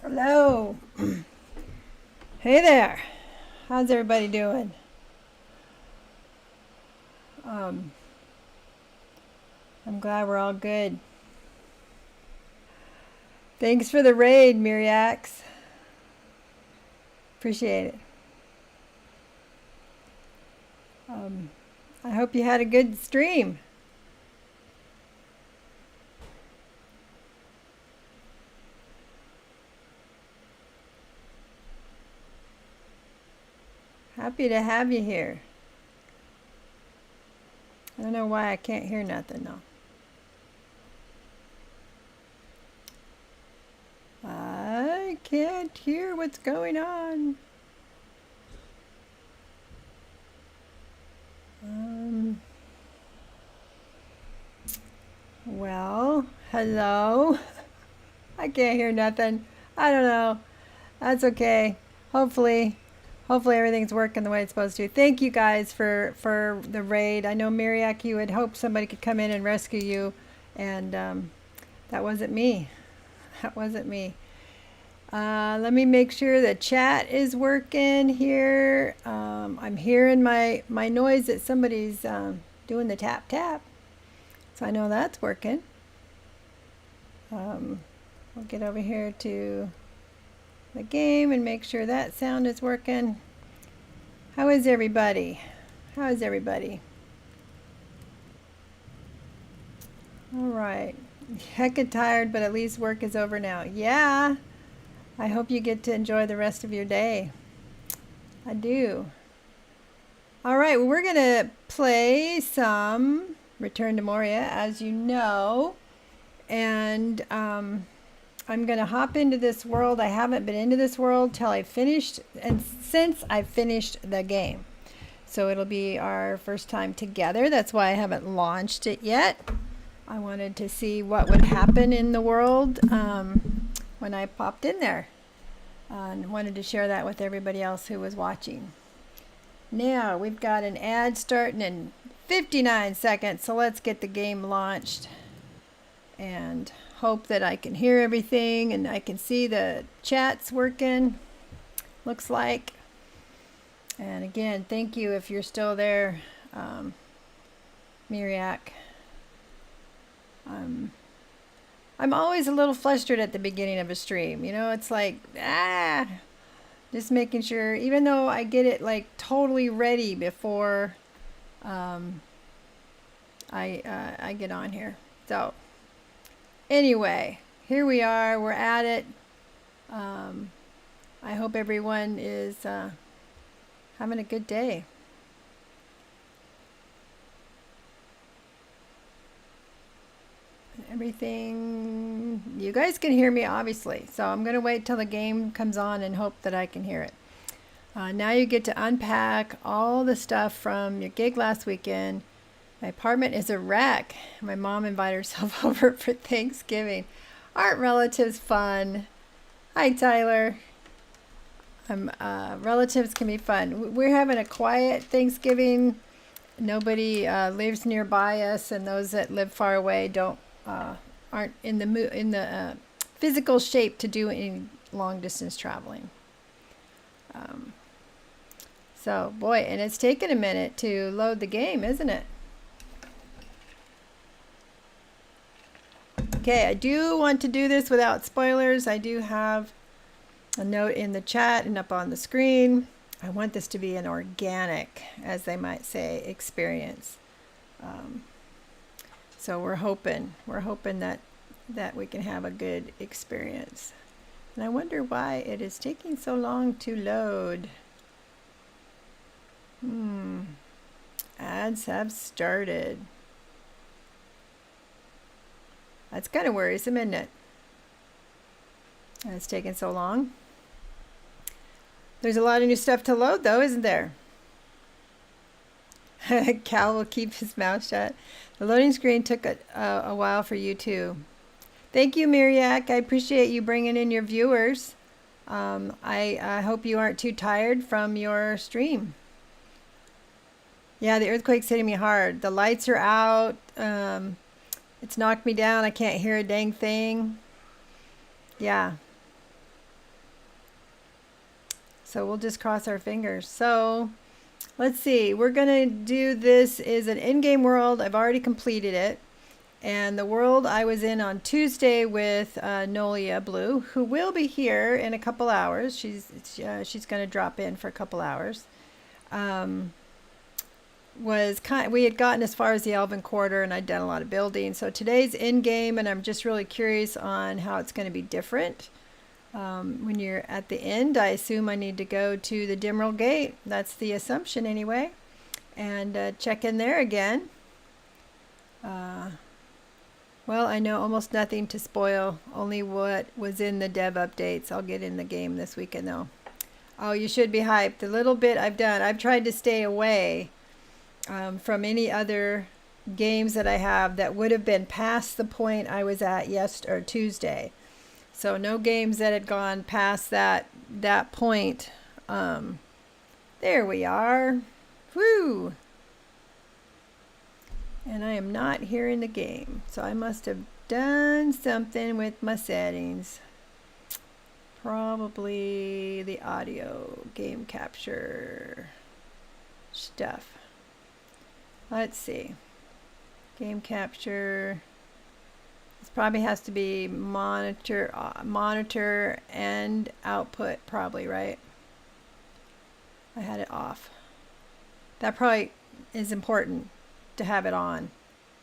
Hello. Hey there. How's everybody doing? I'm glad we're all good. Thanks for the raid, Miriax. Appreciate it. I hope you had a good stream. Happy to have you here. I don't know why I can't hear nothing though. I can't hear what's going on. Well, hello. I can't hear nothing. I don't know. That's okay. Hopefully everything's working the way it's supposed to. Thank you guys for the raid. I know Miriak, you had hoped somebody could come in and rescue you, and that wasn't me. That wasn't me. Let me make sure the chat is working here. I'm hearing my noise that somebody's doing the tap tap, so I know that's working. We'll get over here to the game and make sure that sound is working. How is everybody? How is everybody? All right. Hecka tired, but at least work is over now. Yeah. I hope you get to enjoy the rest of your day. I do. All right, well, we're going to play some Return to Moria, as you know. And I'm going to hop into this world. I haven't been into this world till I finished, and since I finished the game. So it'll be our first time together. That's why I haven't launched it yet. I wanted to see what would happen in the world when I popped in there. And wanted to share that with everybody else who was watching. Now we've got an ad starting in 59 seconds. So let's get the game launched. And hope that I can hear everything and I can see the chats working, looks like. And again, thank you if you're still there, Miriak. I'm always a little flustered at the beginning of a stream. You know, it's like, just making sure, even though I get it like totally ready before I get on here. So anyway, here we are. We're at it. I hope everyone is having a good day. Everything, you guys can hear me obviously, so I'm gonna wait till the game comes on and hope that I can hear it. Now you get to unpack all the stuff from your gig last weekend. My apartment is a wreck. My mom invited herself over for Thanksgiving. Aren't relatives fun? Hi Tyler. Relatives can be fun. We're having a quiet Thanksgiving. Nobody lives nearby us, and those that live far away aren't in the physical shape to do any long distance traveling. So boy, and it's taken a minute to load the game, isn't it? Okay, I do want to do this without spoilers. I do have a note in the chat and up on the screen. I want this to be an organic, as they might say, experience. So we're hoping that we can have a good experience. And I wonder why it is taking so long to load. Ads have started. That's kind of worrisome, isn't it? It's taking so long. There's a lot of new stuff to load though, isn't there? Cal will keep his mouth shut. The loading screen took a while for you too. Thank you, Miriak. I appreciate you bringing in your viewers. I hope you aren't too tired from your stream. Yeah, the earthquake's hitting me hard. The lights are out. It's knocked me down. I can't hear a dang thing. Yeah. So we'll just cross our fingers. So let's see. We're going to do this is an in-game world. I've already completed it. And the world I was in on Tuesday with Nolia Blue, who will be here in a couple hours. She's going to drop in for a couple hours. We had gotten as far as the Elven Quarter, and I'd done a lot of building. So today's in-game, and I'm just really curious on how it's going to be different. When you're at the end, I assume I need to go to the Dimmerl Gate. That's the assumption anyway. And check in there again. Well, I know almost nothing to spoil, only what was in the dev updates. I'll get in the game this weekend though. Oh, you should be hyped. The little bit I've done, I've tried to stay away from any other games that I have that would have been past the point I was at Tuesday. So no games that had gone past that point. There we are. Woo! And I am not hearing the game. So I must have done something with my settings. Probably the audio game capture stuff. Let's see. Game capture. This probably has to be monitor and output probably, right? I had it off. That probably is important to have it on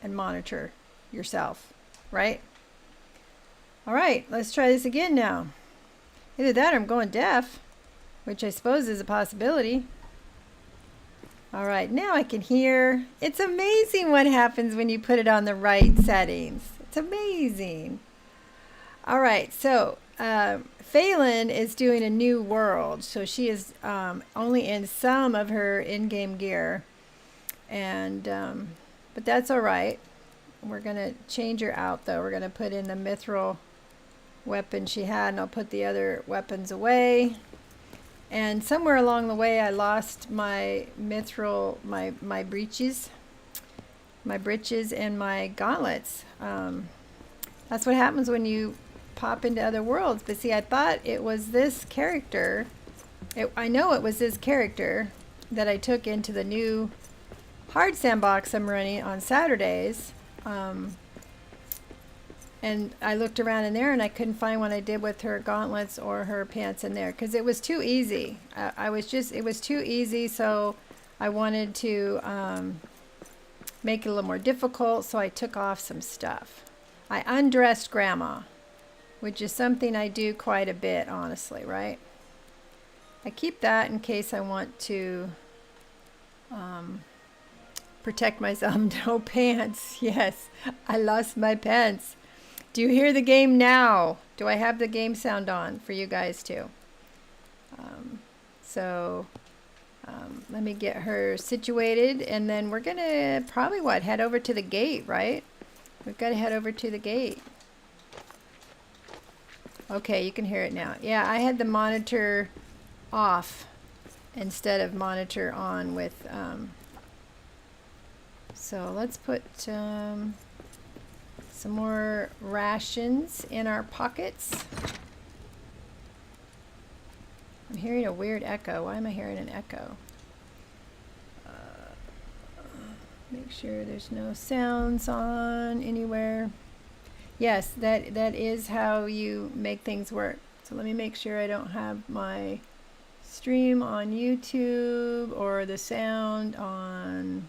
and monitor yourself, right? All right, let's try this again now. Either that or I'm going deaf, which I suppose is a possibility. All right, now I can hear. It's amazing what happens when you put it on the right settings. It's amazing. All right, so Phelan is doing a new world. So she is only in some of her in-game gear. And but that's all right. We're going to change her out, though. We're going to put in the mithril weapon she had, and I'll put the other weapons away. And somewhere along the way, I lost my mithril, my breeches and my gauntlets. That's what happens when you pop into other worlds. But see, I thought it was this character. I know it was this character that I took into the new hard sandbox I'm running on Saturdays. And I looked around in there and I couldn't find what I did with her gauntlets or her pants in there because it was too easy. It was too easy, so I wanted to make it a little more difficult, so I took off some stuff. I undressed Grandma, which is something I do quite a bit, honestly, right? I keep that in case I want to protect myself. No pants. Yes, I lost my pants. Do you hear the game now? Do I have the game sound on for you guys too? Let me get her situated, and then we're gonna probably head over to the gate, right? We've got to head over to the gate. Okay, you can hear it now. Yeah, I had the monitor off instead of monitor on with so let's put some more rations in our pockets. I'm hearing a weird echo. Why am I hearing an echo? Make sure there's no sounds on anywhere. Yes, that is how you make things work. So let me make sure I don't have my stream on YouTube or the sound on,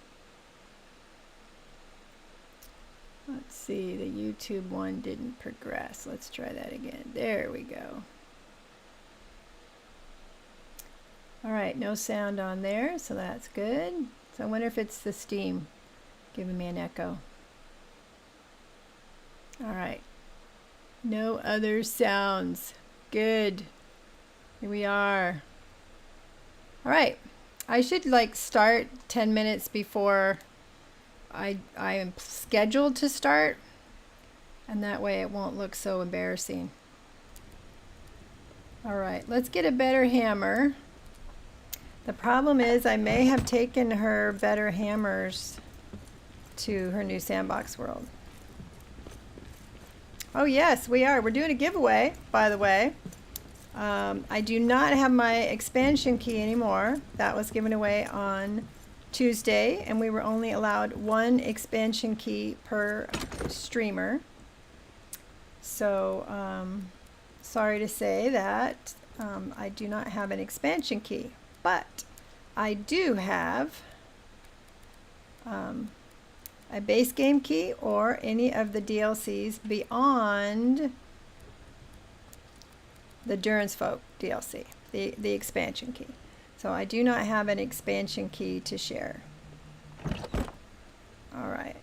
let's see, the YouTube one didn't progress. Let's try that again. There we go. All right, no sound on there, so that's good. So I wonder if it's the steam giving me an echo. All right, no other sounds. Good. Here we are. All right, I should like start 10 minutes before I am scheduled to start, and that way it won't look so embarrassing. All right, let's get a better hammer. The problem is I may have taken her better hammers to her new sandbox world. Oh yes, we are. We're doing a giveaway, by the way. I do not have my expansion key anymore. That was given away on Tuesday, and we were only allowed one expansion key per streamer. So, sorry to say that I do not have an expansion key. But I do have a base game key or any of the DLCs beyond the Durin's Folk DLC, the expansion key. So I do not have an expansion key to share. All right.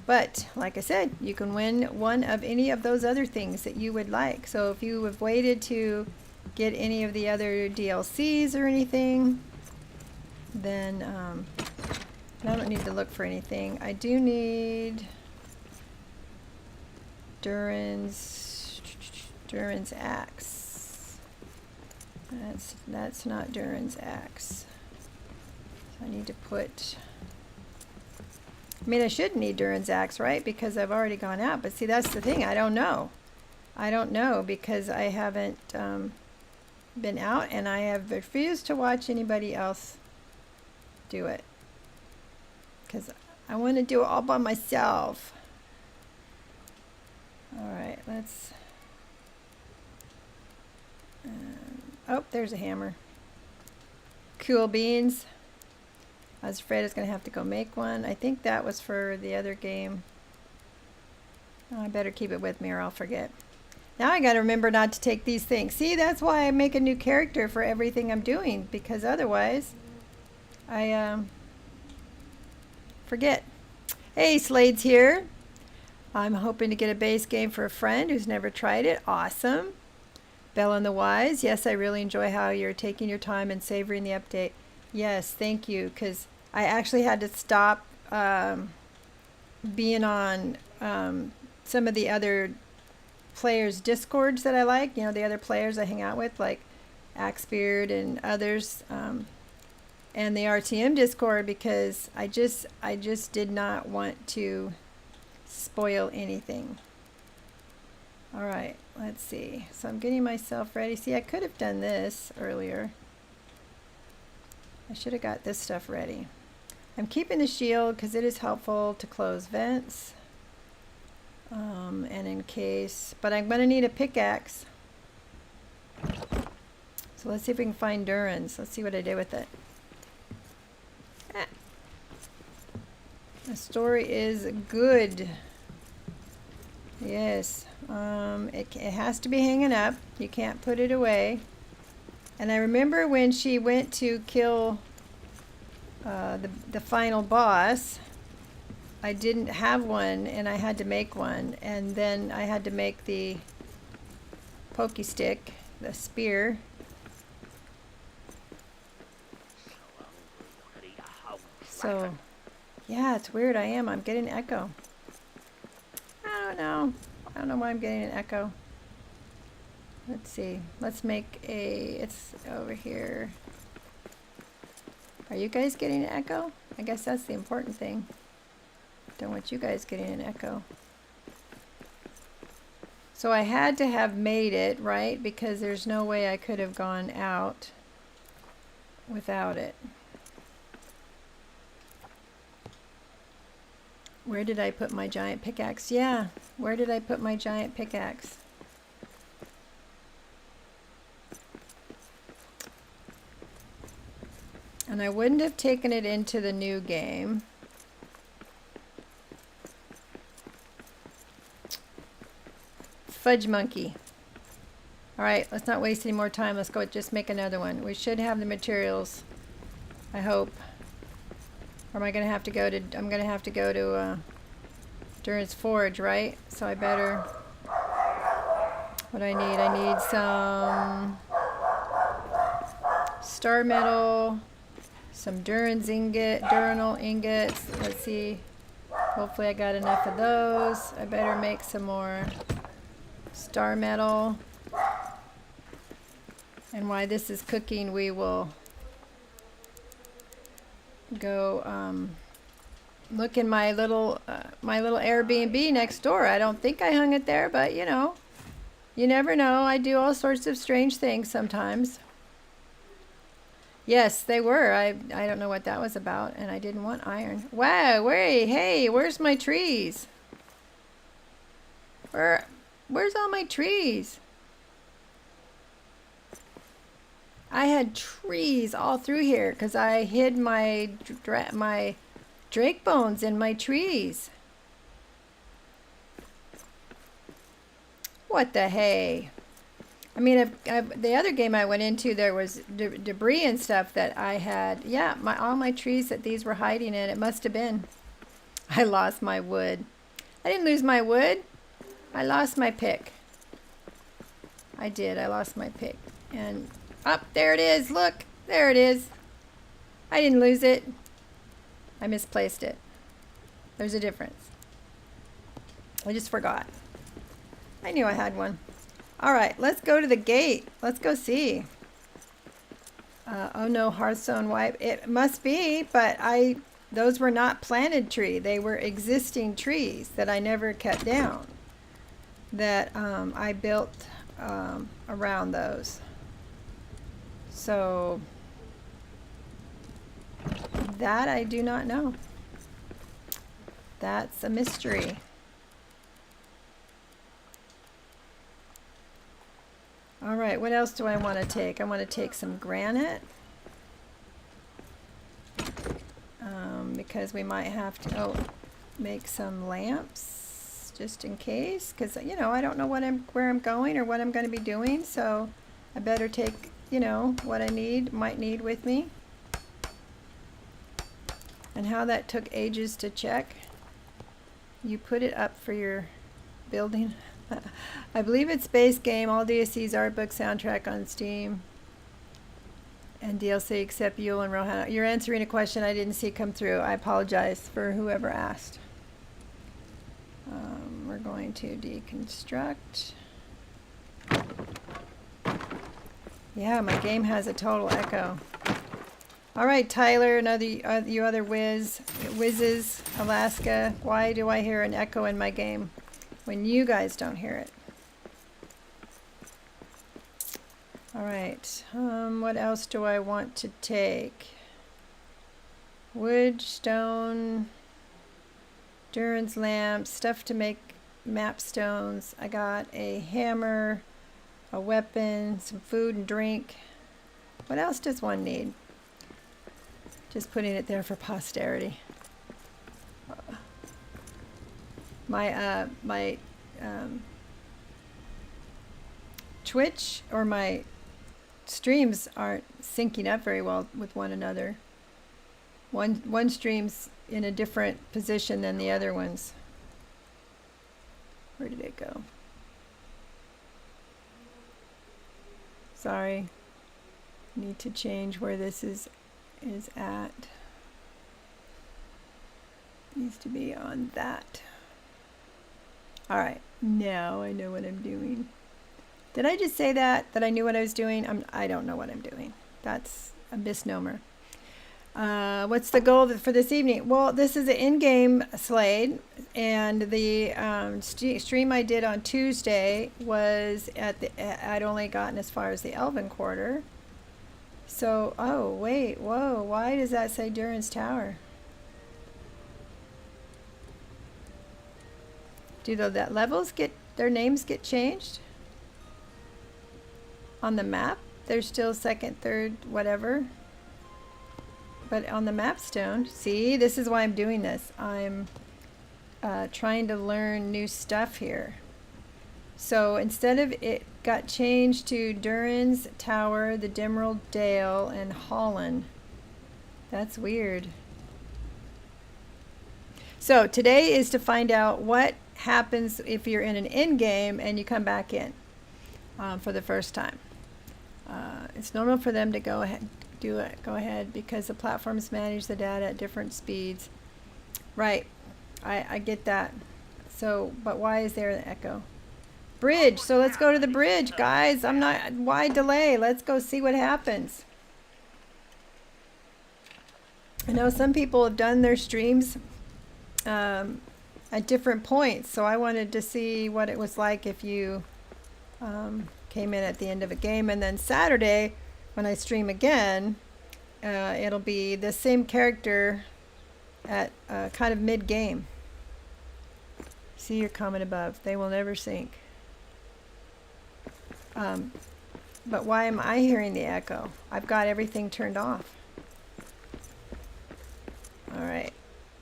But like I said, you can win one of any of those other things that you would like. So if you have waited to get any of the other DLCs or anything, then I don't need to look for anything. I do need Durin's axe. That's not Durin's axe. So I need to put, I mean, I should need Durin's axe, right? Because I've already gone out. But see, that's the thing. I don't know. I don't know because I haven't been out, and I have refused to watch anybody else do it because I want to do it all by myself. All right, let's oh, there's a hammer. Cool beans. I was afraid I was gonna have to go make one. I think that was for the other game. Oh, I better keep it with me or I'll forget. Now I gotta remember not to take these things. See, that's why I make a new character for everything I'm doing, because otherwise I forget. Hey, Slade's here. I'm hoping to get a base game for a friend who's never tried it. Awesome. Belle and the Wise. Yes, I really enjoy how you're taking your time and savoring the update. Yes, thank you, because I actually had to stop being on some of the other players' discords that I like, you know, the other players I hang out with, like Axebeard and others, and the RTM discord, because I just did not want to spoil anything. All right, let's see. So I'm getting myself ready. See, I could have done this earlier. I should have got this stuff ready. I'm keeping the shield because it is helpful to close vents. And in case, but I'm going to need a pickaxe. So let's see if we can find Durin's. Let's see what I did with it. Ah. The story is good. Yes. It has to be hanging up. You can't put it away. And I remember when she went to kill the final boss, I didn't have one and I had to make one. And then I had to make the pokey stick, the spear. So, yeah, it's weird. I'm getting an echo. I don't know. I don't know why I'm getting an echo. Let's see. Let's make it's over here. Are you guys getting an echo? I guess that's the important thing. Don't want you guys getting an echo. So I had to have made it, right? Because there's no way I could have gone out without it. Where did I put my giant pickaxe? Yeah, where did I put my giant pickaxe? And I wouldn't have taken it into the new game. Fudge monkey. All right, let's not waste any more time. Let's go just make another one. We should have the materials, I hope. Or am I gonna have to go to, I'm gonna have to go to Durin's Forge, right? So I better, what I need some star metal, some Durin's Durinal ingots. Let's see, hopefully I got enough of those. I better make some more star metal. And while this is cooking, we will go look in my little Airbnb next door. I don't think I hung it there, but you know, you never know. I do all sorts of strange things sometimes. Yes, they were. I don't know what that was about, and I didn't want iron. Wow, hey, where's my trees? Where's all my trees? I had trees all through here because I hid my drake bones in my trees. What the hey? I mean, the other game I went into, there was debris and stuff that I had. Yeah, all my trees that these were hiding in. It must have been. I lost my wood. I didn't lose my wood. I lost my pick. I did. I lost my pick. And up there it is. Look, there it is. I didn't lose it. I misplaced it. There's a difference. I just forgot. I knew I had one. All right, let's go to the gate. Let's go see. Oh no, Hearthstone wipe. It must be, but those were not planted tree. They were existing trees that I never cut down. That I built around those. So that I do not know. That's a mystery. All right, what else do I want to take? I want to take some granite. Because we might have to make some lamps just in case, because you know I don't know where I'm going or what I'm going to be doing, so I better take what I might need with me. And how that took ages to check. You put it up for your building. I believe it's base game, all DLCs, art book, soundtrack on Steam, and DLC except Yule and Rohan. You're answering a question I didn't see come through. I apologize for whoever asked. We're going to deconstruct. Yeah, my game has a total echo. All right, Tyler, you other whizzes, Alaska. Why do I hear an echo in my game when you guys don't hear it? All right, what else do I want to take? Wood, stone, Durin's lamp, stuff to make map stones. I got a hammer, a weapon, some food and drink. What else does one need? Just putting it there for posterity. My Twitch or my streams aren't syncing up very well with one another. One stream's in a different position than the other ones. Where did it go? Sorry. Need to change where this is at. Needs to be on that. All right, now I know what I'm doing. Did I just say that I knew what I was doing? I don't know what I'm doing. That's a misnomer. What's the goal for this evening? Well, this is an in-game Slade, and the stream I did on Tuesday was I'd only gotten as far as the Elven Quarter. So, oh wait, whoa, why does that say Durin's Tower? Do the levels their names get changed? On the map, they're still second, third, whatever. But on the map stone, see, this is why I'm doing this. I'm trying to learn new stuff here. So instead of it got changed to Durin's Tower, the Dimmerald Dale, and Holland. That's weird. So today is to find out what happens if you're in an in-game and you come back in for the first time. It's normal for them to go ahead because the platforms manage the data at different speeds. Right, I get that. So, but why is there an echo? Bridge, so let's go to the bridge, guys. Why delay? Let's go see what happens. I know some people have done their streams at different points, so I wanted to see what it was like if you came in at the end of a game. And then Saturday, when I stream again, it'll be the same character at kind of mid-game. See your comment above. They will never sync. But why am I hearing the echo? I've got everything turned off. All right.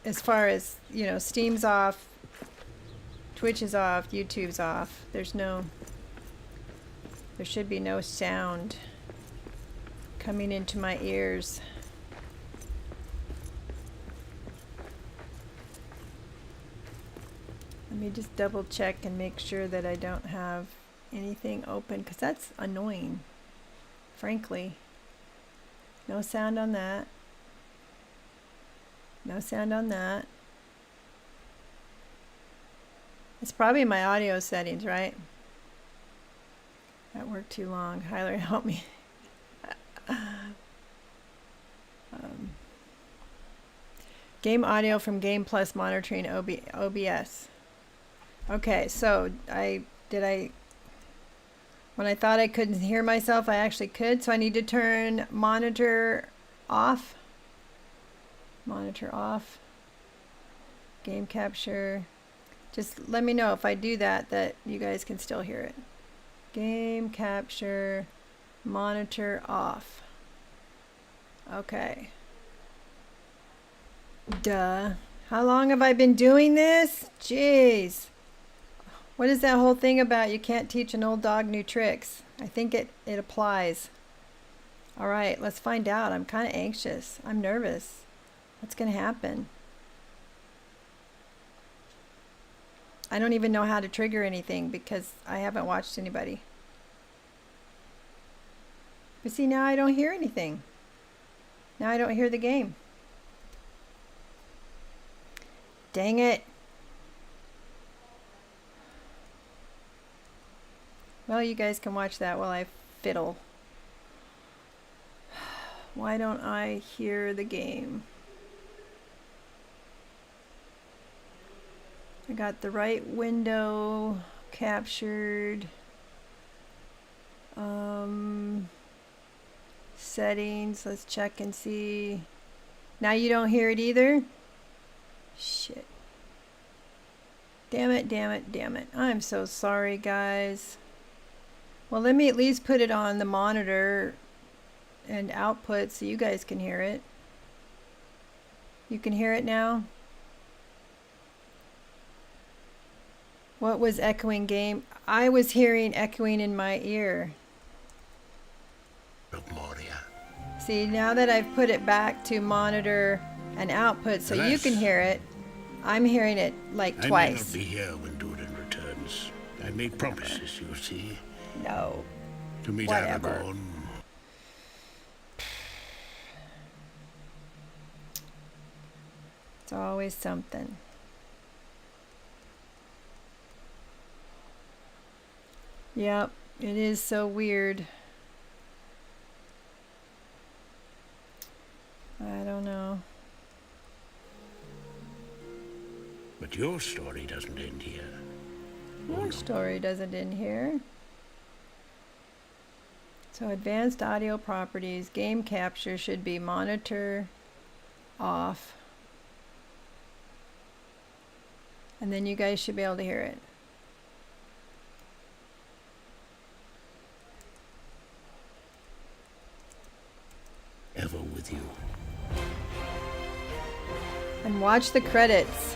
As far as, you know, Steam's off, Twitch is off, YouTube's off. There should be no sound coming into my ears. Let me just double check and make sure that I don't have anything open, because that's annoying, frankly. No sound on that. No sound on that. It's probably my audio settings, right? That worked too long. Hyler, help me. Game audio from Game Plus monitoring OBS. Okay, so when I thought I couldn't hear myself, I actually could. So I need to turn monitor off. Monitor off. Game capture. Just let me know if I do that you guys can still hear it. Game capture, monitor off. Okay. Duh. How long have I been doing this? Jeez. What is that whole thing about you can't teach an old dog new tricks? I think it applies. All right, let's find out. I'm kind of anxious. I'm nervous. What's going to happen? I don't even know how to trigger anything because I haven't watched anybody. But see, now I don't hear anything. Now I don't hear the game. Dang it. Well, you guys can watch that while I fiddle. Why don't I hear the game? I got the right window captured. Settings, let's check and see. Now you don't hear it either? Shit. Damn it, damn it, damn it. I'm so sorry, guys. Well, let me at least put it on the monitor and output so you guys can hear it. You can hear it now? What was echoing game? I was hearing echoing in my ear. See, now that I've put it back to monitor and output so you can hear it, I'm hearing it like twice. I may not be here when Durin returns. I made promises, you see. No. To meet Whatever. Aragorn. It's always something. Yep, it is so weird. I don't know. But your story doesn't end here. Your story doesn't end here. So advanced audio properties, game capture should be monitor off. And then you guys should be able to hear it. Ever with you. And watch the credits.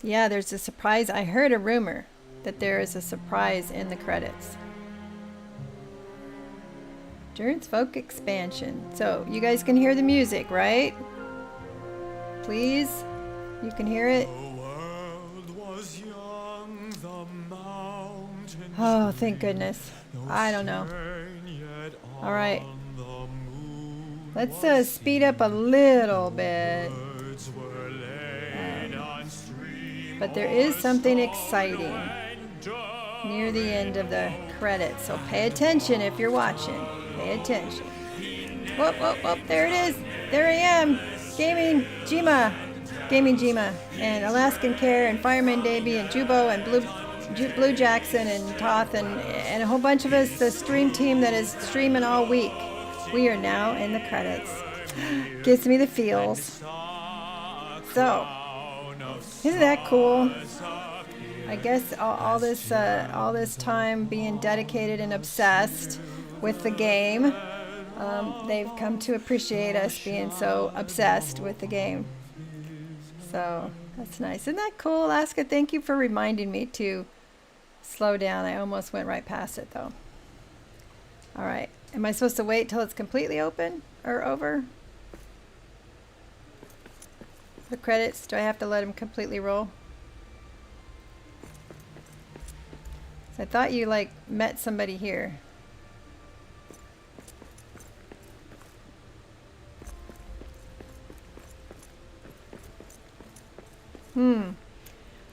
Yeah, there's a surprise. I heard a rumor that there is a surprise in the credits. Durin's Folk expansion. So you guys can hear the music, right? Please? You can hear it? Oh, thank goodness. I don't know. All right. Let's speed up a little bit. But there is something exciting near the end of the credits. So pay attention if you're watching. Pay attention. Whoop, whoop, whoop. There it is. There I am. Gaming Jima. And Alaskan Care and Fireman Davey and Jubo and Blue Jackson and Toth and a whole bunch of us, the stream team that is streaming all week. We are now in the credits. Gives me the feels. So, isn't that cool? I guess all this time being dedicated and obsessed with the game, they've come to appreciate us being so obsessed with the game. So that's nice. Isn't that cool, Alaska? Thank you for reminding me to slow down. I almost went right past it though. All right. Am I supposed to wait till it's completely open or over? The credits, do I have to let them completely roll? So I thought you like met somebody here.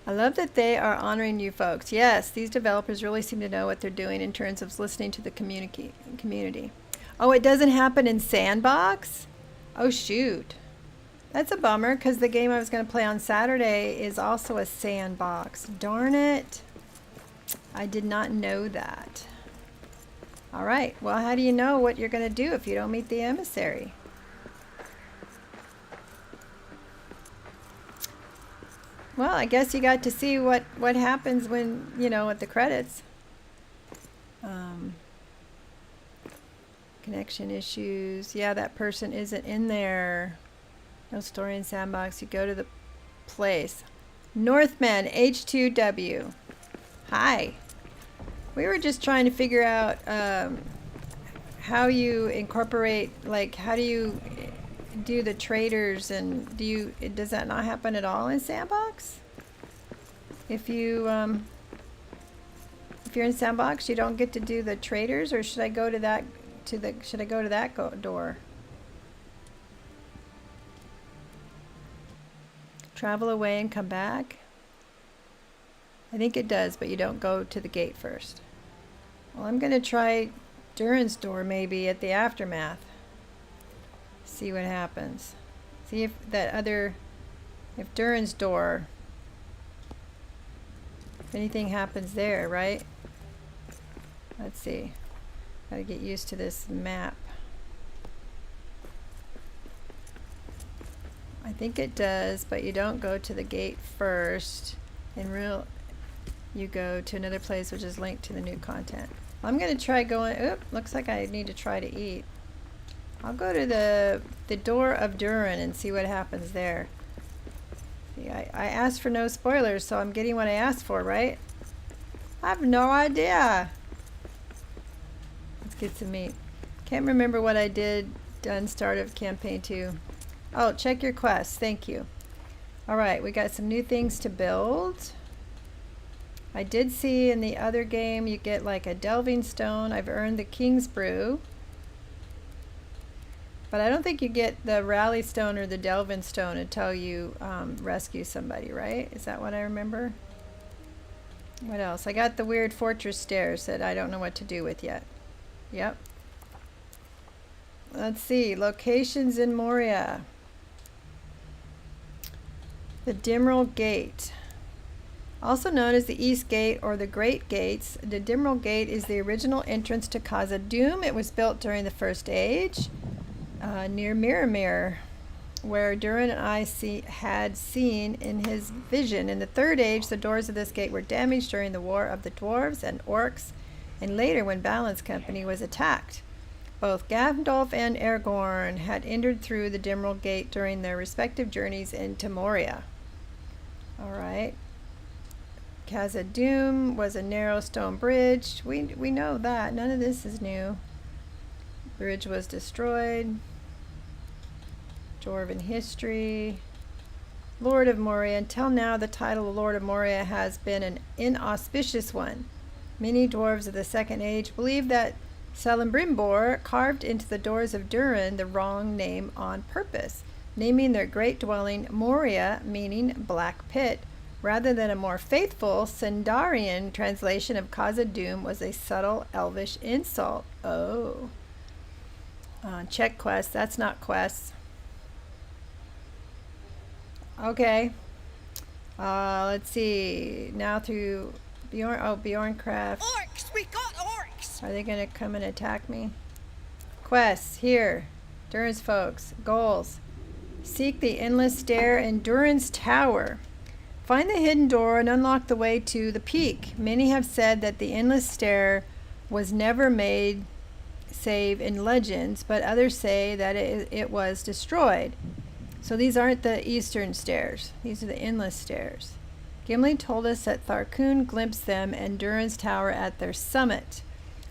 I love that they are honoring you folks. Yes, these developers really seem to know what they're doing in terms of listening to the community. Oh, it doesn't happen in Sandbox? Oh, shoot. That's a bummer because the game I was going to play on Saturday is also a Sandbox. Darn it. I did not know that. All right. Well, how do you know what you're going to do if you don't meet the emissary? Well, I guess you got to see what happens when, you know, at the credits. Connection issues. Yeah, that person isn't in there. No story in Sandbox. You go to the place. Northman H2W. Hi. We were just trying to figure out how you incorporate, like, how do you do the traders, and does that not happen at all in Sandbox? If you're in Sandbox, you don't get to do the traders, or should I go to that door? Travel away and come back? I think it does, but you don't go to the gate first. Well, I'm going to try Durin's door maybe at the aftermath. See what happens. See if Durin's door, if anything happens there, right? Let's see. Gotta get used to this map. I think it does, but you don't go to the gate first. You go to another place which is linked to the new content. I'm gonna try going. Oop, looks like I need to try to eat. I'll go to the door of Durin and see what happens there. See, I asked for no spoilers, so I'm getting what I asked for, right? I have no idea. Let's get some meat. Can't remember what I did done start of campaign 2. Oh, check your quests. Thank you. Alright, we got some new things to build. I did see in the other game you get like a delving stone. I've earned the King's Brew. But I don't think you get the rally stone or the delving stone until you rescue somebody, right? Is that what I remember? What else? I got the weird fortress stairs that I don't know what to do with yet. Yep. Let's see. Locations in Moria. The Dimral Gate. Also known as the East Gate or the Great Gates, the Dimral Gate is the original entrance to Khazad-dûm. It was built during the First Age near Miramir, where Durin and I had seen in his vision. In the Third Age, the doors of this gate were damaged during the War of the Dwarves and Orcs, and later when Balin's company was attacked. Both Gandalf and Aragorn had entered through the Dimral Gate during their respective journeys into Moria. Alright. Khazad-dûm was a narrow stone bridge. We know that. None of this is new. Bridge was destroyed. Dwarven history. Lord of Moria. Until now, the title of Lord of Moria has been an inauspicious one. Many dwarves of the Second Age believe that Celebrimbor carved into the doors of Durin the wrong name on purpose, naming their great dwelling Moria, meaning black pit, rather than a more faithful Sindarian translation of Khazad-dûm was a subtle elvish insult. Oh. Check quests. That's not quests. Okay. Let's see. Now through Bjorn. Oh, Bjorncraft. Orcs! We got orcs! Are they going to come and attack me? Quests. Here. Durin's folks. Goals. Seek the endless stair in Durin's tower. Find the hidden door and unlock the way to the peak. Many have said that the endless stair was never made save in legends, but others say that it was destroyed. So these aren't the eastern stairs. These are the endless stairs. Gimli told us that Tharkun glimpsed them and Durin's tower at their summit.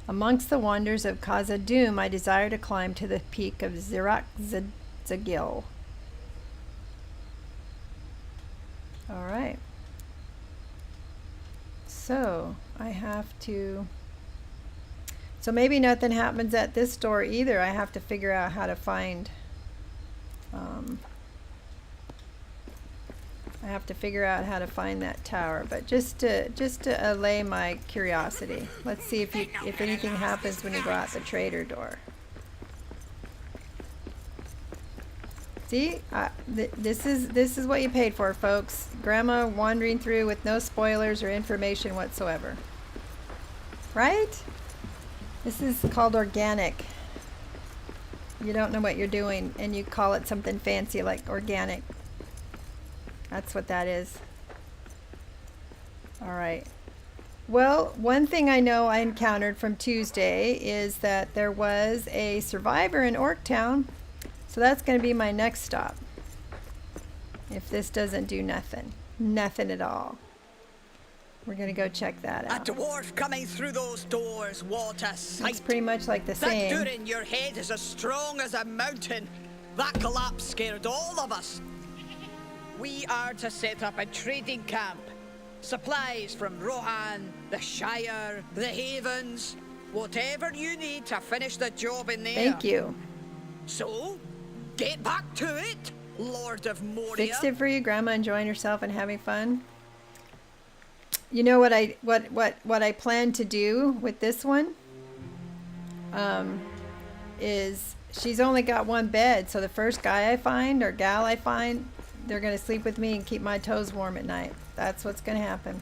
Amongst the wonders of Khazad-dûm, I desire to climb to the peak of Zirak-Zagil. All right. So I have to. So maybe nothing happens at this door either. I have to figure out how to find. I have to figure out how to find that tower. But just to allay my curiosity, let's see if anything happens when you go out the trader door. See, this is what you paid for, folks. Grandma wandering through with no spoilers or information whatsoever. Right? This is called organic. You don't know what you're doing, and you call it something fancy like organic. That's what that is. All right. Well, one thing I know I encountered from Tuesday is that there was a survivor in Orktown. So that's going to be my next stop. If this doesn't do nothing. Nothing at all. We're going to go check that out. A dwarf coming through those doors, what a sight. It's pretty much like the That same. Durin, your head is as strong as a mountain. That collapse scared all of us. We are to set up a trading camp. Supplies from Rohan, the Shire, the Havens. Whatever you need to finish the job in there. Thank you. So, get back to it, Lord of Moria. Fixed it for you, Grandma, enjoying herself and having fun. You know what I plan to do with this one? Is she's only got one bed, so the first guy I find or gal I find, they're gonna sleep with me and keep my toes warm at night. That's what's gonna happen.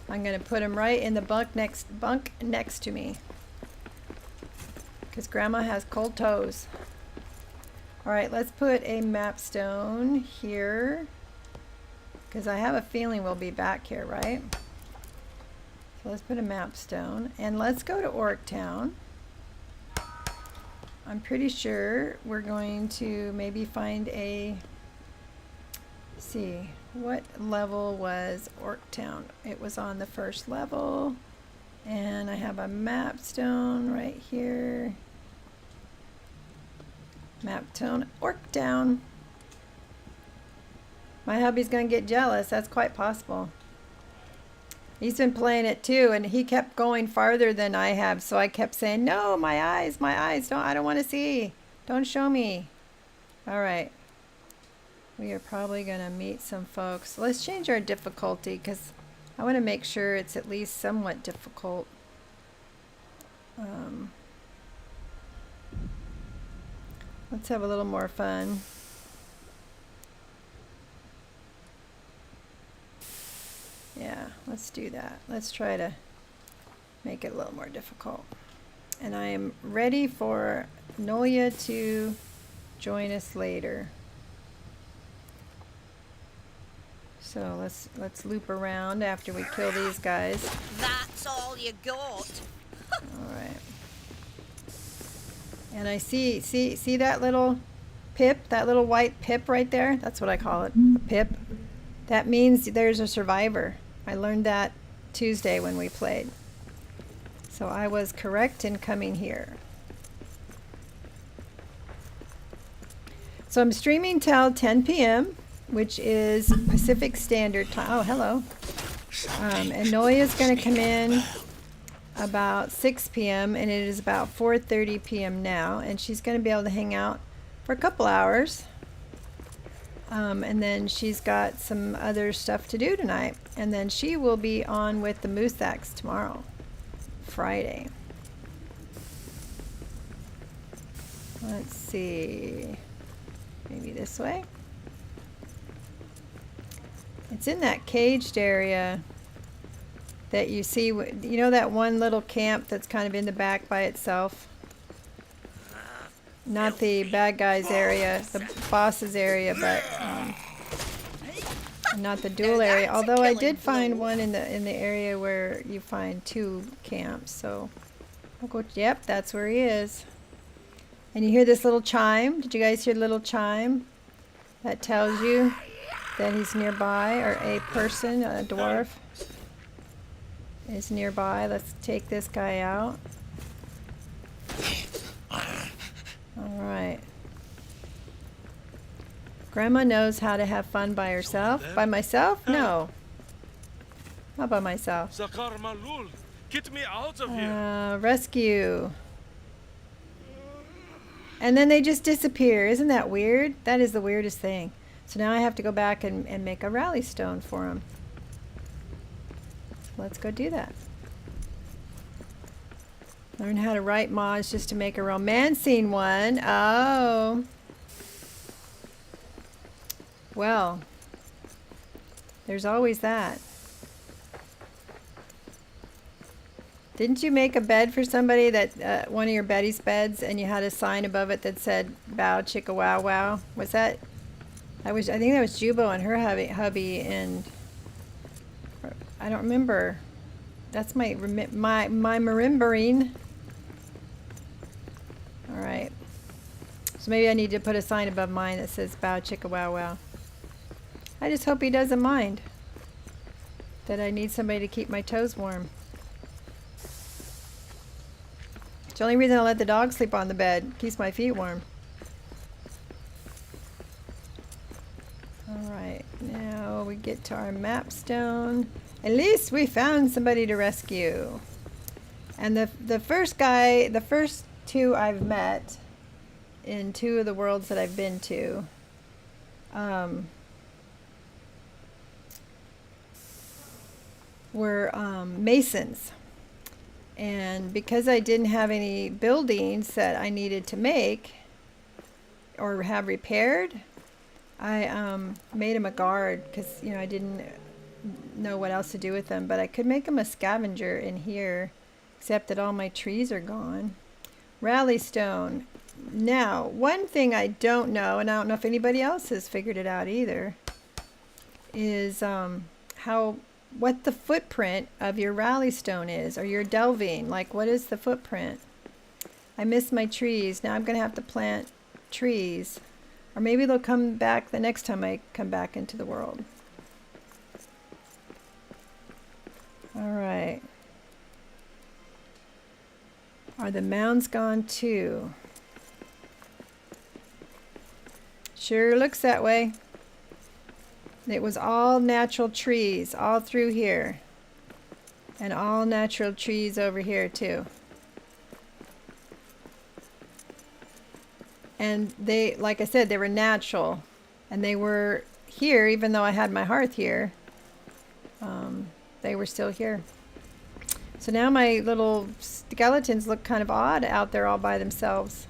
I'm gonna put him right in the bunk next to me, because Grandma has cold toes. All right, let's put a map stone here, because I have a feeling we'll be back here, right? So let's put a map stone, and let's go to Orktown. I'm pretty sure we're going to maybe find a, see, what level was Orktown? It was on the first level, and I have a map stone right here. Mapstone, Orktown. My hubby's gonna get jealous. That's quite possible. He's been playing it too, and he kept going farther than I have. So I kept saying, "No, my eyes, don't. I don't want to see. Don't show me." All right. We are probably gonna meet some folks. Let's change our difficulty because I want to make sure it's at least somewhat difficult. Let's have a little more fun. Yeah, let's do that. Let's try to make it a little more difficult. And I am ready for Noya to join us later. So let's loop around after we kill these guys. That's all you got. All right. And I see that little pip, that little white pip right there? That's what I call it, a pip. That means there's a survivor. I learned that Tuesday when we played. So I was correct in coming here. So I'm streaming till 10 p.m., which is Pacific Standard Time. Oh, hello. And Noya's going to come in about 6 p.m. and it is about 4:30 p.m. now, and she's going to be able to hang out for a couple hours, and then she's got some other stuff to do tonight, and then she will be on with the Moose Axe tomorrow, Friday. Let's see, maybe this way. It's in that caged area that you see, you know, that one little camp that's kind of in the back by itself? Not the bad guys area, the boss's area, but not the duel area. Although I did find one in the area where you find two camps. So I'll go. Yep, that's where he is. And you hear this little chime. Did you guys hear the little chime? That tells you that he's nearby, or a person, a dwarf, is nearby. Let's take this guy out. Alright. Grandma knows how to have fun by herself. By myself? No. Not by myself. Get me out of here. Rescue. And then they just disappear. Isn't that weird? That is the weirdest thing. So now I have to go back and make a rally stone for him. So let's go do that. Learn how to write mods just to make a romancing one. Oh. Well, there's always that. Didn't you make a bed for somebody, that one of your Betty's beds, and you had a sign above it that said "Bow Chicka Wow Wow"? Was that? I think that was Jubo and her hubby, and I don't remember. That's my remembering. All right. So maybe I need to put a sign above mine that says "Bow Chicka Wow Wow." I just hope he doesn't mind that I need somebody to keep my toes warm. It's the only reason I let the dog sleep on the bed. Keeps my feet warm. Alright, now we get to our map stone. At least we found somebody to rescue. And the first guy, the first two I've met in two of the worlds that I've been to, were masons. And because I didn't have any buildings that I needed to make or have repaired, I made him a guard because, you know, I didn't know what else to do with them. But I could make him a scavenger in here, except that all my trees are gone. Rally stone. Now, one thing I don't know, and I don't know if anybody else has figured it out either, is what the footprint of your rally stone is, or your delving. Like, what is the footprint? I miss my trees. Now I'm going to have to plant trees. Or maybe they'll come back the next time I come back into the world. Alright. Are the mounds gone too? Sure looks that way. It was all natural trees all through here. And all natural trees over here too. And they, like I said, they were natural. And they were here, even though I had my hearth here. They were still here. So now my little skeletons look kind of odd out there all by themselves.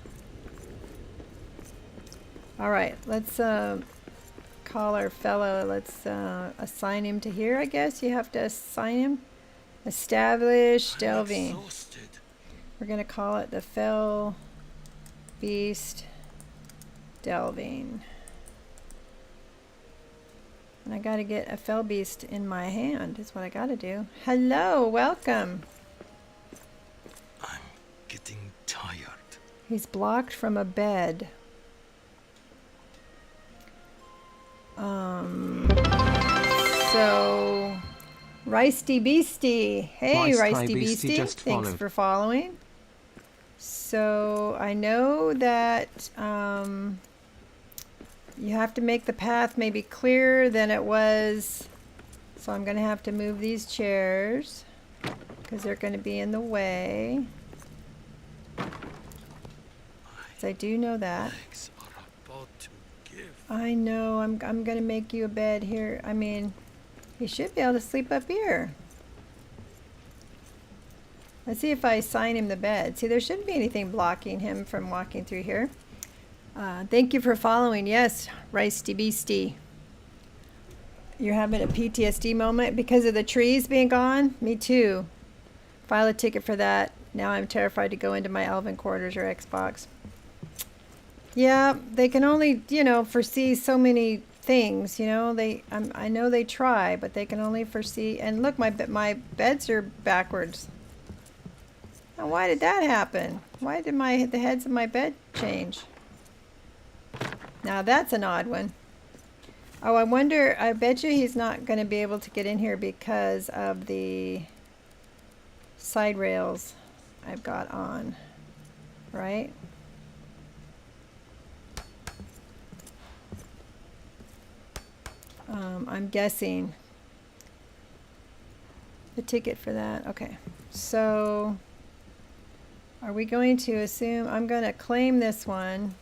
Alright, let's call our fellow. Let's assign him to here, I guess. You have to assign him. Establish delving. We're going to call it the Fell Beast Delving. And I got to get a Fell Beast in my hand is what I got to do. Hello, welcome. I'm getting tired. He's blocked from a bed. So, Ricey Beastie. Hey, Ricey Beastie. Thanks for following. So, I know that you have to make the path maybe clearer than it was. So, I'm going to have to move these chairs because they're going to be in the way. So I do know that. I know. I'm going to make you a bed here. I mean, he should be able to sleep up here. Let's see if I assign him the bed. See, there shouldn't be anything blocking him from walking through here. Thank you for following. Yes, Ricey Beastie. You're having a PTSD moment because of the trees being gone? Me too. File a ticket for that. Now I'm terrified to go into my Elven quarters or Xbox. Yeah, they can only, you know, foresee so many things, you know. I know they try, but they can only foresee. And look, my beds are backwards. Now, why did that happen? Why did the heads of my bed change? Now that's an odd one. Oh, I wonder, I bet you he's not going to be able to get in here because of the side rails I've got on, right? I'm guessing. The ticket for that. Okay. So, are we going to assume, I'm going to claim this one.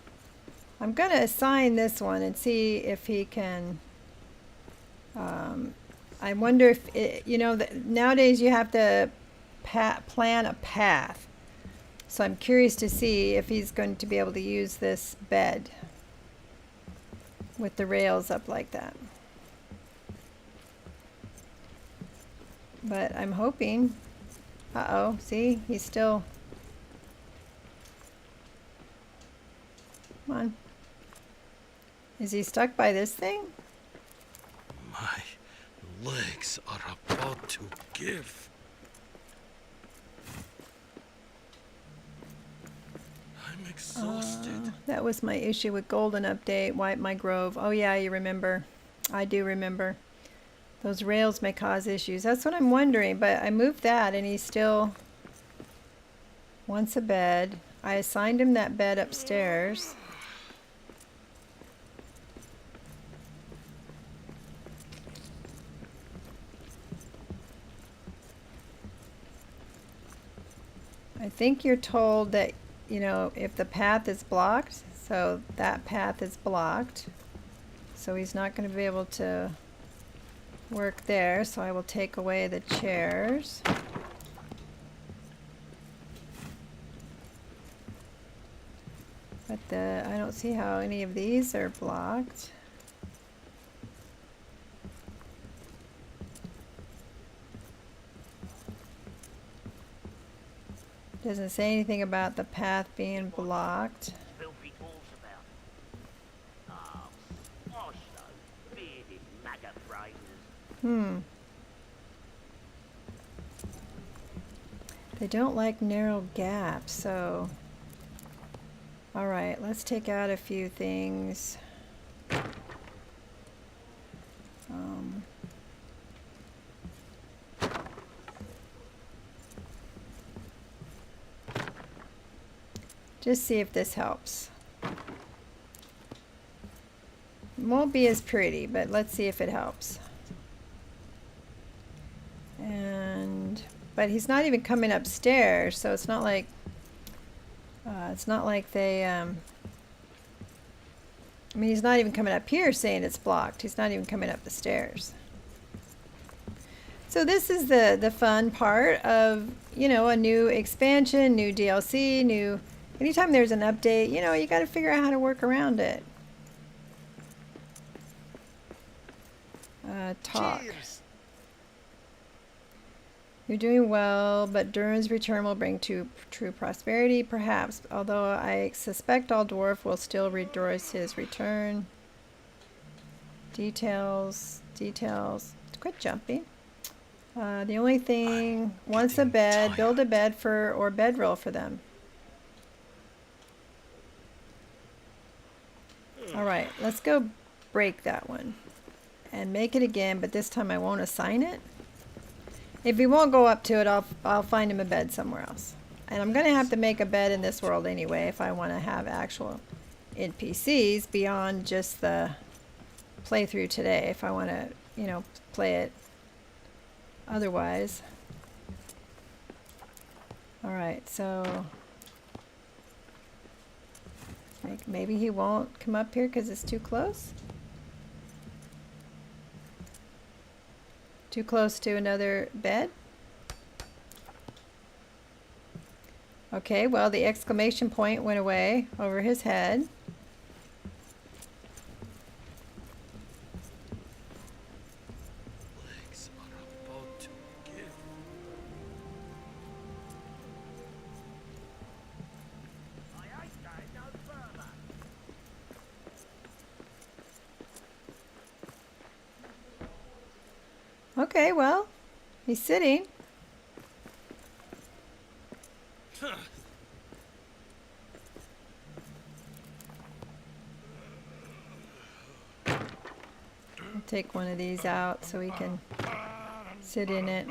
I'm going to assign this one and see if he can, I wonder if, you know, nowadays you have to plan a path. So I'm curious to see if he's going to be able to use this bed with the rails up like that. But I'm hoping. Uh-oh, see? He's still... Come on. Is he stuck by this thing? My legs are about to give. I'm exhausted. That was my issue with Golden Update. Wipe my grove. Oh yeah, you remember. I do remember. Those rails may cause issues. That's what I'm wondering, but I moved that and he still wants a bed. I assigned him that bed upstairs. I think you're told that, you know, if the path is blocked, so that path is blocked. So he's not going to be able to work there, so I will take away the chairs. But I don't see how any of these are blocked. Doesn't say anything about the path being blocked. They don't like narrow gaps, so... Alright, let's take out a few things. Just see if this helps. It won't be as pretty, but let's see if it helps. But he's not even coming upstairs, so it's not like they I mean, he's not even coming up here saying it's blocked. He's not even coming up the stairs. So this is the fun part of, you know, a new expansion, new DLC, anytime there's an update, you know, you got to figure out how to work around it. Talk. Cheers. You're doing well, but Durin's return will bring true prosperity, perhaps. Although I suspect all dwarf will still rejoice his return. Details. Quit jumping. The only thing, wants a bed, build a bed or bedroll for them. All right, let's go break that one and make it again, but this time I won't assign it. If he won't go up to it, I'll find him a bed somewhere else. And I'm gonna have to make a bed in this world anyway if I want to have actual NPCs beyond just the playthrough today. If I want to, you know, play it otherwise. All right, so maybe he won't come up here because it's too close. Too close to another bed. Okay, well, the exclamation point went away over his head. Legs are about to give. Okay, well, he's sitting. I'll take one of these out so he can sit in it.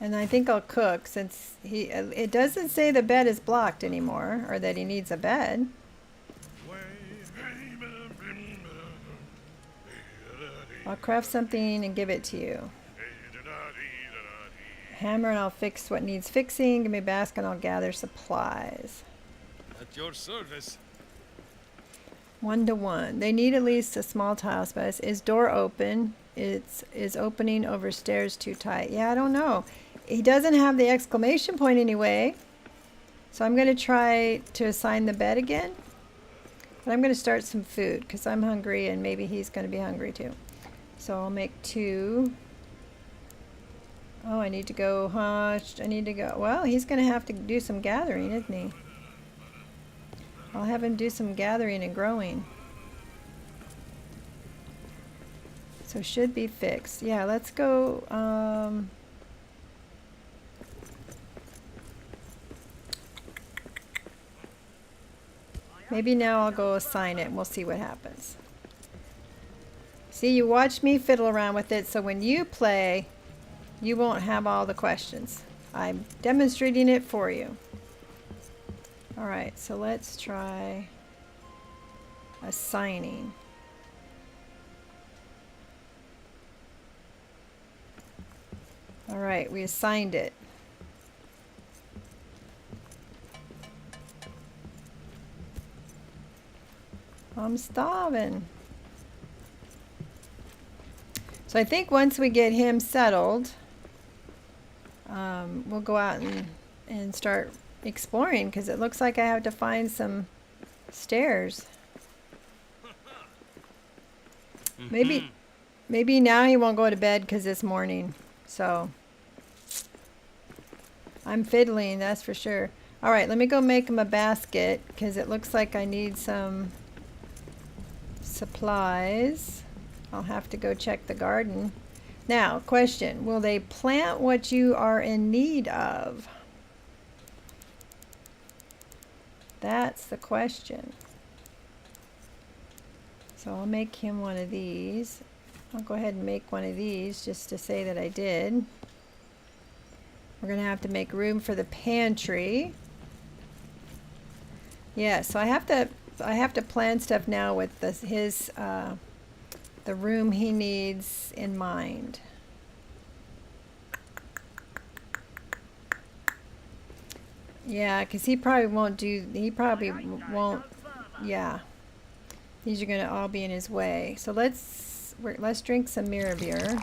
And I think I'll cook since it doesn't say the bed is blocked anymore or that he needs a bed. I'll craft something and give it to you. Hammer and I'll fix what needs fixing. Give me a basket and I'll gather supplies. At your service. 1-to-1. They need at least a small tile space. Is door open? Is opening over stairs too tight? Yeah, I don't know. He doesn't have the exclamation point anyway. So I'm going to try to assign the bed again. But I'm going to start some food because I'm hungry and maybe he's going to be hungry too. So I'll make 2. Oh, I need to go, well, he's going to have to do some gathering, isn't he? I'll have him do some gathering and growing. So should be fixed. Yeah, let's go, maybe now I'll go assign it and we'll see what happens. See, you watch me fiddle around with it, so when you play, you won't have all the questions. I'm demonstrating it for you. All right, so let's try assigning. All right, we assigned it. I'm starving. So I think once we get him settled, we'll go out and start exploring because it looks like I have to find some stairs. Maybe now he won't go to bed because it's morning. So I'm fiddling, that's for sure. All right, let me go make him a basket because it looks like I need some supplies. I'll have to go check the garden. Now, question, will they plant what you are in need of? That's the question. So I'll make him one of these. I'll go ahead and make one of these just to say that I did. We're gonna have to make room for the pantry. Yeah, so I have to plan stuff now with the room he needs in mind. Yeah, because he probably won't, yeah. These are going to all be in his way. So let's drink some mirror beer.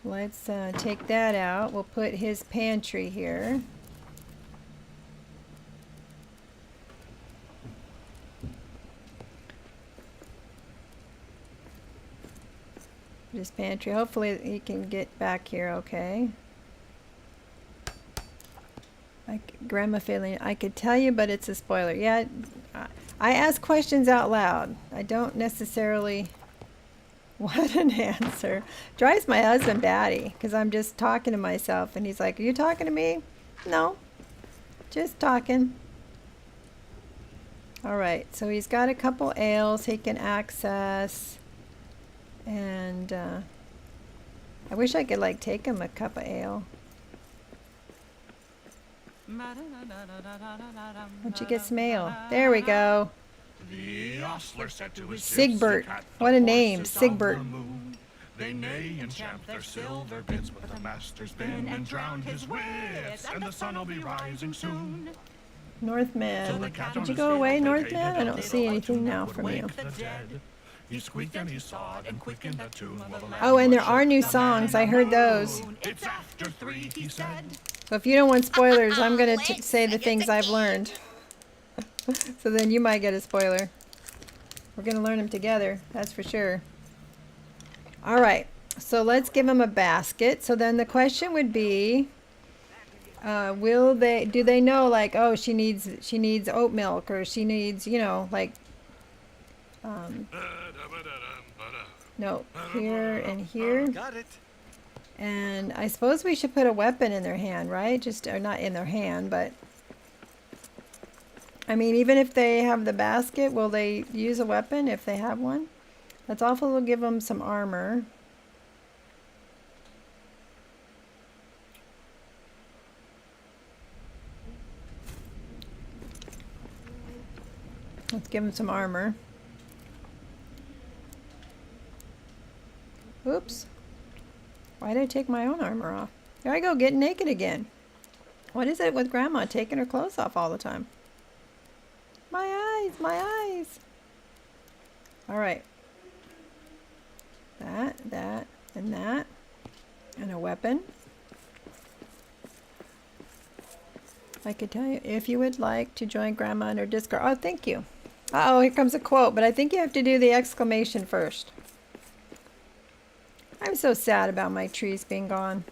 Let's take that out. We'll put his pantry here. His pantry. Hopefully he can get back here okay. Grandma feeling, I could tell you, but it's a spoiler. Yeah, I ask questions out loud. I don't necessarily want an answer. Drives my husband batty because I'm just talking to myself and he's like, are you talking to me? No, just talking. All right, so he's got a couple ales he can access. And I wish I could like take him a cup of ale. Once you get some ale. There we go. The ostler said to his Sigbert. gypsy cat, What a "The name, horses of Sigbert. the moon, they neigh and champ their silver bits, but the master's been and drowned his wits, and the sun will be rising soon." Northman. Did you go away, Northman? I don't see anything now from you. He squeaked and he sawed and quickened the tune. Oh, and there are new songs. I heard those. It's after 3, he said. So if you don't want spoilers, I'm going to say the things I've learned. So then you might get a spoiler. We're going to learn them together, that's for sure. All right, so let's give them a basket. So then the question would be, do they know, like, oh, she needs oat milk, or she needs, you know, like, no, here and here. Got it. And I suppose we should put a weapon in their hand, right? Or not in their hand, but I mean, even if they have the basket, will they use a weapon if they have one? Let's also give them some armor. Let's give them some armor. Oops. Why did I take my own armor off? There I go, getting naked again. What is it with Grandma taking her clothes off all the time? My eyes, my eyes. All right. That, and that. And a weapon. I could tell you, if you would like to join Grandma in her Discord. Oh, thank you. Uh-oh, here comes a quote, but I think you have to do the exclamation first. I'm so sad about my trees being gone.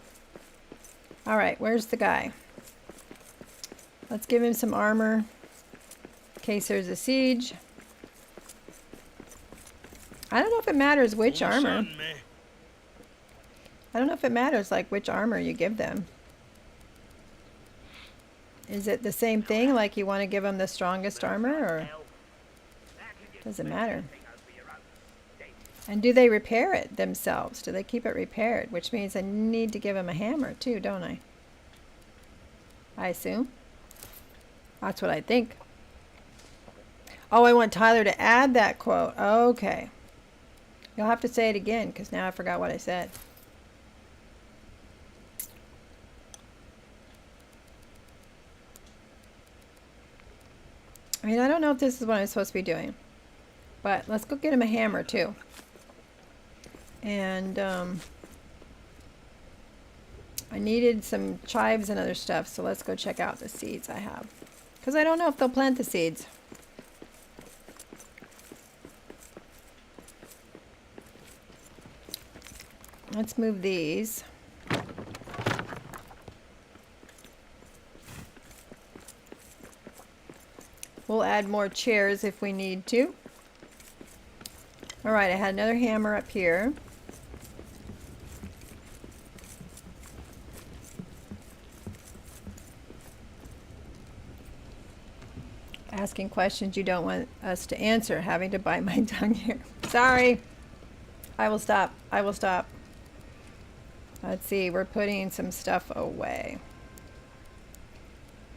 All right, where's the guy? Let's give him some armor in case there's a siege. I don't know if it matters which armor. I don't know if it matters like which armor you give them. Is it the same thing, like you want to give them the strongest armor, or does it matter? And do they repair it themselves? Do they keep it repaired? Which means I need to give them a hammer too, don't I? I assume. That's what I think. Oh, I want Tyler to add that quote. Okay. You'll have to say it again, because now I forgot what I said. I mean, I don't know if this is what I'm supposed to be doing. But let's go get him a hammer too. And I needed some chives and other stuff, so let's go check out the seeds I have. Because I don't know if they'll plant the seeds. Let's move these. We'll add more chairs if we need to. All right, I had another hammer up here. Asking questions you don't want us to answer, having to bite my tongue here. Sorry. I will stop. I will stop. Let's see, we're putting some stuff away.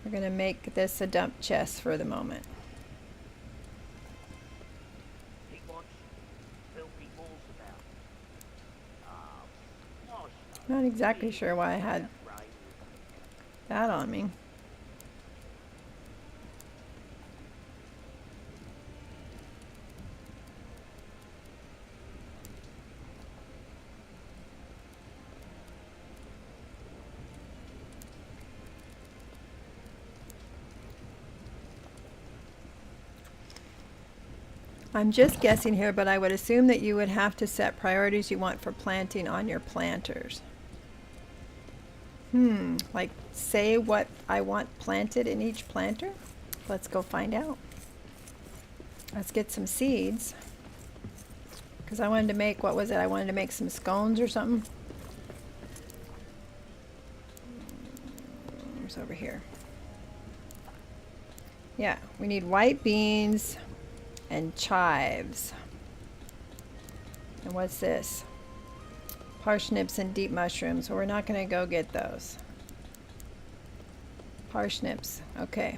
We're going to make this a dump chest for the moment. Not exactly sure why I had that on me. I'm just guessing here, but I would assume that you would have to set priorities you want for planting on your planters. Like say what I want planted in each planter? Let's go find out. Let's get some seeds. Because I wanted to make, what was it? I wanted to make some scones or something. It's over here. Yeah, we need white beans and chives. And what's this? Parsnips and deep mushrooms. So we're not going to go get those. Parsnips. Okay.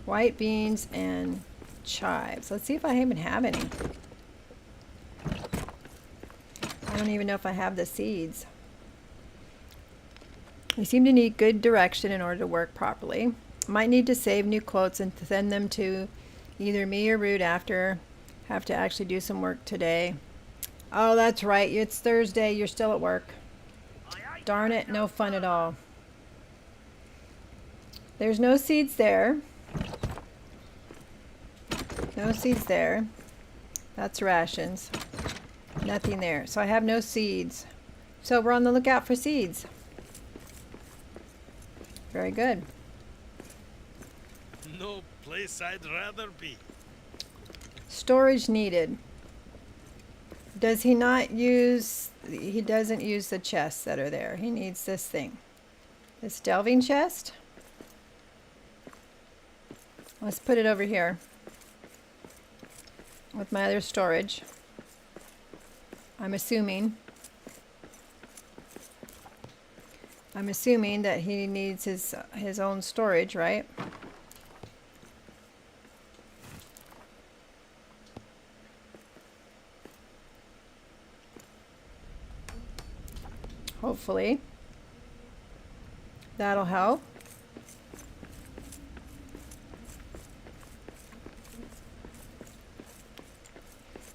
White beans and chives. Let's see if I even have any. I don't even know if I have the seeds. We seem to need good direction in order to work properly. Might need to save new quotes and send them to either me or Root after. Have to actually do some work today. Oh, that's right. It's Thursday. You're still at work. Darn it. No fun at all. There's no seeds there. No seeds there. That's rations. Nothing there. So I have no seeds. So we're on the lookout for seeds. Very good. No place I'd rather be. Storage needed. Does he not use, he doesn't use the chests that are there. He needs this thing. This delving chest. Let's put it over here with my other storage. I'm assuming that he needs his own storage, right? Hopefully that'll help.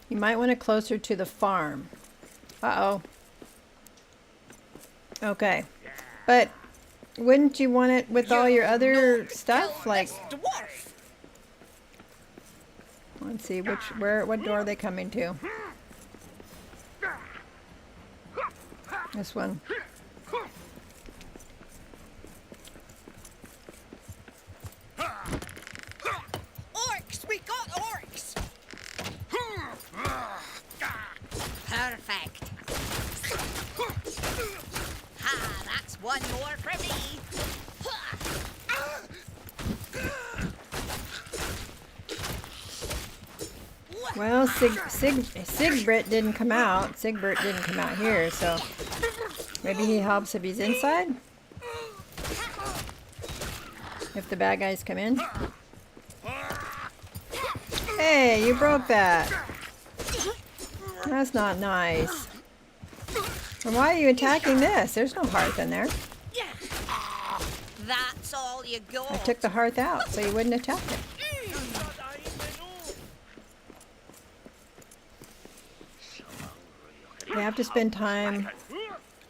You might want it closer to the farm. Uh-oh. Okay. But wouldn't you want it with all your other stuff? Like, dwarf. let's see, what door are they coming to? This one. Orcs! We got orcs! Perfect. Ha, that's one more for me. Well, Sigbert didn't come out. Sigbert didn't come out here, so maybe he helps if he's inside? If the bad guys come in? Hey, you broke that. That's not nice. And why are you attacking this? There's no hearth in there. That's all you got. I took the hearth out so you wouldn't attack it. You have to spend time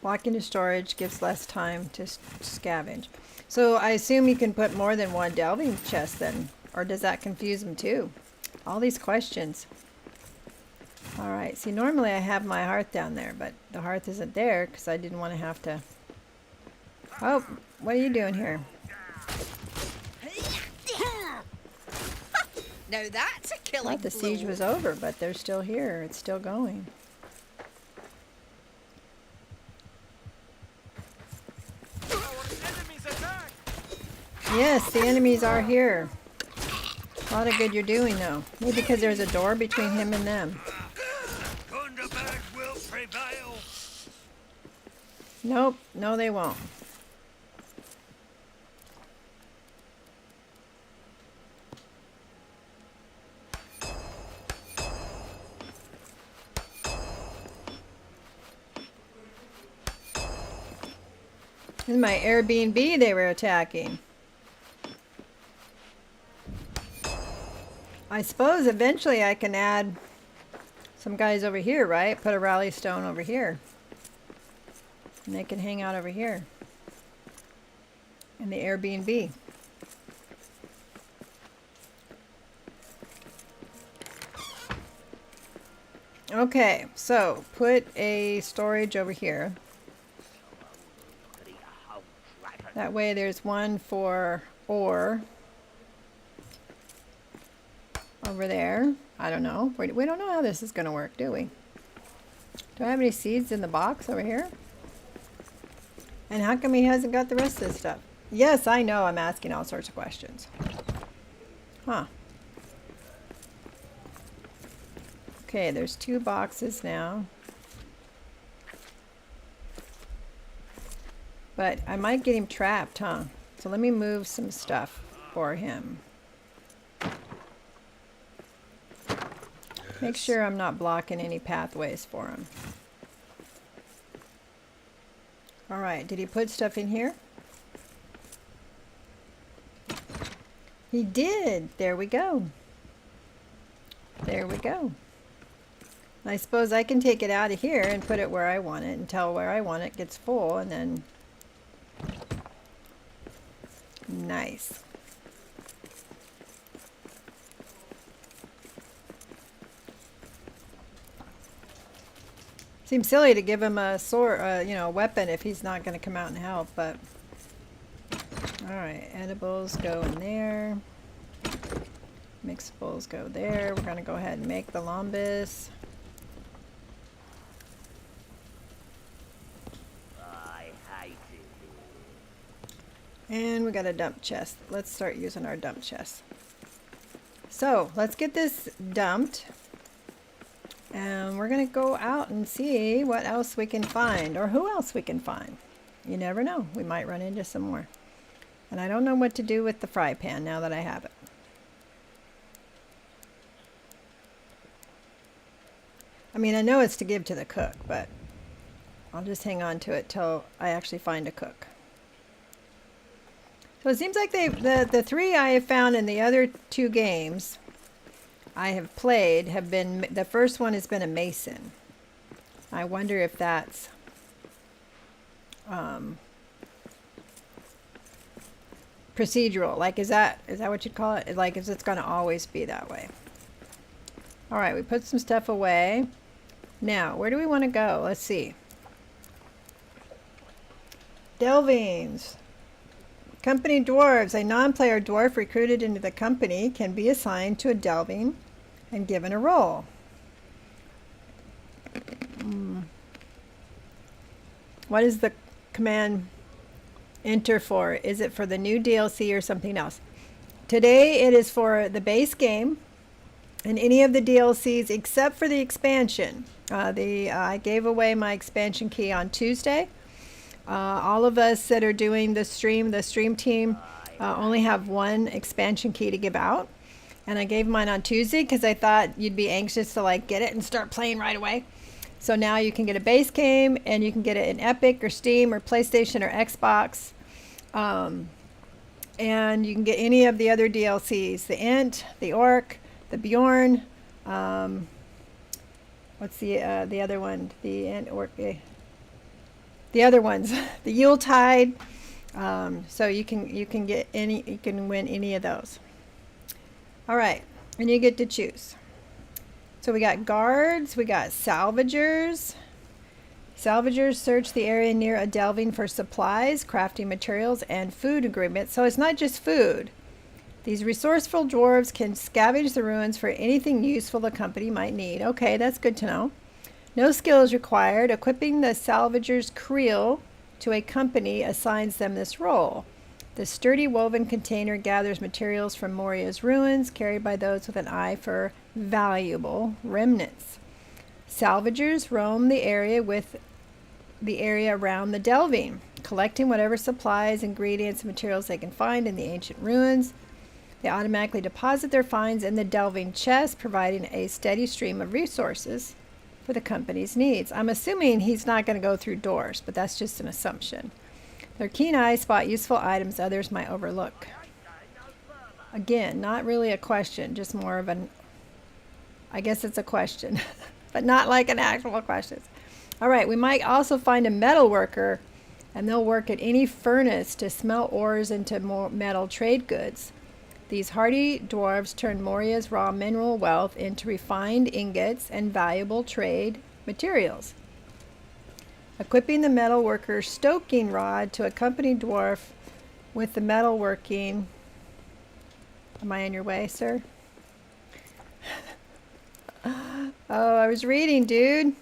walking to storage, gives less time to scavenge. So I assume you can put more than one delving chest then, or does that confuse them too? All these questions. All right, see normally I have my hearth down there, but the hearth isn't there because I didn't want to have to... Oh, what are you doing here? Now that's a I killing thought the siege blow. was over, but they're still here. It's still going. Our enemies attack! Yes, the enemies are here. A lot of good you're doing, though. Maybe because there's a door between him and them. Thunderbird will prevail! Nope, no they won't. This is my Airbnb they were attacking. I suppose eventually I can add some guys over here, right? Put a rally stone over here. And they can hang out over here. In the Airbnb. Okay, so put a storage over here. That way there's one for ore over there. I don't know. We don't know how this is going to work, do we? Do I have any seeds in the box over here? And how come he hasn't got the rest of this stuff? Yes, I know I'm asking all sorts of questions. Huh. Okay, there's 2 boxes now. But I might get him trapped, huh? So let me move some stuff for him. Make sure I'm not blocking any pathways for him. All right, did he put stuff in here? He did. There we go. There we go. I suppose I can take it out of here and put it where I want it until where I want it gets full, and then... Nice. Seems silly to give him a sword, you know, a weapon if he's not going to come out and help, but... Alright, edibles go in there. Mixables go there. We're going to go ahead and make the lambus. And we got a dump chest. Let's start using our dump chest. So let's get this dumped. And we're going to go out and see what else we can find, or who else we can find. You never know. We might run into some more. And I don't know what to do with the fry pan now that I have it. I mean, I know it's to give to the cook, but I'll just hang on to it till I actually find a cook. So it seems like the 3 I have found in the other 2 games I have played have been, the first one has been a mason. I wonder if that's procedural. Like, is that what you'd call it? Like, is it's going to always be that way? All right, we put some stuff away. Now, where do we want to go? Let's see. Delvings. Company dwarves. A non-player dwarf recruited into the company can be assigned to a delving and given a role. What is the command enter for? Is it for the new DLC or something else? Today it is for the base game and any of the DLCs except for the expansion. I gave away my expansion key on Tuesday. All of us that are doing the stream team only have 1 expansion key to give out. And I gave mine on Tuesday because I thought you'd be anxious to like get it and start playing right away. So now you can get a base game and you can get it in Epic or Steam or PlayStation or Xbox. And you can get any of the other DLCs. The Ent, the Orc, the Bjorn. What's the other one? The Ent, Orc... The other ones, the Yuletide. So you can get any, you can win any of those. All right, and you get to choose. So we got guards, we got salvagers. Salvagers search the area near a delving for supplies, crafting materials, and food agreements. So it's not just food. These resourceful dwarves can scavenge the ruins for anything useful the company might need. Okay, that's good to know. No skill is required. Equipping the salvager's creel to a company assigns them this role. The sturdy woven container gathers materials from Moria's ruins, carried by those with an eye for valuable remnants. Salvagers roam the area around the delving, collecting whatever supplies, ingredients, and materials they can find in the ancient ruins. They automatically deposit their finds in the delving chest, providing a steady stream of resources for the company's needs. I'm assuming he's not going to go through doors, but that's just an assumption. Their keen eyes spot useful items others might overlook. Again, not really a question, just more of an, I guess it's a question, but not like an actual question. All right, we might also find a metal worker, and they'll work at any furnace to smelt ores into more metal trade goods. These hardy dwarves turn Moria's raw mineral wealth into refined ingots and valuable trade materials. Equipping the metal worker's stoking rod to accompany dwarf with the metalworking. Am I in your way, sir? Oh, I was reading, dude.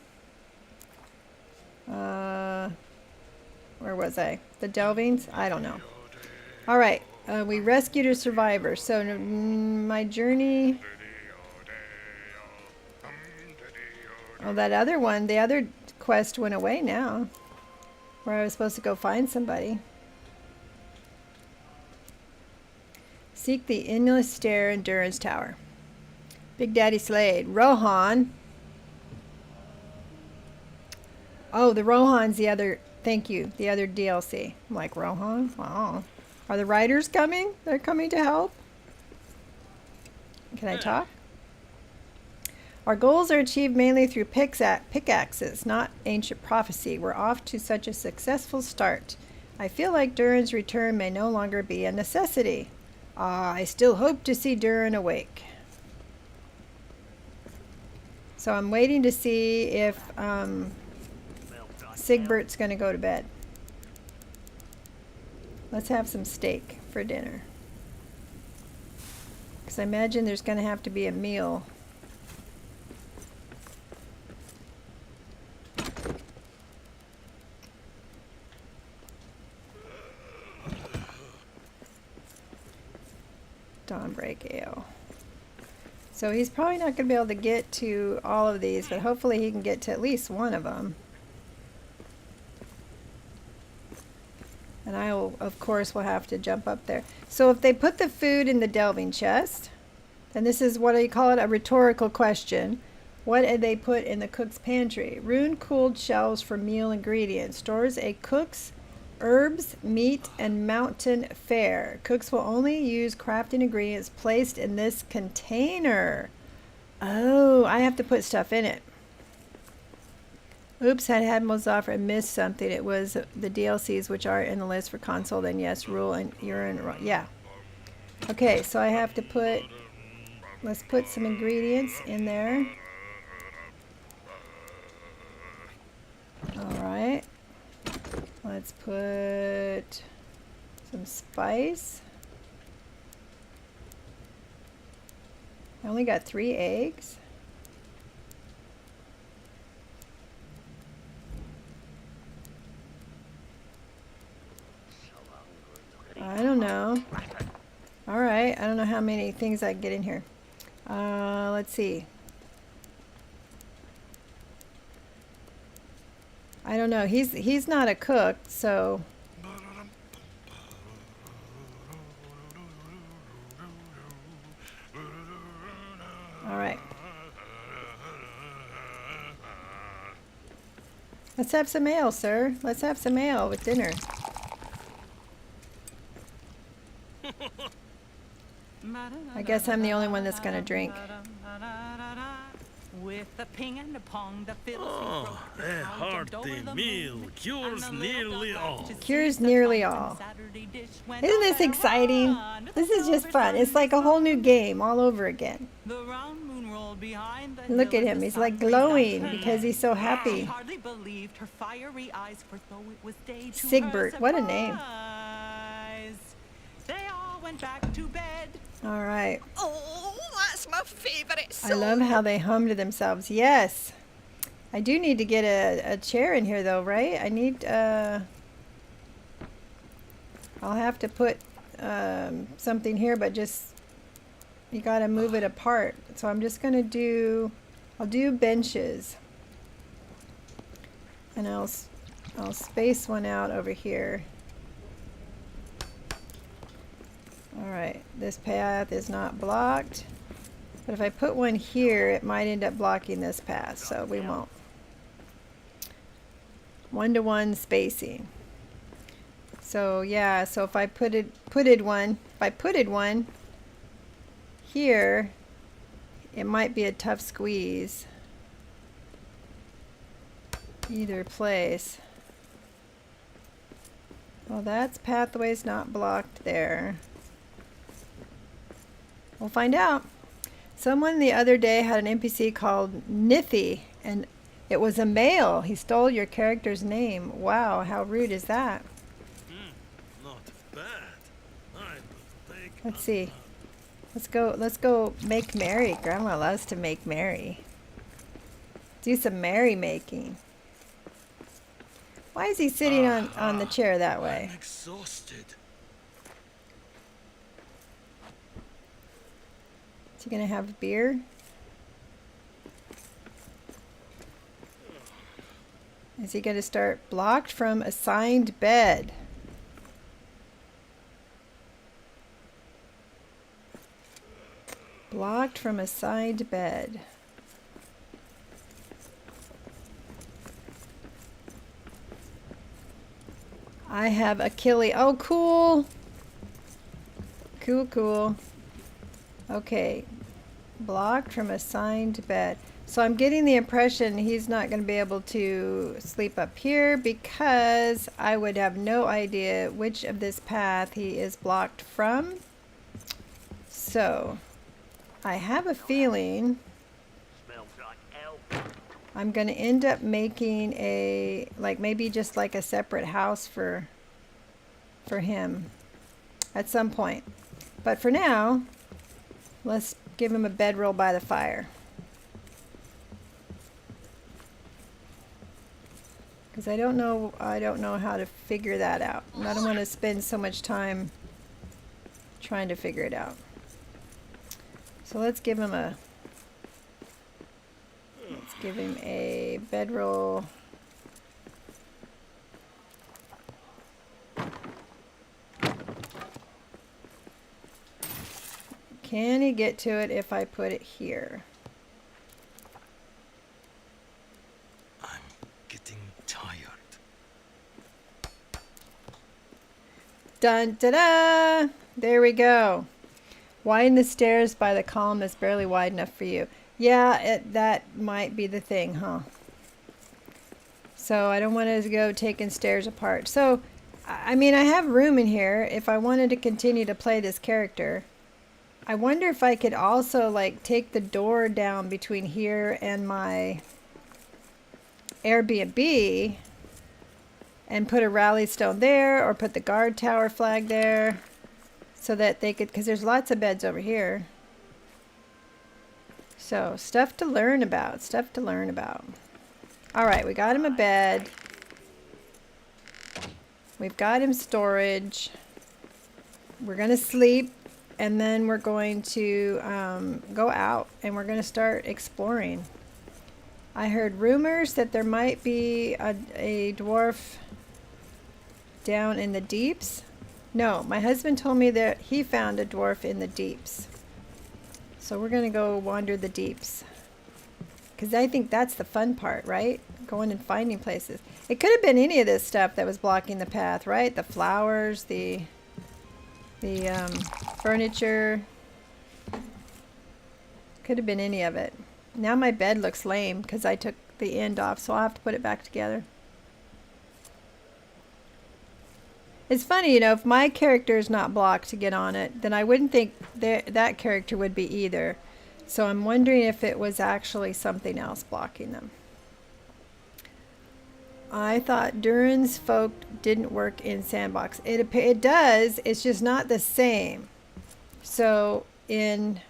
Where was I? The delvings? I don't know. All right. We rescued a survivor. So my journey. Oh, that other one, the other quest went away now. Where I was supposed to go find somebody. Seek the endless stair in Durin's tower. Big Daddy Slade. Rohan. Oh, the Rohan's the other. Thank you. The other DLC. I'm like, Rohan? Wow. Are the riders coming? They're coming to help? Can I talk? Our goals are achieved mainly through pickaxes, not ancient prophecy. We're off to such a successful start. I feel like Durin's return may no longer be a necessity. I still hope to see Durin awake. So I'm waiting to see if Sigbert's going to go to bed. Let's have some steak for dinner. Because I imagine there's going to have to be a meal. Dawnbreak Ale. So he's probably not going to be able to get to all of these, but hopefully he can get to at least one of them. And I will, of course, will have to jump up there. So if they put the food in the delving chest, then this is, what do you call it, a rhetorical question. What did they put in the cook's pantry? Rune-cooled shelves for meal ingredients. Stores a cook's herbs, meat, and mountain fare. Cooks will only use crafting ingredients placed in this container. Oh, I have to put stuff in it. Oops, I had Mozafra and missed something. It was the DLCs, which are in the list for console. Then yes, rule and urine. Yeah. Okay, so I have to put. Let's put some ingredients in there. All right. Let's put some spice. I only got 3 eggs. I don't know. All right. I don't know how many things I can get in here. Let's see. I don't know. He's not a cook, so. All right. Let's have some ale, sir. Let's have some ale with dinner. I guess I'm the only one that's gonna drink. With the ping and the pong, the Oh, a hearty meal cures nearly all. Cures nearly all. Isn't this exciting? This is just fun. It's like a whole new game all over again. Look at him. He's like glowing because he's so happy. Sigbert. What a name. They all went back to bed. All right. Oh, that's my favourite song. I love how they hum to themselves. Yes. I do need to get a chair in here though, right? I need, I'll have to put something here, but just, you gotta move it apart. So I'm just gonna do, I'll do benches. And I'll space one out over here. All right, this path is not blocked. But if I put one here, it might end up blocking this path, so we won't. 1-to-1 spacing. So yeah, so if I put one here, it might be a tough squeeze either place. Well, that's pathways not blocked there. We'll find out. Someone the other day had an NPC called Niffy, and it was a male. He stole your character's name. Wow, how rude is that? Not bad. I will take Let's see. Let's go make merry. Grandma loves to make merry. Do some merry making. Why is he sitting on the chair that way? I'm exhausted. Is he gonna have beer? Is he gonna start blocked from assigned bed? Blocked from assigned bed. I have Achilles. Oh, cool. Cool, cool. Okay. Blocked from assigned bed. So I'm getting the impression he's not going to be able to sleep up here because I would have no idea which of this path he is blocked from. So I have a feeling I'm going to end up making a, like maybe just like a separate house for him at some point. But for now, let's give him a bedroll by the fire. Because I don't know how to figure that out. And I don't want to spend so much time trying to figure it out. So let's give him a bedroll. Can he get to it if I put it here? I'm getting tired. Dun da da! There we go. Widen the stairs by the column that's barely wide enough for you. Yeah, that might be the thing, huh? So I don't want to go taking stairs apart. So, I mean, I have room in here if I wanted to continue to play this character. I wonder if I could also like take the door down between here and my Airbnb and put a rally stone there, or put the guard tower flag there so that they could, because there's lots of beds over here. So stuff to learn about, stuff to learn about. All right, we got him a bed. We've got him storage. We're gonna sleep. And then we're going to go out and we're going to start exploring. I heard rumors that there might be a dwarf down in the deeps. No, my husband told me that he found a dwarf in the deeps. So we're going to go wander the deeps. Because I think that's the fun part, right? Going and finding places. It could have been any of this stuff that was blocking the path, right? The flowers, the furniture. Could have been any of it. Now my bed looks lame because I took the end off, so I'll have to put it back together. It's funny, you know, if my character is not blocked to get on it, then I wouldn't think that character would be either. So I'm wondering if it was actually something else blocking them. I thought Durin's folk didn't work in sandbox. It does, it's just not the same. So in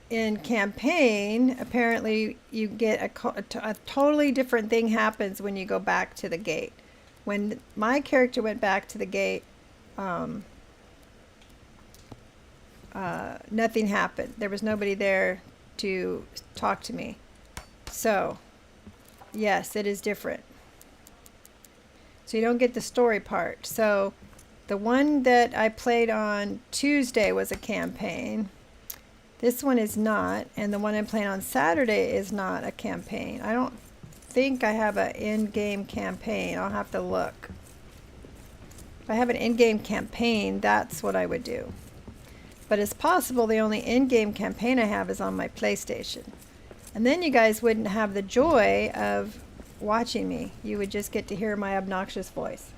campaign, apparently you get a totally different thing happens when you go back to the gate. When my character went back to the gate, nothing happened. There was nobody there to talk to me. So, yes, it is different. So you don't get the story part. So the one that I played on Tuesday was a campaign. This one is not, and the one I'm playing on Saturday is not a campaign. I don't think I have an in-game campaign. I'll have to look. If I have an in-game campaign, that's what I would do. But it's possible the only in-game campaign I have is on my PlayStation. And then you guys wouldn't have the joy of watching me. You would just get to hear my obnoxious voice.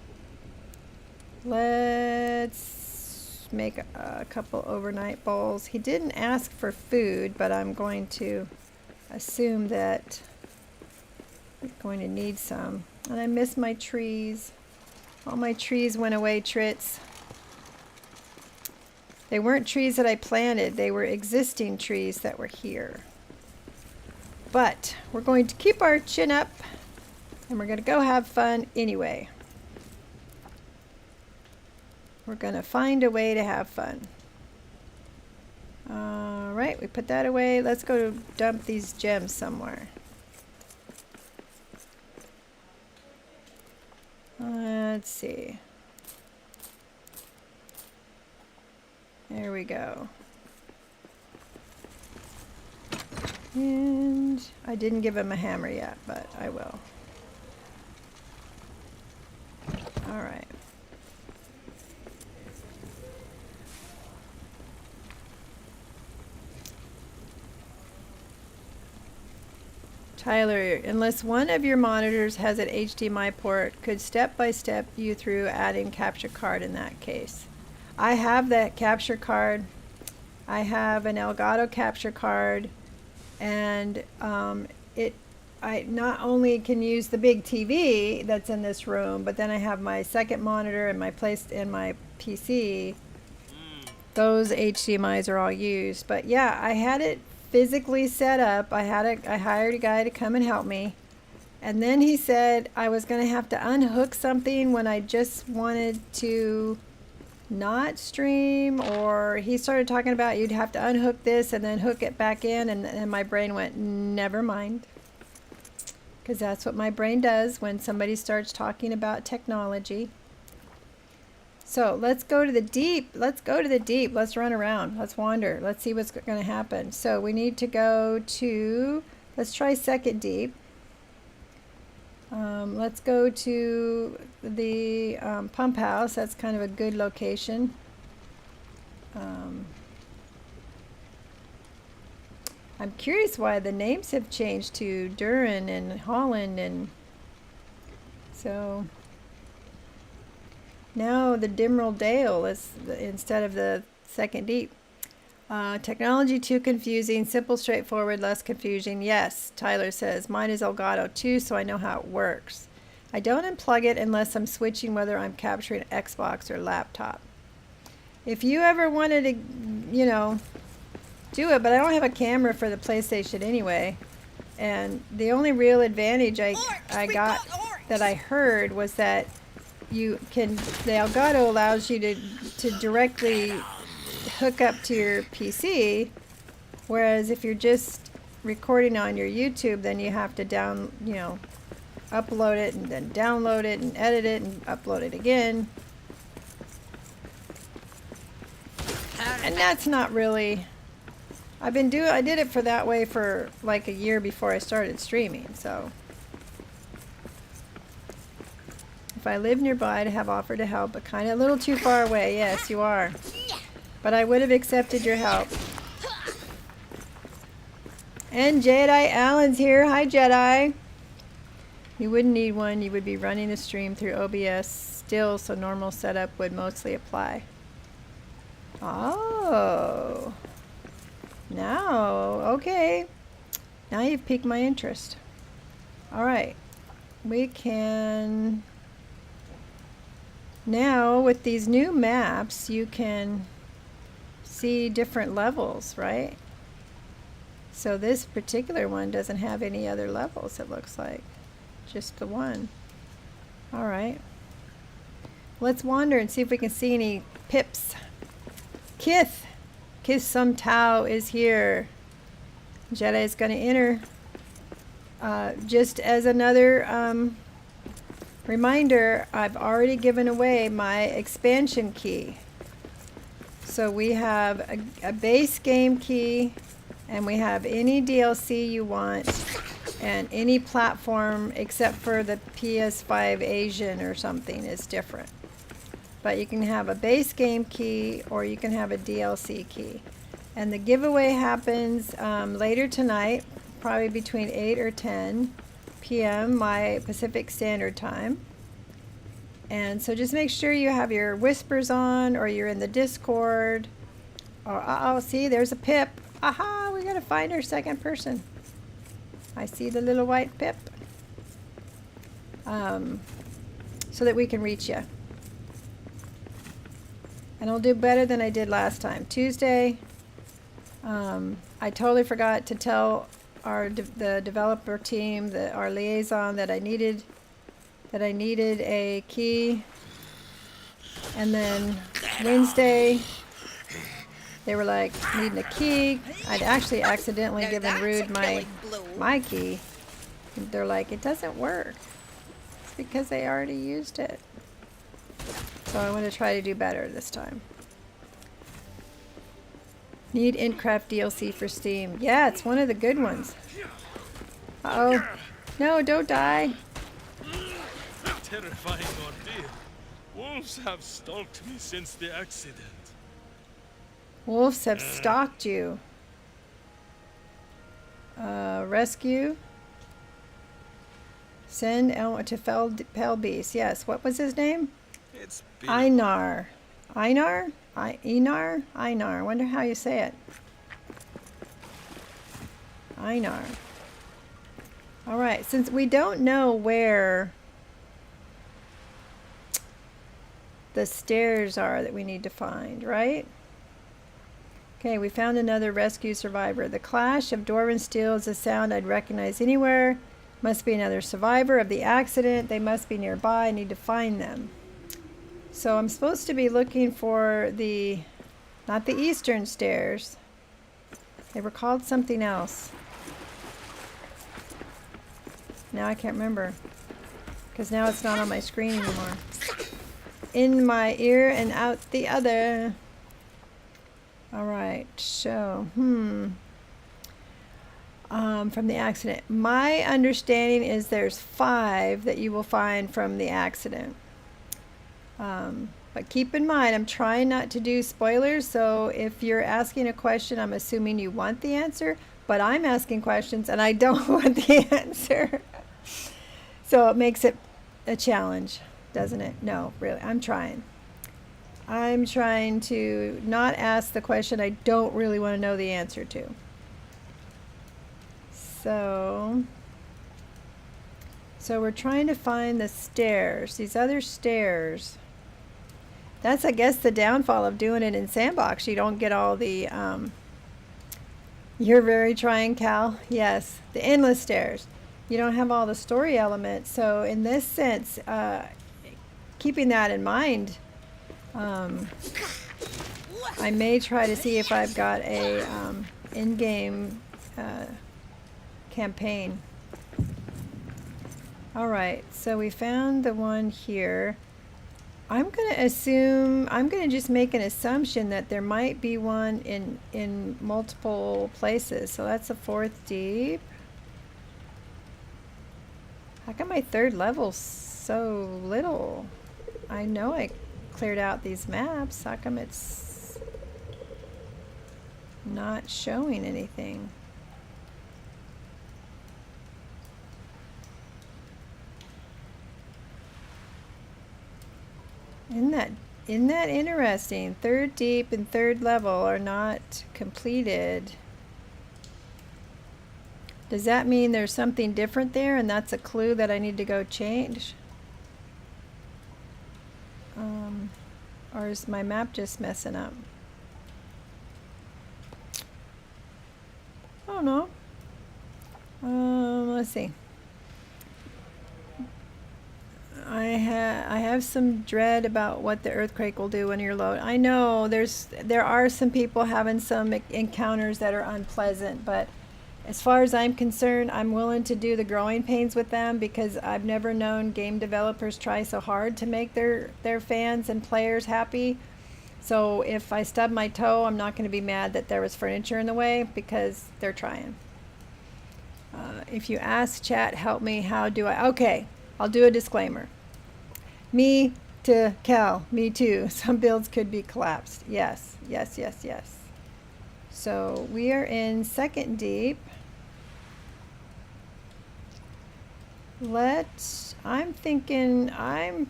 Let's make a couple overnight bowls. He didn't ask for food, but I'm going to assume that he's going to need some. And I miss my trees. All my trees went away, Trits. They weren't trees that I planted. They were existing trees that were here. But we're going to keep our chin up, and we're going to go have fun anyway. We're going to find a way to have fun. All right, we put that away. Let's go dump these gems somewhere. Let's see. There we go. And I didn't give him a hammer yet, but I will. All right. Tyler, unless one of your monitors has an HDMI port, could step-by-step you through adding capture card in that case. I have that capture card. I have an Elgato capture card, and I not only can use the big TV that's in this room, but then I have my second monitor and my PC. Those HDMIs are all used. But yeah, I had it physically set up. I hired a guy to come and help me. And then he said I was going to have to unhook something when I just wanted to not stream, or he started talking about you'd have to unhook this and then hook it back in, and my brain went, never mind. Because that's what my brain does when somebody starts talking about technology. So let's go to the deep. Let's go to the deep. Let's run around. Let's wander. Let's see what's going to happen. So we need to go to, let's try second deep. Let's go to the pump house. That's kind of a good location. I'm curious why the names have changed to Durin and Holland, and so now the Dimrel Dale is instead of the second deep. Technology too confusing, simple, straightforward, less confusing. Yes, Tyler says, mine is Elgato too, so I know how it works. I don't unplug it unless I'm switching whether I'm capturing Xbox or laptop. If you ever wanted to, you know, do it, but I don't have a camera for the PlayStation anyway. And the only real advantage I got that I heard was that you can, the Elgato allows you to directly hook up to your PC, whereas if you're just recording on your YouTube, then you have to upload it and then download it and edit it and upload it again. And that's not really, I did it for that way for like a year before I started streaming, so. If I live nearby, to have offered to help, but kind of a little too far away. Yes, you are. But I would have accepted your help. And Jedi Allen's here. Hi, Jedi. You wouldn't need one. You would be running the stream through OBS still, so normal setup would mostly apply. Oh. Now, okay. Now you've piqued my interest. All right. We can... Now, with these new maps, you can see different levels, right? So this particular one doesn't have any other levels, it looks like. Just the one. All right. Let's wander and see if we can see any pips. Kith! Kith Sum Tao is here. Jedi is going to enter. Just as another reminder, I've already given away my expansion key. So we have a base game key, and we have any DLC you want, and any platform except for the PS5 Asian or something is different. But you can have a base game key or you can have a DLC key. And the giveaway happens later tonight, probably between 8 or 10 p.m. my Pacific Standard Time. And so just make sure you have your whispers on, or you're in the Discord. Or, uh-oh, see, there's a pip. Aha, we gotta find our second person. I see the little white pip. So that we can reach you. And I'll do better than I did last time. Tuesday, I totally forgot to tell the developer team, our liaison, that I needed a key. And then Wednesday, they were like, needing a key. I'd actually accidentally Now given that's Rude a killing blow. my key. They're like, it doesn't work. It's because they already used it. So I want to try to do better this time. Need Intcraft DLC for Steam. Yeah, it's one of the good ones. Uh-oh. No, don't die. Terrifying ordeal. Wolves have stalked me since the accident. Wolves have stalked you. Rescue. Send Elmo to Fell Beast. Yes, what was his name? It's been Einar. Einar? Einar? Einar. I wonder how you say it. Einar. Alright, since we don't know where the stairs are that we need to find, right? Okay, we found another rescue survivor. The clash of Durin steel is a sound I'd recognize anywhere. Must be another survivor of the accident. They must be nearby. I need to find them. So I'm supposed to be looking for not the eastern stairs. They were called something else. Now I can't remember, because now it's not on my screen anymore. In my ear and out the other. Alright, so, from the accident. My understanding is there's 5 that you will find from the accident. But keep in mind, I'm trying not to do spoilers, so if you're asking a question, I'm assuming you want the answer, but I'm asking questions and I don't want the answer. So it makes it a challenge, doesn't it? No, really, I'm trying. I'm trying to not ask the question I don't really want to know the answer to. So we're trying to find the stairs, these other stairs. That's, I guess, the downfall of doing it in Sandbox. You don't get all the, you're very trying, Cal. Yes, the endless stairs. You don't have all the story elements. So in this sense, keeping that in mind, I may try to see if I've got a in-game campaign. Alright, so we found the one here. I'm going to just make an assumption that there might be one in multiple places. So that's a 4th deep. How come my 3rd level's so little? I know I cleared out these maps. How come it's not showing anything? Isn't that interesting? 3rd deep and 3rd level are not completed. Does that mean there's something different there and that's a clue that I need to go change? Or is my map just messing up? don't know. Let's see. I have some dread about what the earthquake will do when you're low. I know there are some people having some encounters that are unpleasant, but as far as I'm concerned, I'm willing to do the growing pains with them because I've never known game developers try so hard to make their fans and players happy. So if I stub my toe, I'm not going to be mad that there was furniture in the way because they're trying. If you ask chat, help me, how do I? Okay, I'll do a disclaimer. Me to Cal, me too. Some builds could be collapsed. Yes, yes, yes, yes. So we are in second deep. I'm thinking I'm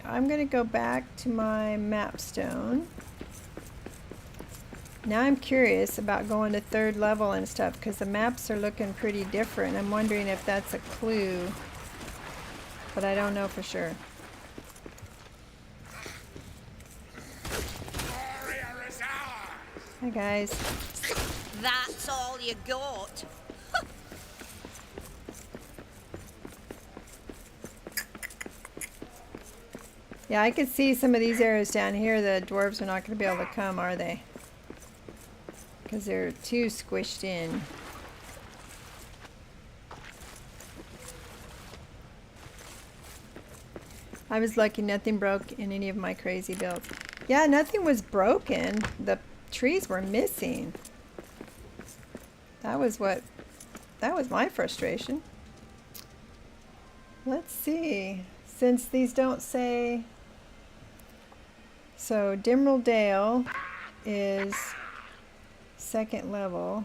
going to go back to my map stone. Now I'm curious about going to third level and stuff because the maps are looking pretty different. I'm wondering if that's a clue, but I don't know for sure. Hi guys. That's all you got. Yeah, I could see some of these areas down here. The dwarves are not going to be able to come, are they? Because they're too squished in. I was lucky nothing broke in any of my crazy builds. Yeah, nothing was broken. The trees were missing. That was my frustration. Let's see. Since these don't say... So, Dimrel Dale is second level.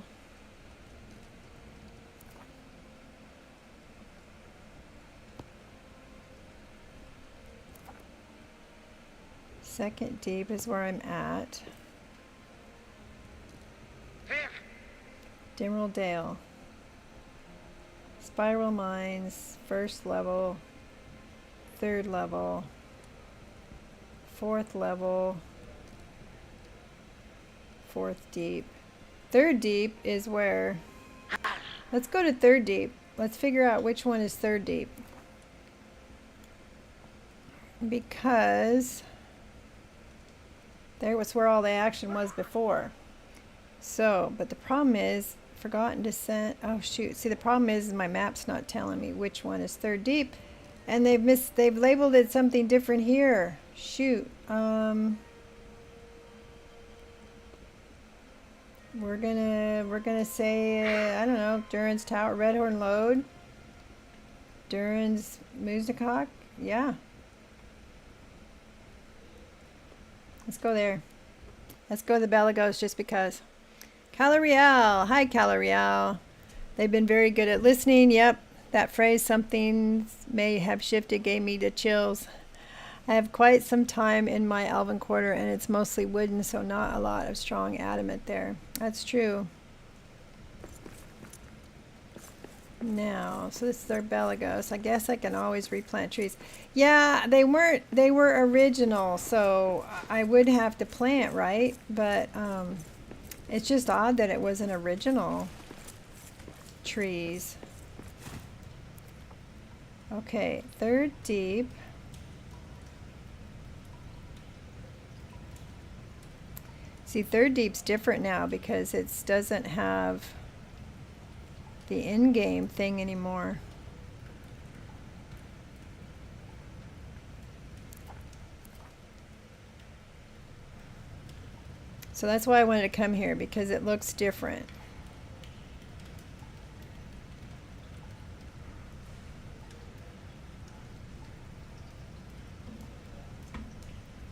Second deep is where I'm at. Dimrel Dale. Spiral Mines, first level, third level, fourth level, fourth deep. Third deep is where... Let's go to third deep. Let's figure out which one is third deep. Because there was where all the action was before. So, but the problem is, Forgotten Descent. Oh shoot. See, the problem is my map's not telling me which one is third deep. And they've labeled it something different here. Shoot. We're gonna say I don't know, Durin's Tower, Redhorn Lode, Durin's Musnikok. Yeah. Let's go there. Let's go to the Belagos just because. Calorial. Hi, Calorial. They've been very good at listening. Yep. That phrase, something may have shifted, gave me the chills. I have quite some time in my Elven Quarter, and it's mostly wooden, so not a lot of strong adamant there. That's true. Now, so this is their Belagos. I guess I can always replant trees. Yeah, they were original, so I would have to plant, right? But it's just odd that it wasn't original trees. Okay, third deep. See, third deep's different now because it doesn't have the in-game thing anymore. So that's why I wanted to come here, because it looks different.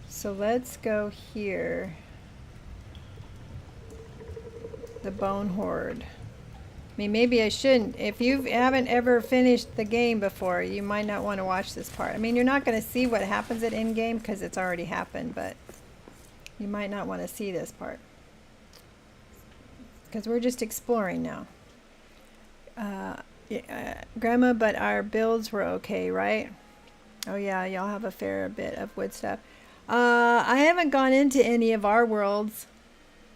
So let's go here. The Bone Horde. I mean, maybe I shouldn't. If you haven't ever finished the game before, you might not want to watch this part. I mean, you're not going to see what happens at in-game because it's already happened, but you might not want to see this part. Because we're just exploring now. Grandma, but our builds were okay, right? Oh yeah, y'all have a fair bit of wood stuff. I haven't gone into any of our worlds.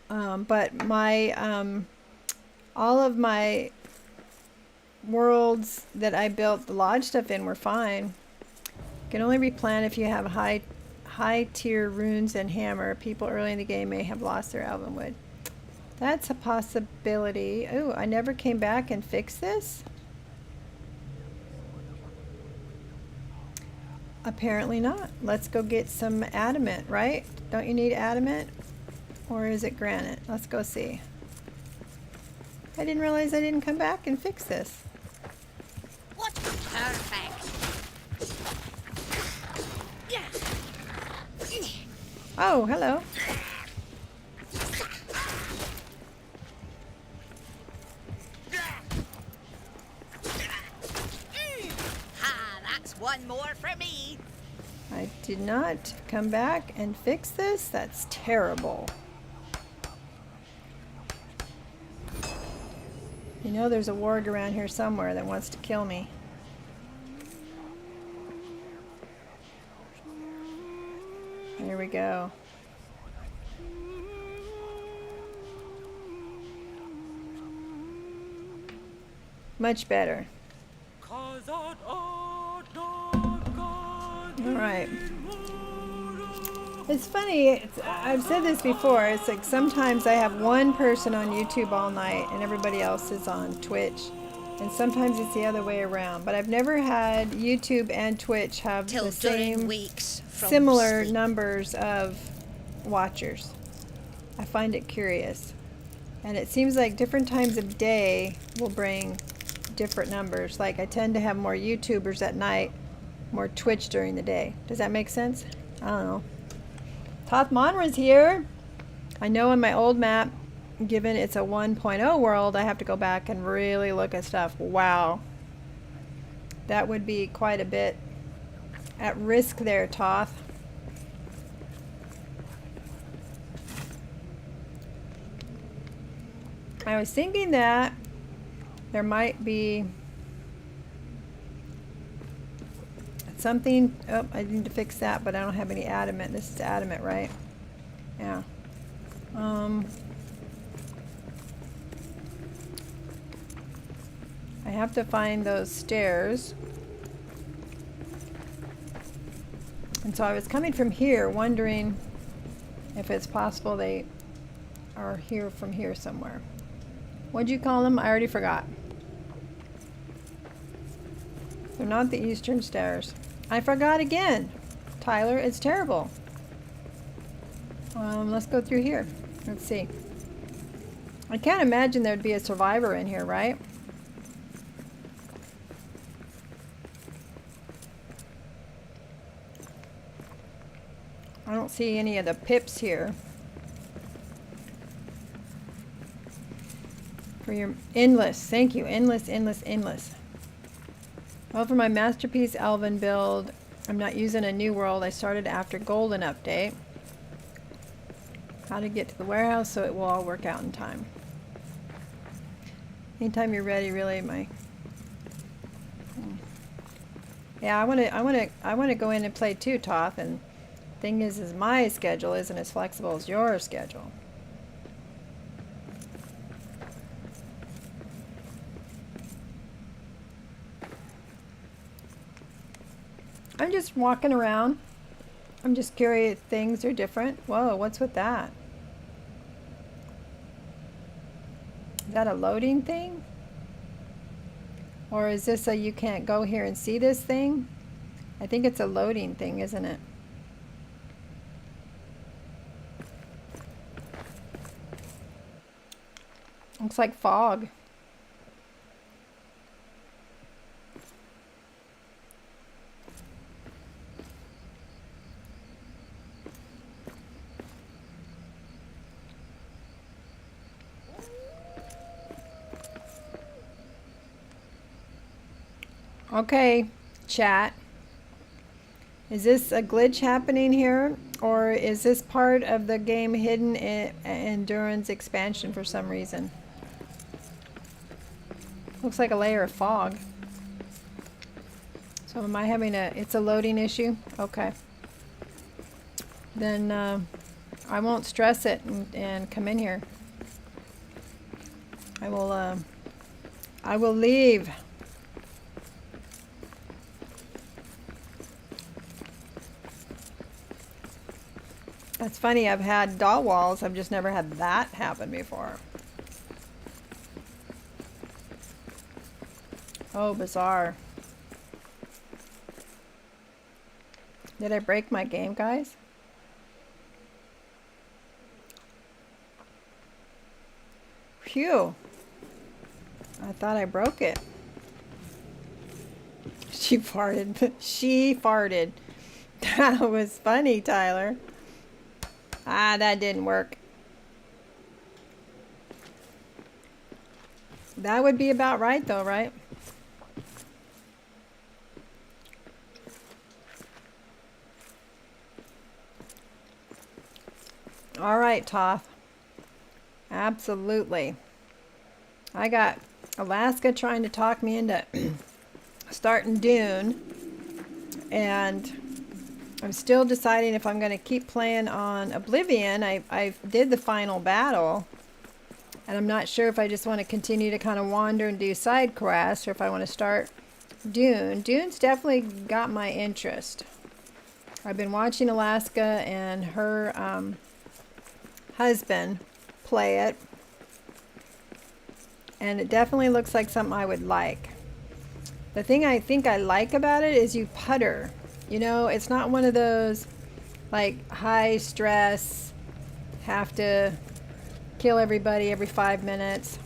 But my All of my worlds that I built the lodge stuff in were fine. Can only replant if you have high tier runes and hammer. People early in the game may have lost their elven wood. That's a possibility. Oh, I never came back and fixed this? Apparently not. Let's go get some adamant, right? Don't you need adamant? Or is it granite? Let's go see. I didn't realize I didn't come back and fix this. What? Perfect. Oh, hello. Ha, that's one more for me. I did not come back and fix this. That's terrible. You know there's a warg around here somewhere that wants to kill me. Here we go. Much better. Alright. It's funny, I've said this before, it's like sometimes I have one person on YouTube all night and everybody else is on Twitch. And sometimes it's the other way around. But I've never had YouTube and Twitch have Till the Durin same wakes from similar sleep. numbers of watchers. I find it curious. And it seems like different times of day will bring different numbers. Like I tend to have more YouTubers at night, more Twitch during the day. Does that make sense? I don't know. Toth Monra's here. I know in my old map, given it's a 1.0 world, I have to go back and really look at stuff. Wow. That would be quite a bit at risk there, Toth. I was thinking that there might be something. Oh, I need to fix that, but I don't have any adamant. This is adamant, right? Yeah. I have to find those stairs. And so I was coming from here, wondering if it's possible they are here from here somewhere. What'd you call them? I already forgot. They're not the eastern stairs. I forgot again. Tyler, it's terrible. Let's go through here. Let's see. I can't imagine there'd be a survivor in here, right? I don't see any of the pips here. For your endless, thank you. Endless, endless, endless. Well, for my masterpiece Elven build, I'm not using a new world. I started after Golden update. How to get to the warehouse so it will all work out in time. Anytime you're ready, really, my. Yeah, I want to go in and play too, Toth. And thing is my schedule isn't as flexible as your schedule. I'm just walking around. I'm just curious if things are different. Whoa, what's with that? Is that a loading thing? Or is this a you can't go here and see this thing? I think it's a loading thing, isn't it? Looks like fog. Okay, chat. Is this a glitch happening here? Or is this part of the game hidden in Durin's expansion for some reason? Looks like a layer of fog. So am I having it's a loading issue? Okay. Then I won't stress it and come in here. I will leave. That's funny, I've had doll walls, I've just never had that happen before. Oh, bizarre. Did I break my game, guys? Phew. I thought I broke it. She farted. She farted. That was funny, Tyler. Ah, that didn't work. That would be about right, though, right? All right, Toth. Absolutely. I got Alaska trying to talk me into starting Dune, and I'm still deciding if I'm going to keep playing on Oblivion. I did the final battle, and I'm not sure if I just want to continue to kind of wander and do side quests, or if I want to start Dune. Dune's definitely got my interest. I've been watching Alaska and her husband play it, and it definitely looks like something I would like. The thing I think I like about it is you putter. You know, it's not one of those like high stress, have to kill everybody every 5 minutes.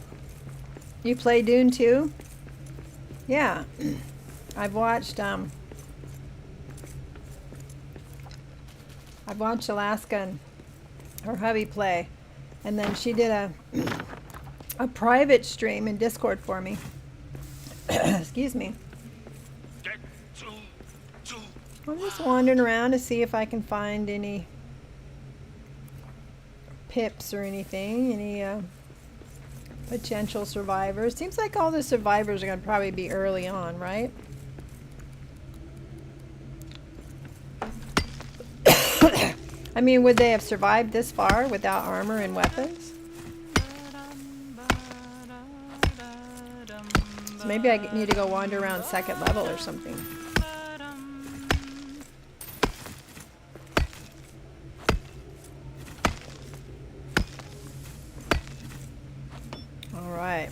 You play Dune too? Yeah. I've watched Alaska and her hubby play, and then she did a private stream in Discord for me. Excuse me. I'm just wandering around to see if I can find any pips or anything, any potential survivors. Seems like all the survivors are going to probably be early on, right? I mean, would they have survived this far without armor and weapons? So maybe I need to go wander around second level or something. All right.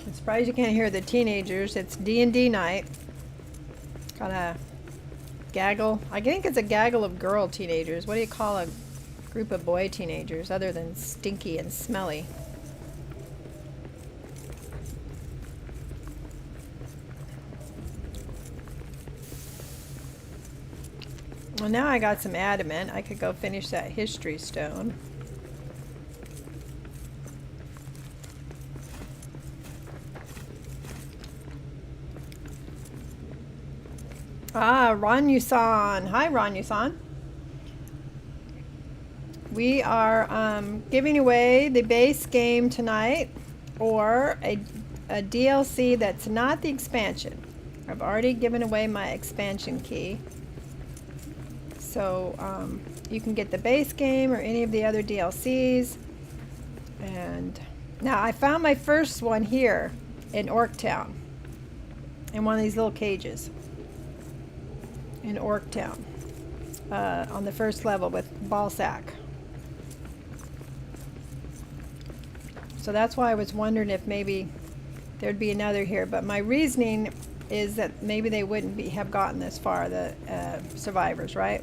I'm surprised you can't hear the teenagers. It's D&D night. Got a gaggle. I think it's a gaggle of girl teenagers. What do you call a group of boy teenagers other than stinky and smelly? Well, now I got some adamant. I could go finish that history stone. Ah, Ron Yusan. Hi, Ron Yusan. We are giving away the base game tonight, or a DLC that's not the expansion. I've already given away my expansion key. So you can get the base game or any of the other DLCs. And now I found my first one here in Orktown, in one of these little cages in Orktown, on the first level with Ballsack. So that's why I was wondering if maybe there'd be another here, but my reasoning is that maybe they wouldn't have gotten this far, the survivors, right?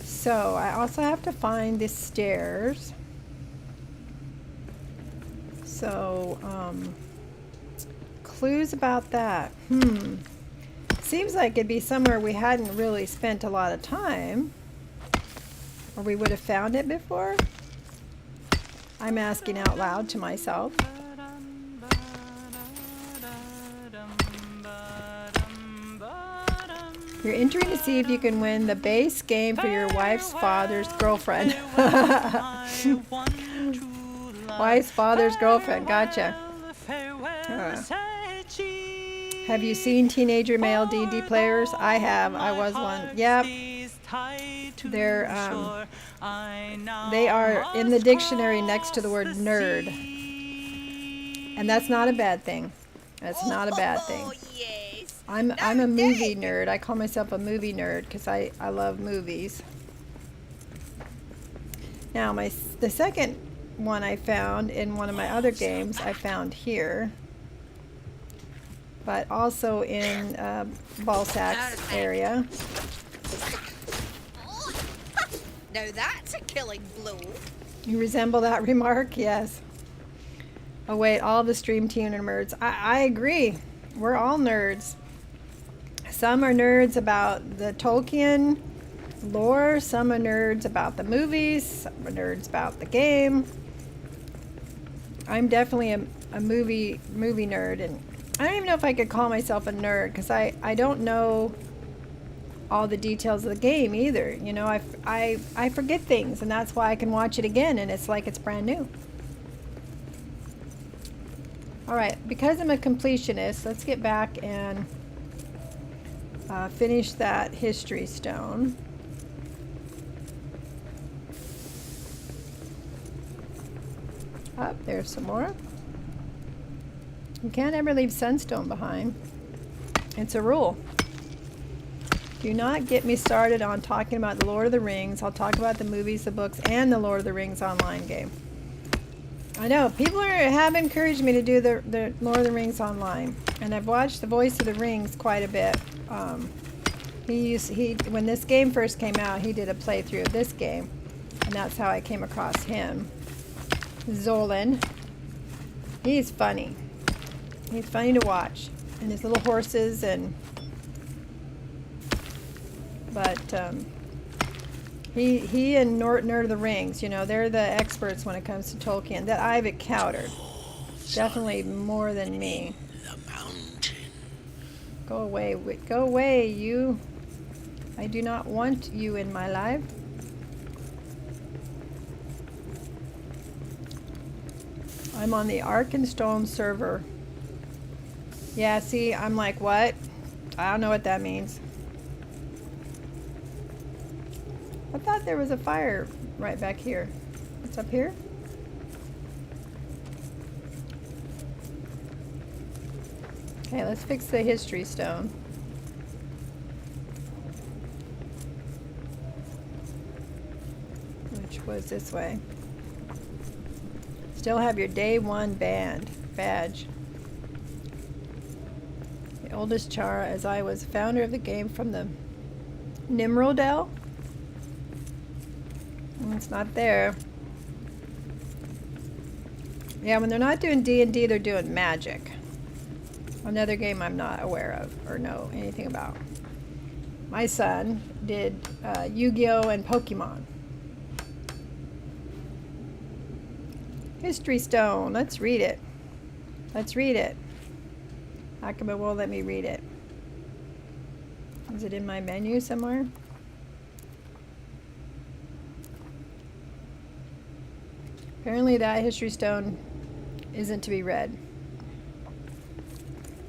So I also have to find the stairs. So clues about that. Seems like it'd be somewhere we hadn't really spent a lot of time, or we would have found it before. I'm asking out loud to myself. You're entering to see if you can win the base game for your wife's father's girlfriend. Wife's father's girlfriend, gotcha. Have you seen teenager male D&D players? I have. I was one. Yep. tied to They're, shore. I now they are in the must dictionary next to the word cross nerd. sea. And that's not a bad thing. That's not a bad thing. Oh, yes. I'm Now a movie then. nerd. I call myself a movie nerd because I love movies. Now the second one I found in one of my other games I found here, but also in Balzac's area. Now that's a killing blow. You resemble that remark? Yes. Oh wait, all the stream team are nerds. I agree. We're all nerds. Some are nerds about the Tolkien lore, some are nerds about the movies, some are nerds about the game. I'm definitely a movie nerd, and I don't even know if I could call myself a nerd because I don't know all the details of the game either. You know, I forget things, and that's why I can watch it again and it's like it's brand new. All right, because I'm a completionist, let's get back and finish that history stone. Up there's some more. You can't ever leave sunstone behind. It's a rule. Do not get me started on talking about the Lord of the Rings. I'll talk about the movies, the books, and the Lord of the Rings online game. I know people have encouraged me to do the Lord of the Rings online, and I've watched The Voice of the Rings quite a bit. When this game first came out, he did a playthrough of this game, and that's how I came across him. Zolan. He's funny. He's funny to watch, and his little horses but he and Nerd of the Rings, you know, they're the experts when it comes to Tolkien that I've encountered. Definitely more than me. The mountain. Go away, you. I do not want you in my life. I'm on the Arkenstone server. Yeah, see, I'm like, what? I don't know what that means. I thought there was a fire right back here. What's up here? Okay, let's fix the history stone. Which was this way. Still have your day one badge. The oldest Chara, as I was founder of the game from the Nimrodel. It's not there. Yeah, when they're not doing D&D, they're doing Magic. Another game I'm not aware of or know anything about. My son did Yu-Gi-Oh! And Pokemon. History stone. Let's read it. Let's read it. How come it won't let me read it? Is it in my menu somewhere? Apparently that history stone isn't to be read.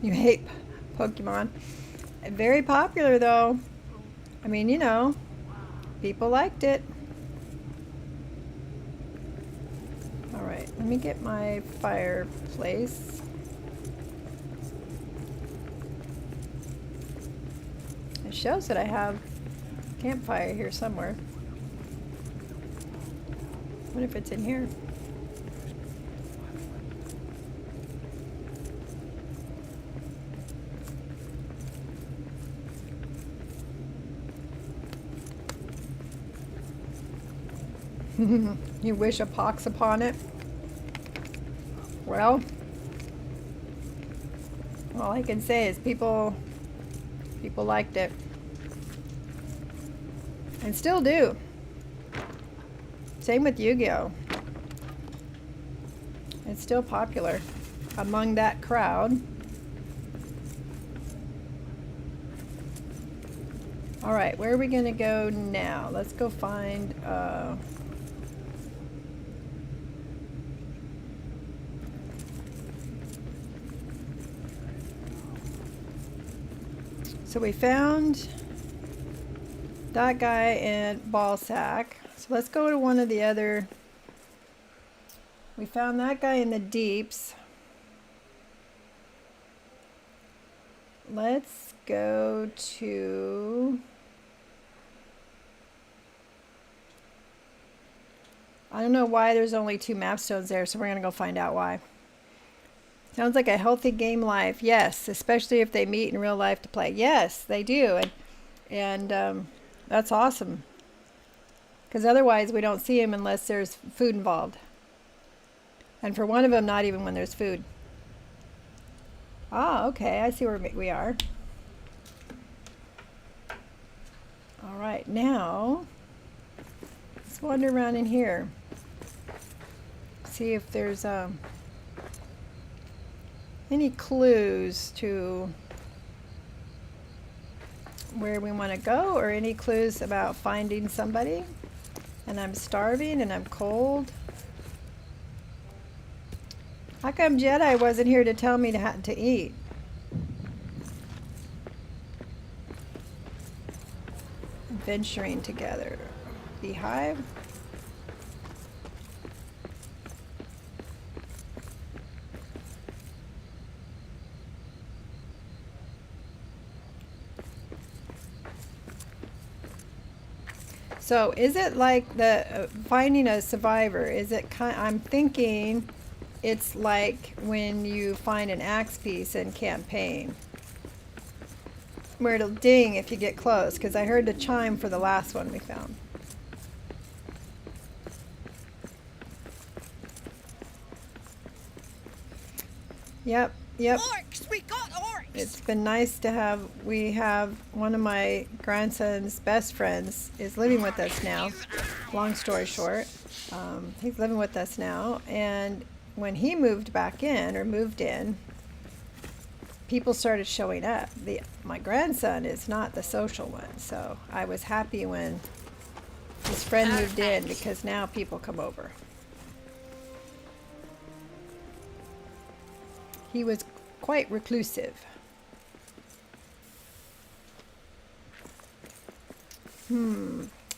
You hate Pokemon. Very popular though. I mean, you know, people liked it. Alright, let me get my fireplace. It shows that I have a campfire here somewhere. What if it's in here? You wish a pox upon it? Well, all I can say is people liked it. And still do. Same with Yu-Gi-Oh! It's still popular among that crowd. Alright, where are we gonna go now? Let's go find so we found that guy and ball sack. So let's go to one of the other. We found that guy in the deeps. Let's go to... I don't know why there's only 2 map stones there, so we're going to go find out why. Sounds like a healthy game life. Yes, especially if they meet in real life to play. Yes, they do. And that's awesome. Because otherwise we don't see them unless there's food involved. And for one of them, not even when there's food. Ah, okay. I see where we are. All right, now let's wander around in here. See if there's any clues to where we want to go, or any clues about finding somebody. And I'm starving and I'm cold. How come Jedi wasn't here to tell me to eat? Venturing together. Beehive. So is it like the finding a survivor? Is it I'm thinking it's like when you find an axe piece in campaign, where it'll ding if you get close, because I heard the chime for the last one we found. Yep. Orcs! We got orcs! It's been nice to have, we have one of my grandson's best friends is living with us now. Long story short, he's living with us now, and when he moved back in, or moved in, people started showing up. My grandson is not the social one, so I was happy when his friend moved in, because now people come over. He was quite reclusive.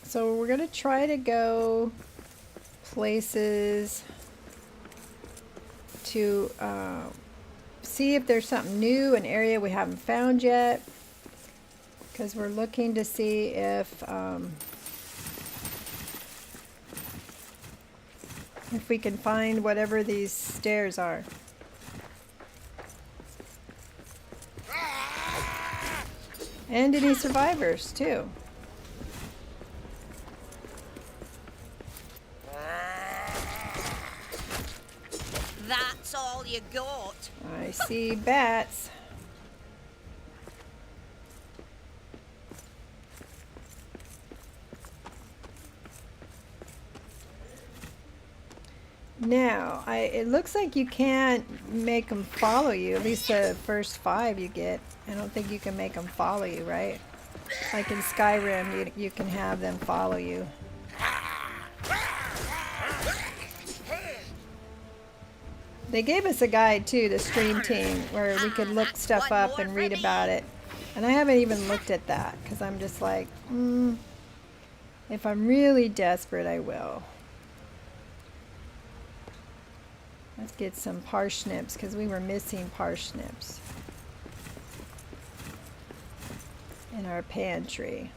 So we're going to try to go places to see if there's something new, an area we haven't found yet, because we're looking to see if we can find whatever these stairs are. And any survivors too. That's all you got. I see bats. Now, it looks like you can't make them follow you, at least the first 5 you get. I don't think you can make them follow you, right? Like in Skyrim, you can have them follow you. They gave us a guide too, the stream team, where we could look stuff up and read about it. And I haven't even looked at that, because I'm just like, if I'm really desperate, I will. Let's get some parsnips, because we were missing parsnips in our pantry.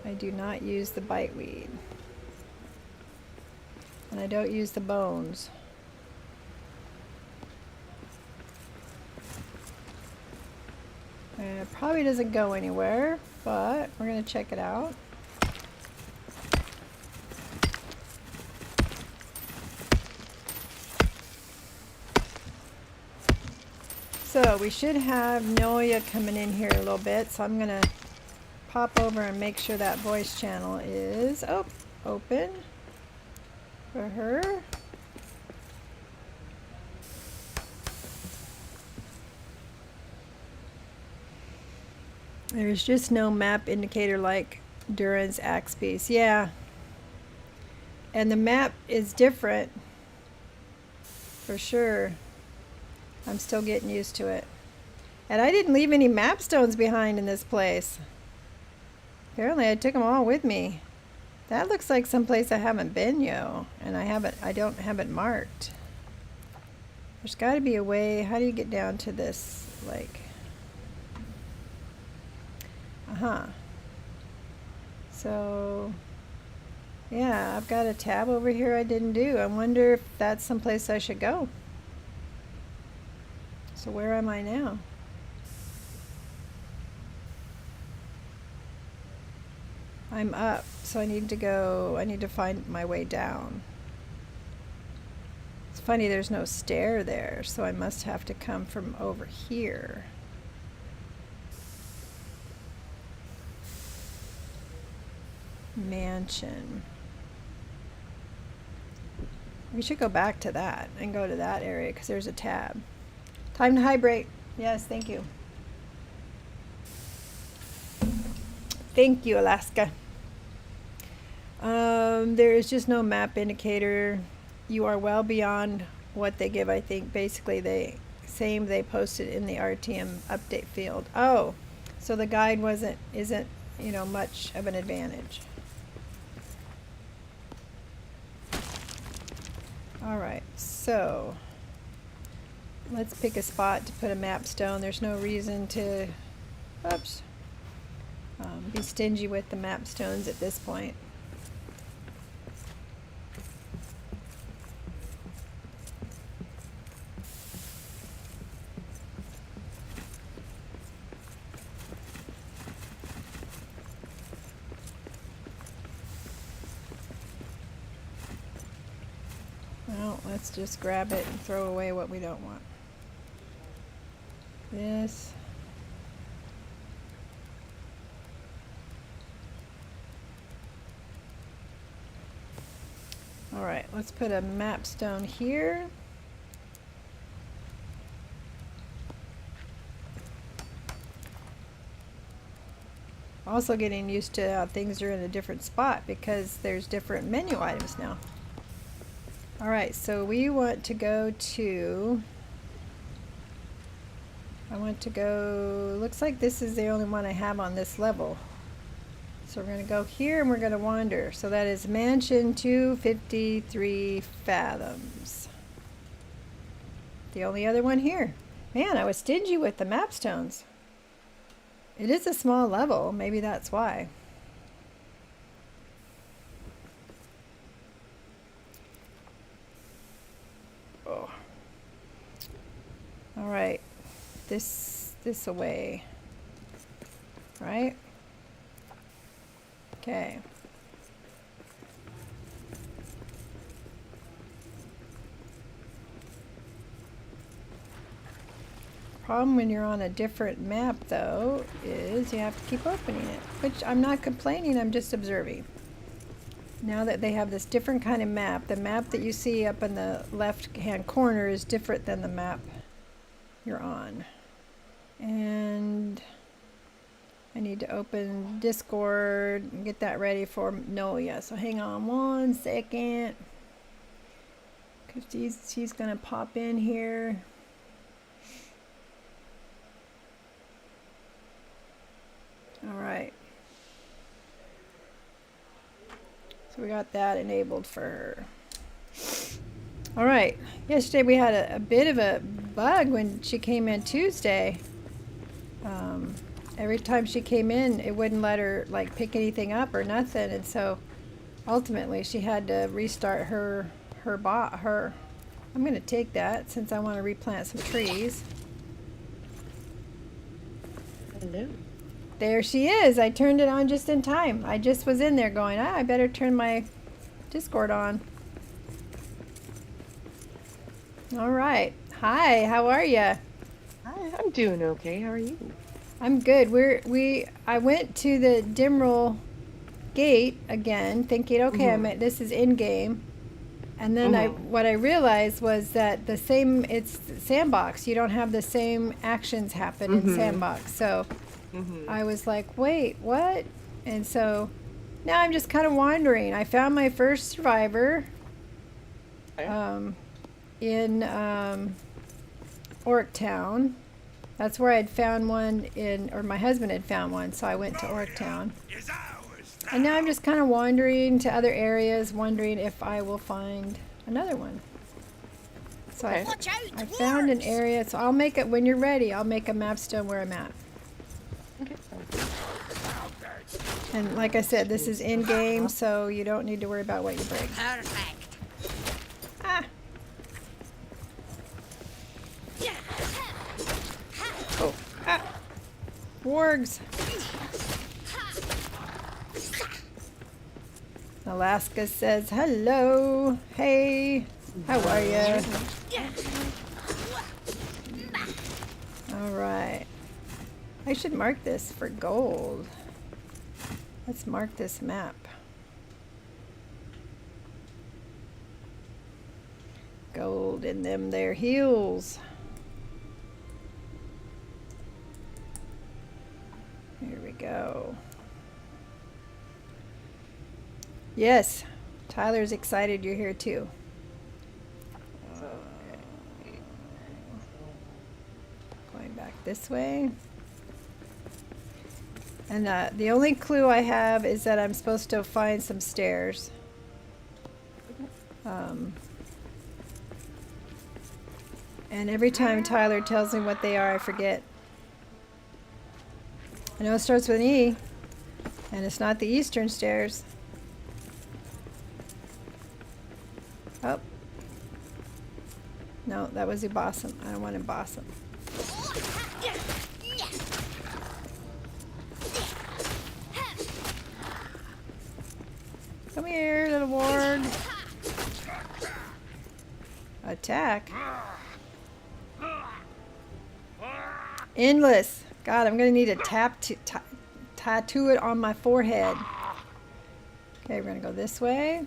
I do not use the biteweed. And I don't use the bones. It probably doesn't go anywhere, but we're going to check it out. So we should have Noya coming in here a little bit, so I'm going to pop over and make sure that voice channel is open for her. There's just no map indicator like Durin's axe piece. Yeah. And the map is different for sure. I'm still getting used to it. And I didn't leave any map stones behind in this place. Apparently I took them all with me. That looks like someplace I haven't been, and I don't have it marked. There's got to be a way. How do you get down to this, like? So, yeah, I've got a tab over here I didn't do. I wonder if that's someplace I should go. So where am I now? I'm up, so I need to find my way down. It's funny, there's no stair there, so I must have to come from over here. Mansion. We should go back to that and go to that area because there's a tab. Time to hydrate. Yes, thank you. Thank you, Alaska. There is just no map indicator. You are well beyond what they give, I think. Basically, they posted in the RTM update field. Oh, so the guide isn't much of an advantage. All right, so let's pick a spot to put a map stone. There's no reason to, be stingy with the map stones at this point. Well, let's just grab it and throw away what we don't want. This. All right, let's put a map stone here. Also getting used to how things are in a different spot because there's different menu items now. All right, so we want to go to, looks like this is the only one I have on this level. So we're going to go here and we're going to wander. So that is Mansion 253 Fathoms. The only other one here. Man, I was stingy with the map stones. It is a small level, maybe that's why. Oh. All right, this away, right? Okay. Problem when you're on a different map though is you have to keep opening it, which I'm not complaining, I'm just observing. Now that they have this different kind of map, the map that you see up in the left hand corner is different than the map you're on. And I need to open Discord and get that ready for Noya. So hang on 1 second. Because she's going to pop in here. All right. So we got that enabled for her. All right. Yesterday we had a bit of a bug when she came in Tuesday. Every time she came in, it wouldn't let her like pick anything up or nothing, and so ultimately she had to restart her. I'm going to take that since I want to replant some trees. Hello. There she is. I turned it on just in time. I just was in there going, I better turn my Discord on. All right. Hi, how are you? Hi, I'm doing okay. How are you? I'm good. I went to the Dimrel gate again, thinking, okay, this is in game. And then what I realized was that it's sandbox. You don't have the same actions happen in sandbox. So I was like, wait, what? And so now I'm just kind of wandering. I found my first survivor. in Orktown. That's where I'd found one or my husband had found one, so I went to Orktown. And now I'm just kind of wandering to other areas, wondering if I will find another one. So Okay. I found an area, so I'll make it, when you're ready, I'll make a mapstone where I'm at. Okay, sounds good. And like I said, this is in-game, so you don't need to worry about what you break. Perfect. Ah! Oh, ah! Wargs! Alaska says hello. Hey, how are you? All right. I should mark this for gold. Let's mark this map. Gold in them there heels. Here we go. Yes, Tyler's excited you're here too. Going back this way. And the only clue I have is that I'm supposed to find some stairs. And every time Tyler tells me what they are, I forget. I know it starts with an E, and it's not the eastern stairs. Oh. No, that was Ubossum. I don't want Ubossum. Come here, little ward. Attack. Endless. God, I'm gonna need a tattoo it on my forehead. Okay, we're gonna go this way.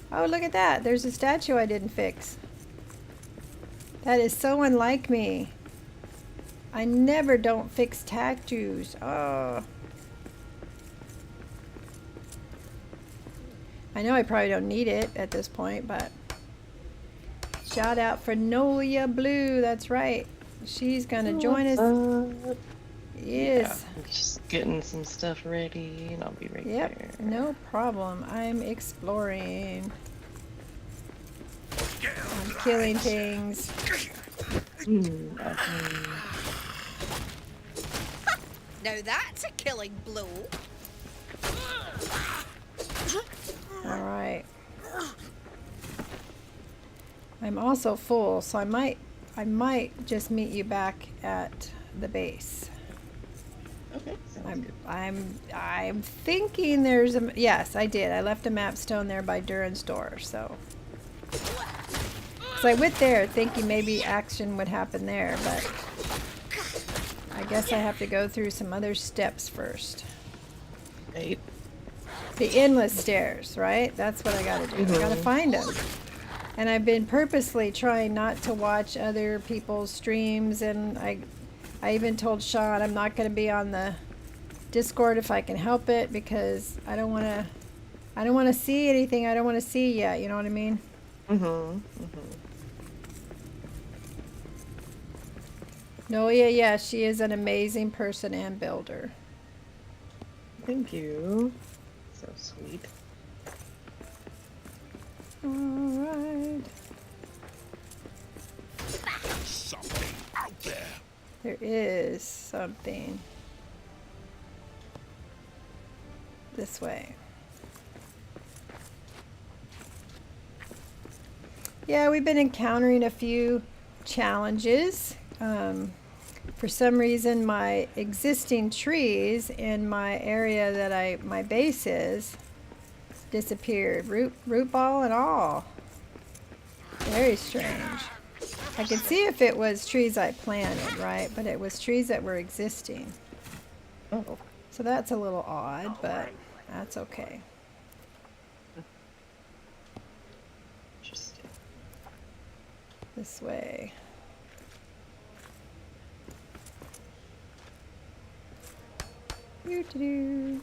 Oh, look at that. There's a statue I didn't fix. That is so unlike me. I never don't fix tattoos. Oh. I know I probably don't need it at this point, but shout out for Nolia Blue. That's right. She's gonna join us. Yes. Yeah, I'm just getting some stuff ready, and I'll be right Yep. there. No problem. I'm exploring. I'm killing things. Now that's a killing blow. All right. I'm also full, so I might just meet you back at the base. Okay, sounds good. I'm thinking there's a, yes, I did. I left a map stone there by Durin's door, so. So I went there thinking maybe action would happen there, but I guess I have to go through some other steps first. Right. The endless stairs, right? That's what I gotta do. I gotta find them. And I've been purposely trying not to watch other people's streams, and I even told Sean I'm not gonna be on the Discord if I can help it, because I don't wanna see anything I don't wanna see yet, you know what I mean? No, yeah, she is an amazing person and builder. Thank you. So sweet. Alright. Something out there. There is something. This way. Yeah, we've been encountering a few challenges. For some reason, my existing trees in my area that my base is disappeared. Root ball and all. Very strange. I could see if it was trees I planted, right? But it was trees that were existing. Oh. So that's a little odd, but that's okay. Interesting. This way. Doo-doo-doo.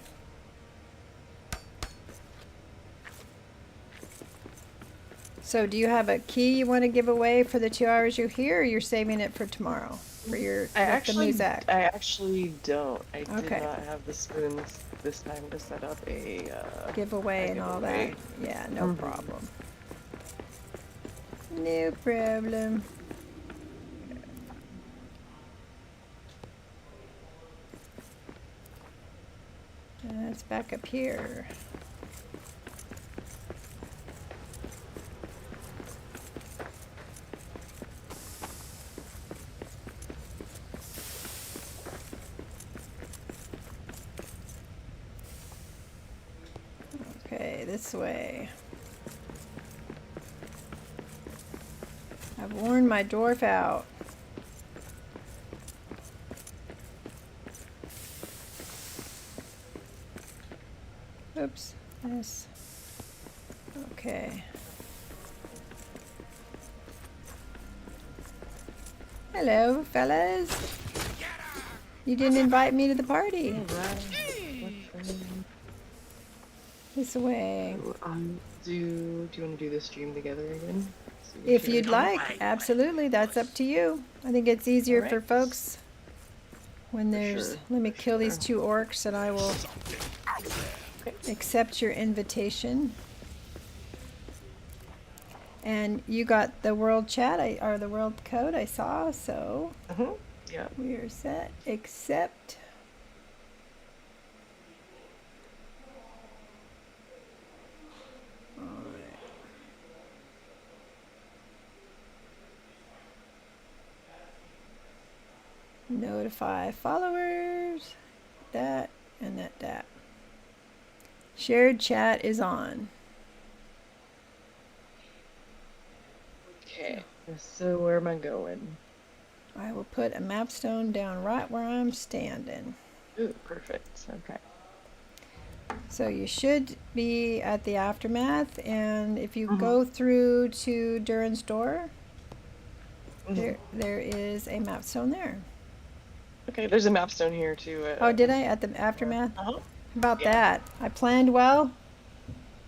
So do you have a key you want to give away for the 2 hours you're here, or you're saving it for tomorrow for your I with the Muzak? actually don't. I did Okay. not have the spoons this time to set up a Giveaway and all that. giveaway. Yeah, no Mhm. problem. No problem. It's back up here. Okay, this way. I've worn my dwarf out. Oops, this. Okay. Hello, fellas. You didn't invite me to the party. This way. Do you want to do the stream together again? So we If share? you'd like, absolutely. That's up to you. I think it's easier for Alright. folks when there's. sure, Let me for kill these sure. 2 orcs, and I will accept your invitation. And you got the world chat, or the world code I saw, so Yeah. we are set. Accept. Alright. Notify followers. That and that. Shared chat is on. Okay. So where am I going? I will put a mapstone down right where I'm standing. Ooh, perfect. Okay. So you should be at the aftermath, and if you Mhm. go through to Durin's door, Mhm. there is a mapstone there. Okay, there's a mapstone here too. Oh, did I at the aftermath? Uh-huh. How about Yeah. that? I planned well.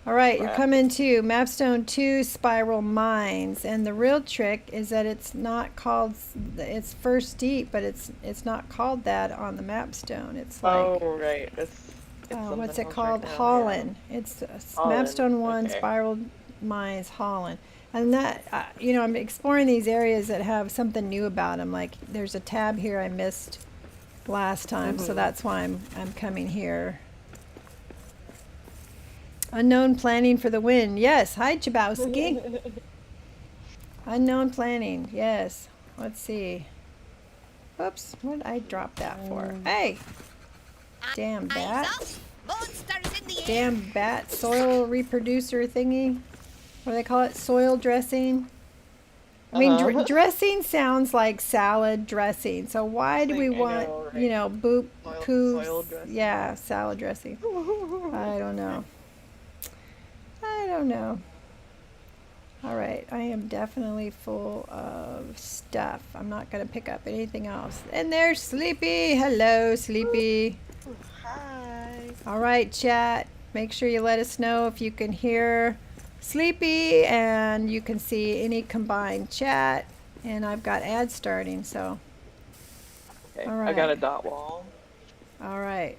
All right, you're Right. coming to Mapstone 2 Spiral Mines, and the real trick is that it's not called. It's first deep, but it's not called that on the mapstone. It's like. Oh, right. It's What's something it else called? right now, Holland. It's Holland, Mapstone 1 okay. Spiral Mines Holland. And that, I'm exploring these areas that have something new about them. Like there's a tab here I missed last time, so Mhm. that's why I'm coming here. Unknown planning for the win. Yes. Hi, Chabowski. Unknown planning. Yes. Let's see. Oops. What did I drop that for? Hey. Damn bat. Monsters in the air. Damn bat soil reproducer thingy. What do they call it? Soil dressing. I mean, Uh-huh. dressing sounds like salad dressing. So why do we I know, want, right? boop, poo, Soil dressing. yeah, salad dressing. I don't know. I don't know. All right, I am definitely full of stuff. I'm not going to pick up anything else. And there's Sleepy. Hello, Sleepy. Hi. All right, chat. Make sure you let us know if you can hear Sleepy, and you can see any combined chat. And I've got ads starting, so. Okay. All I got a right. dot wall. All right.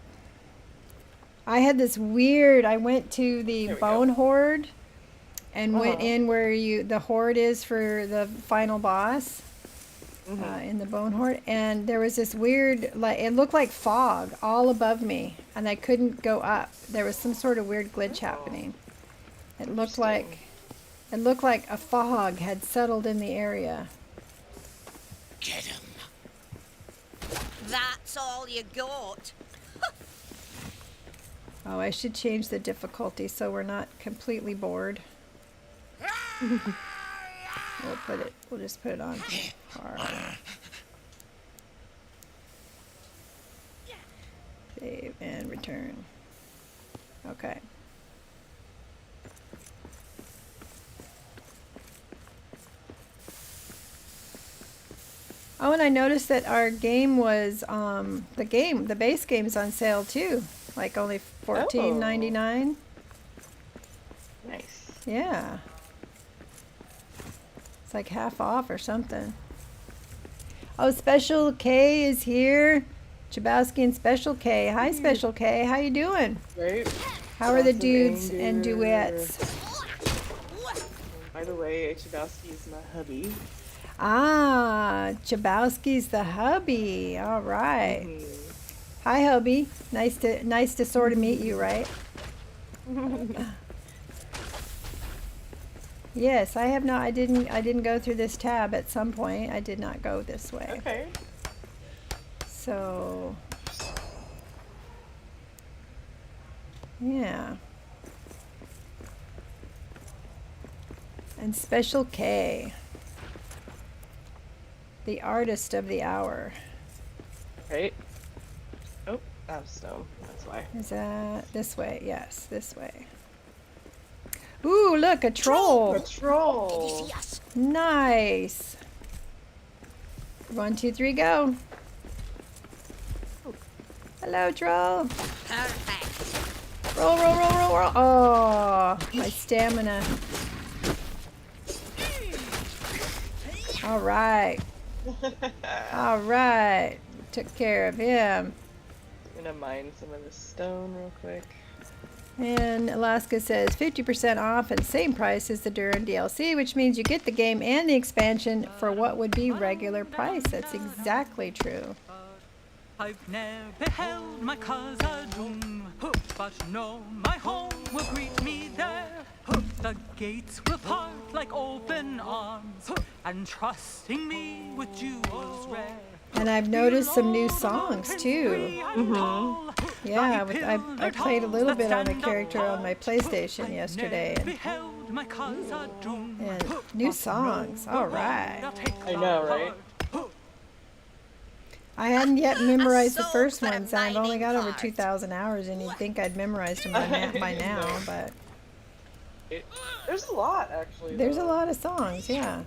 I had this weird. I went to the There we Bone go. Horde, and went Uh-huh. in where the horde is for the final boss. Mhm. In the Bone Horde, and there was this weird, like it looked like fog all above me, and I couldn't go up. There was some sort of weird glitch happening. It looked like a fog had settled in the area. Get him. That's all you got. Oh, I should change the difficulty so we're not completely bored. We'll just put it on hard. Save and return. Okay. Oh, and I noticed that our game was the base game's on sale too. Like only $14.99. Nice. Yeah. It's like half off or something. Oh, Special K is here. Chabowski and Special K. Hi, Special K. How you doing? Right? How are the Lots of dudes and anger. duets? By the way, Chabowski is my hubby. Ah, Chabowski's the hubby. All right. Mhm. Hi, hubby. Nice to sort of meet you, right? Yes, I have not. I didn't go through this tab at some point. I did not go this way. Okay. So, yeah. And Special K, the artist of the hour. Right. Oh, that was stone. That's why. Is that this way? Yes, this way. Ooh, look, a troll. Patrol. Nice. 1, 2, 3, go. Hello, troll. Perfect. Roll, roll, roll, roll, roll. Oh, my stamina. All right. All right. Took care of him. I'm gonna mine some of this stone real quick. And Alaska says 50% off and same price as the Durin DLC, which means you get the game and the expansion for what would be regular price. That's exactly true. I've never beheld my cousin, but know my home will greet me there. The gates will part like open arms, and trusting me with jewels rare. And I've noticed some new songs too. Yeah, I played a little bit on a character on my PlayStation yesterday, and new songs. All right. I know, right? I hadn't yet memorized the soul first for a ones, and I've only mining got over cart. 2,000 hours, and you'd think I'd memorized them by now, but There's a lot, actually. there's a though. lot of songs, yeah.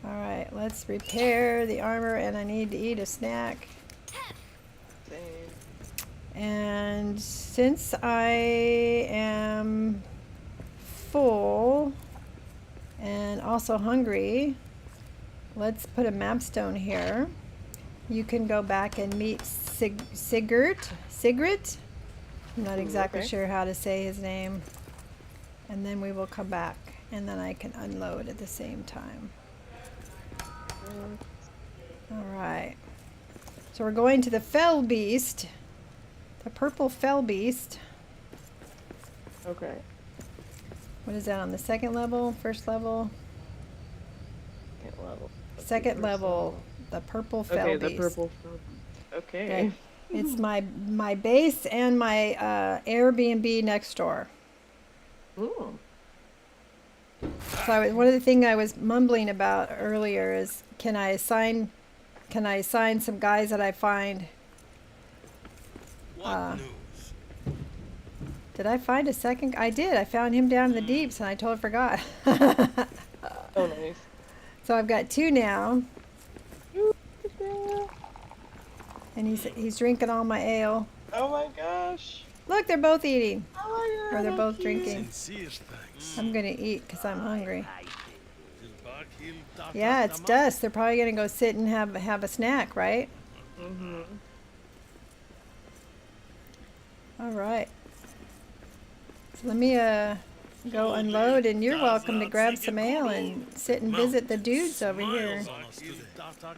All right, let's repair the armor, and I need to eat a snack. Same. And since I am full and also hungry, let's put a map stone here. You can go back and meet Sigurd. I'm not exactly okay. sure how to say his name. And then we will come back, and then I can unload at the same time. All right. So we're going to the Fell Beast, the purple Fell Beast. Okay. What is that on the second level, first level? Second level. Let's see, Second first level, the purple Fell Okay, Beast. the purple. Okay. It's my base and my Airbnb next door. Ooh. So one of the things I was mumbling about earlier is can I assign some guys that I find? What news? Did I find a second? I did. I found him down in the deeps, and I totally forgot. Oh, nice. So I've got 2 now, Ooh. and he's drinking all my ale. Oh my gosh. Look, they're both eating, Oh my god. or they're how both cute. drinking. Sincere thanks. I'm gonna eat because I'm hungry. Yeah, Yeah, it's dusk. They're probably gonna go sit and have a snack, right? Mm-hmm. All right. So let me go unload, and you're welcome to grab some ale and sit and visit the dudes over here.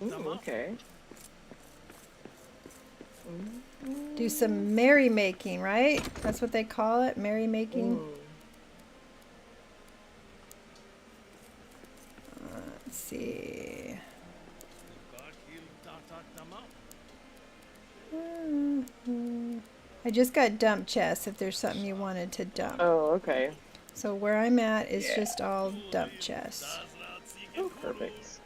Ooh, okay. Do some merrymaking, right? That's what they call it, merrymaking. Ooh. Let's see. I just got dump chests if there's something you wanted to dump. Oh, okay. So where I'm at is just all dump chests. Oh, perfect.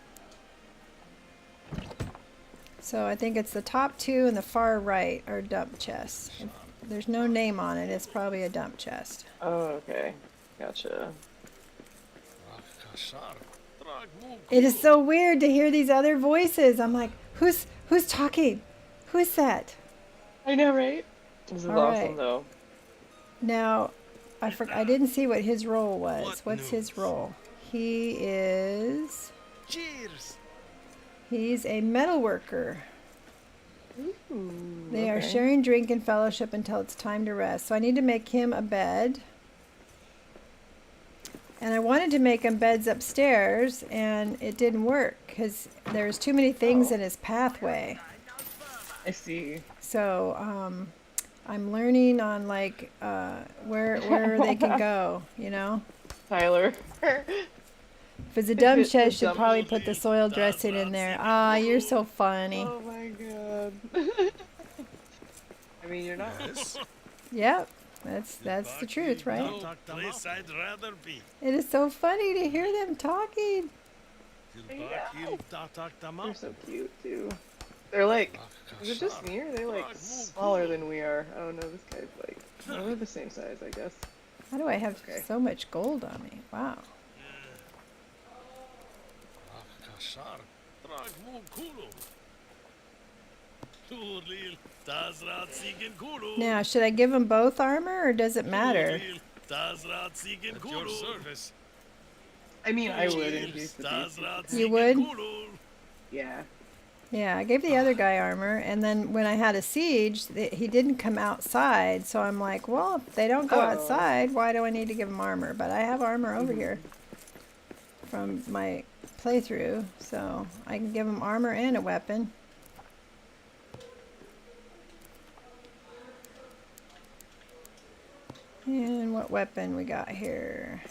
So I think it's the top 2 and the far right are dump chests. If there's no name on it, it's probably a dump chest. Oh, okay. Gotcha. It is so weird to hear these other voices. I'm like, who's talking? Who's that? I know, right? This is All awesome, right. though. Now, I didn't see what his role was. What What's his news? role? He is... Cheers! He's a metal worker. Ooh, They are okay. sharing drink and fellowship until it's time to rest. So I need to make him a bed. And I wanted to make him beds upstairs, and it didn't work because there's too many things in his pathway. I see. So I'm learning on like where they can go, you know? Tyler. If it's a dumb shed, The should dumb- probably put the soil dressing in there. Ah, you're so funny. Oh my god. I mean, you're not. Yep, that's the truth, right? No place I'd rather be. It is so funny to hear them talking. They're so cute too. They're like, is it just me or they're like smaller than we are? Oh no, this guy's like, well, we're the same size, I guess. How do I have Okay. so much gold on me? Wow. Now, should I give them both armor or does it matter? At your service. I mean, I would in case the You would? Yeah. Yeah, I gave the other guy armor, and then when I had a siege, he didn't come outside, so I'm like, well, if they don't go Oh. outside, why do I need to give them armor? But I have armor over here from my playthrough, so I can give them armor and a weapon. And what weapon we got here?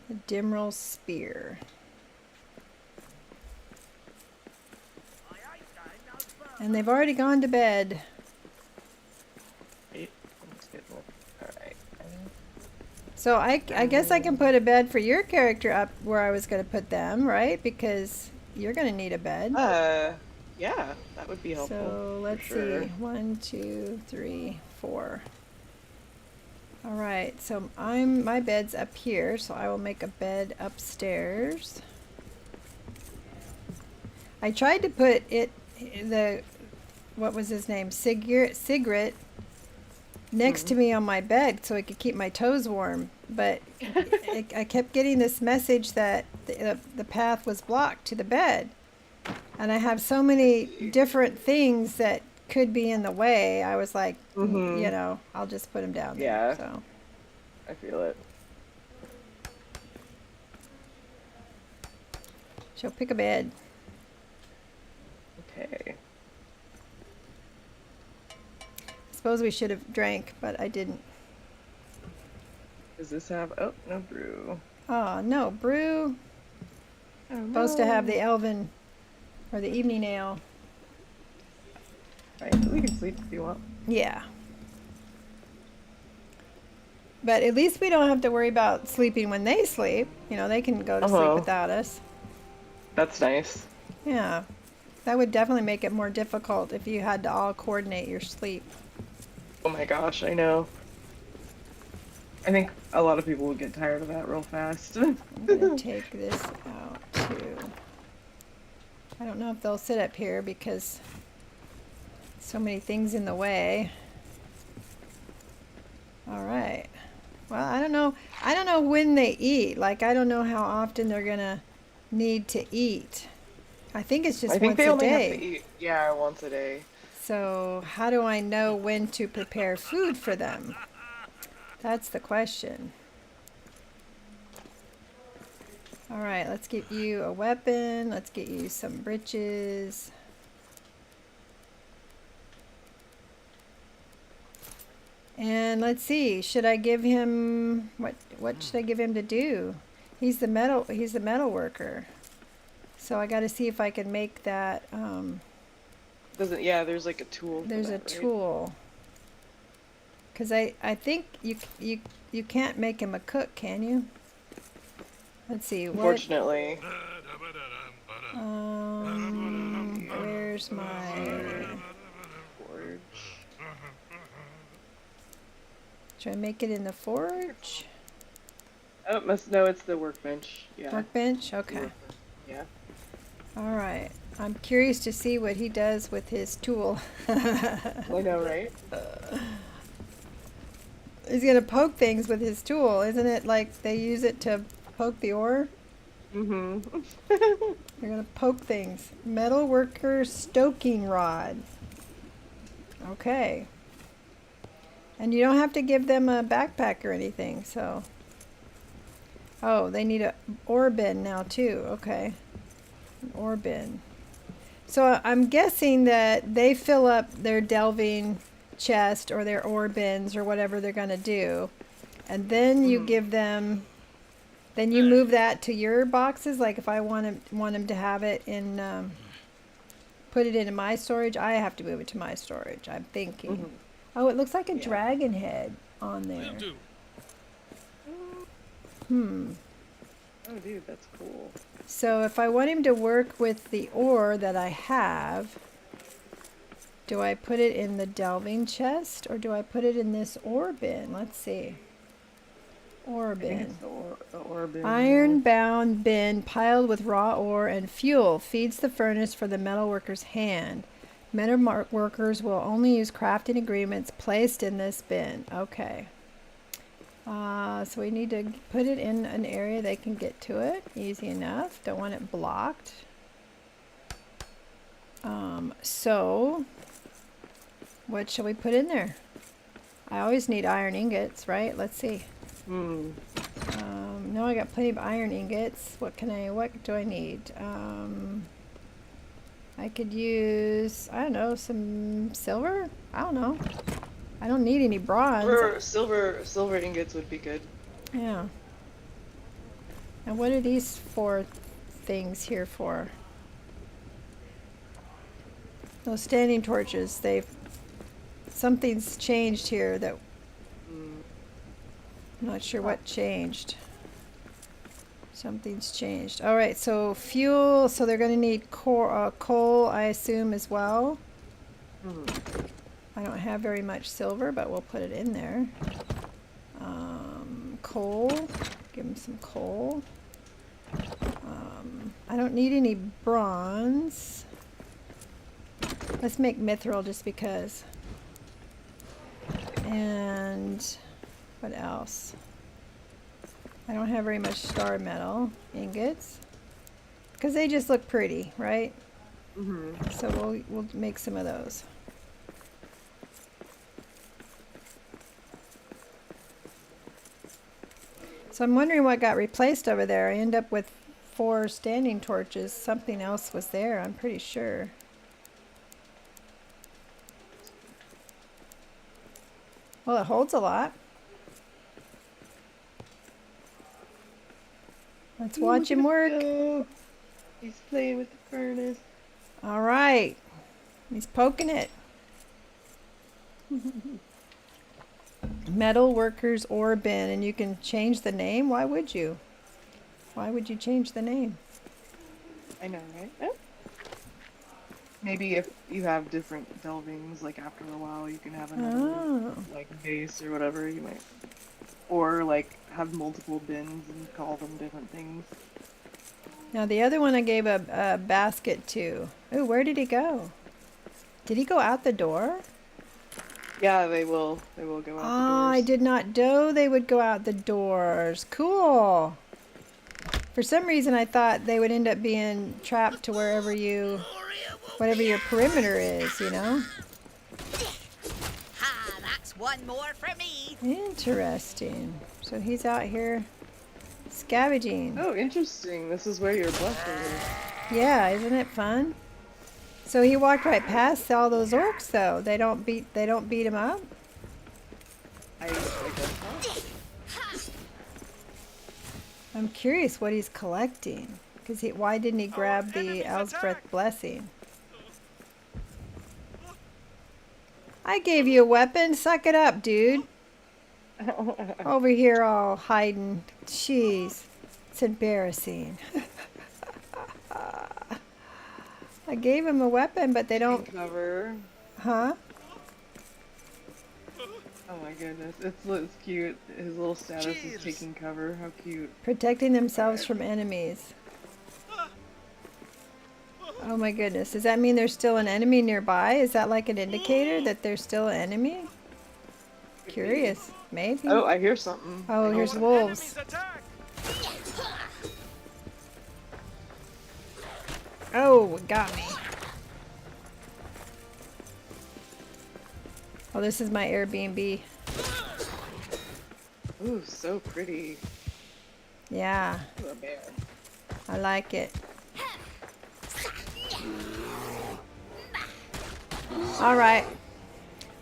The Dimrel Spear. And they've already gone to bed. Alright. So I guess I can put a bed for your character up where I was going to put them, right? Because you're going to need a bed. Yeah, that would be helpful. So let's sure. see. 1, 2, 3, 4. All right. So my bed's up here, so I will make a bed upstairs. I tried to put what was his name? Sigrid next to me on my bed so I could keep my toes warm, but I kept getting this message that the path was blocked to the bed. And I have so many different things that could be in the way. I was like, you know, I'll just put them down there. Yeah. So. I feel it. She'll pick a bed. Okay. Suppose we should have drank, but I didn't. Does this have... Oh, no brew. Oh, no, brew. Oh, Supposed to have no. the elven or the evening ale. Right, we can sleep if you want. Yeah. But at least we don't have to worry about sleeping when they sleep. You know, they can go to sleep without us. That's nice. Yeah. That would definitely make it more difficult if you had to all coordinate your sleep. Oh my gosh, I know. I think a lot of people would get tired of that real fast. I'm going to take this out too. I don't know if they'll sit up here because so many things in the way. All right. Well, I don't know. I don't know when they eat. Like, I don't know how often they're going to need to eat. I think it's just I think once they a only day. have to eat, yeah, once a day. So how do I know when to prepare food for them? That's the question. All right, let's get you a weapon. Let's get you some breeches. And let's see, should I give him what should I give him to do? He's the metal worker. So I got to see if I can make that Yeah, there's like a tool. there's for a that, right? tool. Cuz I think you can't make him a cook, can you? Let's see. Unfortunately. Where's my Forge. Should I make it in the forge? Oh, no, it's the workbench. Yeah. Workbench? Okay. Yeah. All right. I'm curious to see what he does with his tool. I know, right? He's gonna poke things with his tool, isn't it? Like they use it to poke the ore. Mm-hmm. They're gonna poke things. Metal worker stoking rod. Okay. And you don't have to give them a backpack or anything, so. Oh, they need a ore bin now too. Okay. An ore bin. So I'm guessing that they fill up their delving chest or their ore bins or whatever they're gonna do. And then you give them, then you move that to your boxes. Like if I want them to have it in, put it into my storage, I have to move it to my storage, I'm thinking. Oh, it looks like a dragon head on there. Oh, dude, that's cool. So if I want him to work with the ore that I have, do I put it in the delving chest or do I put it in this ore bin? Let's see. Ore I think bin. it's the ore bin. Iron bound bin piled with raw ore and fuel feeds the furnace for the metalworker's hand. Metal workers will only use crafting agreements placed in this bin. Okay. So we need to put it in an area they can get to it. Easy enough. Don't want it blocked. So what shall we put in there? I always need iron ingots, right? Let's see. No, I got plenty of iron ingots. What do I need? I could use, I don't know, some silver? I don't know. I don't need any bronze. Silver ingots would be good. Yeah. And what are these 4 things here for? Those standing torches, something's changed here that, I'm not sure what changed. Something's changed. All right, so fuel, so they're going to need coal, I assume, as well. I don't have very much silver, but we'll put it in there. Coal, give them some coal. I don't need any bronze. Let's make mithril just because. And what else? I don't have very much star metal ingots because they just look pretty, right? So we'll make some of those. So I'm wondering what got replaced over there. I end up with 4 standing torches. Something else was there, I'm pretty sure. Well, it holds a lot. Let's watch him work. Go. He's playing with the furnace. All right. He's poking it. Metal workers ore bin, and you can change the name. Why would you? Why would you change the name? I know, right? Oh. Maybe if you have different delvings, like after a while, you can have another like base or whatever. You might, or like have multiple bins and call them different things. Now the other one I gave a basket to. Ooh, where did he go? Did he go out the door? Yeah, they will go out the doors. I did not know they would go out the doors. Cool. For some reason I thought they would end up being trapped to whatever your perimeter is, you know? Ha, that's one more for me. Interesting. So he's out here scavenging. Oh, interesting. This is where your blessing is. Yeah, isn't it fun? So he walked right past all those orcs though. They don't beat him up? I guess not. I'm curious what he's collecting. Why didn't he grab the Elsbreth blessing? I gave you a weapon. Suck it up, dude. Over here all hiding. Jeez. It's embarrassing. I gave him a weapon, but they don't... Cover. Huh? Oh my goodness. It's cute. His little status is taking cover. How cute. Protecting themselves from enemies. Oh my goodness. Does that mean there's still an enemy nearby? Is that like an indicator that there's still an enemy? Curious. Maybe. Oh, I hear something. Oh, here's wolves. Oh, it got me. Oh, this is my Airbnb. Ooh, so pretty. Yeah, Ooh, a bear. I like it. All right.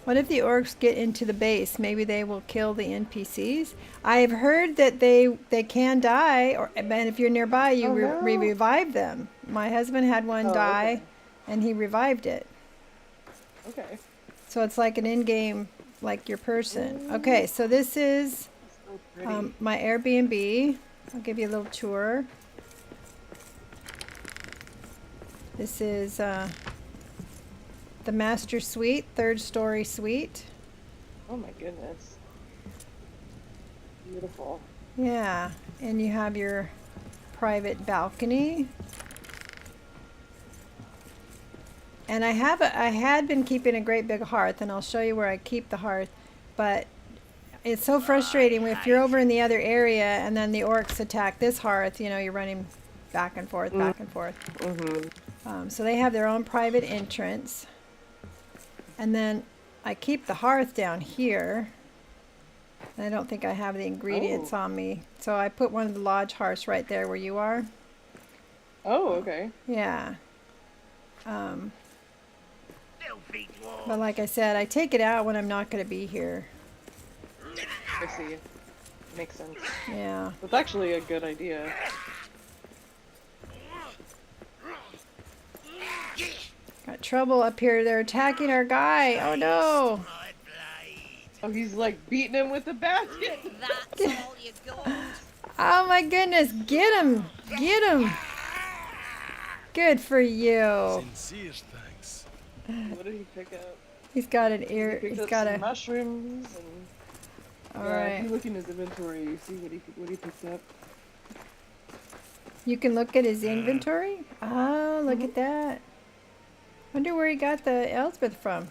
What if the orcs get into the base? Maybe they will kill the NPCs. I have heard that they can die, and if you're nearby, you Oh, no. revive them. My husband had one Oh, die, okay. and he revived it. Okay. So it's like an in-game, like your person. Okay, so this is So pretty. my Airbnb. I'll give you a little tour. This is the master suite, 3rd story suite. Oh my goodness. Beautiful. Yeah, and you have your private balcony. And I had been keeping a great big hearth, and I'll show you where I keep the hearth, but it's so frustrating if you're over in the other area and then the orcs attack this hearth, you know, you're running back and forth, back and forth. Mm-hmm. So they have their own private entrance. And then I keep the hearth down here. And I don't think I have the ingredients on me. So I put one of the lodge hearths right there where you are. Oh, okay. Yeah. But like I said, I take it out when I'm not going to be here. I see. Makes sense. Yeah. That's actually a good idea. Got trouble up here. They're attacking our guy. Oh no. Oh, he's like beating him with the basket. That's all you got. Oh my goodness. Get him. Get him. Good for you. Sincere thanks. What did he pick up? He's got an ear. He picked He's up got some a. mushrooms and. All Yeah, if right. you look in his inventory, you see what he picked up. You can look at his inventory. Oh, look at that. Wonder where he got the Elspeth from.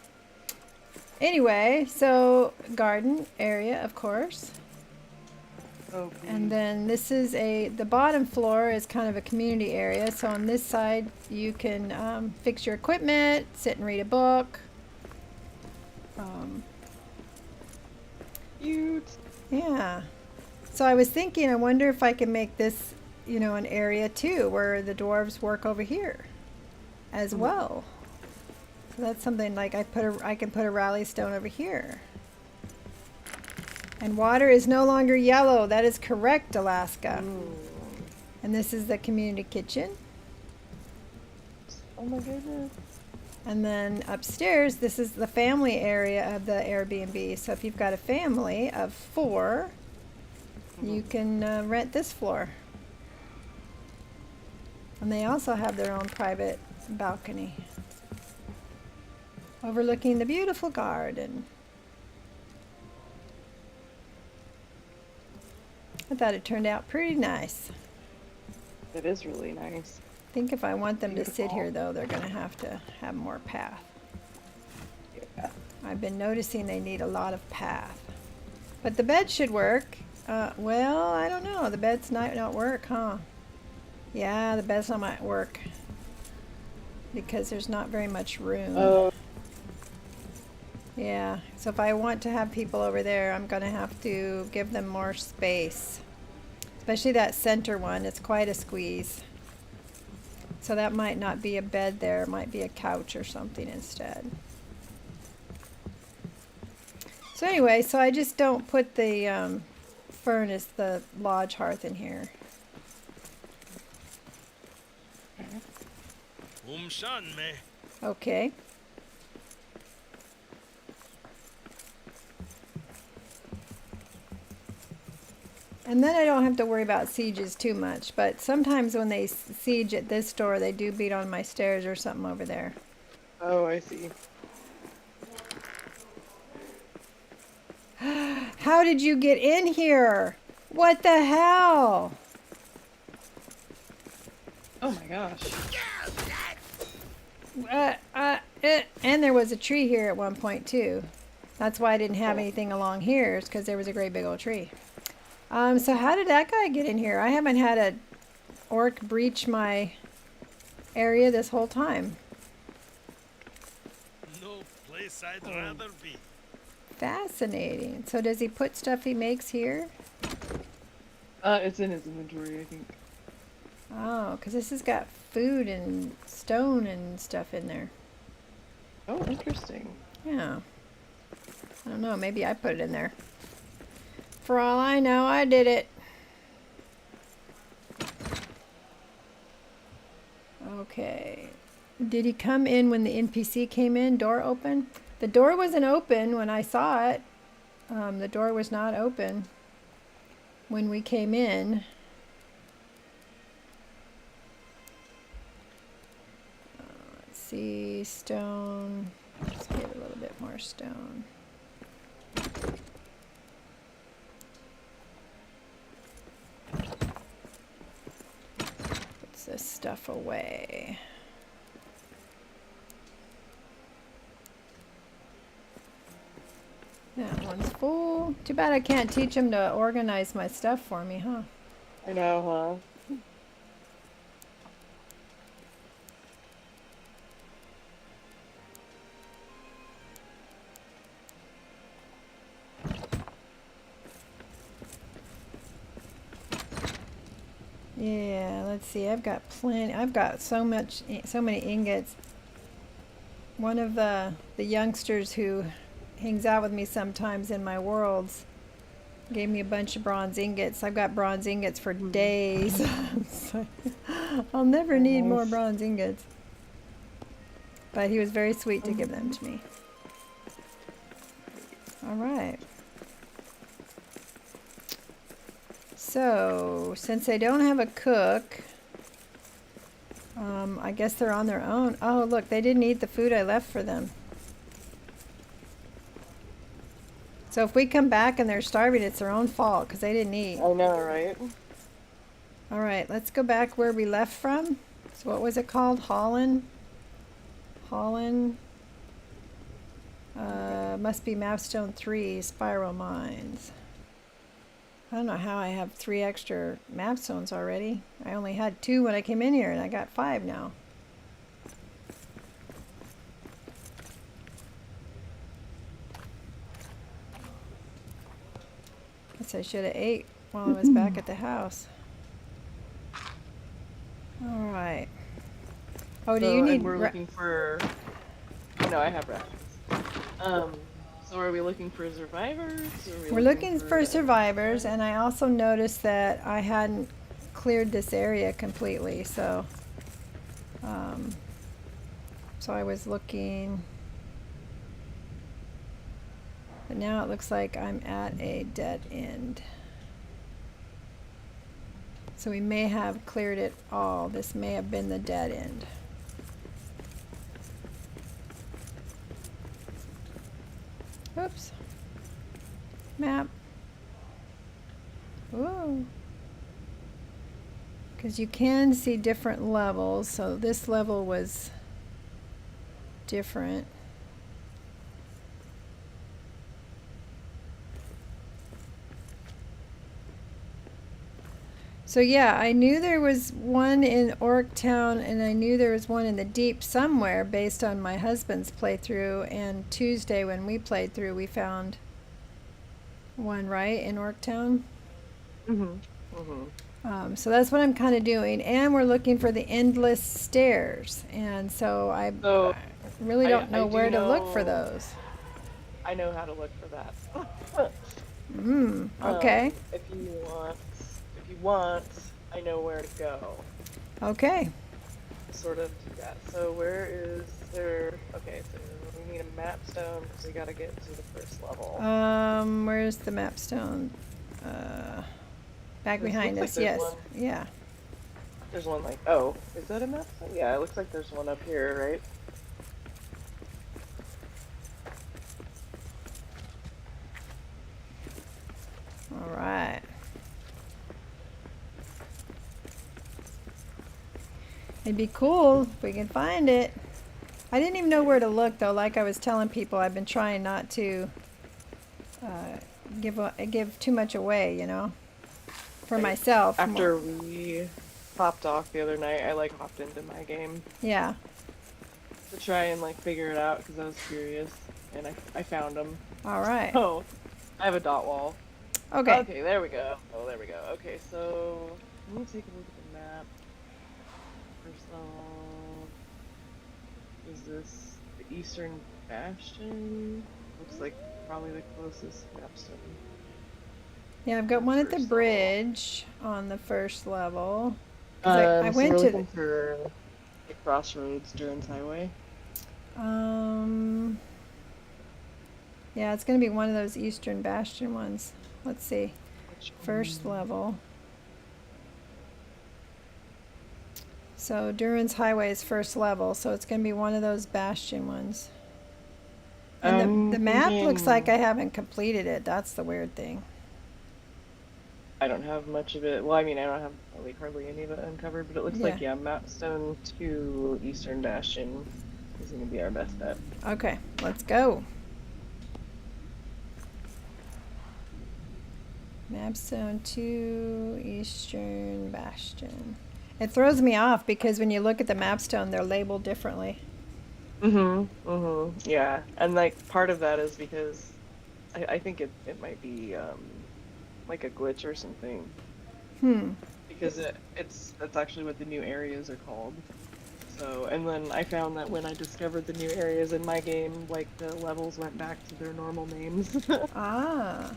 Anyway, so garden area, of course. Oh, And then this is the bottom floor is kind of a community area. So on this side, you can fix your equipment, sit and read a book. cute. Yeah. So I was thinking, I wonder if I can make this, you know, an area too, where the dwarves work over here as well. So that's something like I can put a rally stone over here. And water is no longer yellow. That is correct, Alaska. And this is the community kitchen. Oh my goodness. And then upstairs, this is the family area of the Airbnb. So if you've got a family of 4, you can rent this floor. And they also have their own private balcony overlooking the beautiful garden. I thought it turned out pretty nice. It is really nice. I think if I want them to sit Beautiful. here, though, they're going to have more path. Yeah. I've been noticing they need a lot of path. But the bed should work. Well, I don't know. The bed's not work, huh? Yeah, the bed's not might work. Because there's not very much room. Oh, Yeah, so if I want to have people over there, I'm going to have to give them more space. Especially that center one. It's quite a squeeze. So that might not be a bed there. It might be a couch or something instead. So anyway, so I just don't put the furnace, the lodge hearth in here. Shan me. Okay. And then I don't have to worry about sieges too much. But sometimes when they siege at this door, they do beat on my stairs or something over there. oh, I see. How did you get in here? What the hell? Oh my gosh. And there was a tree here at one point too. That's why I didn't have anything along here, is because there was a great big old tree. So how did that guy get in here? I haven't had a orc breach my area this whole time. No place I'd rather be. Fascinating. So does he put stuff he makes here? It's in his inventory, I think. Oh, because this has got food and stone and stuff in there. Oh, interesting. Yeah. I don't know. Maybe I put it in there. For all I know, I did it. Okay. Did he come in when the NPC came in? Door open? The door wasn't open when I saw it. The door was not open when we came in. Let's see. Stone. Let's get a little bit more stone. Puts this stuff away. That one's full. Too bad I can't teach him to organize my stuff for me, huh? I know, huh? Yeah, let's see. I've got plenty. I've got so many ingots. One of the youngsters who hangs out with me sometimes in my worlds gave me a bunch of bronze ingots. I've got bronze ingots for days. So I'll never need more bronze ingots. But he was very sweet to give them to me. All right. So, since they don't have a cook, I guess they're on their own. Oh, look, they didn't eat the food I left for them. So if we come back and they're starving, it's their own fault because they didn't eat. I know, right? All right, let's go back where we left from. So what was it called? Holland? Holland. Must be Mapstone 3, Spiral Mines. I don't know how I have 3 extra mapstones already. I only had 2 when I came in here and I got 5 now. Guess I should have ate while I was back at the house. All right. Oh, do you need? We're looking for. Oh, no, I have rations. So are we looking for survivors? Or We're looking for survivors, and I also noticed that I hadn't cleared this area completely, so I was looking, but now it looks like I'm at a dead end. So we may have cleared it all. This may have been the dead end. Oops. Map. Ooh. Because you can see different levels, so this level was different. So yeah, I knew there was one in Orktown, and I knew there was one in the Deep somewhere based on my husband's playthrough, and Tuesday when we played through we found one, right, in Orktown? So that's what I'm kind of doing, and we're looking for the endless stairs, and so I really don't know where to look for those. I know how to look for that. Okay. If you want, I know where to go. Okay. Sort of do that. So where is there? Okay, so we need a map stone because we got to get to the first level. Where's the map stone? Back behind us. Yes. Yeah. There's one like, oh, is that a map stone? Yeah, it looks like there's one up here, right? All right. It'd be cool if we can find it. I didn't even know where to look though. Like I was telling people, I've been trying not to give too much away, you know, for Like, myself. after we popped off the other night, I like hopped into my game Yeah. to try and like figure it out because I was curious, and I found them. All right. Oh, I have a dot wall. Okay. Okay, there we go. Oh, there we go. Okay, so let me take a look at the map. First level. Is this the Eastern Bastion? Looks like probably the closest mapstone. Yeah, I've got one at the First bridge on the first level. 'Cause I So went we're to looking for the crossroads, Durin's Highway. yeah, it's gonna be one of those Eastern Bastion ones. Let's see. First level. So Durin's Highway is first level, so it's gonna be one of those Bastion ones. And the map looks like I haven't completed it. That's the weird thing. I don't have much of it. Well, I mean, I don't have like hardly any of it uncovered, but it looks like, yeah, Mapstone 2 Eastern Bastion is going to be our best bet. Okay, let's go. Mapstone 2 Eastern Bastion. It throws me off because when you look at the mapstone, they're labeled differently. Yeah, and like part of that is because I think it might be like a glitch or something. Because that's actually what the new areas are called. So, and then I found that when I discovered the new areas in my game, like the levels went back to their normal names. Ah.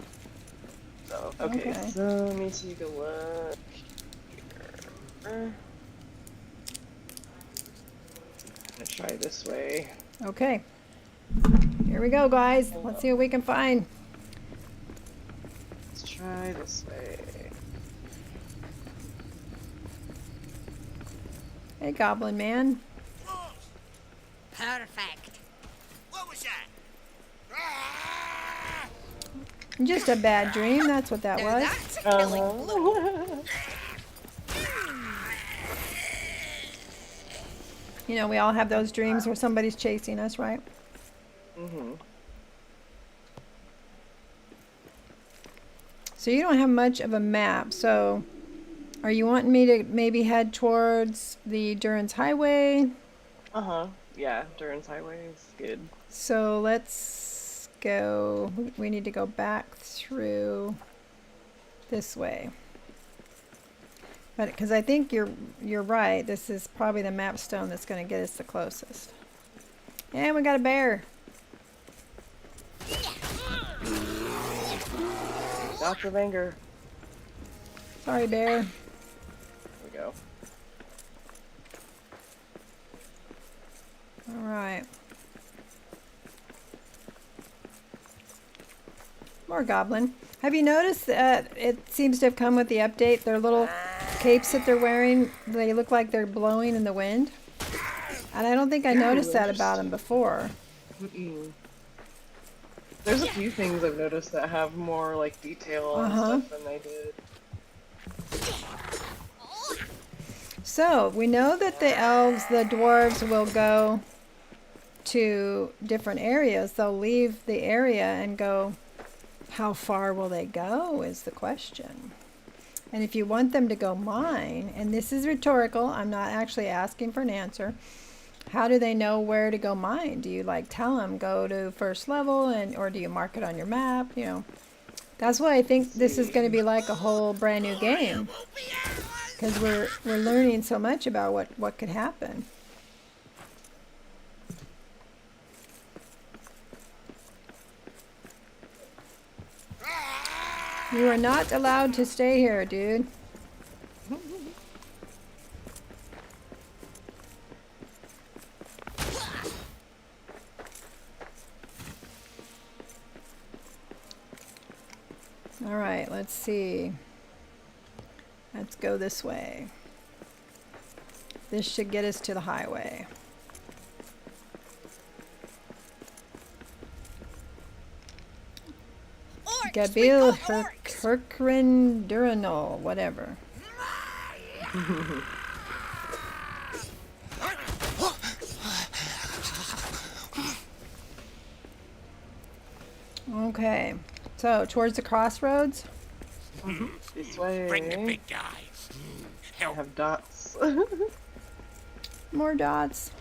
So, okay, so let me take a look here. I'm gonna try this way. Okay. Here we go, guys. Let's see what we can find. Let's try this way. Hey, Goblin Man. Perfect. What was that? Just a bad dream. That's what that Now was. that's a killing blow. You know, we all have those dreams where somebody's chasing us, right? So you don't have much of a map. So are you wanting me to maybe head towards the Durin's Highway? Yeah, Durin's Highway is good. So let's go. We need to go back through this way. But because I think you're right, this is probably the mapstone that's going to get us the closest. And we got a bear. Lots of anger. Sorry, bear. There we go. All right. More goblin. Have you noticed that it seems to have come with the update? Their little capes that they're wearing, they look like they're blowing in the wind. And I don't think I noticed that about them before. There's a few things I've noticed that have more like detail and stuff than they did. So we know that the elves, the dwarves will go to different areas. They'll leave the area and go. How far will they go is the question. And if you want them to go mine, and this is rhetorical, I'm not actually asking for an answer. How do they know where to go mine? Do you like tell them go to first level, and or do you mark it on your map? You know, that's why I think this is going to be like a whole brand new game, because we're learning so much about what could happen. You are not allowed to stay here, dude. All right, let's see. Let's go this way. This should get us to the highway. Gabil Herkrin Durinol, whatever. Okay. So, towards the crossroads? This way. Bring the big guy. I Help. have dots. More dots.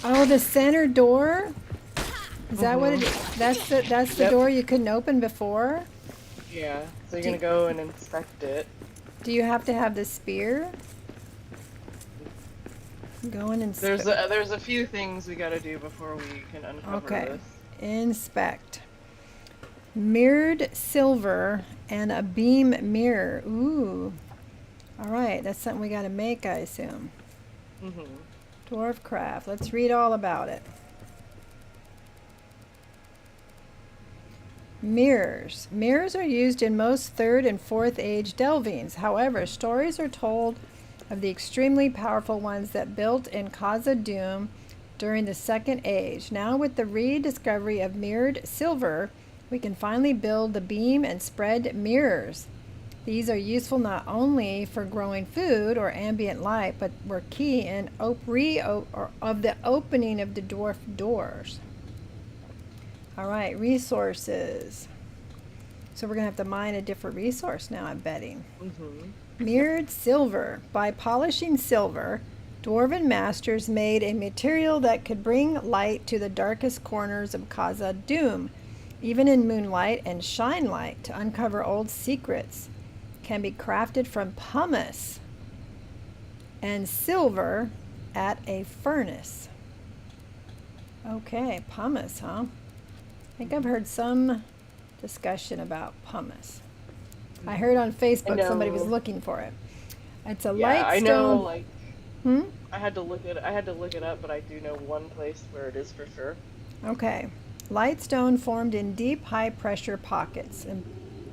Oh, the center door? Is that what it is? That's the Yep. door you couldn't open before? Yeah. So you're gonna go and inspect it. Do you have to have the spear? Go and inspect. There's a few things we gotta do before we can uncover Okay. this. Inspect. Mirrored silver and a beam mirror. Ooh. Alright, that's something we gotta make, I assume. Mhm. Dwarf craft. Let's read all about it. Mirrors. Mirrors are used in most 3rd and 4th age delvings. However, stories are told of the extremely powerful ones that built in Khazad-dûm during the 2nd age. Now with the rediscovery of mirrored silver, we can finally build the beam and spread mirrors. These are useful not only for growing food or ambient light, but were key in of the opening of the dwarf doors. All right, resources. So we're gonna have to mine a different resource now, I'm betting. Mhm. Mirrored silver. By polishing silver, dwarven masters made a material that could bring light to the darkest corners of Khazad-dûm, even in moonlight and shine light, to uncover old secrets. Can be crafted from pumice and silver at a furnace. Okay, pumice, huh? I think I've heard some discussion about pumice. I heard on Facebook somebody was looking for it. It's a Yeah, light I know. stone. Like, Hmm? I had to look it up, but I do know one place where it is for sure. Okay. Light stone formed in deep, high-pressure pockets,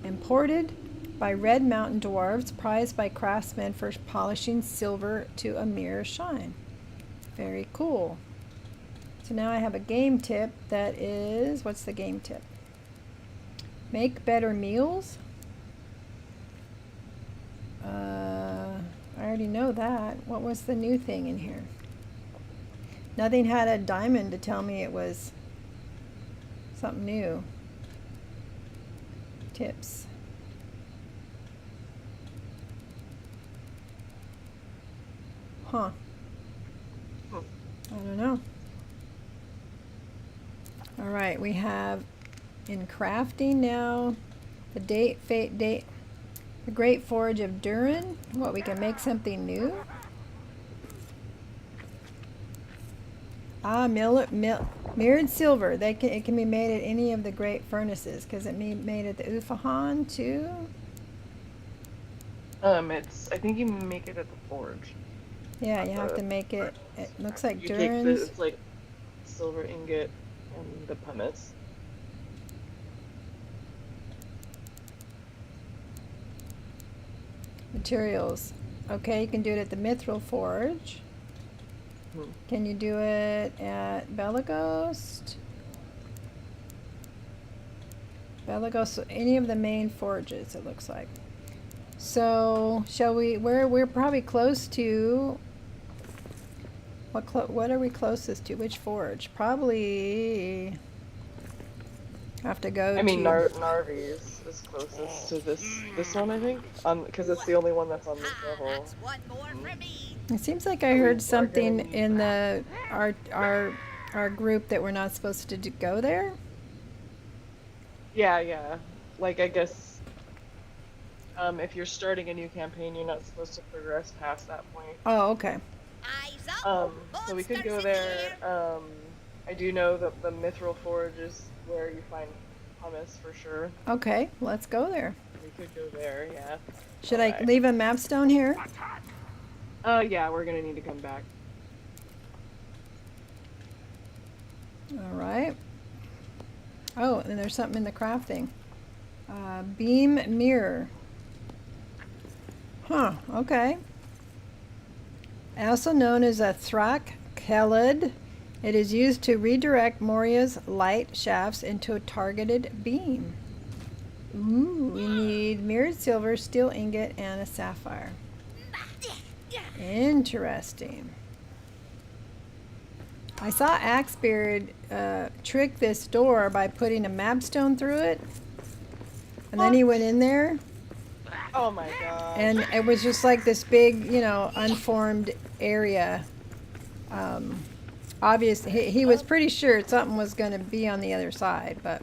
imported by Red Mountain dwarves, prized by craftsmen for polishing silver to a mirror shine. Very cool. So now I have a game tip that is, what's the game tip? Make better meals. I already know that. What was the new thing in here? Nothing had a diamond to tell me it was something new. Tips. Huh. I don't know. All right, we have in crafting now the the Great Forge of Durin. What, we can make something new? Ah, mirrored silver. It can be made at any of the great furnaces. Because it made at the Ufahan too. I think you make it at the forge. Yeah, you have to make it. It looks like You take Durin's. it's like silver ingot and the pumice. Materials. Okay, you can do it at the Mithril Forge. Can you do it at Belagost? Belagost, any of the main forges, it looks like. So, shall we, we're probably close to, what are we closest to? Which forge? Probably have to go I mean, to... Narvi is closest to this one, I think, because it's the only one that's on this level. That's one more for me. It seems like I heard something in our group that we're not supposed to go there. Yeah. Like, I guess, if you're starting a new campaign, you're not supposed to progress past that point. Oh, okay. Eyes up. So we could go Monsters in there. here. I do know that the Mithril Forge is where you find pumice for sure. Okay, let's go there. We could go there, yeah. Should I leave a map stone here? Yeah, we're gonna need to come back. All right. Oh, and there's something in the crafting. Beam mirror. Huh, okay. Also known as a thrak kelid, it is used to redirect Moria's light shafts into a targeted beam. Ooh, we need mirrored silver, steel ingot, and a sapphire. Interesting. I saw Axebeard trick this door by putting a mapstone through it. And then he went in there, Oh my god. and it was just like this big, you know, unformed area. Obviously, he was pretty sure something was going to be on the other side, but...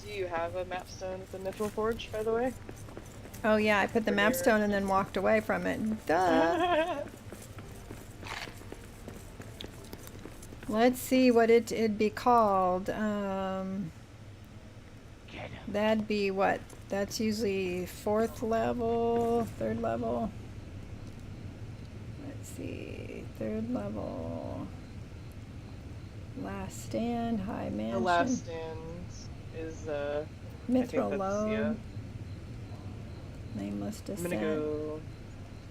Do you have a mapstone at the Mithril Forge, by the way? Oh yeah, I put the Over here. mapstone and then walked away from it. Duh. Let's see what it'd be called. That'd be what? That's usually 4th level, 3rd level. Let's see, 3rd level. Last Stand, High Mansion. The Last Stand is I think Mithril that's, Load. yeah. Nameless I'm Descent. gonna go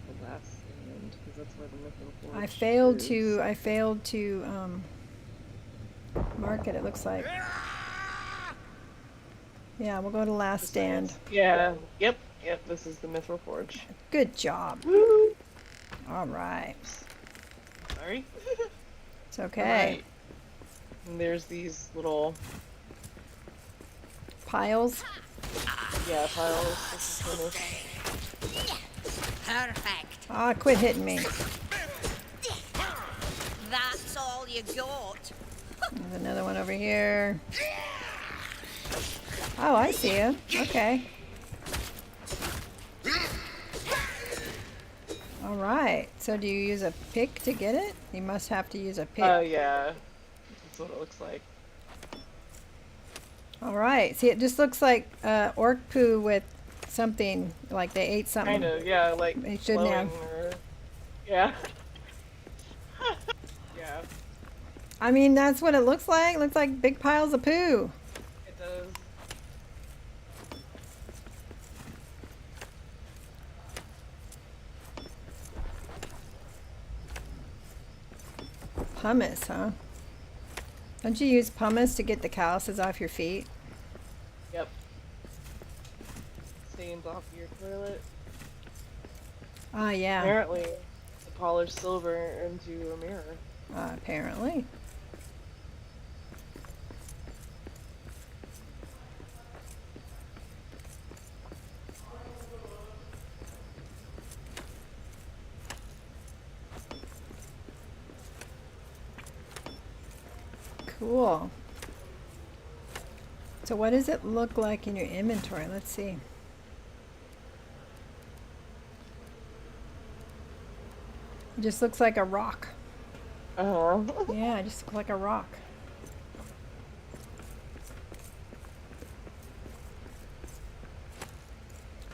the Last Stand because that's where the Mithril Forge I failed is. to mark it, it looks like. Yeah, we'll go to Last Stand. Yeah. Yep. This is the Mithril Forge. Good job. Woo! All right. Sorry. It's okay. Alright. And there's these little Piles. piles. This is finished. Perfect. Ah, quit hitting me. That's all you got. There's another one over here. Oh, I see you. Okay. All right. So do you use a pick to get it? You must have to use a pick. Yeah. That's what it looks like. All right. See, it just looks like orc poo with something, like they ate something. Kind of, yeah, like They shouldn't have. flowing or... Yeah. Yeah, I mean, that's what it looks like. It looks like big piles of poo. it does. Pumice, huh? Don't you use pumice to get the calluses off your feet? Yep. Stains off your toilet. Ah, yeah. Apparently, to polish silver into a mirror. Apparently. Cool. So what does it look like in your inventory? Let's see. It just looks like a rock. Uh-huh. Yeah, it just looks like a rock.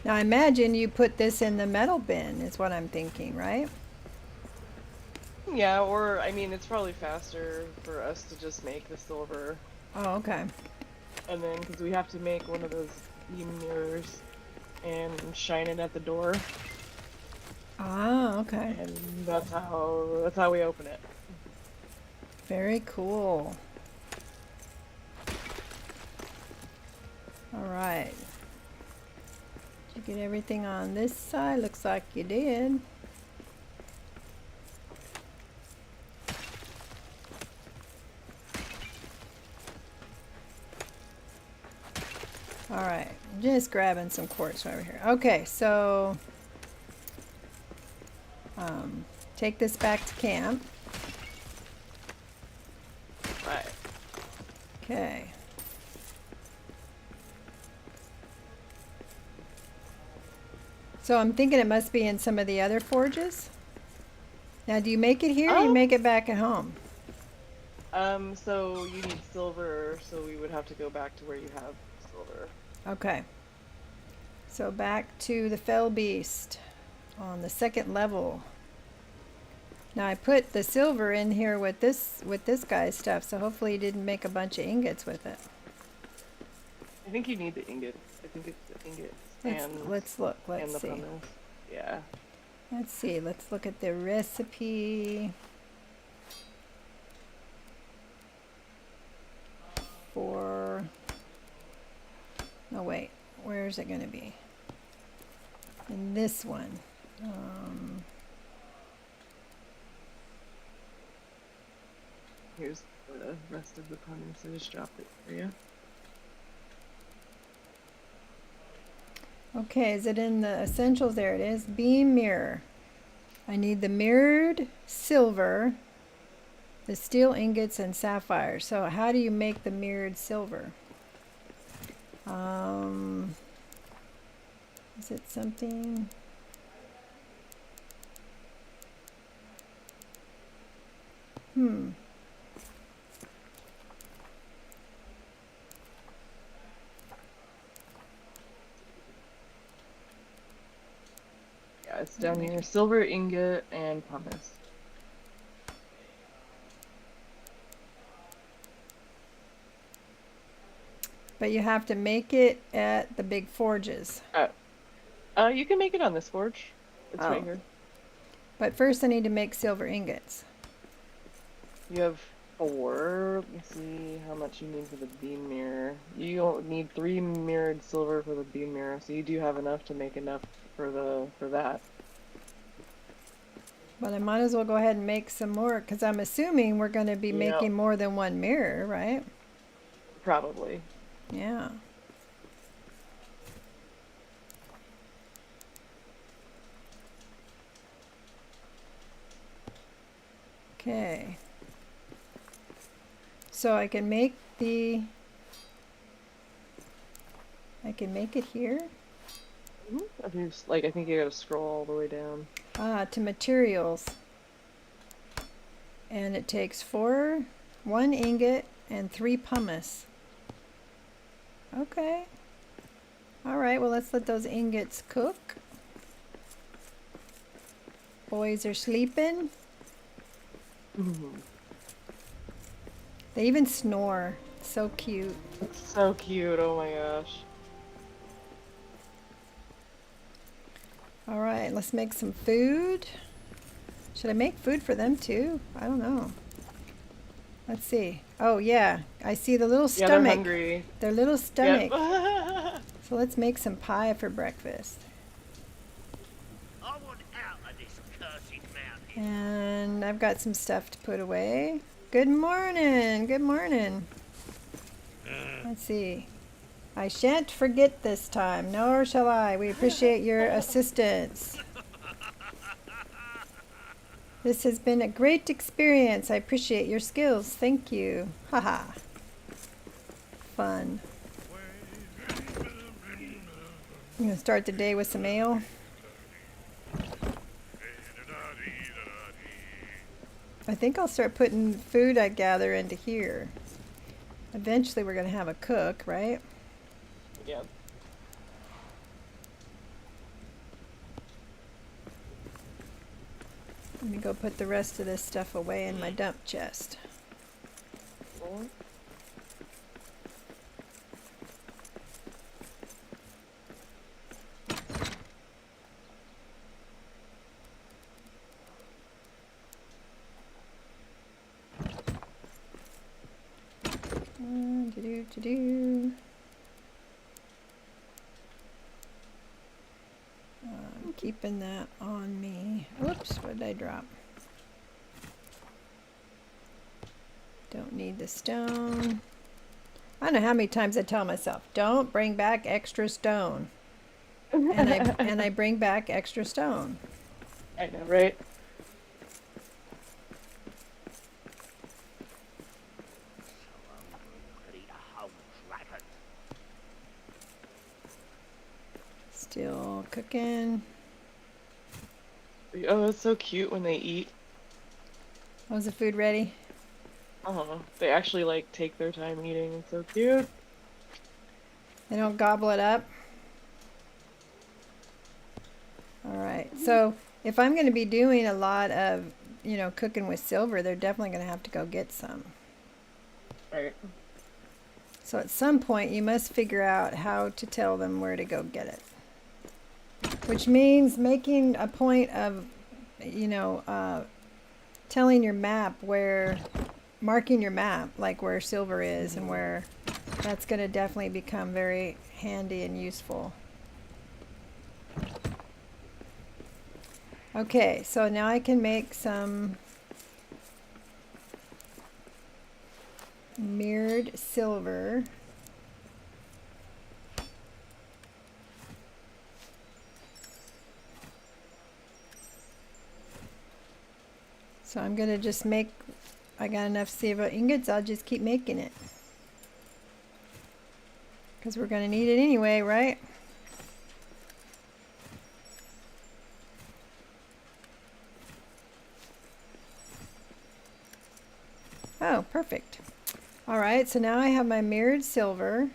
Now I imagine you put this in the metal bin is what I'm thinking, right? Yeah, or, I mean, it's probably faster for us to just make the silver. Oh, okay. And then, because we have to make one of those beam mirrors and shine it at the door. Ah, okay. And that's how we open it. Very cool. All right. Did you get everything on this side? Looks like you did. All right, just grabbing some quartz over here. Okay, so take this back to camp. Right. Okay. So I'm thinking it must be in some of the other forges. Now, do you make it here or you make it back at home? So you need silver, so we would have to go back to where you have silver. Okay. So back to the Fell Beast on the 2nd level. Now I put the silver in here with this guy's stuff, so hopefully he didn't make a bunch of ingots with it. I think you need the ingot. I think it's the ingot and Let's look. and Let's the see. pumice. Yeah. Let's see, let's look at the recipe for, oh wait, where is it going to be? In this one. Here's the rest of the pudding, so I just dropped it for you. Okay, is it in the essentials? There it is. Beam mirror. I need the mirrored silver, the steel ingots, and sapphires. So how do you make the mirrored silver? Is it something? Yeah, it's down here. Silver ingot and pumice. But you have to make it at the big forges. You can make it on this forge. It's right Oh. here. But first I need to make silver ingots. You have 4. Let me see how much you need for the beam mirror. You don't need 3 mirrored silver for the beam mirror, so you do have enough to make enough for that. But I might as well go ahead and make some more, because I'm assuming we're going to be Yep. making more than one mirror, right? Probably. Yeah. Okay. So I can make it here. If you I think you gotta scroll all the way down. To materials. And it takes 1 ingot and 3 pumice. Okay. All right, well, let's let those ingots cook. Boys are sleeping. They even snore. So cute. It's so cute, oh my gosh. All right, let's make some food. Should I make food for them too? I don't know. Let's see. Oh yeah, I see the little Yeah, stomach. they're hungry. Their little stomach. Yep. So let's make some pie for breakfast. I want out of this cursed mountain. And I've got some stuff to put away. Good morning. Good morning. Let's see. I shan't forget this time, nor shall I. We appreciate your assistance. This has been a great experience. I appreciate your skills. Thank you. Haha. Fun. I'm going to start the day with some ale. I think I'll start putting food I gather into here. Eventually we're going to have a cook, right? Yep. Let me go put the rest of this stuff away in my dump chest. I'm keeping that on me. Oops, what did I drop? Don't need the stone. I don't know how many times I tell myself, don't bring back extra stone. And I bring back extra stone. I know, right? Still cooking. Oh, it's so cute when they eat. Was the food ready? They actually like take their time eating. It's so cute. They don't gobble it up. All right. So if I'm going to be doing a lot of, cooking with silver, they're definitely going to have to go get some. Right. So at some point, you must figure out how to tell them where to go get it. Which means making a point of, telling your map marking your map, like where silver is and where, that's going to definitely become very handy and useful. Okay, so now I can make some mirrored silver. So I'm gonna just I got enough silver ingots, I'll just keep making it. Because we're gonna need it anyway, right? Oh, perfect. All right, so now I have my mirrored silver.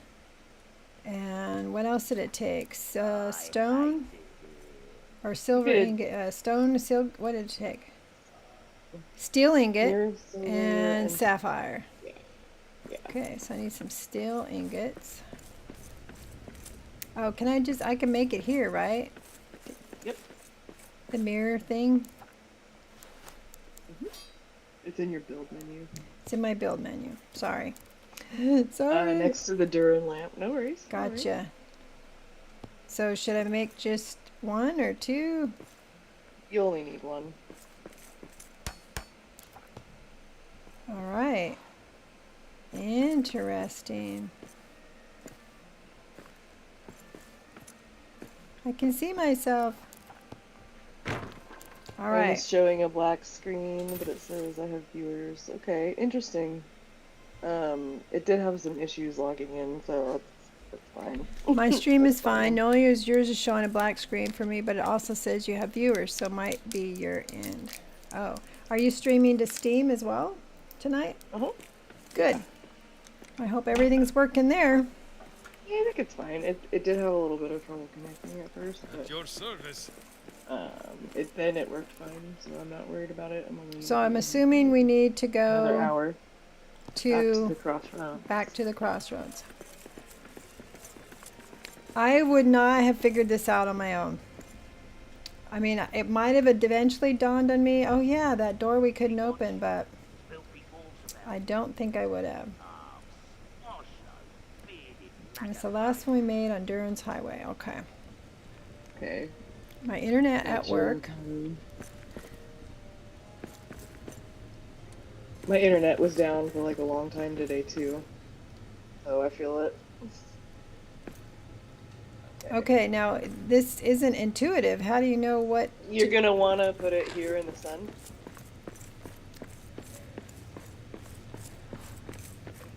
And what else did it take? Stone or silver ingot? Stone, silk. What did it take? Steel ingot and sapphire. Yeah. Yeah. Okay, so I need some steel ingots. Oh, I can make it here, right? Yep. The mirror thing. It's in your build menu. It's in my build menu. Sorry. Sorry. Next to the Durin lamp. No worries. Gotcha. No worries. So should I make just one or two? You only need one. All right. Interesting. I can see myself. All right. It's showing a black screen, but it says I have viewers. Okay, interesting. It did have some issues logging in, so that's fine. My stream is fine. No, yours is showing a black screen for me, but it also says you have viewers, so it might be your end. Oh, are you streaming to Steam as well tonight? Uh-huh. Good. I hope everything's working there. Yeah, I think it's fine. It did have a little bit of trouble connecting at first, At but your service. then it worked fine, so I'm not worried about it. So I'm assuming we need to another go hour back to the crossroads. back to the crossroads. I would not have figured this out on my own. I mean, it might have eventually dawned on me, oh yeah, that door we couldn't open, but I don't think I would have. And it's the last one we made on Durin's Highway. Okay. Okay. My internet at Gotcha. work. My internet was down for like a long time today too, so I feel it. Okay, now this isn't intuitive. How do you know what? You're gonna want to put it here in the sun.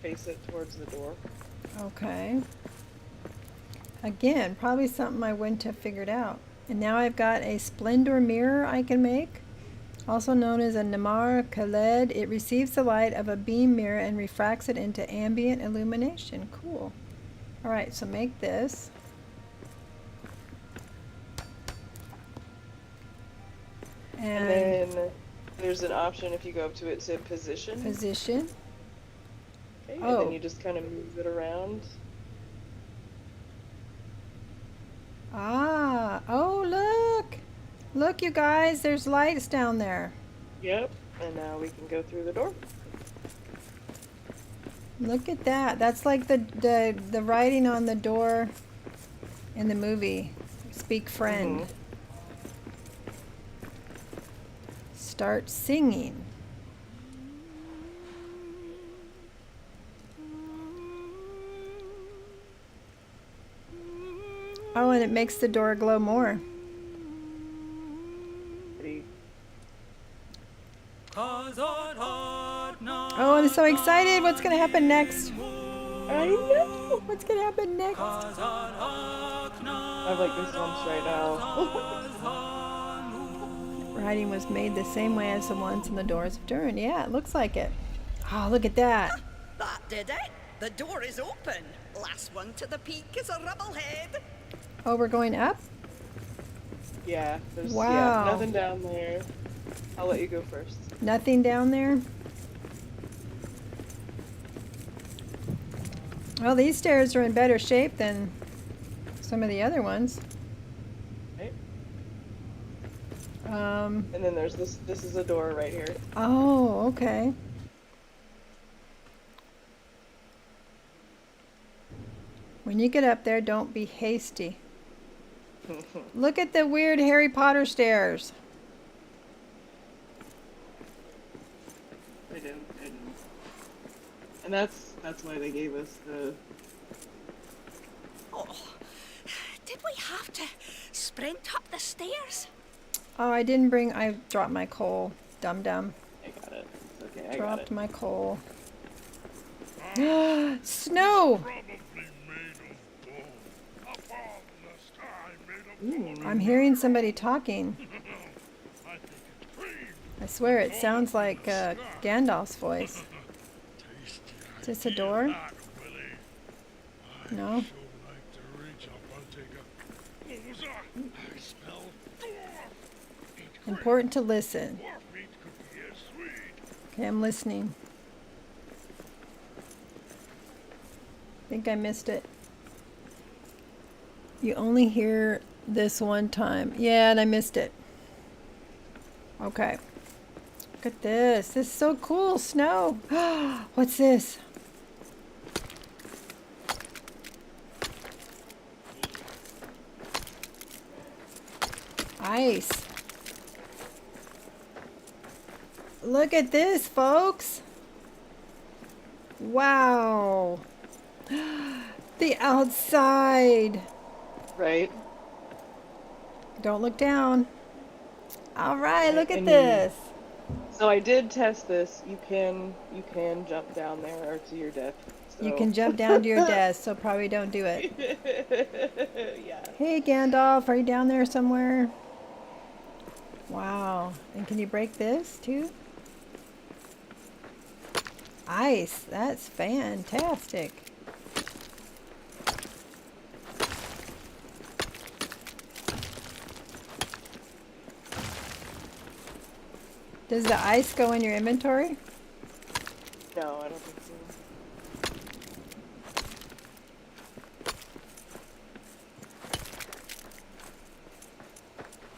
Face it towards the door. Okay. Again, probably something I wouldn't have figured out. And now I've got a splendor mirror I can make, also known as a Namar Khaled. It receives the light of a beam mirror and refracts it into ambient illumination. Cool. All right, so make this. And then there's an option if you go up to it to position. Position. Okay, and Oh. then you just kind of move it around. Ah, oh look. Look, you guys, there's lights down there. Yep. And now we can go through the door. Look at that. That's like the writing on the door in the movie. Speak friend. Mhm. Start singing. Oh, and it makes the door glow more. Pretty. Oh, I'm so excited. What's going to happen next? I know. What's going to happen next? I like goosebumps right now. Writing was made the same way as the ones in the doors of Durin. Yeah, it looks like it. Oh, look at that. That did it. The door is open. Last one to the peak is a rubblehead. Oh, we're going up? Yeah. There's Wow. nothing down there. I'll let you go first. Nothing down there? Well, these stairs are in better shape than some of the other ones. Okay. And then there's this. This is a door right here. Oh, okay. When you get up there, don't be hasty. Look at the weird Harry Potter stairs. I didn't. And that's why they gave us the. Oh, did we have to sprint up the stairs? Oh, I dropped my coal. Dum dum. I got it. It's okay. I got Dropped it. my coal. Snow! Probably made of bone. Up on the sky made of bone. I'm hearing somebody talking. I think it's cream. I swear it sounds like Gandalf's voice. Tasty Is this a door? that, Willie. No? Sure like to reach up and take a. What was that? I smell dwarf. Eat cream. Important to listen. Dwarf meat could be as sweet. Okay, I'm listening. Think I missed it. You only hear this one time. Yeah, and I missed it. Okay. Look at this. This is so cool. Snow. What's this? Ice. Look at this, folks. Wow. The outside. Right. Don't look down. All right, look at And this. So I did test this. You can jump down there or to your death. So. You can jump down to your death, so probably don't do it. Yeah. Hey, Gandalf, are you down there somewhere? Wow. And can you break this too? Ice. That's fantastic. Does the ice go in your inventory? No, I don't think so.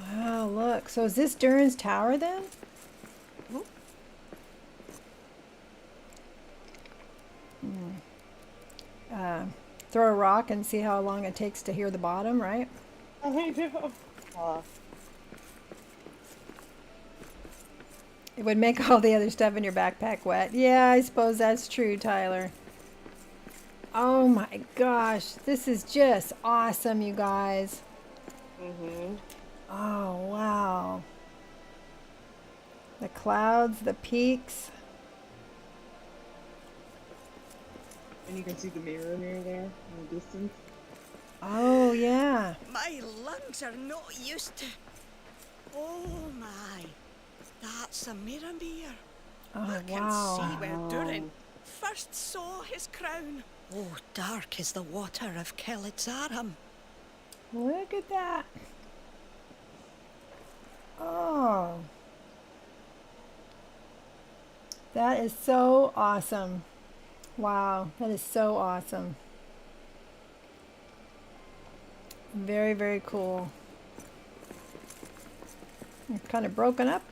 Wow, look. So is this Durin's tower then? Throw a rock and see how long it takes to hear the bottom, right? I know. It would make all the other stuff in your backpack wet. Yeah, I suppose that's true, Tyler. Oh my gosh, this is just awesome, you guys. Mhm. Oh, wow. The clouds, the peaks. And you can see the mirror there in the distance. Oh, yeah. My lungs are not used to. Oh my, that's a mirror. Oh, I can wow. see where Durin first saw his crown. Oh, dark is the water of Kelitzarum. Look at that. Oh. That is so awesome. Wow, that is so awesome. Very, very cool. It's kind of broken up.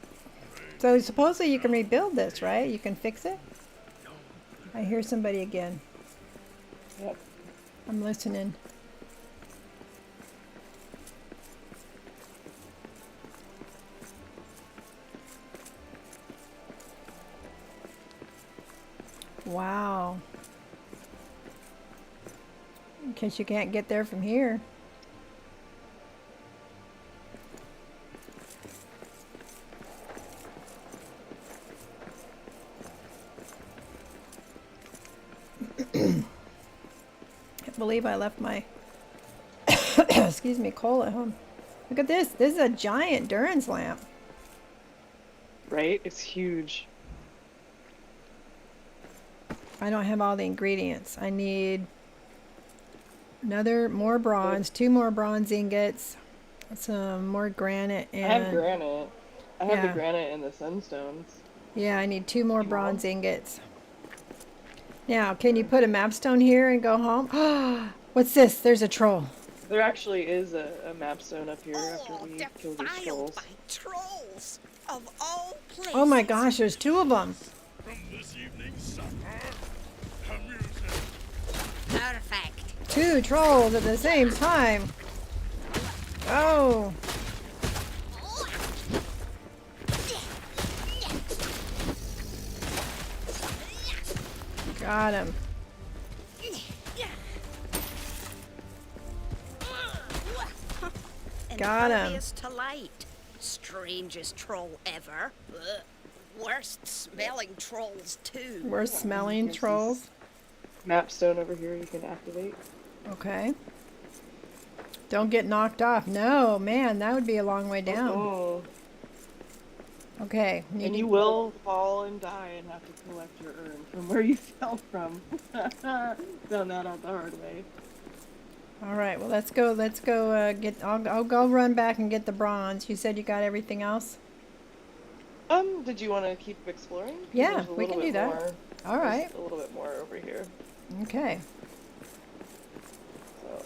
So supposedly you can rebuild this, right? You can fix it? I hear somebody again. Yep. I'm listening. Wow. In case you can't get there from here. Can't believe I left my excuse me, coal at home. Look at this. This is a giant Durin's lamp. Right? It's huge. I don't have all the ingredients. I need more bronze, 2 more bronze ingots, some more granite, I have and granite. I have Yeah. the granite and the sunstones. yeah, I need 2 more bronze ingots. Now, can you put a mapstone here and go home? What's this? There's a troll. There actually is a map stone up here after Oh, we killed the defiled trolls. by trolls of all places. Oh my gosh, there's two of them. From this evening's supper, amusement. Perfect. Two trolls at the same time. Oh. Got him. Got him. Impervious to light. Strangest troll ever. Ugh. Worst smelling trolls too. We're smelling There's trolls. this map stone over here you can activate. Okay. Don't get knocked off. No, man, that would be a long way down. Oh. Okay. And you will fall and die and have to collect your urn from where you fell from. Found that out the hard way. All right. Well, let's go. Let's go. I'll go run back and get the bronze. You said you got everything else. Did you want to keep exploring? Yeah, There's a we little can do bit that. more- All there's right. A little bit more over here. Okay. So.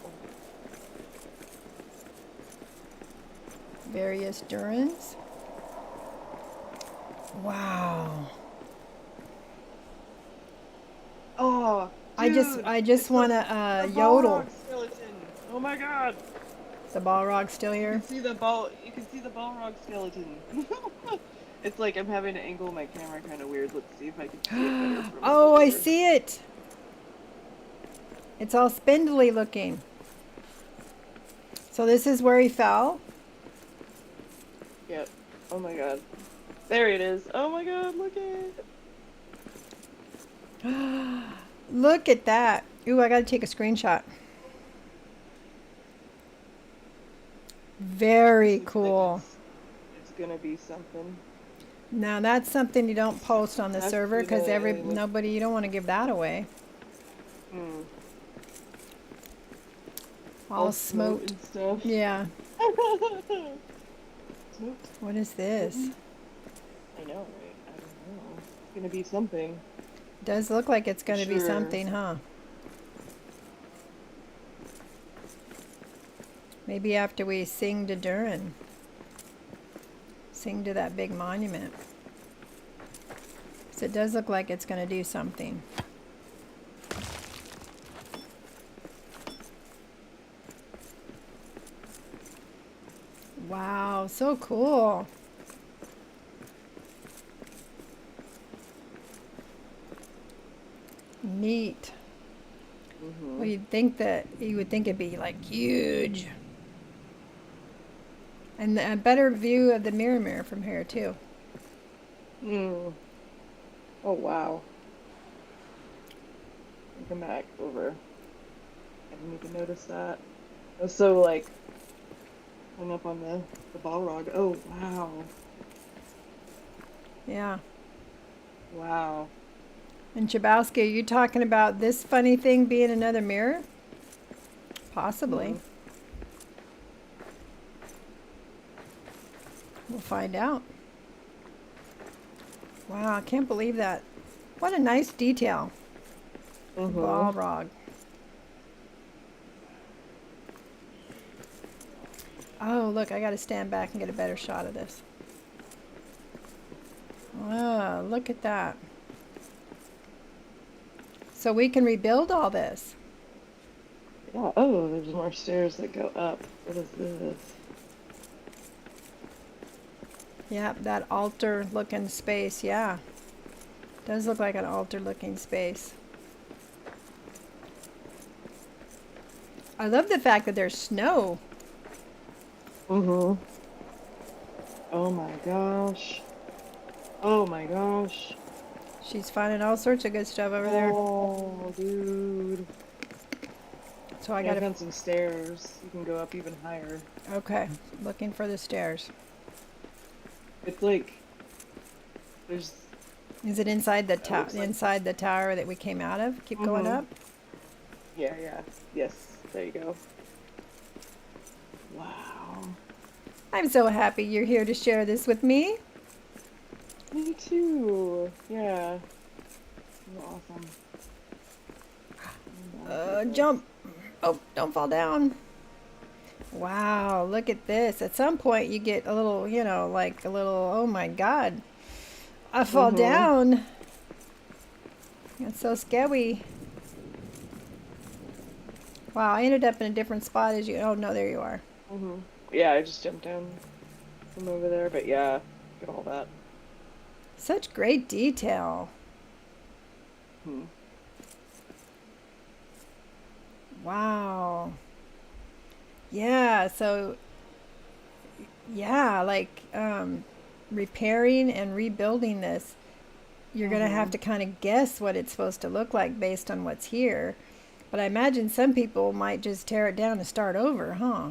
Various Durins. Wow. Oh, I dude, just it's want the to yodel. Balrog skeleton. Oh my god. The Balrog still You here. can see the Balrog skeleton. It's like I'm having to angle my camera kind of weird. Let's see if I can see it better from Oh, I closer. see it. It's all spindly looking. So this is where he fell. Yep. Oh my god. There it is. Oh my god, look at it. Look at that. Ooh, I gotta take a screenshot. Very cool. It's gonna be something. Now that's something you don't post on the That's server because gonna- nobody, you don't want to give that away. Hmm. All smoked. and stuff. Yeah. Smoked. What is this? I know, right? I don't know. It's gonna be something. Does look like it's going to be Sure. something, huh? Maybe after we sing to Durin. Sing to that big monument. So it does look like it's going to do something. Wow, so cool. Neat. Well, you would think it'd be like huge. And a better view of the mirror from here too. Hmm. Oh wow. Come back over. I didn't even notice that. I was so like hung up on the Balrog. Oh wow. Yeah. Wow. And Chabowski, are you talking about this funny thing being another mirror? Possibly. We'll find out. Wow, I can't believe that. What a nice detail. Balrog. Oh, look, I got to stand back and get a better shot of this. Oh, look at that. So we can rebuild all this. Yeah. Oh, there's more stairs that go up. What is this? Yep, that altar looking space, yeah. Does look like an altar looking space. I love the fact that there's snow. Oh my gosh. Oh my gosh. She's finding all sorts of good stuff over there. Oh, dude. So I I gotta, found some stairs. You can go up even higher. okay, looking for the stairs. It's like there's Is it inside the looks like- inside the tower that we came out of? Keep going up. yeah. Yes. There you go. Wow. I'm so happy you're here to share this with me. Me too. Yeah. You're awesome. Jump. Oh, don't fall down. Wow, look at this. At some point you get a little, you know, like a little, oh my God. I fall down. It's so scary. Wow, I ended up in a different spot as you. Oh no, there you are. Yeah, I just jumped down from over there, but yeah, look at all that. Such great detail. Wow. Yeah, so yeah, like repairing and rebuilding this, you're gonna have to kind of guess what it's supposed to look like based on what's here. But I imagine some people might just tear it down and start over, huh?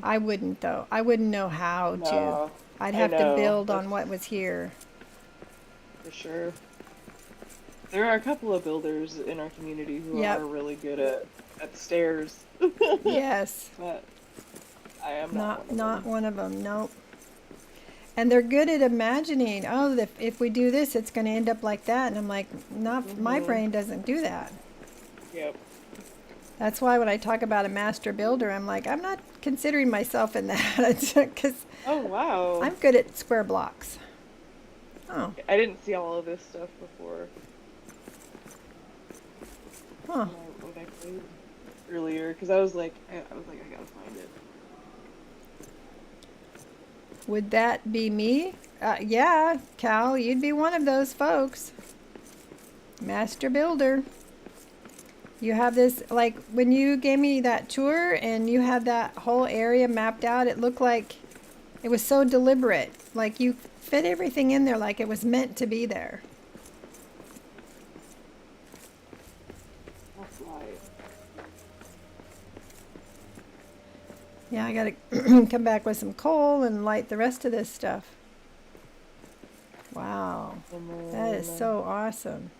I wouldn't though. I wouldn't know how to. No, I'd I have to know. build on That's what was here. for sure. There are a couple of builders in our community who Yep. are really good at stairs. Yes. But I am Not one of them. Nope. And they're good at imagining, oh, if we do this, it's going to end up like that. And I'm like, not my brain doesn't do that. Yep. That's why when I talk about a master builder, I'm like, I'm not considering myself in that because Oh wow. I'm good at square blocks. Oh, I didn't see all of this stuff before huh. when I played earlier because I was like, I gotta find it. Would that be me? Yeah, Cal, you'd be one of those folks. Master builder. You have this, like, when you gave me that tour and you had that whole area mapped out, it looked like it was so deliberate. Like you fit everything in there like it was meant to be there. That's right. Yeah, I gotta come back with some coal and light the rest of this stuff. Wow, that is so awesome.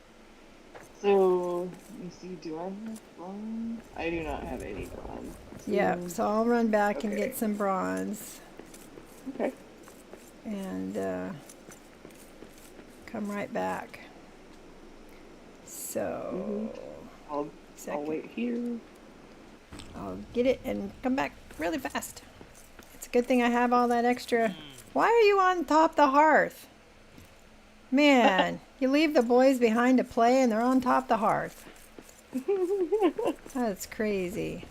So, you see, do I have bronze? I do not have any bronze. Yeah, so I'll run back and Okay. get some bronze Okay. and come right back. So, I'll second. wait here. I'll get it and come back really fast. It's a good thing I have all that extra. Why are you on top of the hearth? Man, you leave the boys behind to play and they're on top of the hearth. That's crazy.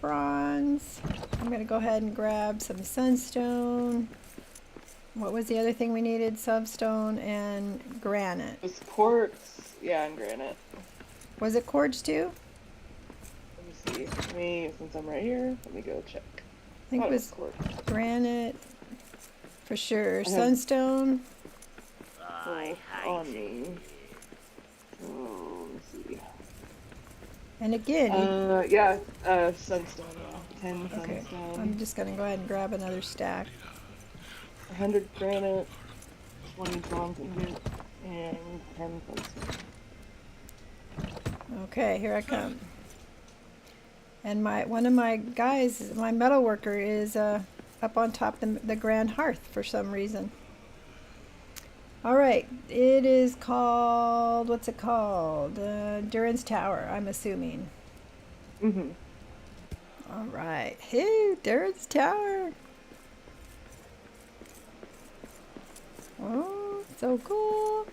Bronze. I'm going to go ahead and grab some sunstone. What was the other thing we needed? Substone and granite. It was quartz, yeah, and granite. Was it quartz too? Let me see. Since I'm right here, let me go check. I think Thought it was quartz. granite for sure. have- Sunstone. On me. Oh, let's see. And again, Yeah, sunstone. 10 okay, sunstone. I'm just going to go ahead and grab another stack. 100 granite, 20 bronze ingot, and 10 sunstone. Okay, here I come. And one of my guys, my metal worker, is up on top of the grand hearth for some reason. All right, it is called, what's it called? Durin's Tower, I'm assuming. All right, hey, Durin's Tower. Oh, so cool.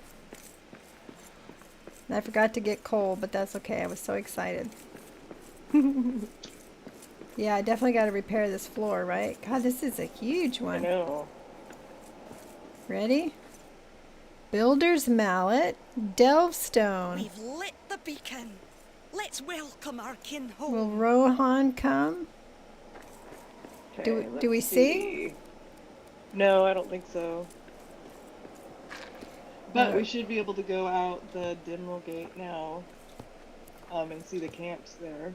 And I forgot to get coal, but that's okay. I was so excited. Yeah, I definitely got to repair this floor, right? God, this is a huge I one. know. Ready? Builder's mallet, delve stone. We've lit the beacon. Let's welcome our kin home. Will Rohan come? Okay, Do we let's sing? see. No, I don't think so. But we should be able to go out the Dimrel Gate now, and see the camps there.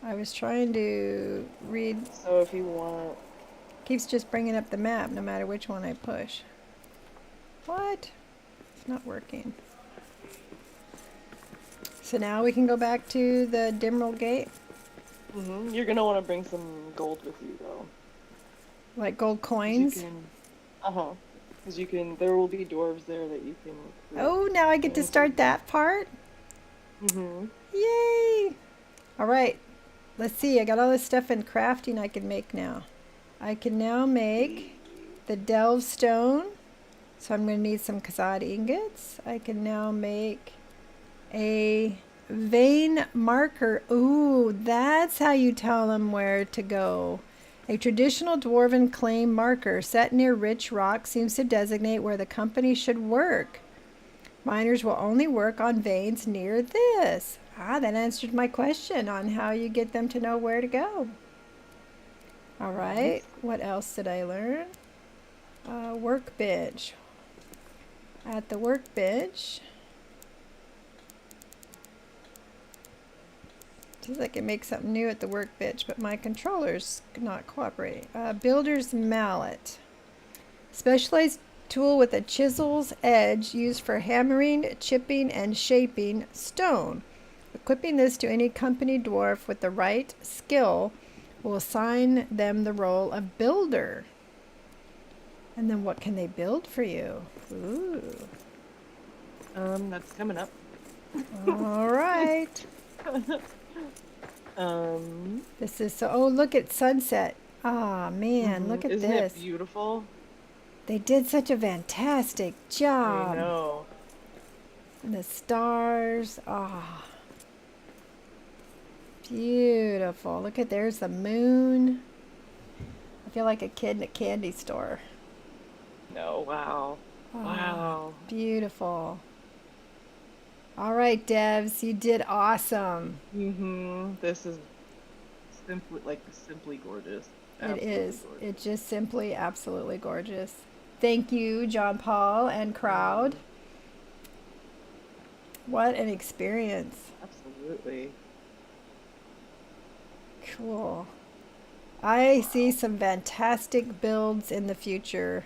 I was trying to read. So if you want, Keeps just bringing up the map no matter which one I push. What? It's not working. So now we can go back to the Dimrel Gate? you're gonna want to bring some gold with you though. Like gold 'Cause coins? You can, because you can. There will be dwarves there that you can. Oh, now I get to start that part? Yay! All right. let's see. I got all this stuff in crafting I can make now. I can now make the delve stone. So I'm going to need some Kazad ingots. I can now make a vein marker. Ooh, that's how you tell them where to go. A traditional dwarven claim marker set near rich rock seems to designate where the company should work. Miners will only work on veins near this. Ah, that answered my question on how you get them to know where to go. All right, what else did I learn? Workbench. At the workbench, seems like it makes something new at the workbench, but my controller's not cooperating. Builder's mallet. Specialized tool with a chisel's edge used for hammering, chipping, and shaping stone. Equipping this to any company dwarf with the right skill will assign them the role of builder. And then what can they build for you? Ooh. That's coming up. All right. This is so. Oh, look at sunset. Ah, man, look at Isn't this. it beautiful? They did such a fantastic job. I know. And the stars. Ah. Beautiful. Look at there's the moon. I feel like a kid in a candy store. No, wow. Oh, Wow. beautiful. All right, devs, you did awesome. This is simply gorgeous. It is. Gorgeous. It's just simply absolutely gorgeous. Thank you, John Paul and crowd. What an experience. Absolutely. Cool. I see some fantastic builds in the future.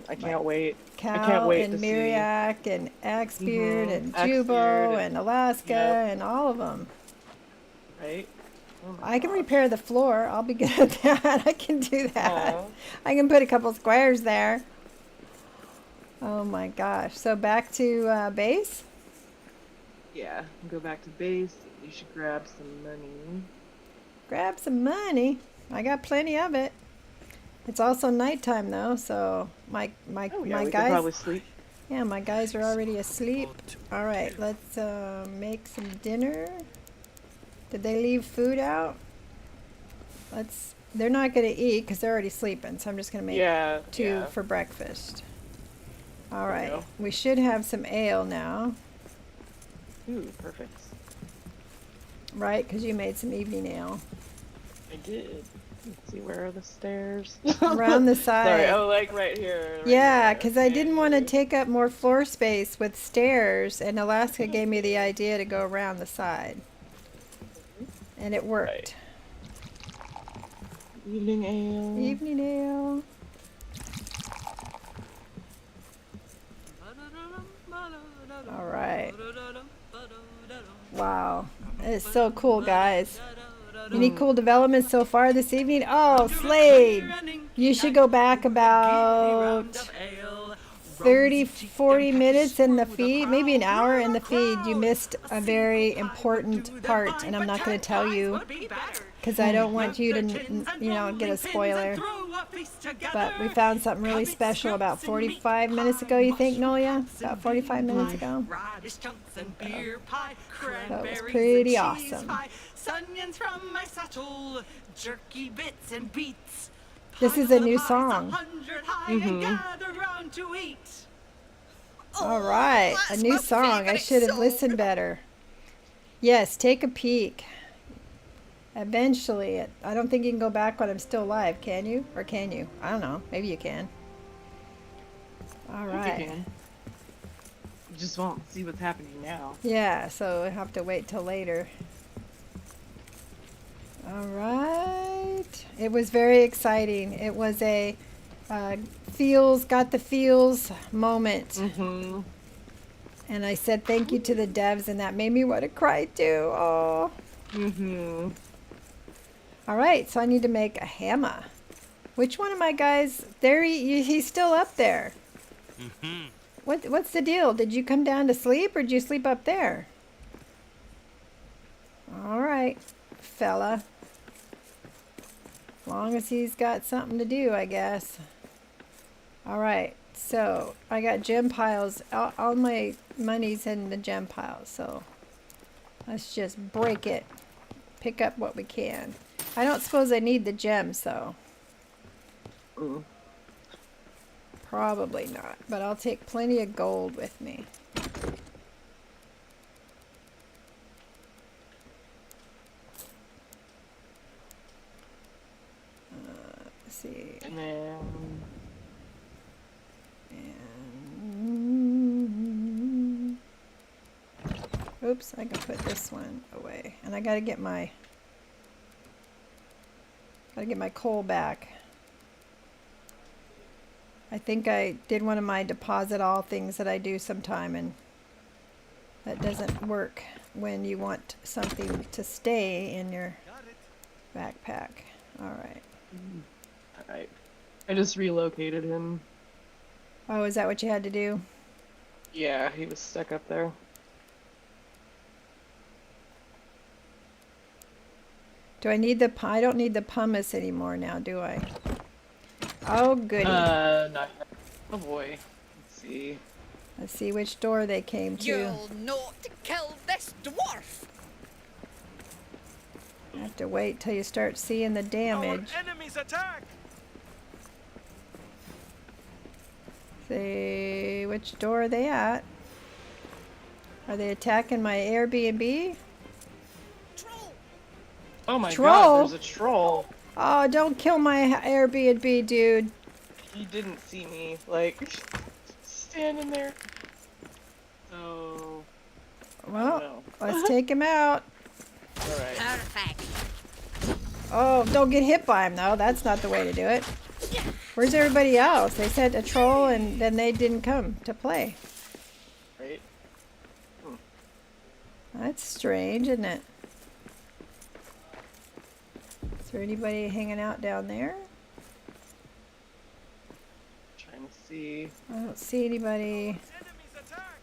I can't wait. Cal I can't wait and to see. Miriak and Axbeard and Axbeard Jubo and Alaska and all of them. Right? Oh my I can gosh. repair the floor. I'll be good at that. I can do that. Aw. I can put a couple squares there. Oh my gosh. So back to base? Yeah, go back to base. You should grab some money. Grab some money. I got plenty of it. It's also nighttime though, so my We could guys. probably sleep. Yeah, my guys are already asleep. All right, let's make some dinner. Did they leave food out? They're not gonna eat because they're already sleeping, so I'm just gonna make two for breakfast. All There you right, go. we should have some ale now, Ooh, perfect. right? Because you made some evening ale. I did. Let's see, where are the stairs? Around the side. Sorry, oh, like right here. Right Yeah, here. because I didn't want to Okay. take up more floor space with stairs, and Alaska gave me the idea to go around the side. And it worked. Evening ale. Evening ale. All right. Wow. It's so cool, guys. Any cool developments so far this evening? Oh, Slade! You should go back about 30, 40 minutes in the feed, maybe an hour in the feed. You missed a very important part, and I'm not going to tell you because I don't want you to, get a spoiler. But we found something really special about 45 minutes ago, you think, Nolia? About 45 minutes ago? That was pretty awesome. Onions from my satchel, jerky bits and beets. This is a new song. All right, a That's new my song. I favourite should have song. listened better. Yes, take a peek. Eventually, I don't think you can go back when I'm still alive, can you? Or can you? I don't know. Maybe you can. All I think right. you can. You just won't see what's happening now. Yeah, so I have to wait till later. All right. It was very exciting. It was a got the feels moment. And I said thank you to the devs, and that made me want to cry too. Oh. All right, so I need to make a hammer. Which one of my guys? There, he's still up there. What's the deal? Did you come down to sleep, or did you sleep up there? All right. fella. As long as he's got something to do, I guess. Alright, so I got gem piles. All my money's in the gem piles, so let's just break it. Pick up what we can. I don't suppose I need the gems, though. Probably not, but I'll take plenty of gold with me. Let's see. And then And oops, I can put this one away. And I gotta get my coal back. I think I did one of my deposit all things that I do sometime, and that doesn't work when you want something to stay in your backpack. Alright. alright. I just relocated him. Oh, is that what you had to do? Yeah, he was stuck up there. Do I need I don't need the pumice anymore now, do I? Oh, goody. Not yet. Oh boy. Let's see. Let's see which door they came to. You'll not kill this dwarf. I have to wait till you start seeing the damage. Our enemies attack! See which door are they at? Are they attacking my Airbnb? Troll. Oh my Troll? god, there's a troll. Oh, don't kill my Airbnb, dude. He didn't see me, like, standing there. So, Well, no. let's take him out. Alright. Perfect. Oh, don't get hit by him, though. That's not the way to do it. Where's everybody else? They sent a troll and then they didn't come to play. Right. That's strange, isn't it? Is there anybody hanging out down there? Trying to see. I don't see anybody. Enemies attack!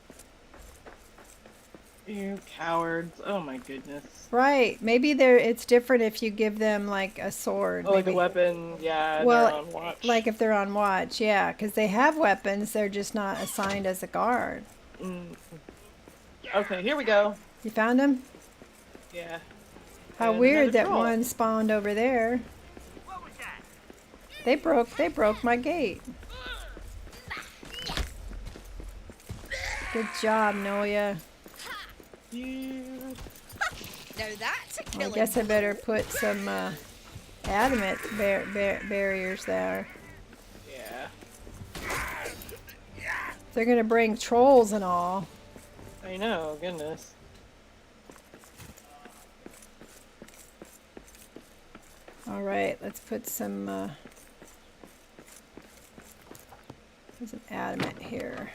You cowards. Oh my goodness. Right. Maybe it's different if you give them like a sword. Oh, like a maybe. weapon, yeah, Well, they're on watch. like if they're on watch, yeah, because they have weapons, they're just not assigned as a guard. Okay, here we go. You found them? Yeah. How And weird another that troll. one spawned over there. What was that? They broke my gate. Good job, Noya. Yeah. Now that's a Well, I killing guess I blow. better put some adamant barriers there. Yeah. They're gonna bring trolls and all. I know, goodness. All right, let's put some adamant here.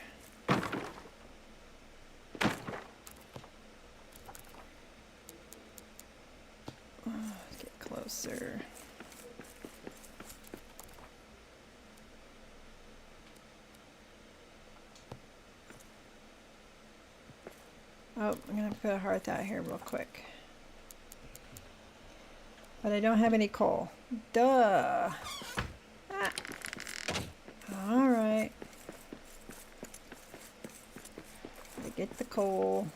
Let's get closer. Oh, I'm gonna put a hearth out here real quick. But I don't have any coal. Duh. Ah. All right. Gotta get the coal.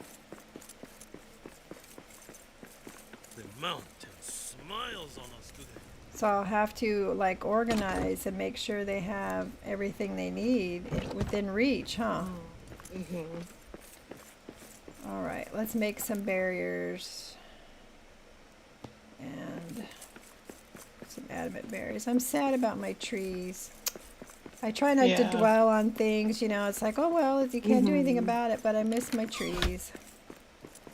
The mountain smiles on us today. So I'll have to like organize and make sure they have everything they need within reach, huh? All right, let's make some barriers and some adamant barriers. I'm sad about my trees. I try not to Yeah. dwell on things, you know, it's like, oh well, you can't do anything about it, but I miss my trees.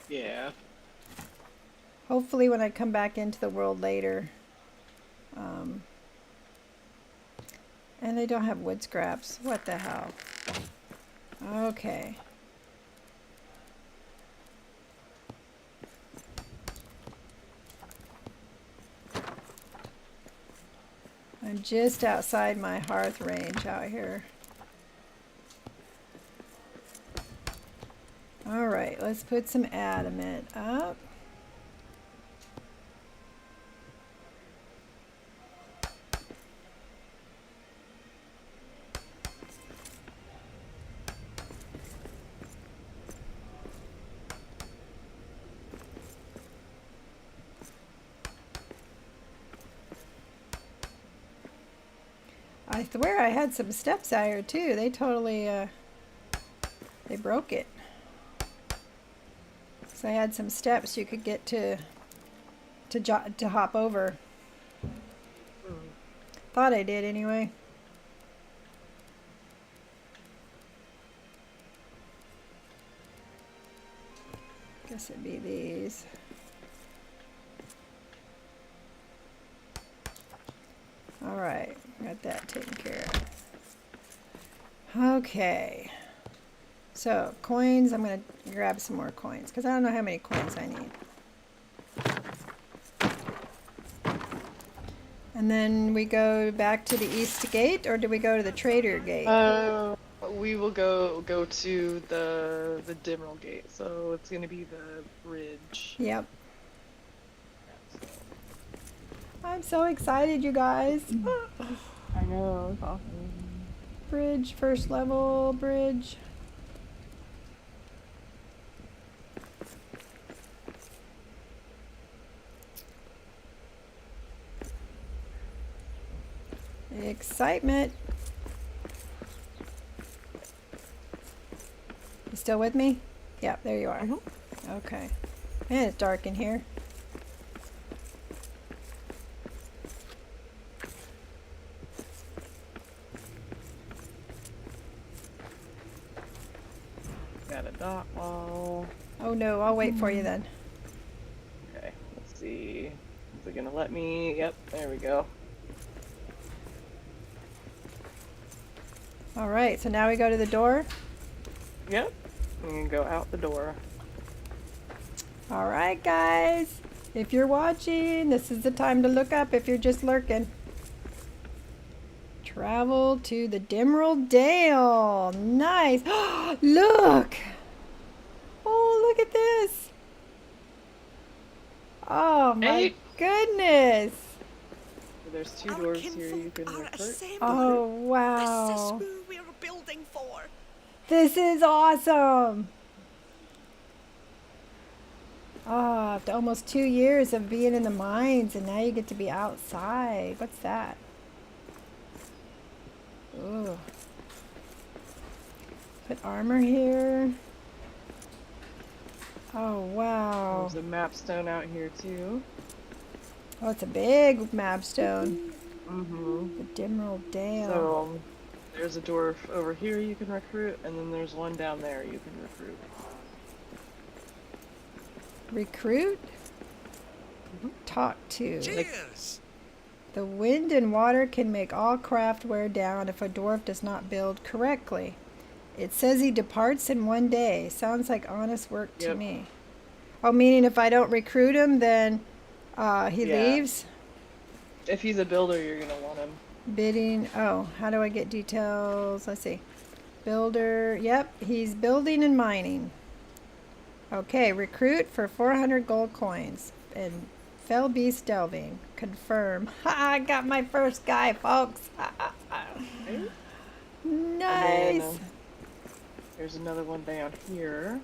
Yeah. Hopefully when I come back into the world later. And they don't have wood scraps. What the hell? Okay. I'm just outside my hearth range out here. All right, let's put some adamant up. I swear I had some steps out here too. They totally, they broke it. So I had some steps you could get to hop over. Thought I did anyway. Guess it'd be these. All right, got that taken care of. Okay. So coins, I'm gonna grab some more coins because I don't know how many coins I need. And then we go back to the east gate, or do we go to the trader gate? We will go to the Dimmerl gate. So it's gonna be the bridge. Yep. I'm so excited, you guys. I know, it's awesome. Bridge, first level bridge. Excitement. You still with me? Yeah, there you are. Okay. Man, it's dark in here. Got a dot wall. Oh no, I'll wait for you then. Okay, let's see. Is it gonna let me? Yep, there we go. All right, so now we go to the door. Yep, we can go out the door. All right, guys. If you're watching, this is the time to look up if you're just lurking. Travel to the Dimmerl Dale. Nice. Look. Oh, look at this. Oh, my goodness. There's two doors here you can recruit. Oh, wow. This is who we're building for. This is awesome. Oh, after almost 2 years of being in the mines, and now you get to be outside. What's that? Ooh. Put armor here. Oh, wow. There's a map stone out here too. Oh, it's a big mapstone. Mm-hmm. The Dimmerl Dale. So there's a door over here you can recruit, and then there's one down there you can recruit. Recruit? Talk to. Cheers! The wind and water can make all craft wear down if a dwarf does not build correctly. It says he departs in 1 day. Sounds like honest work to me. Oh, meaning if I don't recruit him, then he leaves? If he's a builder, you're gonna want him. Bidding. Oh, how do I get details? Let's see. Builder. Yep, he's building and mining. Okay, recruit for 400 gold coins. And fell beast delving. Confirm. I got my first guy, folks. Nice. Then, there's another one down here.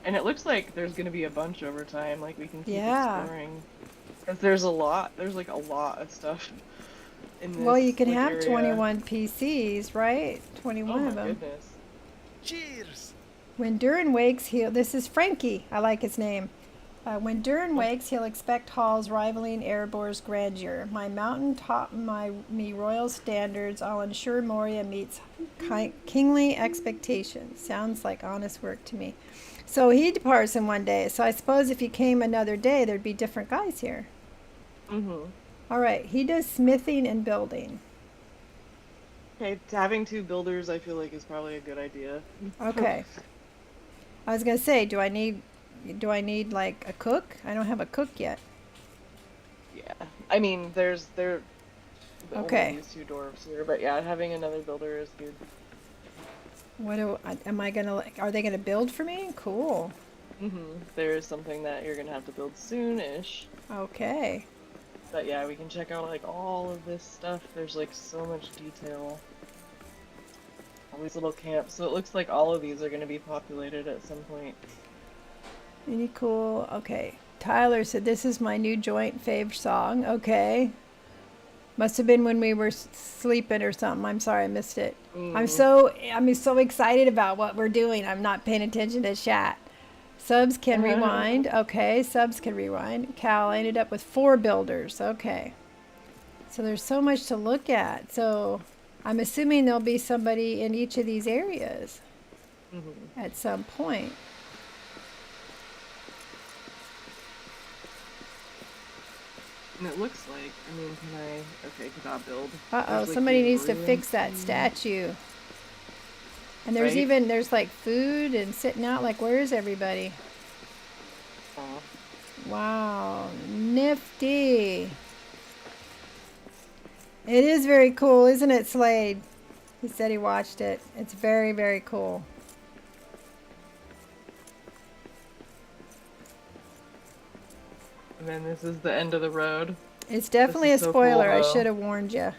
And it looks like there's gonna be a bunch over time. Like we can keep exploring. Because there's a lot. There's like a lot of stuff in this. Well, you can have area. 21 PCs, right? 21 of them. Goodness. Cheers! When Durin wakes, this is Frankie. I like his name. When Durin wakes, he'll expect halls rivaling Erebor's grandeur. My mountain taught me royal standards. I'll ensure Moria meets kingly expectations. Sounds like honest work to me. So he departs in 1 day. So I suppose if he came another day, there'd be different guys here. Mm-hmm. All right. He does smithing and building. Okay, having two builders I feel like is probably a good idea. Okay. I was gonna say, do I need like a cook? I don't have a cook yet. Yeah. I mean, there's Okay. only these two dwarves here, but yeah, having another builder is good. Am I gonna like? Are they gonna build for me? Cool. There is something that you're gonna have to build soon-ish. Okay. But yeah, we can check out like all of this stuff. There's like so much detail. All these little camps. So it looks like all of these are gonna be populated at some point. Really cool. Okay. Tyler said this is my new joint fave song. Okay. Must have been when we were sleeping or something. I'm sorry, I missed it. I'm Mm. so excited about what we're doing. I'm not paying attention to chat. Subs can rewind. Okay, subs can rewind. Cal ended up with 4 builders. Okay. So there's so much to look at. So I'm assuming there'll be somebody in each of these areas at some point. And it looks like, I mean, can I, okay, cannot build. Uh-oh, There's like somebody these needs to ruins fix that and- statue. And there's Right? even, there's like food and sitting out, like where is everybody? Aw. Wow, nifty. It is very cool, isn't it, Slade? He said he watched it. It's very, very cool. And then this is the end of the road. It's definitely a is so cool, spoiler. I though. should have warned you.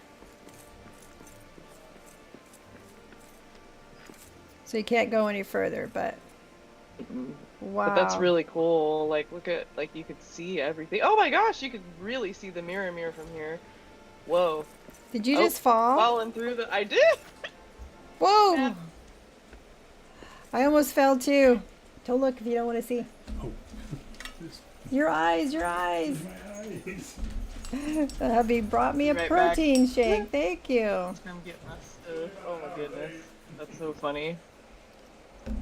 So you can't go any further, but wow. But that's really cool. Like, look at, like, you could see everything. Oh my gosh, you could really see the mirror from here. Whoa. Did you just fall? Falling through the, I did! Whoa! Yeah. I almost fell too. Don't look if you don't want to see. Oh. Your eyes, your eyes. My eyes. Hubby brought me a Right back. protein shake. Thank you. Come get my stuff. Oh my goodness. That's so funny.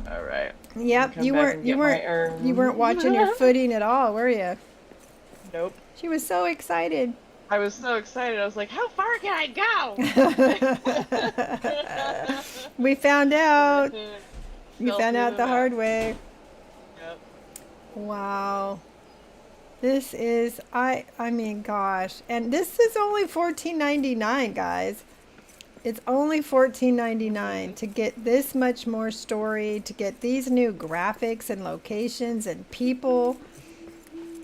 Alright. Yep, Come you back weren't and you get my weren't urn. you weren't watching your footing at all, were you? Nope. She was so excited. I was so excited. I was like, how far can I go? We found out. You Fell found through out the map. hard way. Yep. Wow. This is I mean gosh. And this is only $14.99, guys. It's only $14.99 to get this much more story, to get these new graphics and locations and people.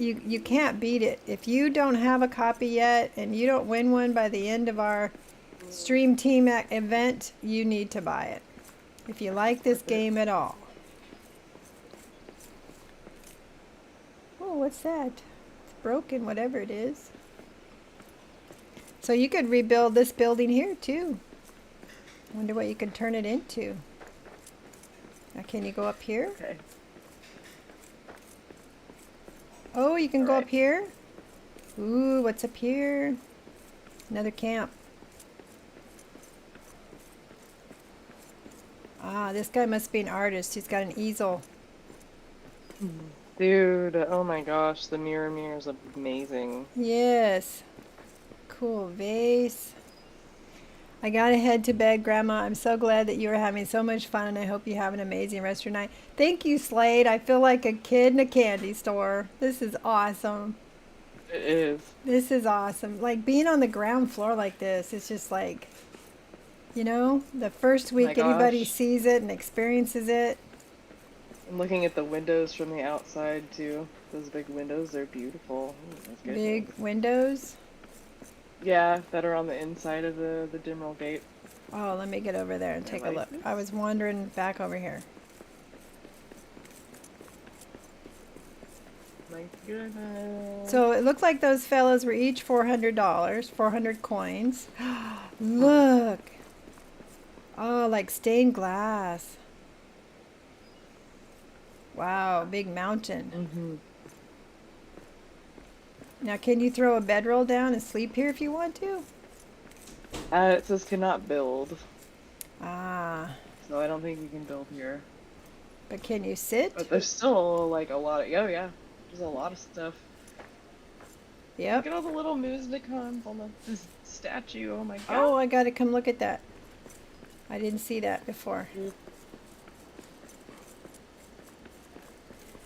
You can't beat it. If you don't have a copy yet and you don't win one by the end of our Stream Team event, you need to buy it. If you like this game at all. Oh, what's that? It's broken, whatever it is. So you could rebuild this building here too. Wonder what you can turn it into. Now can you go up here? Okay. Oh, you can go Alright. up here? Ooh, what's up here? Another camp. Ah, this guy must be an artist. He's got an easel. Dude, oh my gosh, the mirror is amazing. Yes. Cool vase. I gotta head to bed, Grandma. I'm so glad that you are having so much fun, and I hope you have an amazing rest of your night. Thank you, Slade. I feel like a kid in a candy store. This is awesome. It is. This is awesome. Like being on the ground floor like this, it's just like, you know, the first week my anybody gosh. sees it and experiences it. I'm looking at the windows from the outside too. Those big windows, they're beautiful. Ooh, that's good. Big windows. Yeah, that are on the inside of the Dimrel gate. Oh, let me get over there and take a look. I was wandering back over here. My goodness. So it looked like those fellows were each $400, 400 coins. Look. Oh, like stained glass. Wow, big mountain. Mm-hmm. Now, can you throw a bedroll down and sleep here if you want to? It says cannot build, Ah, so I don't think you can build here. but can you sit? But there's still like a lot of, oh yeah, there's a lot of stuff. Yep. Look at all the little Musnicons on this statue, oh my god. Oh, I gotta come look at that. I didn't see that before.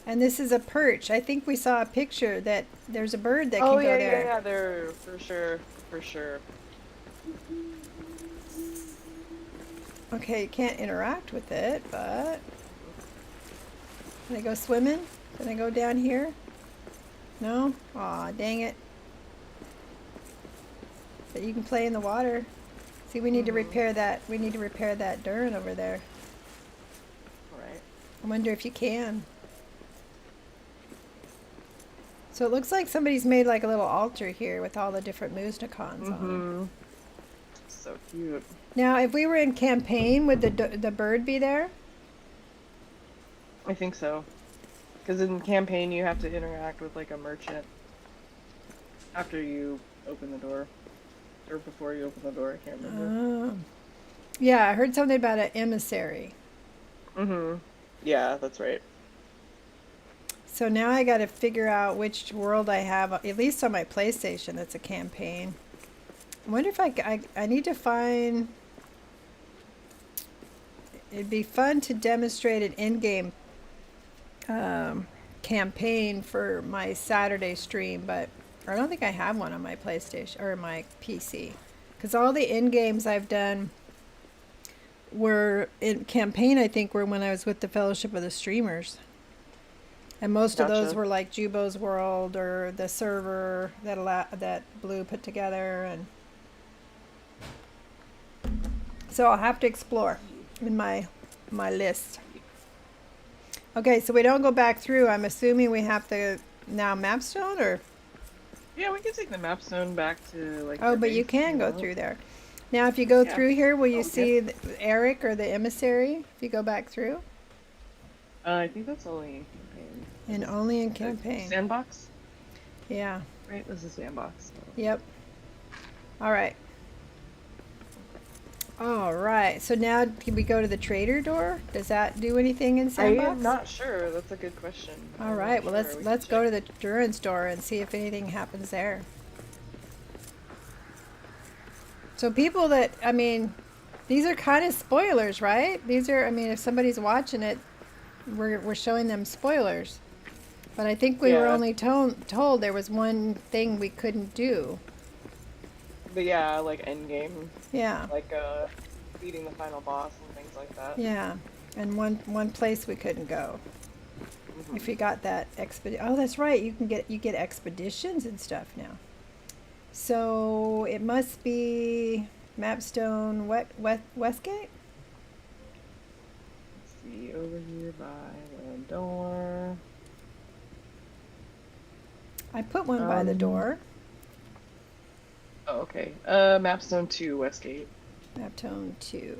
And this is a perch. I think we saw a picture that there's a bird that can Oh go yeah, there. yeah, they're for sure, for sure. Okay, you can't interact with it, but... Can I go swimming? Can I go down here? No? Aw, dang it. But you can play in the water. See, we need to repair that. We need to repair that Durin over there. Right. I wonder if you can. So it looks like somebody's made like a little altar here with all the different Moosnicons on it. So cute. Now, if we were in campaign, would the bird be there? I think so. Because in campaign, you have to interact with like a merchant after you open the door. Or before you open the door, I can't remember. Oh. Yeah, I heard something about an emissary. Yeah, that's right. So now I got to figure out which world I have, at least on my PlayStation, that's a campaign. I wonder if I need to find... It'd be fun to demonstrate an in-game campaign for my Saturday stream, but I don't think I have one on my PlayStation or my PC. Because all the in-games I've done were in campaign, I think, were when I was with the Fellowship of the Streamers. And most of those were like Jubo's World or the server that Blue put together, and so I'll have to explore in my list. Okay, so we don't go back through. I'm assuming we have to now mapstone, or Yeah, we can take the mapstone back to like. oh, but you can go through there. Now, if you go through here, will you see Eric or the emissary? If you go back through, I think that's only campaign. and only in campaign. Sandbox. Yeah. Right, this is sandbox. Yep. All right. All right. So now can we go to the trader door? Does that do anything in sandbox? I am not sure. That's a good question. All right. Well, let's go to the Durin store and see if anything happens there. So people that, I mean, these are kind of spoilers, right? These are, I mean, if somebody's watching it, we're showing them spoilers. But I think we were only told there was one thing we couldn't do. But yeah, like endgame. Yeah. Like beating the final boss and things like that. Yeah. And one place we couldn't go. If you got that expedition. Oh, that's right. You get expeditions and stuff now. So it must be Mapstone Westgate? Let's see, over here by the door. I put one by the door. Oh, okay. Mapstone 2, Westgate. Mapstone 2.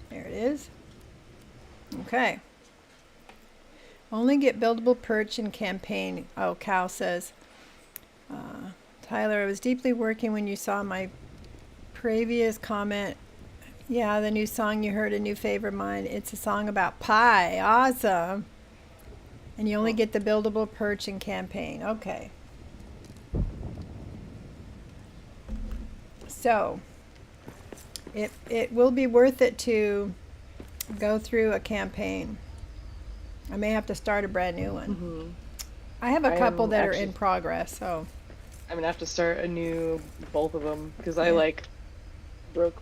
There it is. Okay. Only get buildable perch in campaign. Oh, Cal says. Tyler, I was deeply working when you saw my previous comment. Yeah, the new song you heard, a new favorite of mine. It's a song about pie. Awesome. And you only get the buildable perch in campaign. Okay. So, it will be worth it to go through a campaign. I may have to start a brand new one. I have a couple that are in progress, so. I'm gonna have to start a new, both of them, because I like broke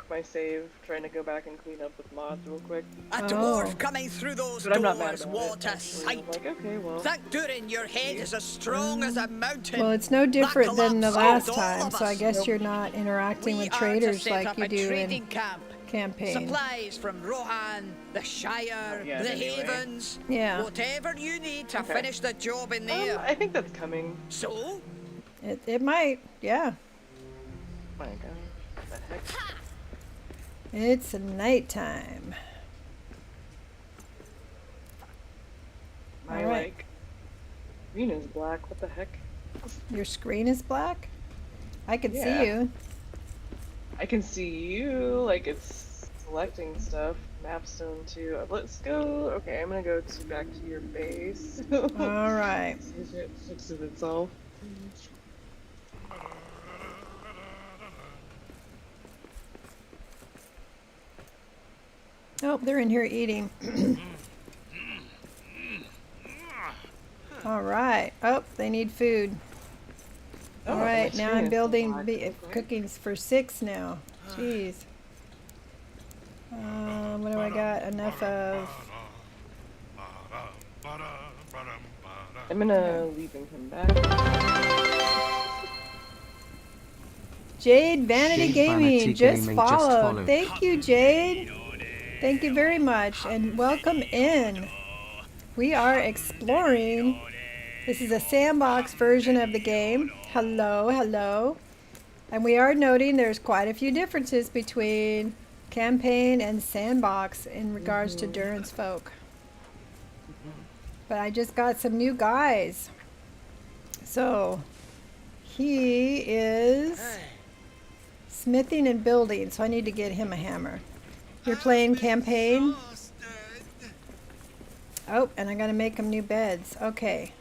my save trying to go back and clean up with mods real quick. A dwarf coming through those But I'm not mad doors, about what it, a actually. sight! I'm like, okay, well. Thank Durin, your head is as strong as a mountain. Well, it's no different than the collapse last killed all time, of so I us. guess you're not interacting We with are traders to set like up you a do trading in camp. campaign. Supplies from Rohan, the Shire, Yeah, the anyway. Havens. Yeah. Whatever you need to Okay. finish the job in there. I think that's coming. So, It might, yeah. My god. What the heck? It's nighttime. My, All right. like, screen is black. What the heck? Your screen is black? I can Yeah. see you. I can see you, like, it's selecting stuff. Mapstone 2. Let's go. Okay, I'm gonna go back to your base. All right. See if it fixes itself. Oh, they're in here eating. All right. Oh, they need food. Oh, All right, my now screen I'm is building black. cookings for 6 now. Jeez. What do I got enough of? I'm gonna leave and come back. Jade Vanity Jade Gaming Vanity just Gaming just followed. followed. Thank you, Jade. Thank you very much, and welcome in. We are exploring. This is a sandbox version of the game. Hello, hello. And we are noting there's quite a few differences between campaign and sandbox in regards to Durin's folk. But I just got some new guys. So he is smithing and building, so I need to get him a hammer. You're playing campaign? Oh, and I gotta make them new beds. Okay.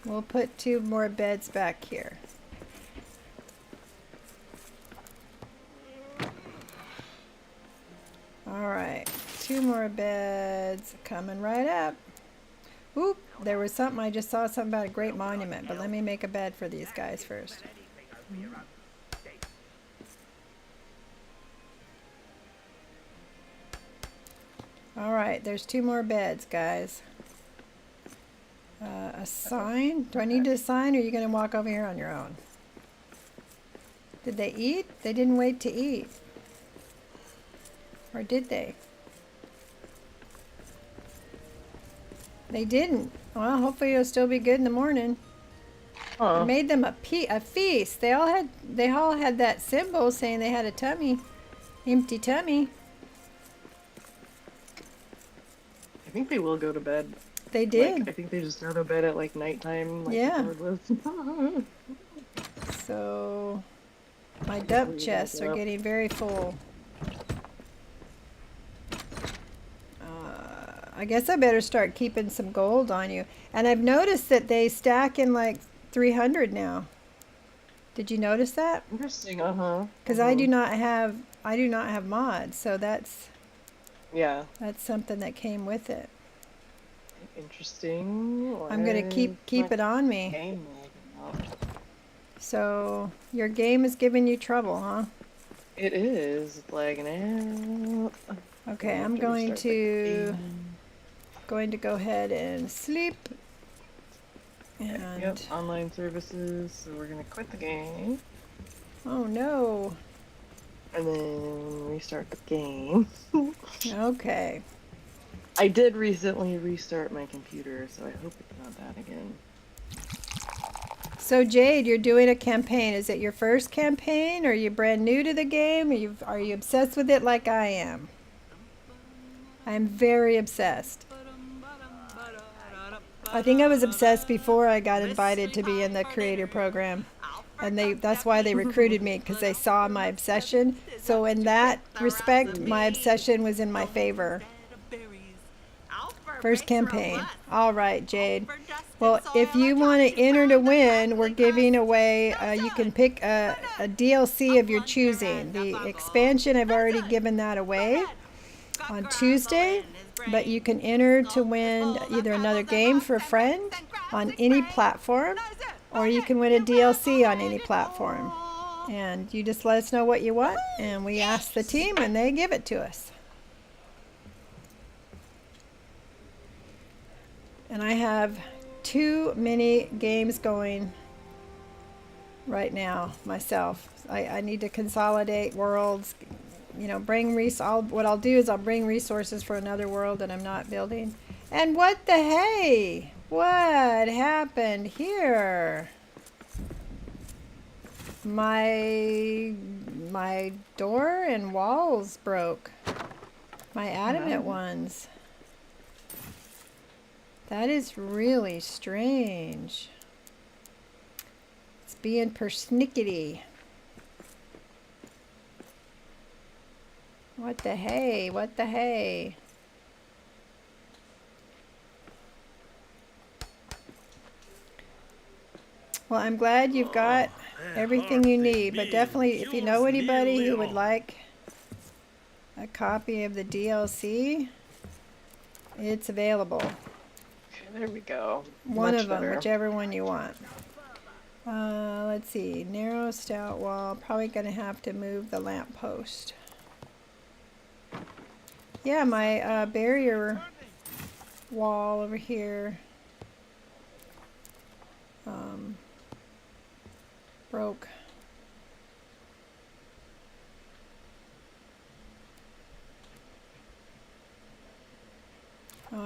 We'll put 2 more beds back here. Alright, 2 more beds coming right up. Oop, there was something, I just saw something about a great monument, but let me make a bed for these guys first. Alright, there's 2 more beds, guys. A sign? Do I need to sign, or are you going to walk over here on your own? Did they eat? They didn't wait to eat. Or did they? They didn't. Well, hopefully it'll still be good in the morning. I made them a feast. They all had that symbol saying they had a tummy, empty tummy. I think they will go to bed. They did. Like, I think they just go to bed at like nighttime. Like, yeah. Regardless. So my dump chests are getting very full. I guess I better start keeping some gold on you. And I've noticed that they stack in like 300 now. Did you notice that? Interesting. Because I do not have mods, so that's something that came with it. Interesting. I'm gonna keep it on me. So your game is giving you trouble, huh? It is. It's lagging out. Okay, I'm going to go ahead and sleep. And yep, online services. So we're gonna quit the game. Oh no. And then restart the game. Okay. I did recently restart my computer, so I hope it's not that again. So Jade, you're doing a campaign. Is it your first campaign? Or are you brand new to the game? Are you obsessed with it like I am? I'm very obsessed. I think I was obsessed before I got invited to be in the creator program. And that's why they recruited me, because they saw my obsession. So in that respect, my obsession was in my favor. First campaign. All right, Jade. Well, if you want to enter to win, we're giving away, you can pick a DLC of your choosing. The expansion, I've already given that away on Tuesday, but you can enter to win either another game for a friend on any platform, or you can win a DLC on any platform. And you just let us know what you want, and we ask the team, and they give it to us. And I have too many games going right now myself. I need to consolidate worlds, you know, what I'll do is I'll bring resources for another world that I'm not building. And what the hey? What happened here? My door and walls broke. My adamant ones. That is really strange. It's being persnickety. What the hey? What the hey? Well, I'm glad you've got everything you need, but definitely if you know anybody who would like a copy of the DLC, it's available. There we go. One Much of them, better. whichever one you want. Let's see. Narrow, stout wall. Probably going to have to move the lamp post. Yeah, my barrier wall over here broke.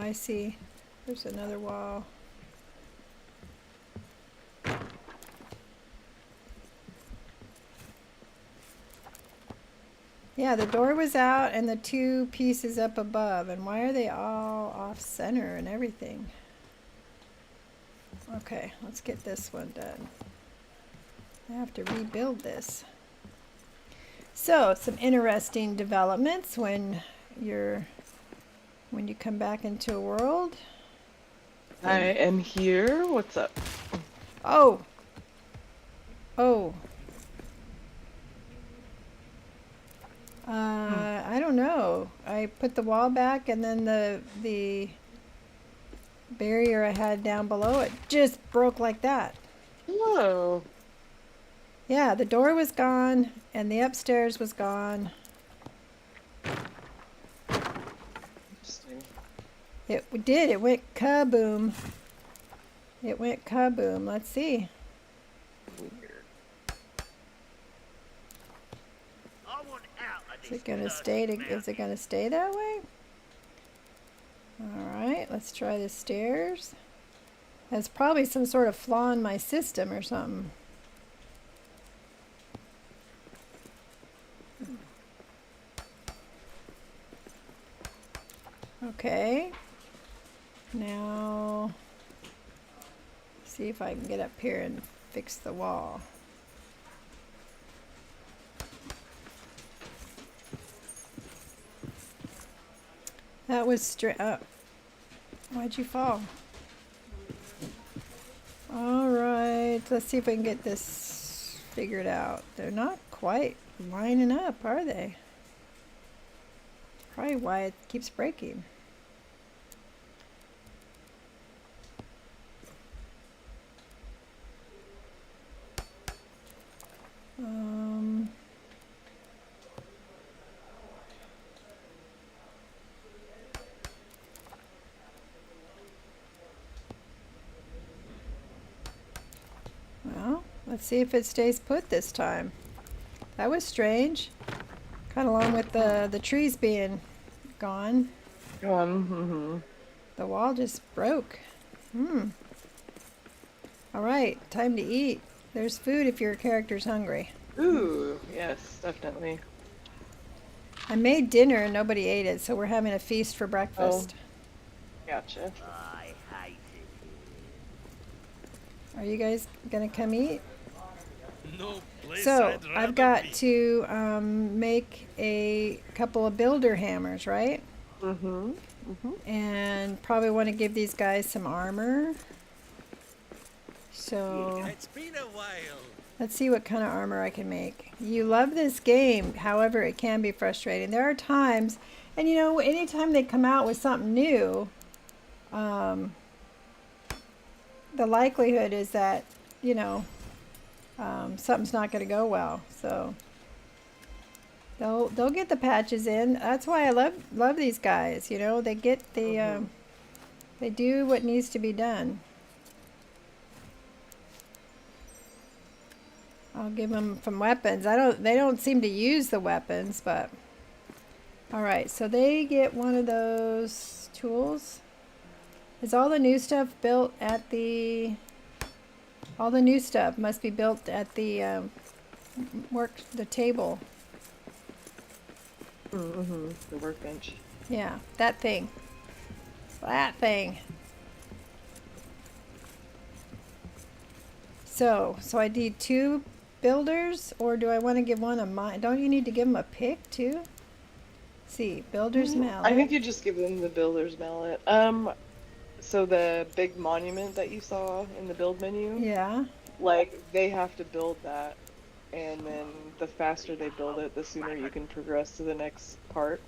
I see. There's another wall. Yeah, the door was out and the two pieces up above. And why are they all off center and everything? Okay, let's get this one done. I have to rebuild this. So, some interesting developments when you come back into a world. I am here. What's up? Oh. Oh. I don't know. I put the wall back and then the barrier I had down below it just broke like that. Hello. Yeah, the door was gone and the upstairs was gone. Interesting. It did. It went kaboom. It went kaboom. Let's see. Weird. Is it gonna stay? Is it gonna stay that way? All right. Let's try the stairs. That's probably some sort of flaw in my system or something. Okay. Now, see if I can get up here and fix the wall. That was straight up. Why'd you fall? All right, let's see if I can get this figured out. They're not quite lining up, are they? Probably why it keeps breaking. Well, let's see if it stays put this time. That was strange. Kind of along with the trees being gone. The wall just broke. All right, time to eat. There's food if your character's hungry. Ooh, yes, definitely. I made dinner and nobody ate it, so we're having a feast for breakfast. Gotcha. Are you guys gonna come eat? No place So I'd rather I've got be. to make a couple of builder hammers, right? And probably want to give these guys some armor. So It's been a while. let's see what kind of armor I can make. You love this game, however, it can be frustrating. There are times, and you know, anytime they come out with something new, the likelihood is that, you know, something's not going to go well. So they'll get the patches in. That's why I love these guys. You know, they get the they do what needs to be done. I'll give them some weapons. They don't seem to use the weapons, but all right. So they get one of those tools. Is all the new stuff built at the? All the new stuff must be built at the the table. The workbench. Yeah, that thing. That thing. So I need 2 builders, or do I want to give one a mine? Don't you need to give them a pick too? See, builder's mallet. I think you just give them the builder's mallet. So the big monument that you saw in the build menu, Yeah. like they have to build that, and then the faster they build it, the sooner you can progress to the next part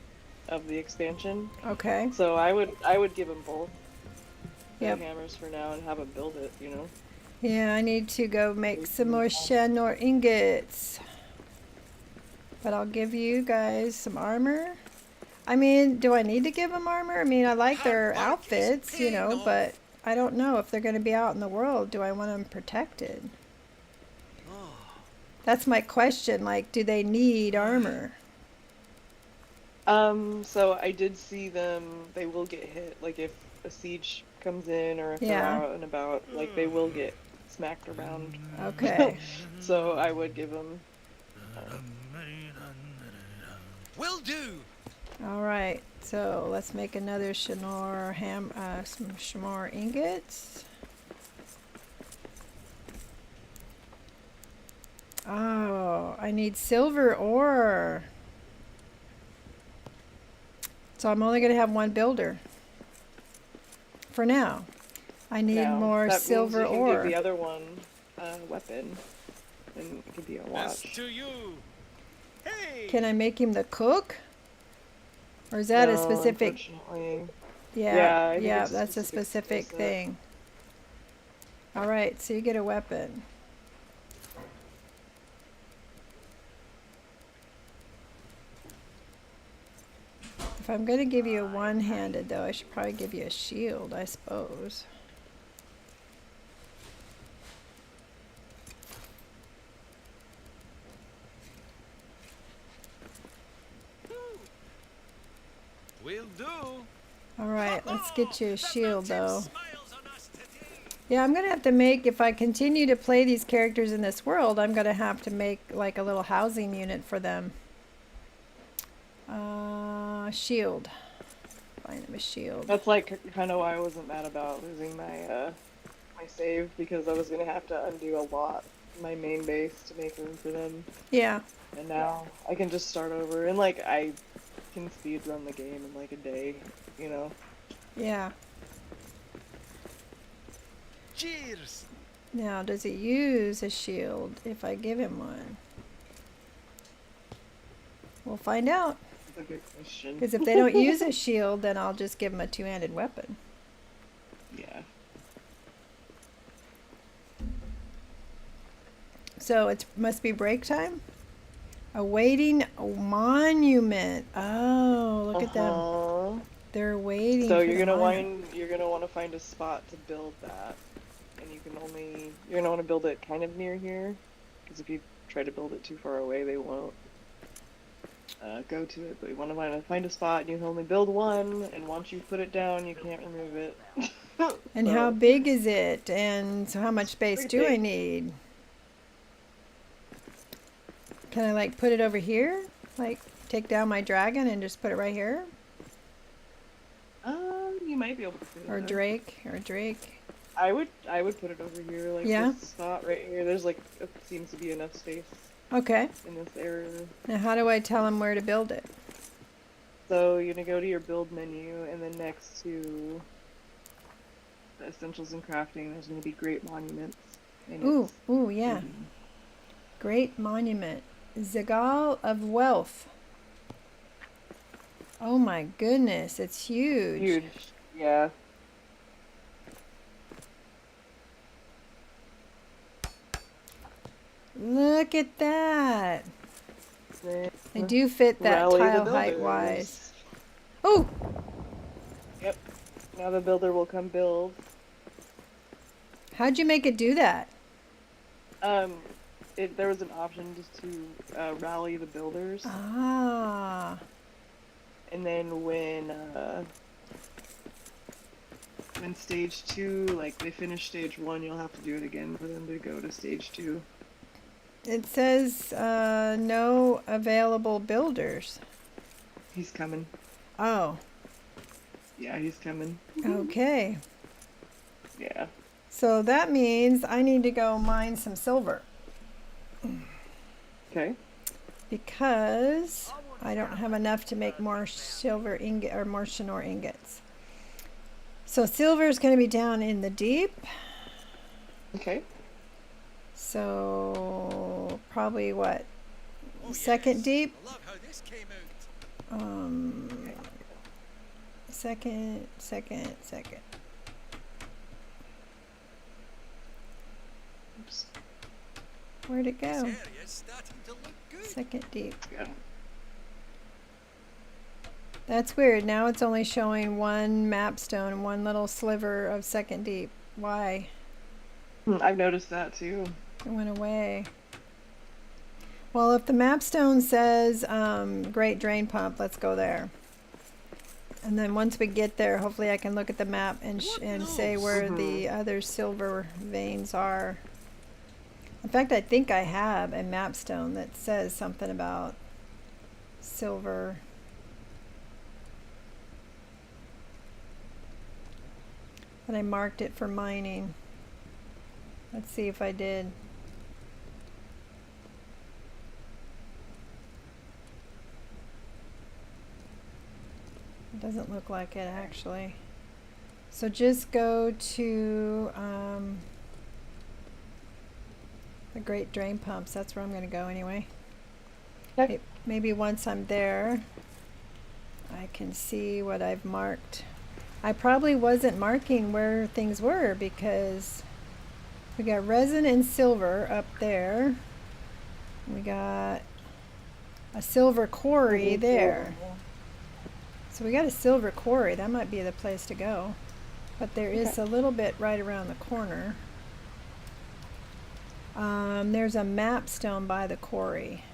of the expansion. Okay. So I would give them both the Yep. hammers for now and have them build it. You know. Yeah, I need to go make some more Shanor ingots. But I'll give you guys some armor. I mean, do I need to give them armor? I mean, I like their outfits, you know, but I don't know if they're going to be out in the world. Do I want them protected? That's my question. Like, do they need armor? So I did see them. They will get hit. Like if a siege comes in or if Yeah. they're out and about, like they will get smacked around. Okay. So I would give them. Will do. All right. So let's make another some Shamor ingots. Oh, I need silver ore. So I'm only going to have one builder. For now. I need Now, more that silver means you can ore. give the other one a weapon, and it could be a Best watch. to you. Hey. Can I make him the cook? Or is that a No, specific? unfortunately. Yeah, I think yeah, it's that's a specific skill set. thing. All right, so you get a weapon. If I'm going to give you a one-handed, though, I should probably give you a shield, I suppose. Will do. All right, let's get you a The shield, mountain though. smiles on us today. Yeah, I'm going to have to make, if I continue to play these characters in this world, I'm going to have to make like a little housing unit for them. Shield. Find him a shield. That's like kind of why I wasn't mad about losing my my save, because I was gonna have to undo a lot in my main base to make room for them, Yeah, and now I can just start over and like I can speed run the game in like a day, you know. yeah. Cheers. Now, does he use a shield if I give him one? We'll find out. That's a good question. Because if they don't use a shield, then I'll just give them a two-handed weapon. Yeah. So it must be break time? Awaiting a monument. Oh, look at them. Uh-huh. They're waiting So for you're the gonna monument. want to find a spot to build that, and you're gonna want to build it kind of near here, because if you try to build it too far away, they won't go to it. But you want to find a spot, and you can only build one, and once you put it down, you can't remove it. And So, how big is it? And so how much space Pretty do I big. need? Can I like put it over here? Like take down my dragon and just put it right here? you might be able to do Or that. Drake? I would put it over here, like Yeah? this spot right here. There's like it seems to be enough space Okay. in this area. Now how do I tell him where to build it? So you're gonna go to your build menu, and then next to the essentials and crafting, there's gonna be great monuments. And Ooh, it's ooh, yeah. Great monument. Zagal of Wealth. Oh my goodness, it's huge. huge. Yeah. Look at that. Then They do fit that rally the tile height builders. wise. Oh, Yep. Now the builder will come build. how'd you make it do that? There was an option just to rally the builders, Ah, and then when stage 2, like they finish stage 1, you'll have to do it again for them to go to stage 2. it says no available builders. He's coming. Oh, Yeah, he's coming. okay. Yeah. So that means I need to go mine some silver Okay. because I don't have enough to make more silver ingot or more Shanor ingots. So silver is going to be down in the deep. Okay. So probably what? Oh, Second yes. deep? I love how this came out. Second. Oops. Where'd it This go? area's starting to look good. Second deep. Yeah. That's weird. Now it's only showing one map stone and one little sliver of second deep. Why? I've noticed that too. It went away. Well, if the map stone says Great Drain Pump, let's go there. And then once we get there, hopefully I can look at the map and and say where the other silver veins are. In fact, I think I have a map stone that says something about silver. But I marked it for mining. Let's see if I did. It doesn't look like it actually. So just go to the Great Drain Pumps. That's where I'm going to go anyway. Okay. Maybe once I'm there, I can see what I've marked. I probably wasn't marking where things were because we got resin and silver up there. We got a silver quarry there. So we got a silver quarry. That might be the place to go. But there is a little bit right around the corner. There's a map stone by the quarry.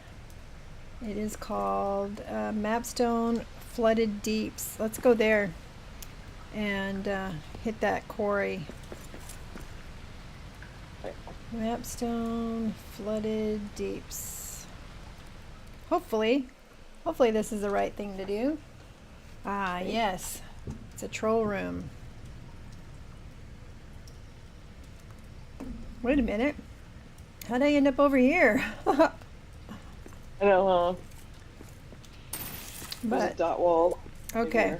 It is called Mapstone Flooded Deeps. Let's go there and hit that quarry. Mapstone Flooded Deeps. Hopefully this is the right thing to do. Ah, yes. It's a troll room. Wait a minute. How'd I end up over here? I know, huh? There's a But dot wall. right okay.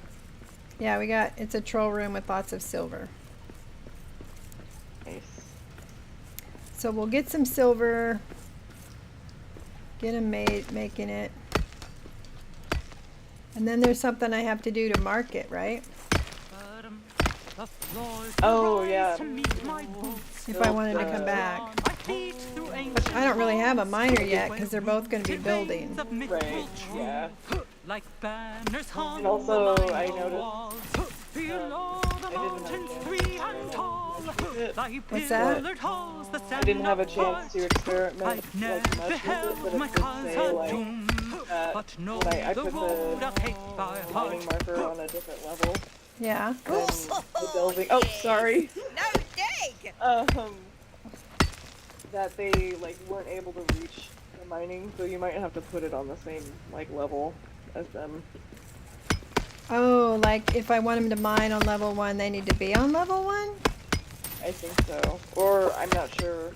here. Yeah, it's a troll room with lots of silver. Nice. So we'll get some silver. Get them making it. And then there's something I have to do to mark it, right? Oh, yeah. If I wanted to come back. But I don't really have a miner yet because they're both going to be building. Right, yeah. Like banners hung And also, along I the noticed, walls. Below the I didn't mountains, have three and tall. Thy What's that? pillared halls, the I didn't have a sand chance to experiment I've like never much with it, beheld but my it did say cousin like doom, that but know when I the put road the I'll take by mining heart. marker on a different level Yeah. than the delving. Oh, sorry. Now dig! That they like weren't able to reach the mining, so you might have to put it on the same like level as them. Oh, like if I want them to mine on level 1, they need to be on level 1? I think so, or I'm not sure,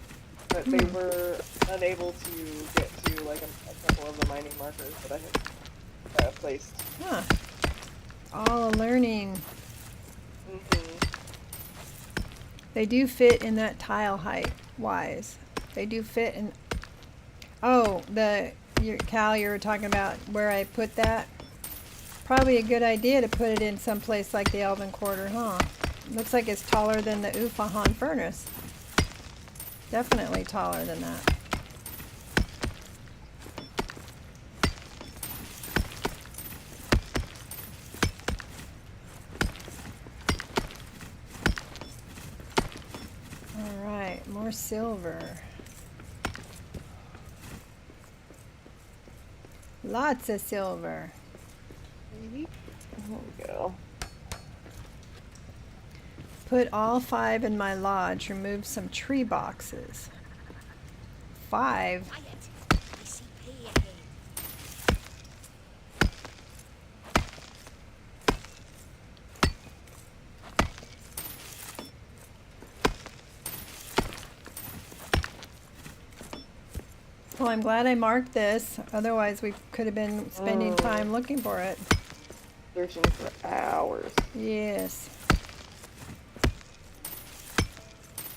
but they were unable to get to like a couple of the mining markers that I had placed. Huh. All a learning. They do fit in that tile height wise. They do fit in. Oh, Cal, you were talking about where I put that. Probably a good idea to put it in some place like the Elven Quarter, huh? Looks like it's taller than the Ufahan furnace. Definitely taller than that. All right, more silver. Lots of silver. There we go. Put all 5 in my lodge. Remove some tree boxes. 5? Quiet. I see pay ahead. Well, I'm glad I marked this. Otherwise, we could have been spending time looking for it. Searching for hours. Yes.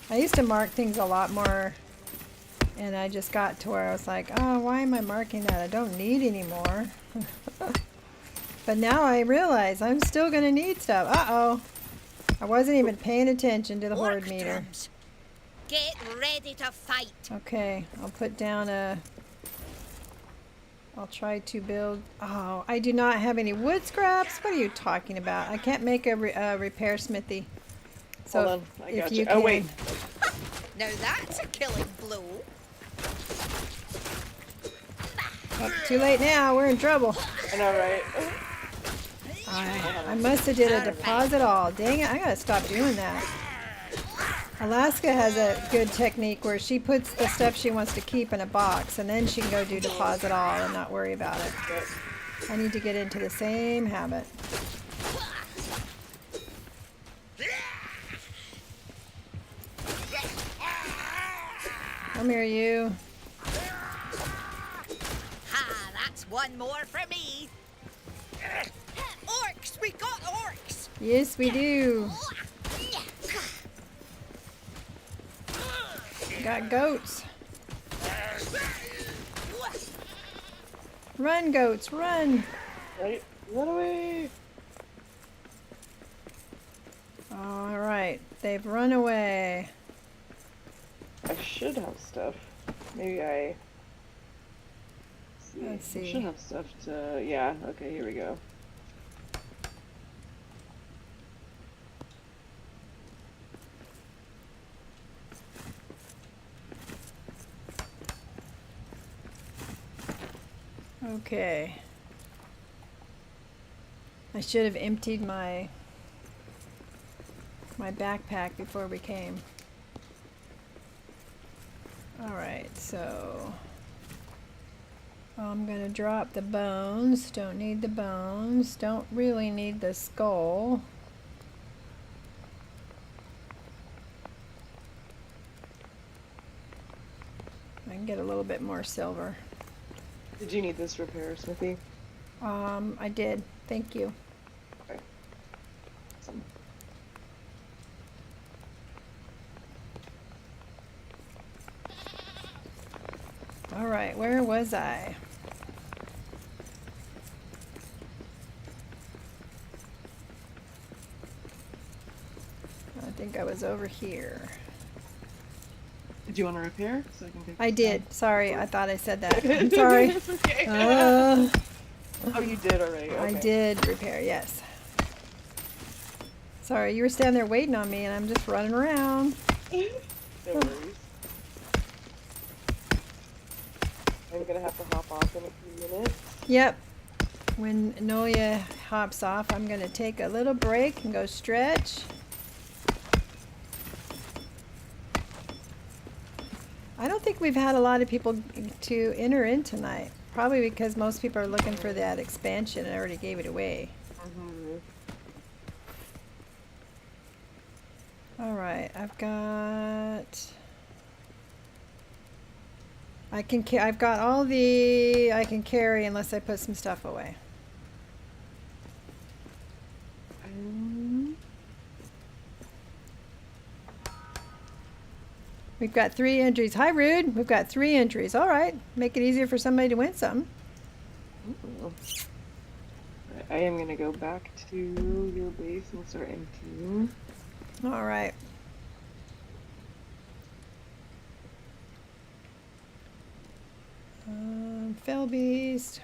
I used to mark things a lot more, and I just got to where I was like, oh, why am I marking that? I don't need anymore. But now I realize I'm still going to need stuff. Uh-oh. I wasn't even paying attention to the horde meter. Drums. Get ready to fight. Okay, I'll put down I'll try to build. Oh, I do not have any wood scraps. What are you talking about? I can't make a repair smithy. So Hold on, I if got you you. can, Oh wait, Now that's a killing blow. oh, too late now. We're in trouble. I know, right? I must have did a deposit all. Dang it, I gotta stop doing that. Alaska has a good technique where she puts the stuff she wants to keep in a box and then she can go do deposit all and not worry about it. I need to get into the same habit. Come here, you. Ha, that's one more for me. Orcs, we got orcs. Yes, we do. Got goats. Run, goats, run. Right? Run away! All right, they've run away. I should have stuff. Maybe I... Let's see. I should have stuff to... Yeah, okay, here we go. Okay. I should have emptied my backpack before we came. All right, so I'm gonna drop the bones. Don't need the bones. Don't really need the skull. I can get a little bit more silver. Did you need this repair, Smithy? I did. Thank you. Okay. Awesome. All right, where was I? I think I was over here. Did you want to repair? So I can take I this did. down? Sorry, I thought I said that. I'm sorry. It's okay. Uh, Oh, you did already. Okay. I did repair, yes. Sorry, you were standing there waiting on me and I'm just running around. No worries. I'm gonna have to hop off in a few minutes. Yep. When Nolia hops off, I'm going to take a little break and go stretch. I don't think we've had a lot of people to enter in tonight. Probably because most people are looking for that expansion and I already gave it away. All right, I've got... I've got all the I can carry unless I put some stuff away. We've got 3 entries. Hi, Rude. We've got 3 entries. All right. Make it easier for somebody to win something. Ooh. I am gonna go back to your base and start emptying. All right. Fell beast.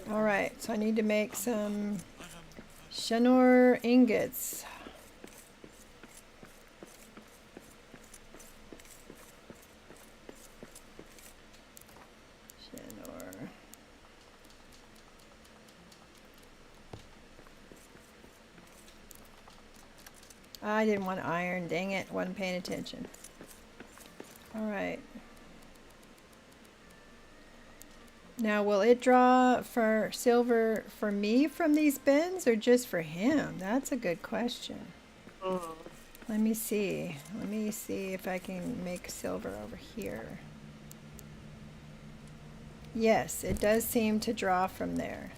All right. So I need to make some Shanor ingots. Shanor. I didn't want iron. Dang it. Wasn't paying attention. All right. Now, will it draw for silver for me from these bins or just for him? That's a good question. Let me see. Let me see if I can make silver over here. Yes, it does seem to draw from there.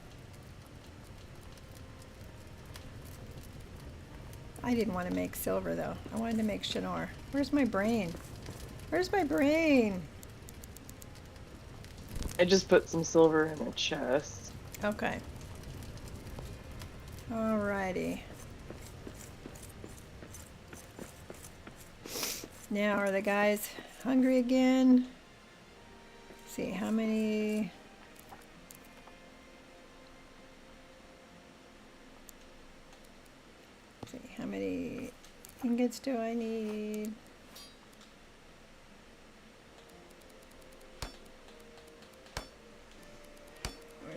I didn't want to make silver though. I wanted to make Shanor. Where's my brain? Where's my brain? I just put some silver in a chest. Okay. Alrighty. Now, are the guys hungry again? Let's see, how many... Let's see, how many ingots do I need?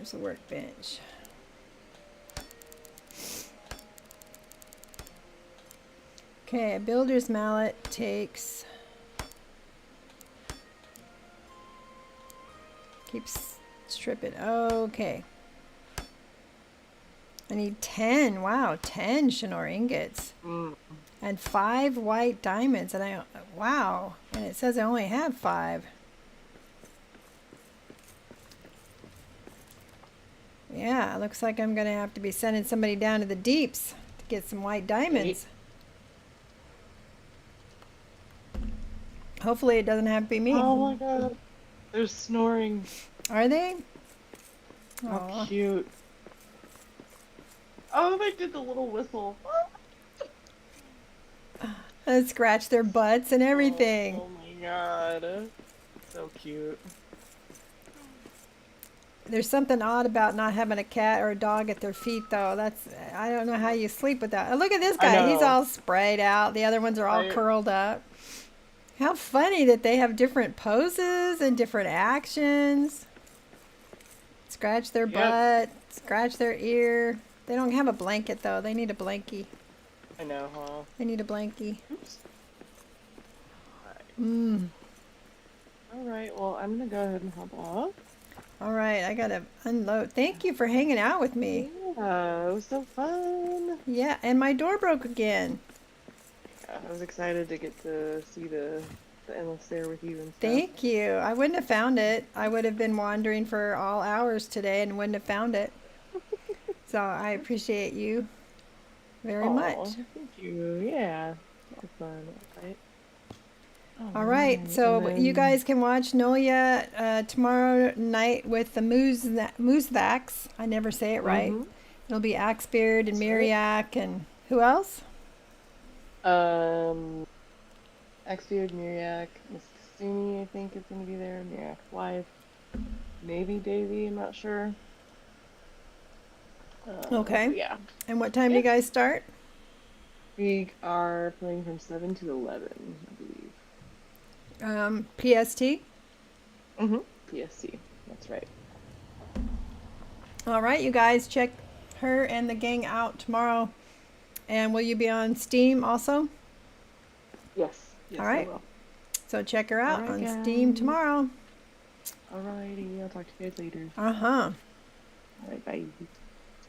There's the workbench. Okay, a builder's mallet takes... Keeps stripping. Okay. I need 10. Wow, 10 Shinnor ingots. And 5 white diamonds. And wow. And it says I only have 5. Yeah, it looks like I'm going to have to be sending somebody down to the deeps to get some white diamonds. Hopefully it doesn't have to be me. Oh my god. They're snoring. Are they? How Aw. cute. Oh, they did the little whistle. And scratch their butts and everything. Oh my god. So cute. There's something odd about not having a cat or a dog at their feet, though. I don't know how you sleep with that. Oh, look at this guy. He's all sprayed out. The other ones are all curled up. How funny that they have different poses and different actions. Scratch their butt, scratch their ear. They don't have a blanket, though. They need a blankie. I know, huh? They need a blankie. Oops. Mm. Alright, well, I'm gonna go ahead and hop off. All right, I gotta unload. Thank you for hanging out with me. Yeah, it was so fun. Yeah, and my door broke again. Yeah, I was excited to get to see the endless stair with you and stuff. Thank you. I wouldn't have found it. I would have been wandering for all hours today and wouldn't have found it. So I appreciate you very much. Thank you. Yeah, that was fun. Right? All right, so you guys can watch Nolia tomorrow night with the Moosvax. I never say it right. It'll be Axebeard and Miriak and who else? Axebeard, Miriak, Miss Kasumi, I think is going to be there. Miriak's wife. Maybe Daisy, I'm not sure. Okay. Yeah. And what time do you guys start? We are playing from 7 to 11, I believe. PST? PST, that's right. All right, you guys, check her and the gang out tomorrow. And will you be on Steam also? Yes. Yes, All right. I will. So check her out All right, on Steam guys. tomorrow. Alrighty, I'll talk to you guys later. Uh-huh. Alright, bye.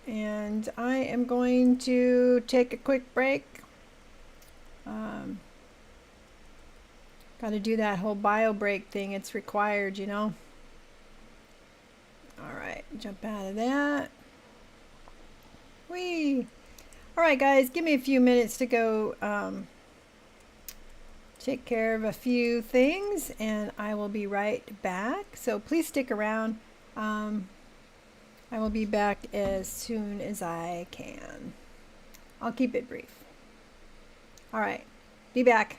And I am going to take a quick break. Got to do that whole bio break thing. It's required, you know. All right, jump out of that. Whee! All right, guys, give me a few minutes to go take care of a few things, and I will be right back. So please stick around. I will be back as soon as I can. I'll keep it brief. All right, be back.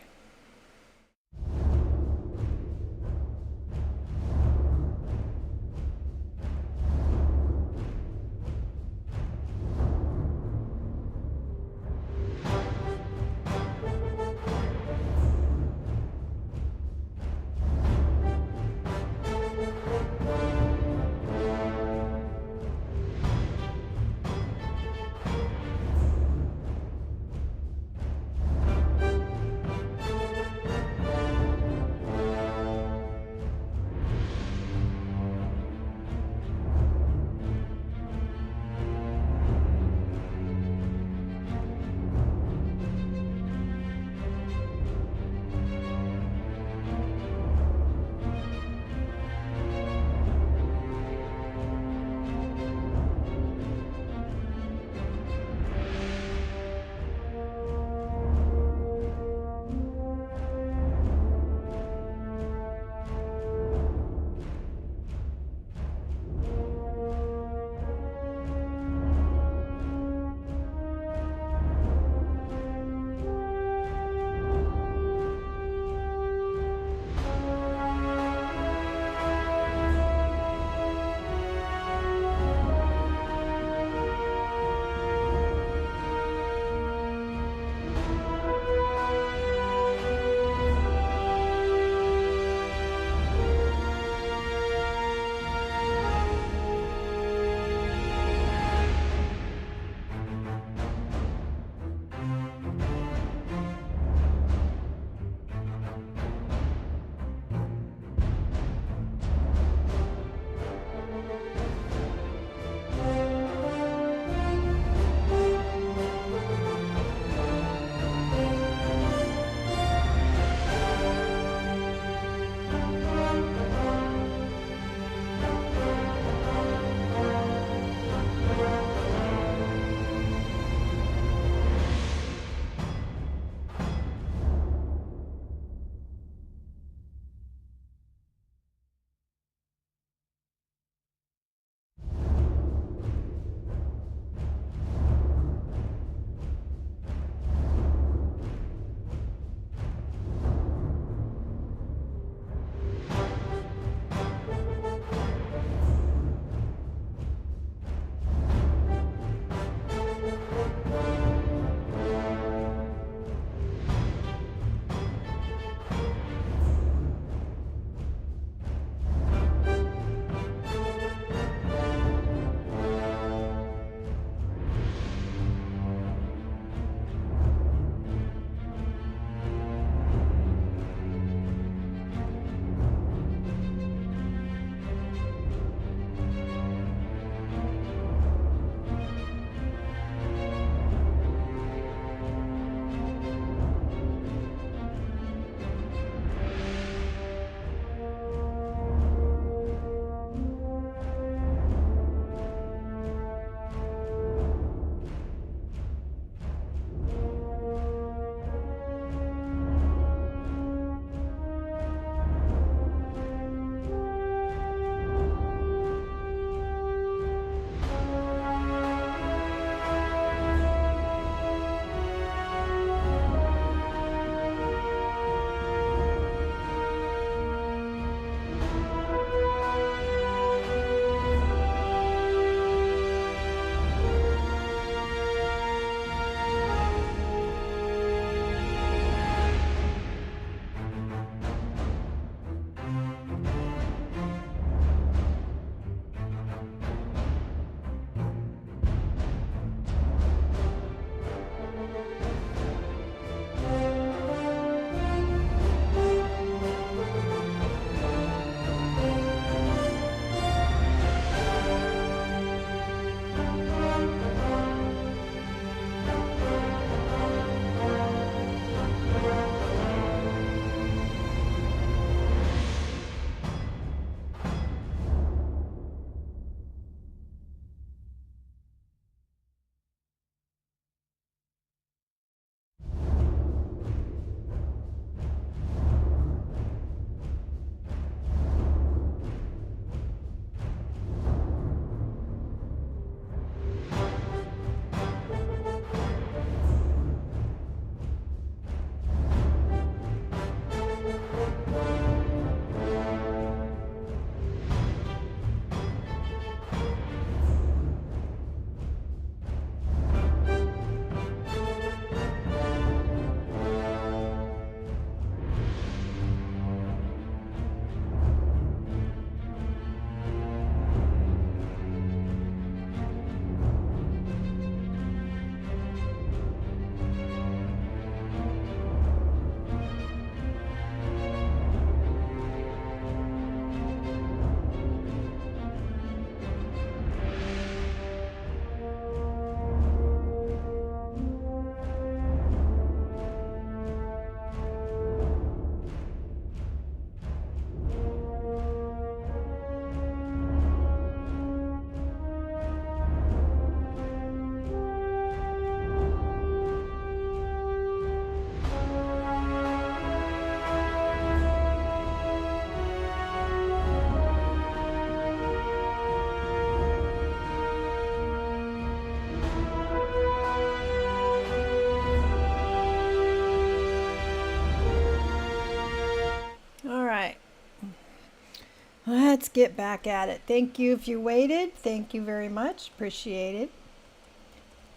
let's get back at it. Thank you if you waited. Thank you very much. Appreciate it.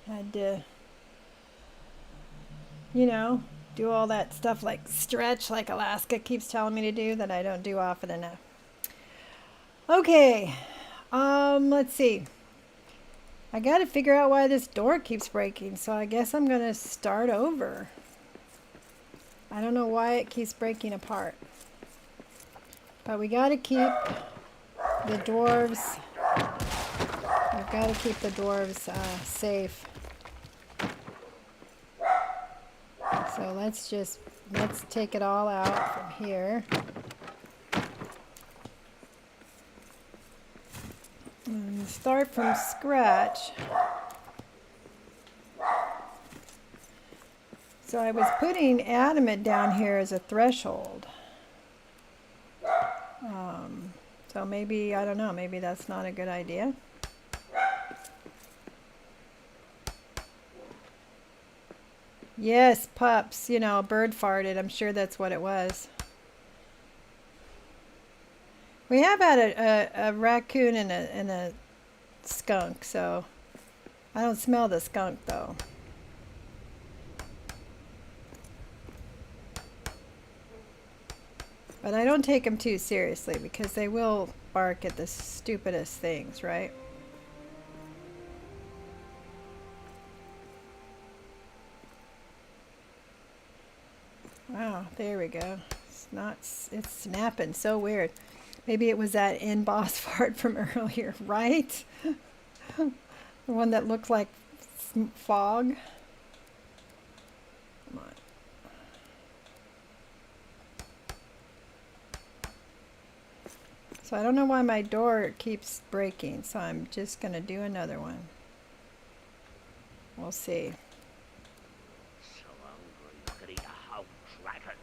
Had to, you know, do all that stuff like stretch like Alaska keeps telling me to do that I don't do often enough. Okay, let's see. I got to figure out why this door keeps breaking, so I guess I'm going to start over. I don't know why it keeps breaking apart. But we got to keep the dwarves, we've got to keep the dwarves safe. So let's take it all out from here. And start from scratch. So I was putting adamant down here as a threshold. So maybe, I don't know, maybe that's not a good idea. Yes, pups, you know, a bird farted. I'm sure that's what it was. We have had a raccoon and a skunk, so I don't smell the skunk though. But I don't take them too seriously because they will bark at the stupidest things, right? Wow, there we go. It's snapping so weird. Maybe it was that in-boss fart from earlier, right? The one that looked like fog. Come on. So I don't know why my door keeps breaking, so I'm just going to do another one. We'll see. So hungry I could eat a whole dragon.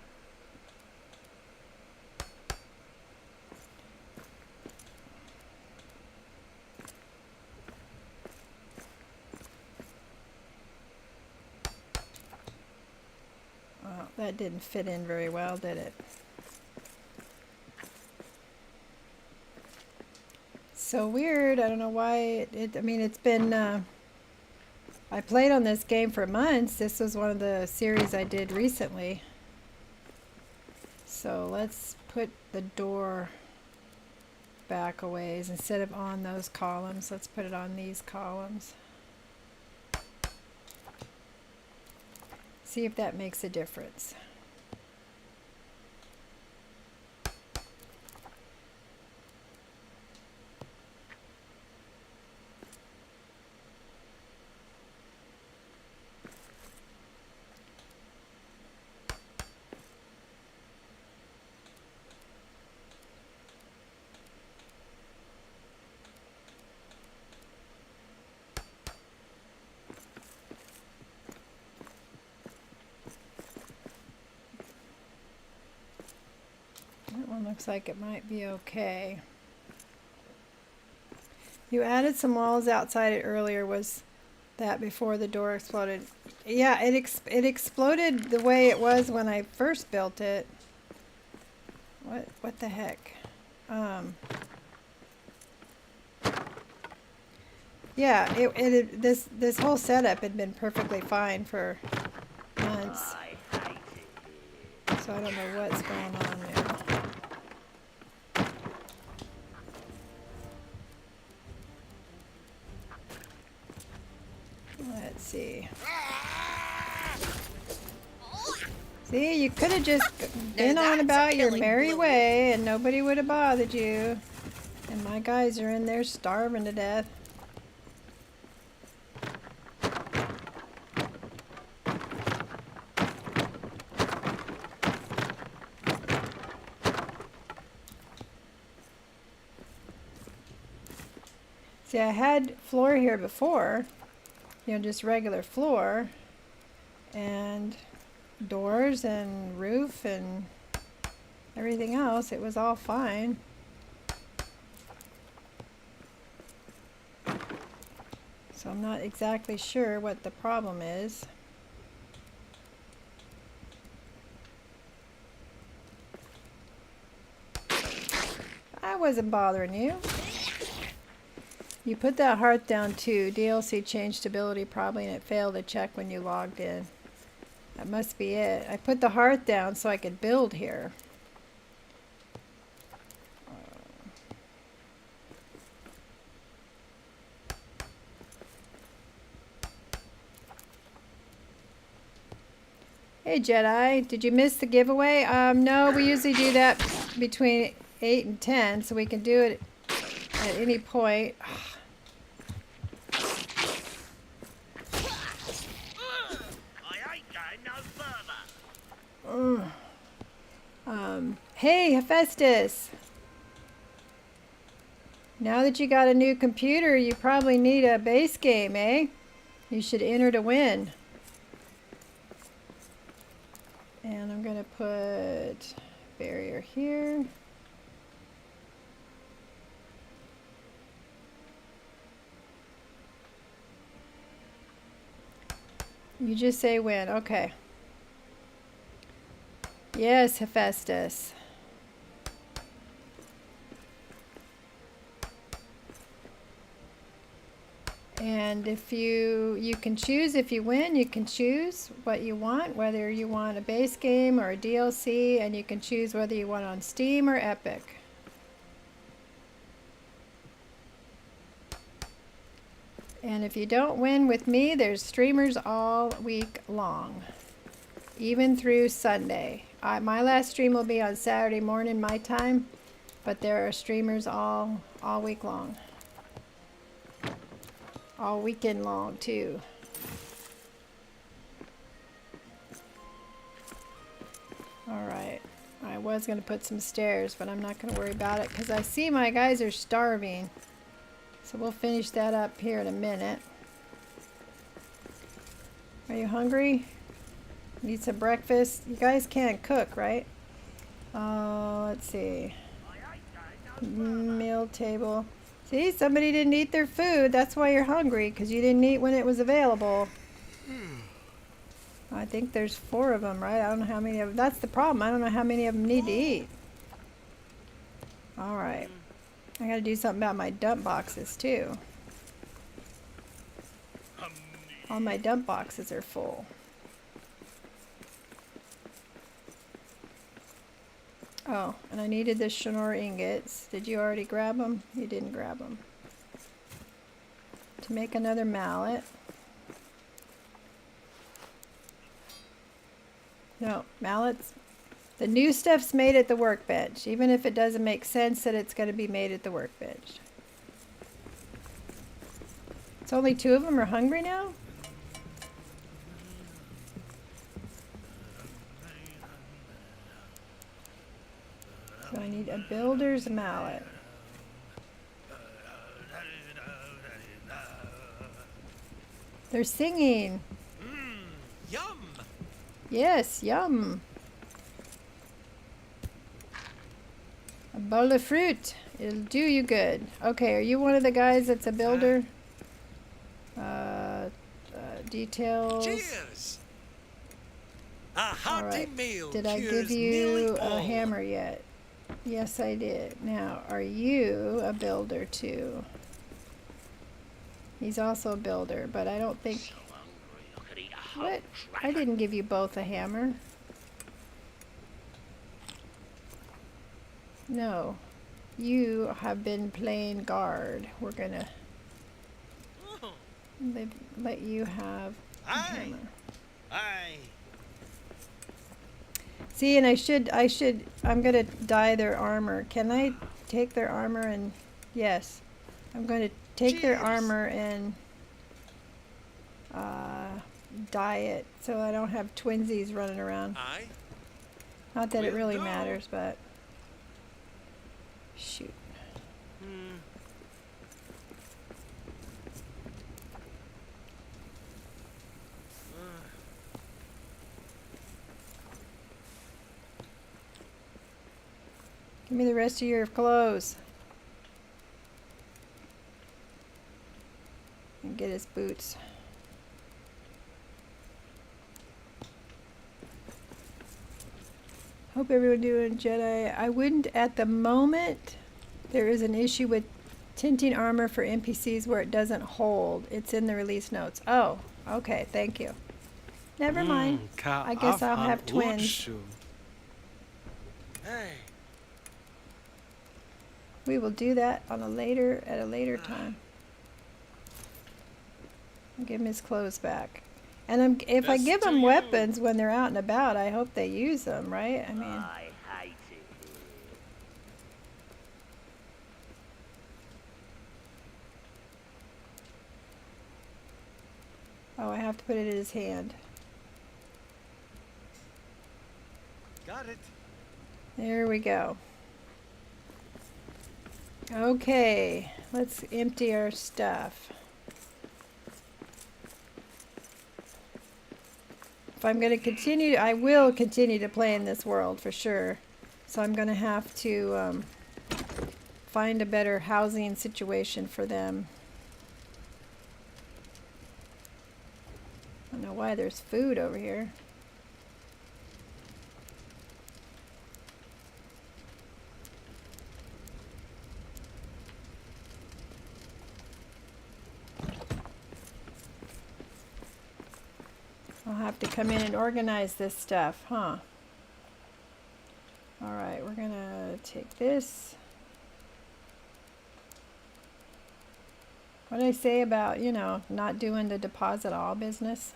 Well, that didn't fit in very well, did it? So weird. I don't know why I mean, it's been I played on this game for months. This was one of the series I did recently. So let's put the door back a ways. Instead of on those columns, let's put it on these columns. See if that makes a difference. That one looks like it might be okay. You added some walls outside it earlier. Was that before the door exploded? Yeah, it exploded the way it was when I first built it. What the heck? Yeah, this whole setup had been perfectly fine for months. So I don't know what's going on there. Let's see. See, you could have just been on about your merry way and nobody would have bothered you. And my guys are in there starving to death. See, I had floor here before, you know, just regular floor, and doors and roof and everything else. It was all fine. So I'm not exactly sure what the problem is. I wasn't bothering you. You put that hearth down too. DLC changed stability probably, and it failed to check when you logged in. That must be it. I put the hearth down so I could build here. Hey Jedi, did you miss the giveaway? No, we usually do that between 8 and 10, so we can do it at any point. I ain't going no further. Hey Hephaestus! Now that you got a new computer, you probably need a base game, eh? You should enter to win. And I'm gonna put barrier here. You just say when, okay. Yes, Hephaestus. And if you can choose, if you win, you can choose what you want, whether you want a base game or a DLC, and you can choose whether you want on Steam or Epic. And if you don't win with me, there's streamers all week long, even through Sunday. My last stream will be on Saturday morning my time, but there are streamers all week long. All weekend long too. Alright, I was going to put some stairs, but I'm not going to worry about it because I see my guys are starving. So we'll finish that up here in a minute. Are you hungry? Need some breakfast? You guys can't cook, right? Let's see. Meal table. See, somebody didn't eat their food. That's why you're hungry, because you didn't eat when it was available. I think there's 4 of them, right? I don't know how many of them. That's the problem. I don't know how many of them need to eat. All right. I got to do something about my dump boxes, too. All my dump boxes are full. Oh, and I needed the Shanor ingots. Did you already grab them? You didn't grab them. To make another mallet. No, mallets. The new stuff's made at the workbench, even if it doesn't make sense that it's going to be made at the workbench. It's only 2 of them are hungry now? So I need a builder's mallet. They're singing. Yum! Yes, yum. A bowl of fruit. It'll do you good. Okay, are you one of the guys that's a builder? Details. Cheers! A All hearty right. meal. Did I give cures you nearly a all. hammer yet? Yes, I did. Now, are you a builder too? He's also a builder, but I don't think... So hungry I could eat a whole What? I dragon. didn't give you both a hammer. No. You have been playing guard. We're gonna Oh, let you have a aye. hammer. Aye. See, and I'm gonna dye their armor. Can I take their armor and... Yes. I'm going to take their Cheers. armor and dye it so I don't have twinsies running around. Aye. Not that it Will really do. matters, but... Shoot. Give me the rest of your clothes. And get his boots. Hope everyone doing Jedi. I wouldn't at the moment There is an issue with tinting armor for NPCs where it doesn't hold. It's in the release notes. Oh, okay, thank you. Never mind. I guess I'll have twins. Hey. We will do that at a later time. I'll give him his clothes back. And if I give them weapons when they're out and about, I hope they use them, right? I mean, I hate it here. oh, I have to put it in his hand. Got it. There we go. Okay, let's empty our stuff. If I'm going to continue, I will continue to play in this world for sure. So I'm going to have to find a better housing situation for them. I don't know why there's food over here. I'll have to come in and organize this stuff, huh? All right, we're gonna take this. What did I say about, you know, not doing the deposit all business?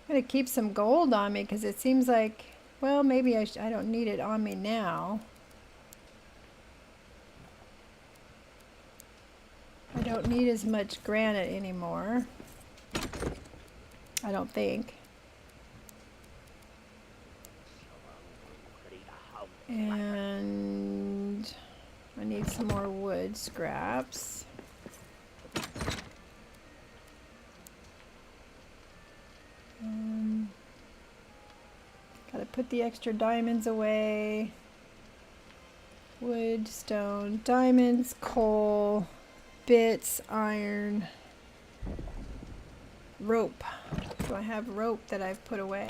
I'm gonna keep some gold on me because it seems like, well, maybe I don't need it on me now. I don't need as much granite anymore. I don't think. And I need some more wood scraps. Gotta put the extra diamonds away. Wood, stone, diamonds, coal, bits, iron, rope. So I have rope that I've put away.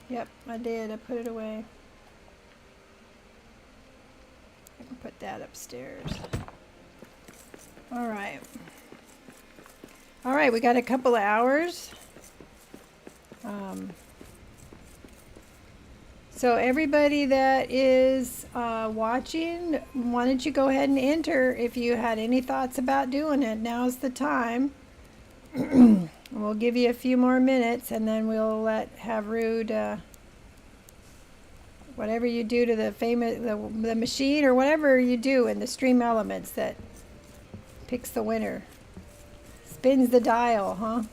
Yep, I did. I put it away. I can put that upstairs. All right. All right, we got a couple of hours. So everybody that is watching, why don't you go ahead and enter if you had any thoughts about doing it. Now's the time. We'll give you a few more minutes and then we'll have Rude, whatever you do to the machine or whatever you do in the stream elements that picks the winner. Spins the dial, huh?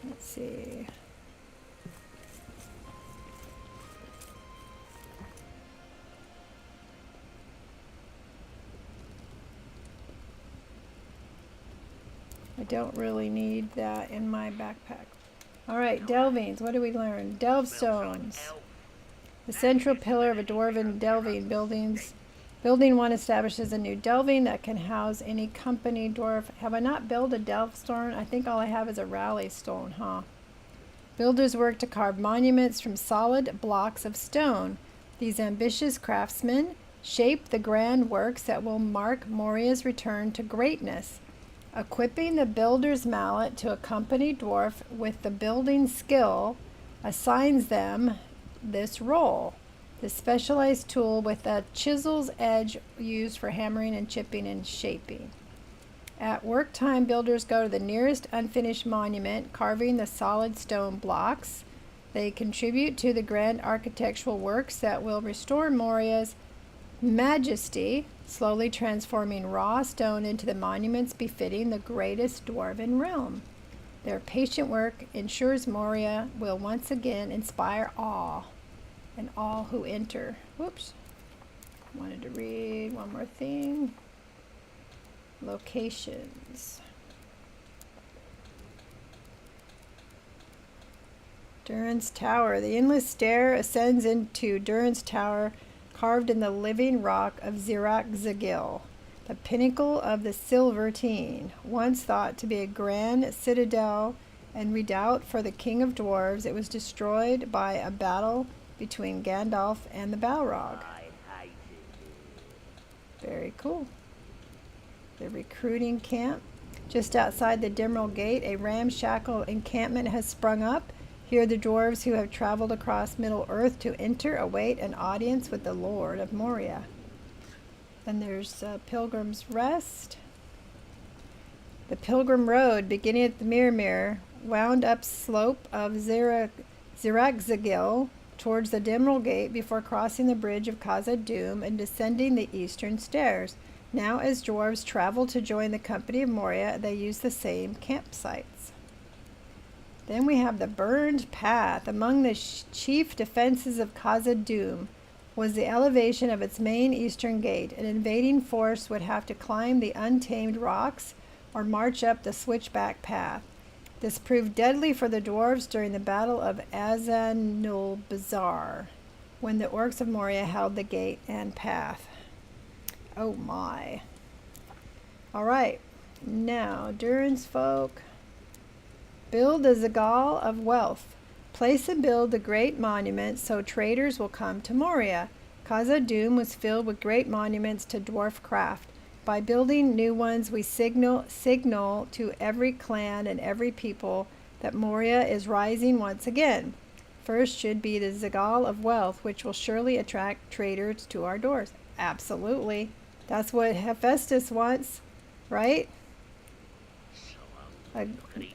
Let's see. I don't really need that in my backpack. All right, delvings. What do we learn? Delve stones. The central pillar of a dwarven delving buildings. Building 1 establishes a new delving that can house any company dwarf. Have I not built a delve stone? I think all I have is a rally stone, huh? Builders work to carve monuments from solid blocks of stone. These ambitious craftsmen shape the grand works that will mark Moria's return to greatness. Equipping the builder's mallet to a company dwarf with the building skill assigns them this role. The specialized tool with a chisel's edge used for hammering and chipping and shaping. At work time, builders go to the nearest unfinished monument, carving the solid stone blocks. They contribute to the grand architectural works that will restore Moria's majesty, slowly transforming raw stone into the monuments befitting the greatest dwarven realm. Their patient work ensures Moria will once again inspire awe in all who enter. Whoops. Wanted to read one more thing. Locations. Durin's Tower. The endless stair ascends into Durin's Tower, carved in the living rock of Zirak-Zagil, the pinnacle of the Silver Teen, once thought to be a grand citadel and redoubt for the king of dwarves. It was destroyed by a battle between Gandalf and the Balrog. I hate it. Very cool. The recruiting camp. Just outside the Dimril Gate, a ramshackle encampment has sprung up. Here the dwarves who have traveled across Middle-earth to enter await an audience with the Lord of Moria. Then there's Pilgrim's Rest. The Pilgrim Road, beginning at the Mirror, wound up slope of Zirak-Zagil towards the Dimril Gate before crossing the bridge of Khazad-dûm and descending the eastern stairs. Now, as dwarves travel to join the company of Moria, they use the same campsites. Then we have the Burned Path. Among the chief defenses of Khazad-dûm was the elevation of its main eastern gate. An invading force would have to climb the untamed rocks or march up the switchback path. This proved deadly for the dwarves during the Battle of Azanulbizar, when the orcs of Moria held the gate and path. Oh my. Alright, now Durin's folk. Build the Zagal of Wealth. Place and build the great monuments so traders will come to Moria. Khazad-dûm was filled with great monuments to dwarf craft. By building new ones, we signal to every clan and every people that Moria is rising once again. First should be the Zagal of Wealth, which will surely attract traders to our doors. Absolutely. That's what Hephaestus wants, right?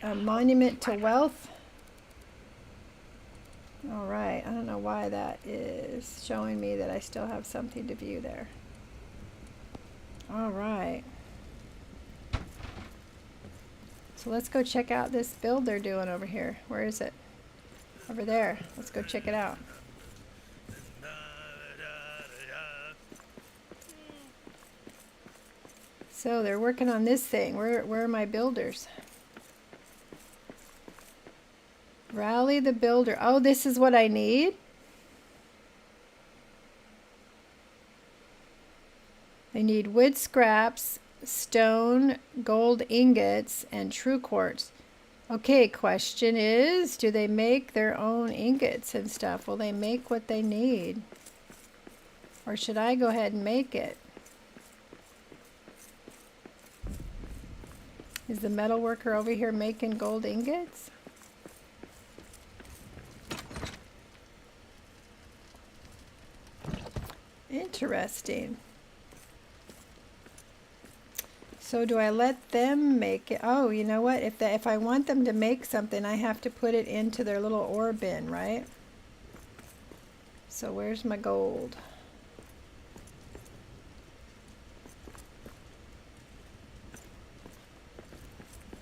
A monument to wealth. All right, I don't know why that is showing me that I still have something to view there. All right. So let's go check out this build they're doing over here. Where is it? Over there. Let's go check it out. So they're working on this thing. Where are my builders? Rally the builder. Oh, this is what I need? I need wood scraps, stone, gold ingots, and true quartz. Okay, question is, do they make their own ingots and stuff? Will they make what they need? Or should I go ahead and make it? Is the metal worker over here making gold ingots? Interesting. So do I let them make it? Oh, you know what? If I want them to make something, I have to put it into their little ore bin, right? So where's my gold?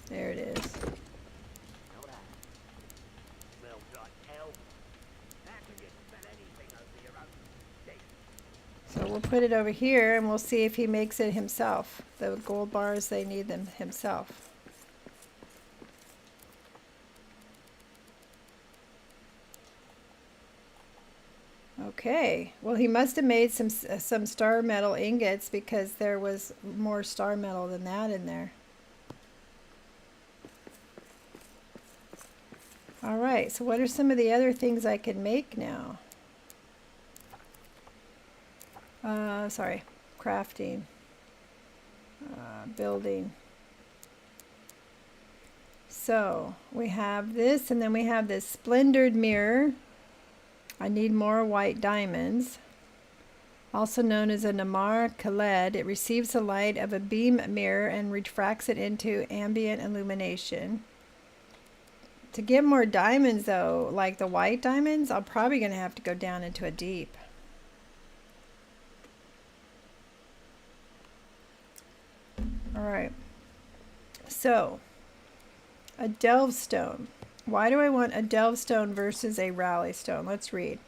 There it is. So we'll put it over here and we'll see if he makes it himself. The gold bars, they need them himself. Okay, well he must have made some star metal ingots because there was more star metal than that in there. Alright, so what are some of the other things I can make now? Sorry, crafting, building. So we have this, and then we have this splendored mirror. I need more white diamonds. Also known as a Namar Khaled, it receives the light of a beam mirror and refracts it into ambient illumination. To get more diamonds though, like the white diamonds, I'm probably going to have to go down into a deep. Alright, so a delve stone. Why do I want a delve stone versus a rally stone? Let's read.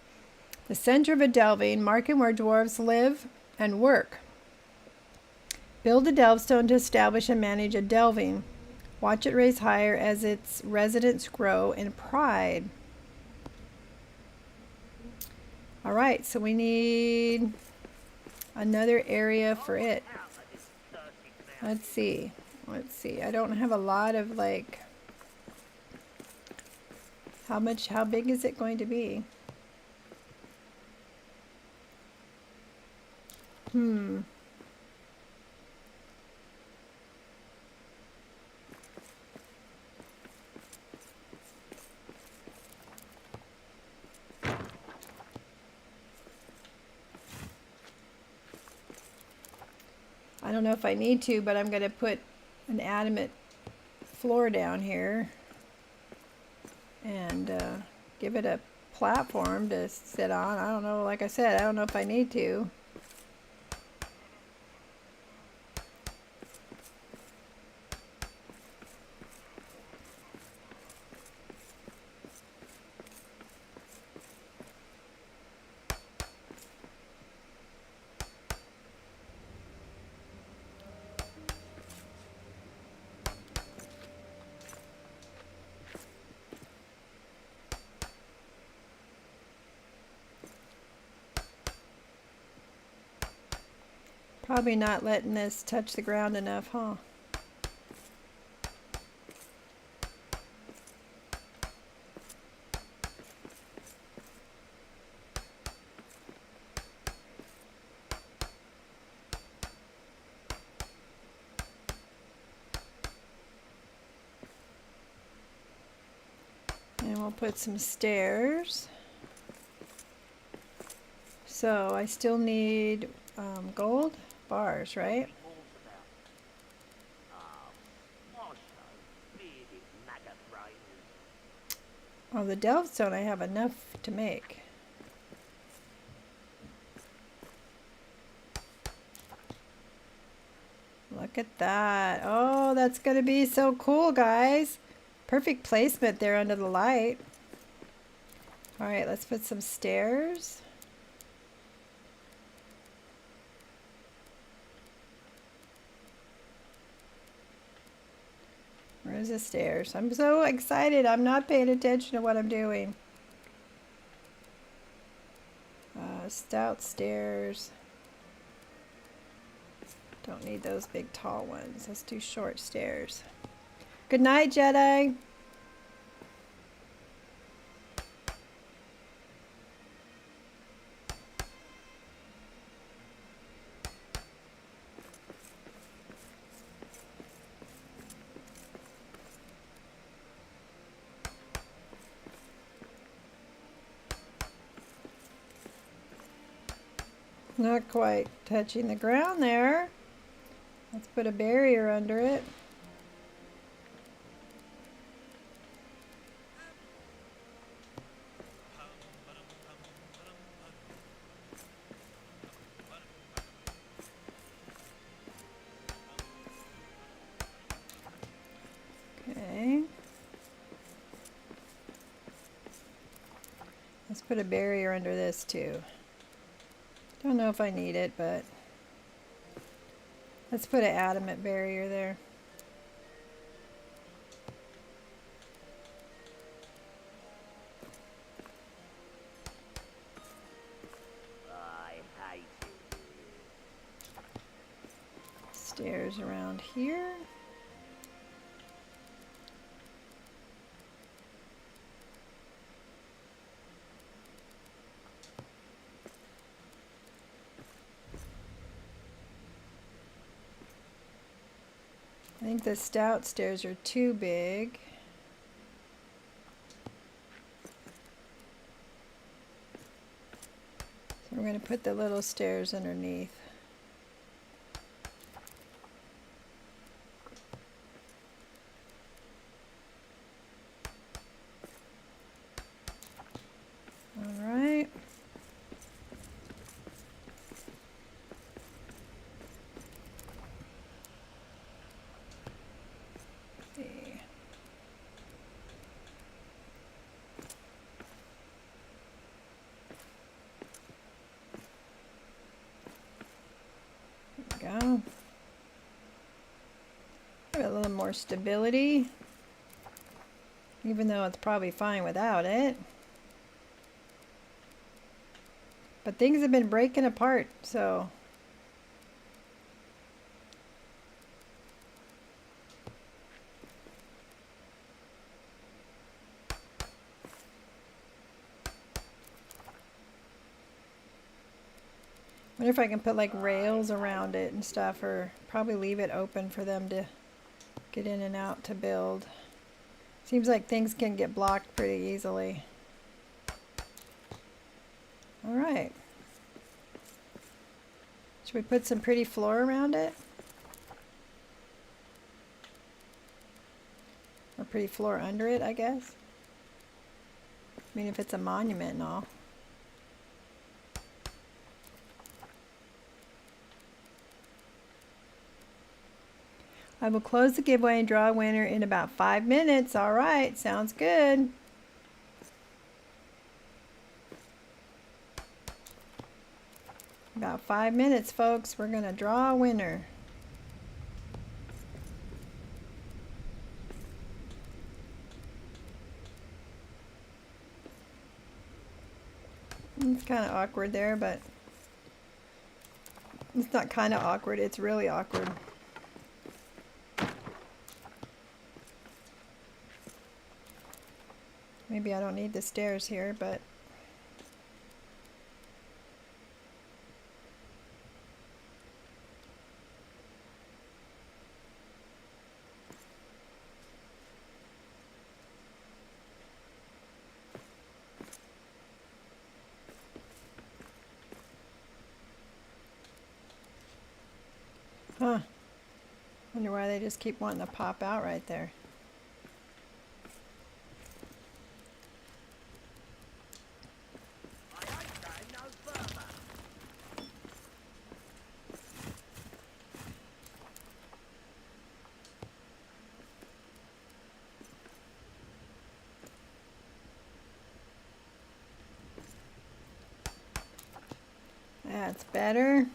The center of a delving, marking where dwarves live and work. Build a delve stone to establish and manage a delving. Watch it raise higher as its residents grow in pride. All right, so we need another area for it. Let's see. Let's see. I don't have a lot of like, how big is it going to be? I don't know if I need to, but I'm going to put an adamant floor down here and give it a platform to sit on. I don't know, like I said, I don't know if I need to. Probably not letting this touch the ground enough, huh? And we'll put some stairs. So I still need gold bars, right? Oh, the delve stone I have enough to make. Look at that. Oh, that's going to be so cool, guys. Perfect placement there under the light. All right, let's put some stairs. Where's the stairs? I'm so excited. I'm not paying attention to what I'm doing. Stout stairs. Don't need those big tall ones. Let's do short stairs. Good night, Jedi. Not quite touching the ground there. Let's put a barrier under it. Okay. Let's put a barrier under this too. Don't know if I need it, but let's put an adamant barrier there. Stairs around here. I think the stout stairs are too big. So we're going to put the little stairs underneath. All right. Go. Give it a little more stability, even though it's probably fine without it. But things have been breaking apart, so. I wonder if I can put like rails around it and stuff, or probably leave it open for them to get in and out to build. Seems like things can get blocked pretty easily. All right. Should we put some pretty floor around it? Or pretty floor under it, I guess. I mean, if it's a monument and all. I will close the giveaway and draw a winner in about 5 minutes. All right, sounds good. About 5 minutes, folks. We're going to draw a winner. It's kind of awkward there, but it's not kind of awkward. It's really awkward. Maybe I don't need the stairs here, but huh. Wonder why they just keep wanting to pop out right there. That's better.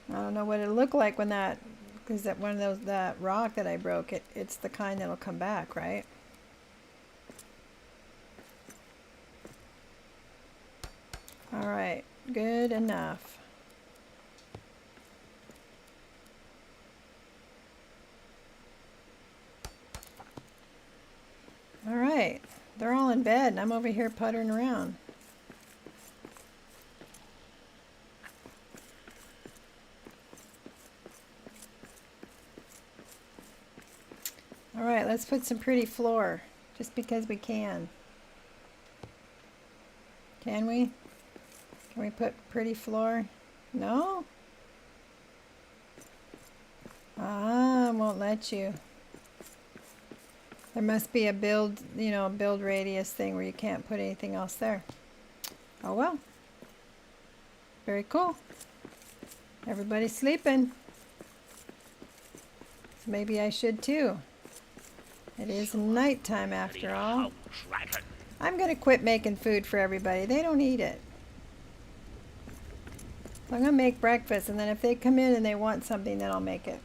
I don't know what it'll look like when that, because that one of those, that rock that I broke, it's the kind that'll come back, right? All right, good enough. All right, they're all in bed and I'm over here puttering around. All right, let's put some pretty floor, just because we can. Can we? Can we put pretty floor? No? Ah, won't let you. There must be a build, you know, build radius thing where you can't put anything else there. Oh well. Very cool. Everybody's sleeping. So maybe I should too. It is nighttime after all. I'm gonna quit making food for everybody. They don't eat it. So I'm gonna make breakfast, and then if they come in and they want something, then I'll make it.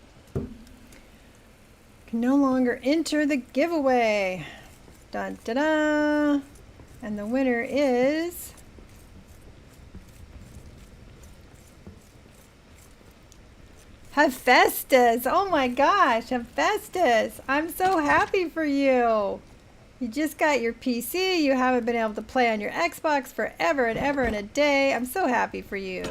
Can no longer enter the giveaway. Dun da da! And the winner is Hephaestus. Oh my gosh, Hephaestus! I'm so happy for you. You just got your PC. You haven't been able to play on your Xbox forever and ever and a day. I'm so happy for you.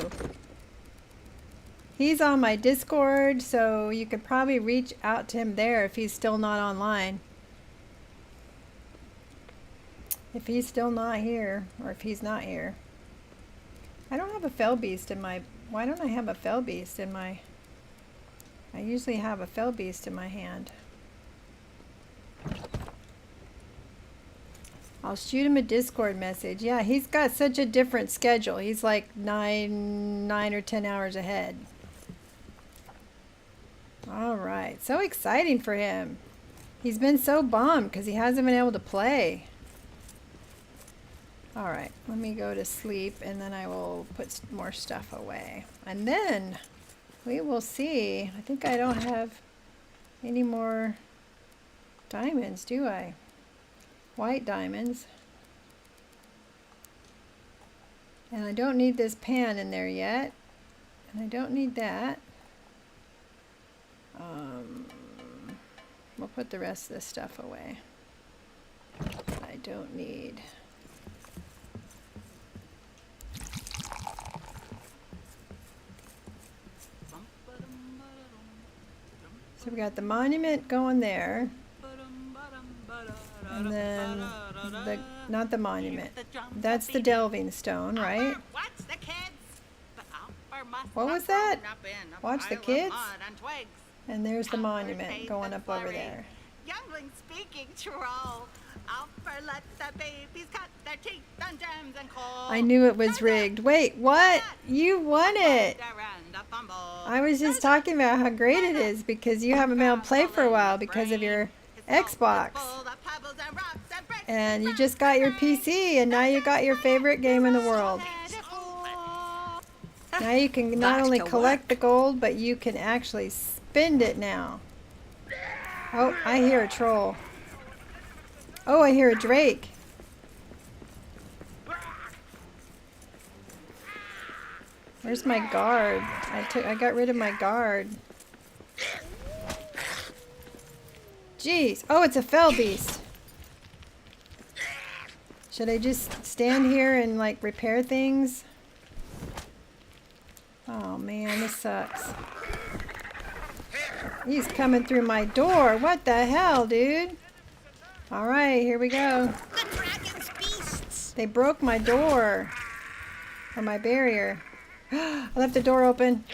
He's on my Discord, so you could probably reach out to him there if he's still not online. If he's still not here, or if he's not here. I don't have a fell beast in my... Why don't I have a fell beast in my... I usually have a fell beast in my hand. I'll shoot him a Discord message. Yeah, he's got such a different schedule. He's like 9 or 10 hours ahead. All right, so exciting for him. He's been so bummed because he hasn't been able to play. All right, let me go to sleep and then I will put more stuff away. And then We will see. I think I don't have any more diamonds, do I? White diamonds. And I don't need this pan in there yet. And I don't need that. We'll put the rest of this stuff away. I don't need. So we got the monument going there. And then not the monument. That's the delving stone, right? What was that? Watch the kids? And there's the monument going up over there. Youngling speaking troll. Let the babies cut their teeth on gems and coal. I knew it was rigged. Wait, what? You won it! I was just talking about how great it is because you haven't been able to play for a while because of your Xbox. And you just got your PC and now you got your favorite game in the world. Now you can not only collect the gold, but you can actually spend it now. Oh, I hear a troll. Oh, I hear a drake. Where's my guard? I got rid of my guard. Jeez. Oh, it's a fell beast. Should I just stand here and like repair things? Oh man, this sucks. He's coming through my door. What the hell, dude? Alright, here we go. The dragon's beasts. They broke my door. Or my barrier. I left the door open.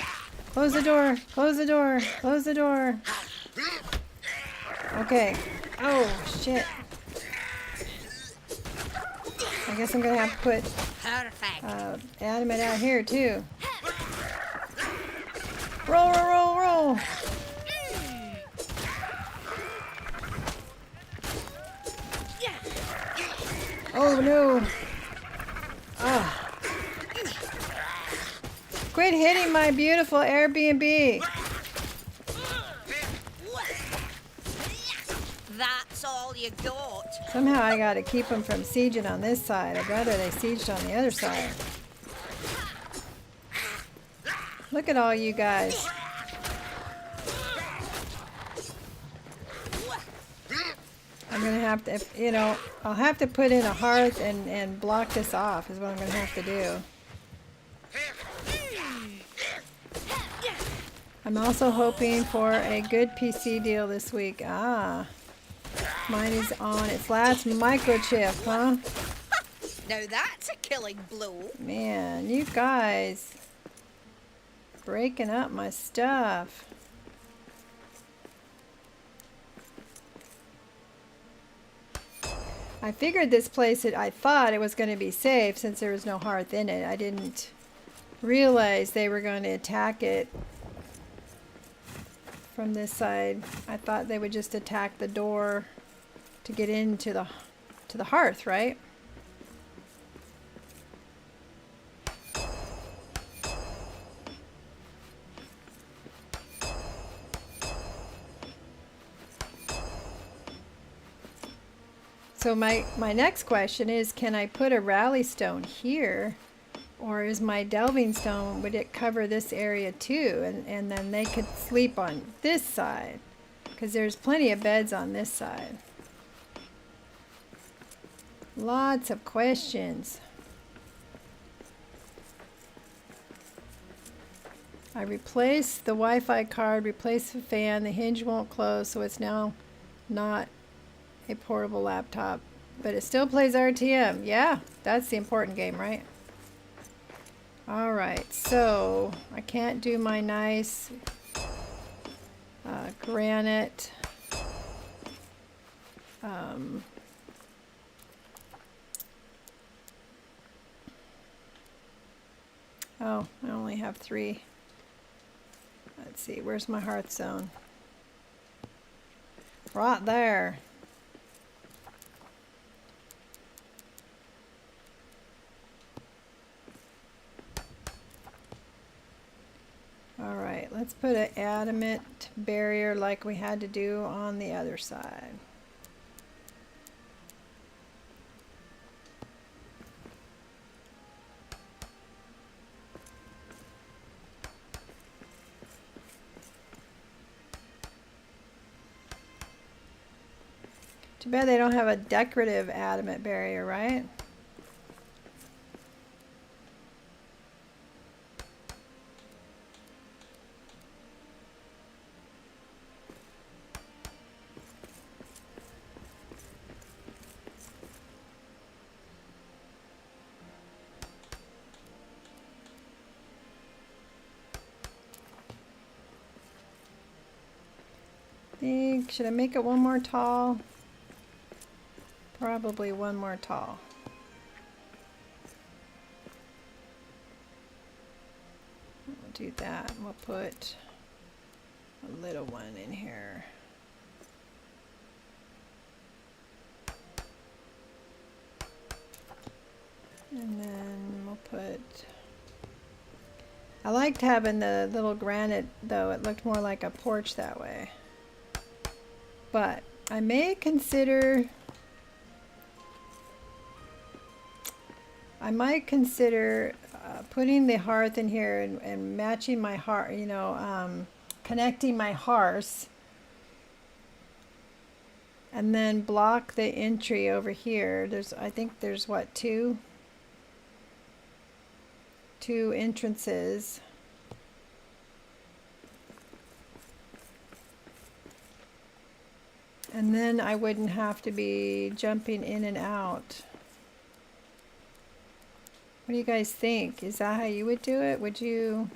Close the door. Close the door. Close the door. Okay. Oh, shit. I guess I'm going to have to put adamant out here, too. Roll, roll, roll, roll. Oh, no. Ah. Quit hitting my beautiful Airbnb. That's all you got. Somehow I gotta keep them from sieging on this side. I'd rather they sieged on the other side. Look at all you guys. I'm gonna have to, you know, I'll have to put in a hearth and block this off is what I'm gonna have to do. I'm also hoping for a good PC deal this week. Ah, mine is on its last microchip, huh? Now that's a killing blow. Man, you guys breaking up my stuff. I figured this place, I thought it was going to be safe since there was no hearth in it. I didn't realize they were going to attack it from this side. I thought they would just attack the door to get into the hearth, right? So my next question is, can I put a rally stone here? Or is my delving stone, would it cover this area too? And then they could sleep on this side. Because there's plenty of beds on this side. Lots of questions. I replaced the Wi-Fi card, replaced the fan, the hinge won't close, so it's now not a portable laptop. But it still plays RTM. Yeah, that's the important game, right? Alright, so I can't do my nice granite oh, I only have 3. Let's see, where's my hearth zone? Right there. Let's put an adamant barrier like we had to do on the other side. Too bad they don't have a decorative adamant barrier, right? Should I make it one more tall? Probably one more tall. We'll do that. We'll put a little one in here. And then we'll put... I liked having the little granite, though. It looked more like a porch that way. But I may consider... I might consider putting the hearth in here and matching my hearth, you know, connecting my hearths, and then block the entry over here. I think there's what, two entrances. And then I wouldn't have to be jumping in and out. What do you guys think? Is that how you would do it? Would you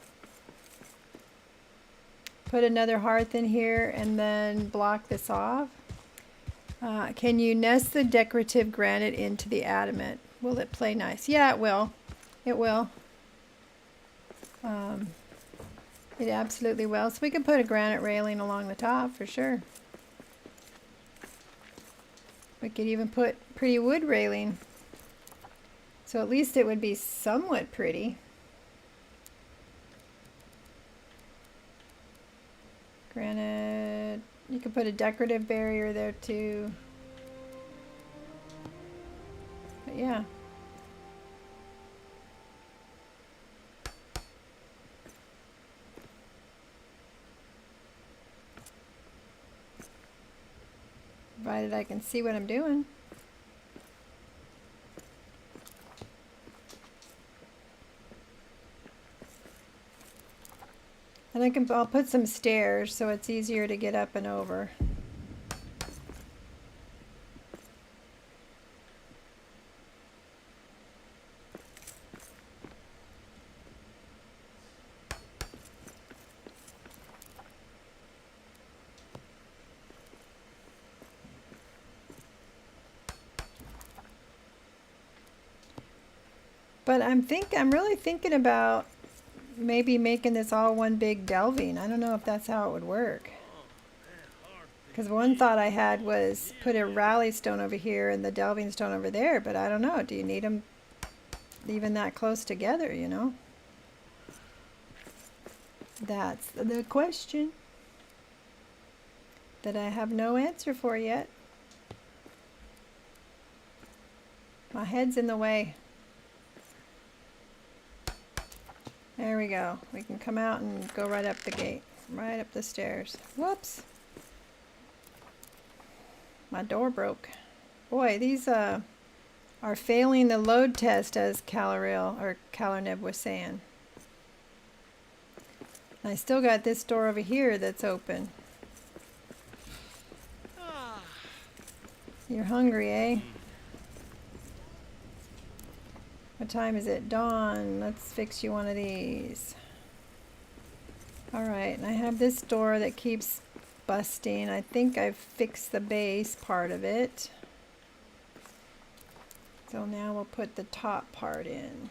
put another hearth in here and then block this off? Can you nest the decorative granite into the adamant? Will it play nice? Yeah, it will. It will. It absolutely will. So we can put a granite railing along the top for sure. We could even put pretty wood railing. So at least it would be somewhat pretty. Granite, you could put a decorative barrier there too. But yeah. Provided I can see what I'm doing. And I'll put some stairs so it's easier to get up and over. But I'm really thinking about maybe making this all one big delving. I don't know if that's how it would work. Because one thought I had was put a rally stone over here and the delving stone over there, but I don't know. Do you need them even that close together, you know? That's the question that I have no answer for yet. My head's in the way. There we go. We can come out and go right up the gate, right up the stairs. Whoops. My door broke. Boy, these are failing the load test, as Calorneb was saying. And I still got this door over here that's open. You're hungry, eh? What time is it? Dawn. Let's fix you one of these. Alright, and I have this door that keeps busting. I think I've fixed the base part of it. So now we'll put the top part in.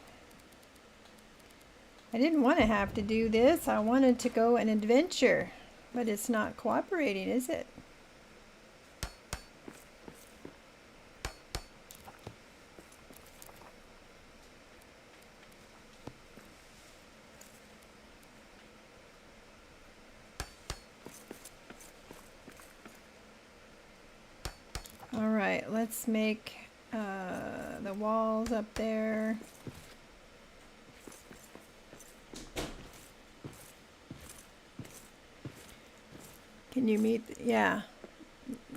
I didn't want to have to do this. I wanted to go an adventure, but it's not cooperating, is it? let's make the walls up there. Can you meet? Yeah,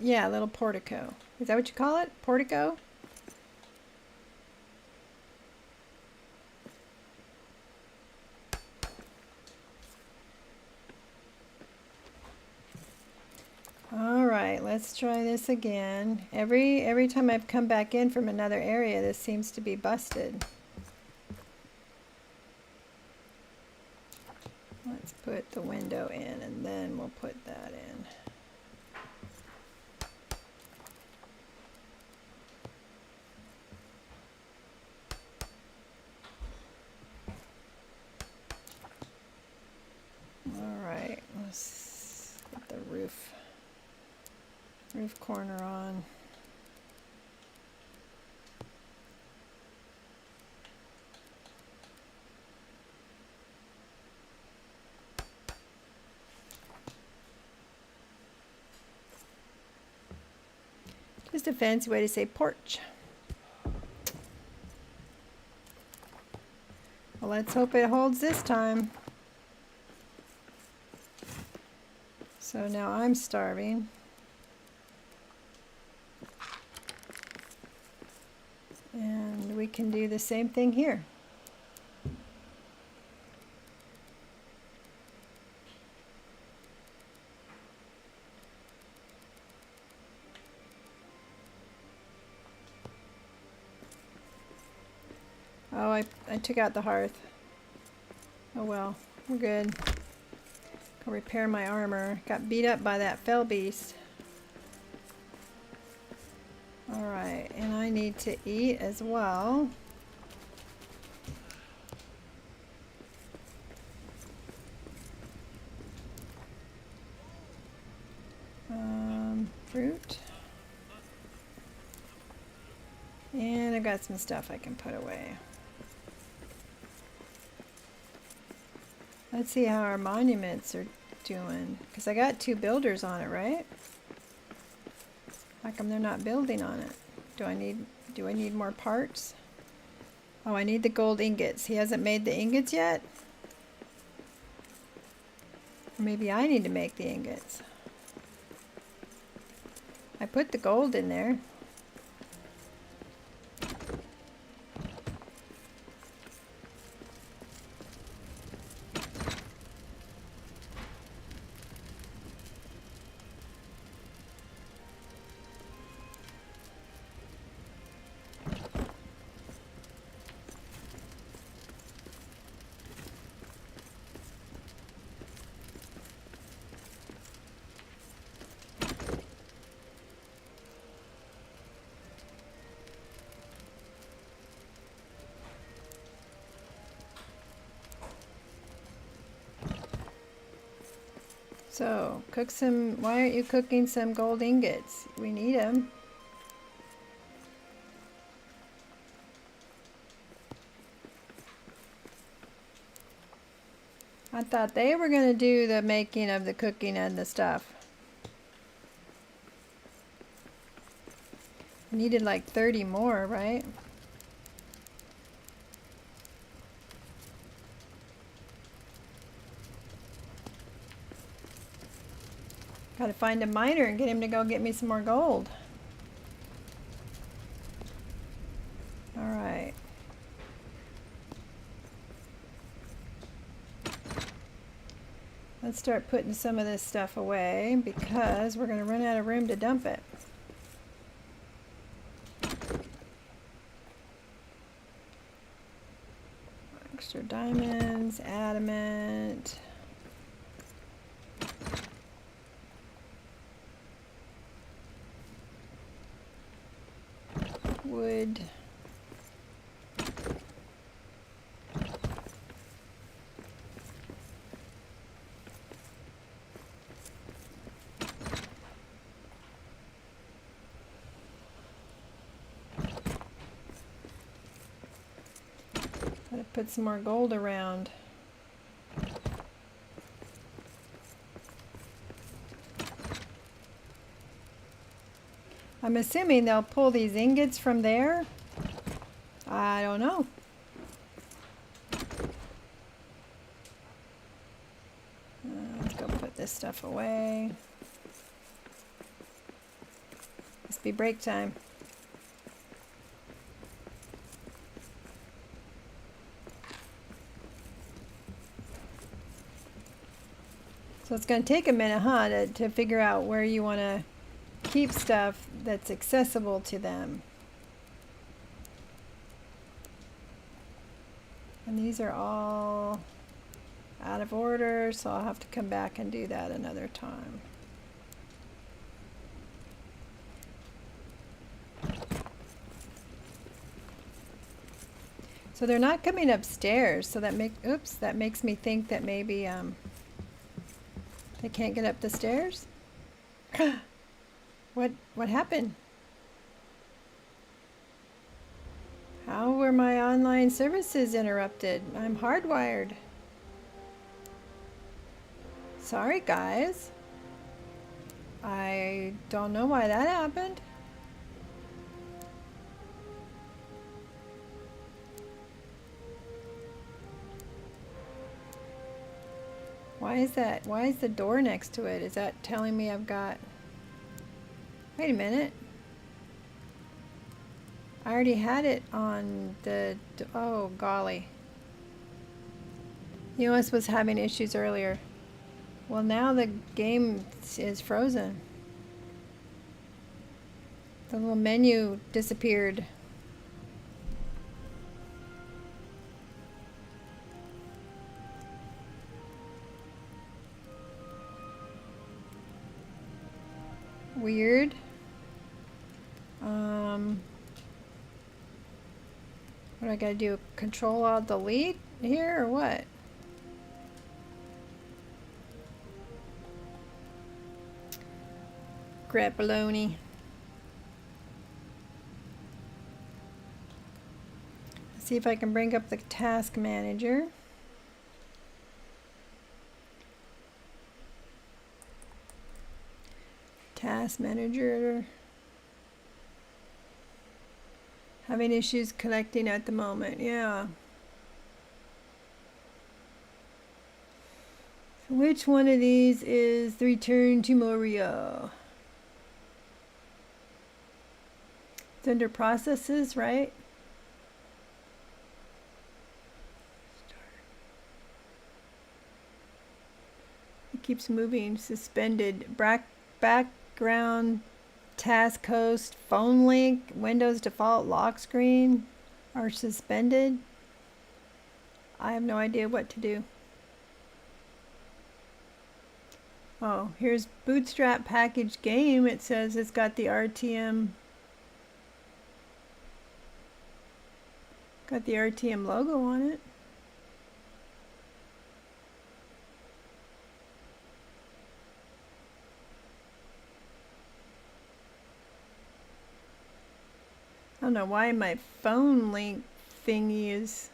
yeah, little portico. Is that what you call it? Portico? All right, let's try this again. Every time I've come back in from another area, this seems to be busted. Let's put the window in and then we'll put that in. All right, let's get the roof corner on. Just a fancy way to say porch. Well, let's hope it holds this time. So now I'm starving. And we can do the same thing here. Oh, I took out the hearth. Oh well, we're good. Go repair my armor. Got beat up by that fell beast. Alright, and I need to eat as well. Fruit. And I've got some stuff I can put away. Let's see how our monuments are doing. Because I got 2 builders on it, right? How come they're not building on it? Do I need more parts? Oh, I need the gold ingots. He hasn't made the ingots yet? Or maybe I need to make the ingots. I put the gold in there. So, cook some, why aren't you cooking some gold ingots? We need them. I thought they were going to do the making of the cooking and the stuff. I needed like 30 more, right? Gotta find a miner and get him to go get me some more gold. Alright. Let's start putting some of this stuff away because we're gonna run out of room to dump it. Extra diamonds, adamant. Wood. Gotta put some more gold around. I'm assuming they'll pull these ingots from there. I don't know. Let's go put this stuff away. Must be break time. So it's going to take a minute, huh, to figure out where you want to keep stuff that's accessible to them. And these are all out of order, so I'll have to come back and do that another time. So they're not coming upstairs, so that makes me think that maybe they can't get up the stairs. What happened? How were my online services interrupted? I'm hardwired. Sorry, guys. I don't know why that happened. Why is that? Why is the door next to it? Is that telling me I've got... Wait a minute. I already had it on the... Oh, golly. US was having issues earlier. Well, now the game is frozen. The little menu disappeared. Weird. What do I gotta do? Control-Alt-Delete here or what? Crap baloney. Let's see if I can bring up the task manager. Task manager. Having issues connecting at the moment, yeah. So which one of these is the return to Moria? It's under processes, right? It keeps moving, suspended. Background task host, phone link, Windows default lock screen are suspended. I have no idea what to do. Oh, here's Bootstrap package game. It says it's got the RTM. Got the RTM logo on it. I don't know why my phone link thingy is...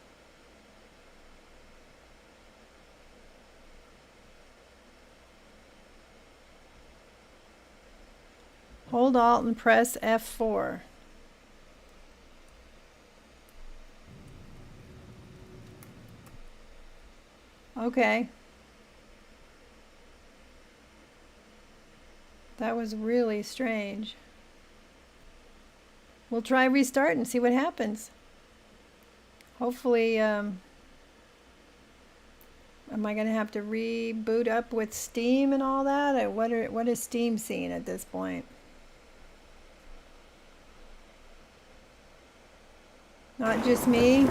Hold Alt and press F4. Okay. That was really strange. We'll try restart and see what happens. Hopefully, am I going to have to reboot up with Steam and all that? Or what is Steam seeing at this point? Not just me.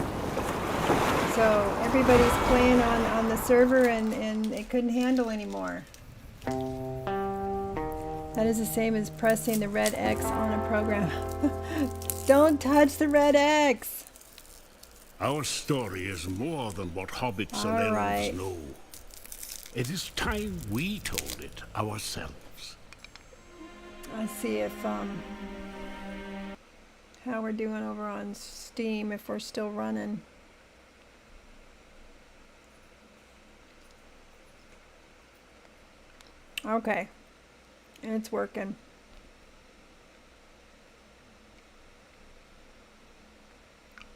So everybody's playing on the server and it couldn't handle anymore. That is the same as pressing the red X on a program. Don't touch the red X! Our story is more than what hobbits and All elves right. know. It is time we told it ourselves. Let's see if how we're doing over on Steam, if we're still running. Okay, it's working.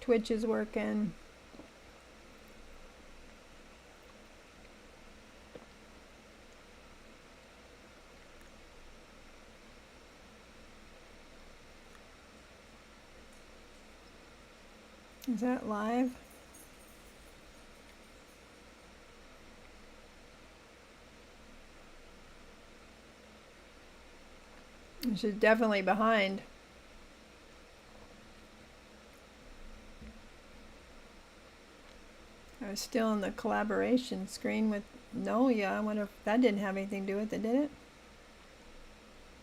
Twitch is working. Is that live? She's definitely behind. I was still in the collaboration screen with Nolia. I wonder if that didn't have anything to do with it, did it?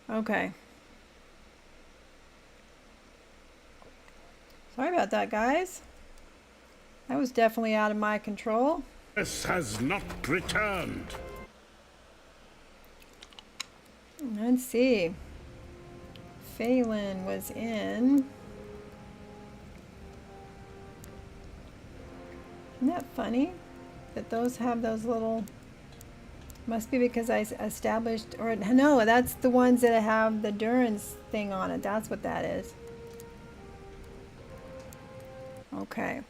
Okay. Sorry about that, guys. That was definitely out of my control. This has not returned. Let's see. Phelan was in. Isn't that funny that those have those little, must be because I established, or no, that's the ones that have the Durin's thing on it. That's what that is. Okay.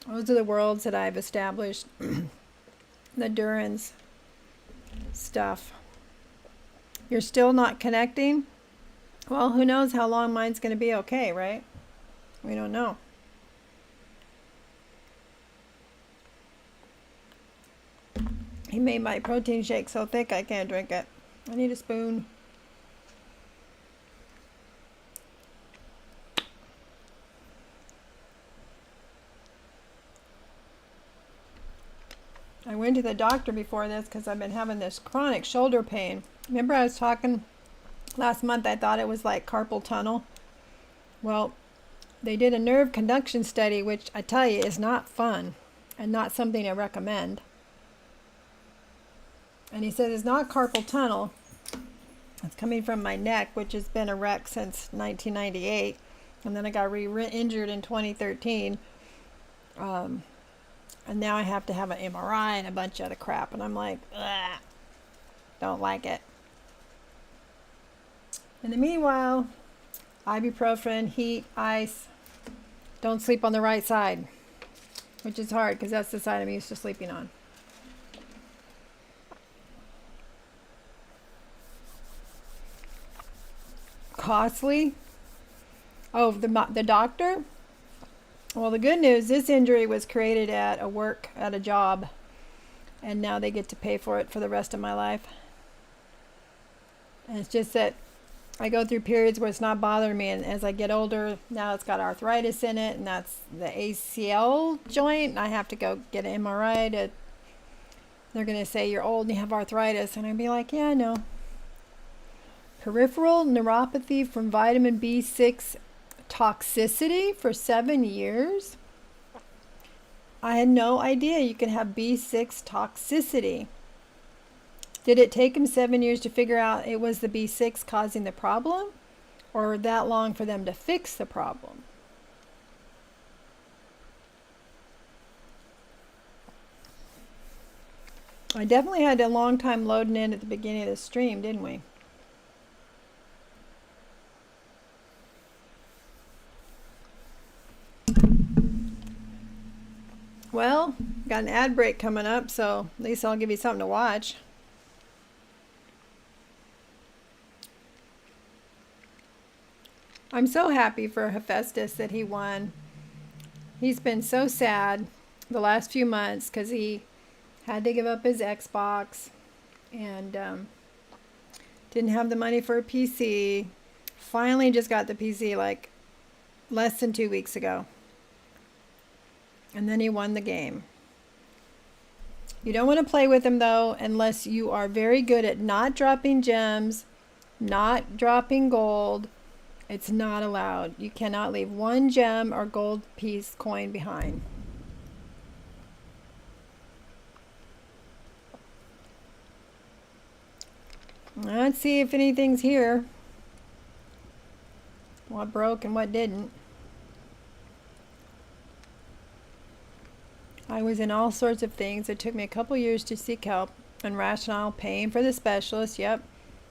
Those are the worlds that I've established. The Durin's stuff. You're still not connecting? Well, who knows how long mine's going to be okay, right? We don't know. He made my protein shake so thick I can't drink it. I need a spoon. I went to the doctor before this because I've been having this chronic shoulder pain. Remember I was talking last month, I thought it was like carpal tunnel. Well, they did a nerve conduction study, which I tell you is not fun and not something I recommend. And he says it's not carpal tunnel. It's coming from my neck, which has been a wreck since 1998. And then I got re-injured in 2013. And now I have to have an MRI and a bunch of other crap. And I'm like, ugh, don't like it. In the meanwhile, ibuprofen, heat, ice. Don't sleep on the right side, which is hard because that's the side I'm used to sleeping on. Costly? Oh, the doctor? Well, the good news, this injury was created at a job, and now they get to pay for it for the rest of my life. And it's just that I go through periods where it's not bothering me, and as I get older, now it's got arthritis in it, and that's the ACL joint, and I have to go get an MRI they're going to say you're old and you have arthritis, and I'd be like, yeah, I know. Peripheral neuropathy from vitamin B6 toxicity for 7 years. I had no idea you can have B6 toxicity. Did it take him 7 years to figure out it was the B6 causing the problem, or that long for them to fix the problem? I definitely had a long time loading in at the beginning of the stream, didn't we? Well, got an ad break coming up, so at least I'll give you something to watch. I'm so happy for Hephaestus that he won. He's been so sad the last few months because he had to give up his Xbox and didn't have the money for a PC. Finally just got the PC like less than 2 weeks ago. And then he won the game. You don't want to play with him though unless you are very good at not dropping gems, not dropping gold. It's not allowed. You cannot leave one gem or gold piece coin behind. Let's see if anything's here. What broke and what didn't. I was in all sorts of things. It took me a couple years to seek help and rationale, paying for the specialist. Yep.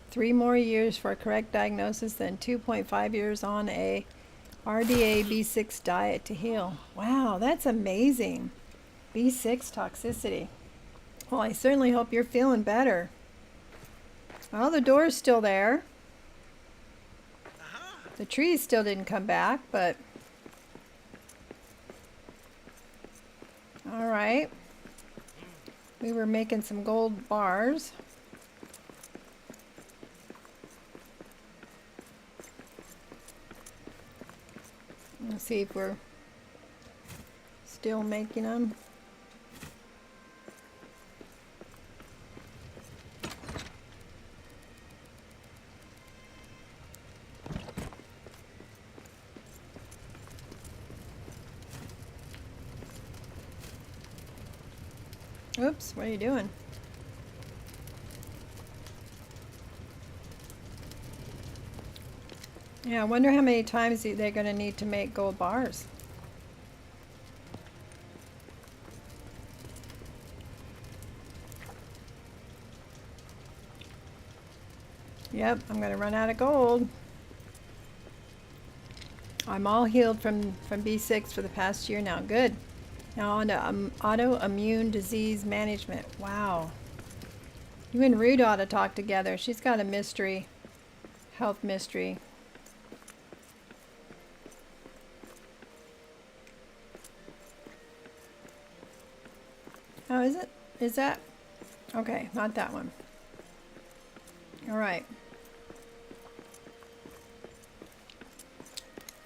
3 more years for a correct diagnosis, then 2.5 years on a RDA B6 diet to heal. Wow, that's amazing. B6 toxicity. Well, I certainly hope you're feeling better. Well, the door's still there. The trees still didn't come back, but... All right. We were making some gold bars. Let's see if we're still making them. Oops, what are you doing? Yeah, I wonder how many times they're going to need to make gold bars. Yep, I'm going to run out of gold. I'm all healed from B6 for the past year now. Good. Now on to autoimmune disease management. Wow. You and Rude ought to talk together. She's got a mystery, health mystery. Oh, is it? Is that? Okay, not that one. All right.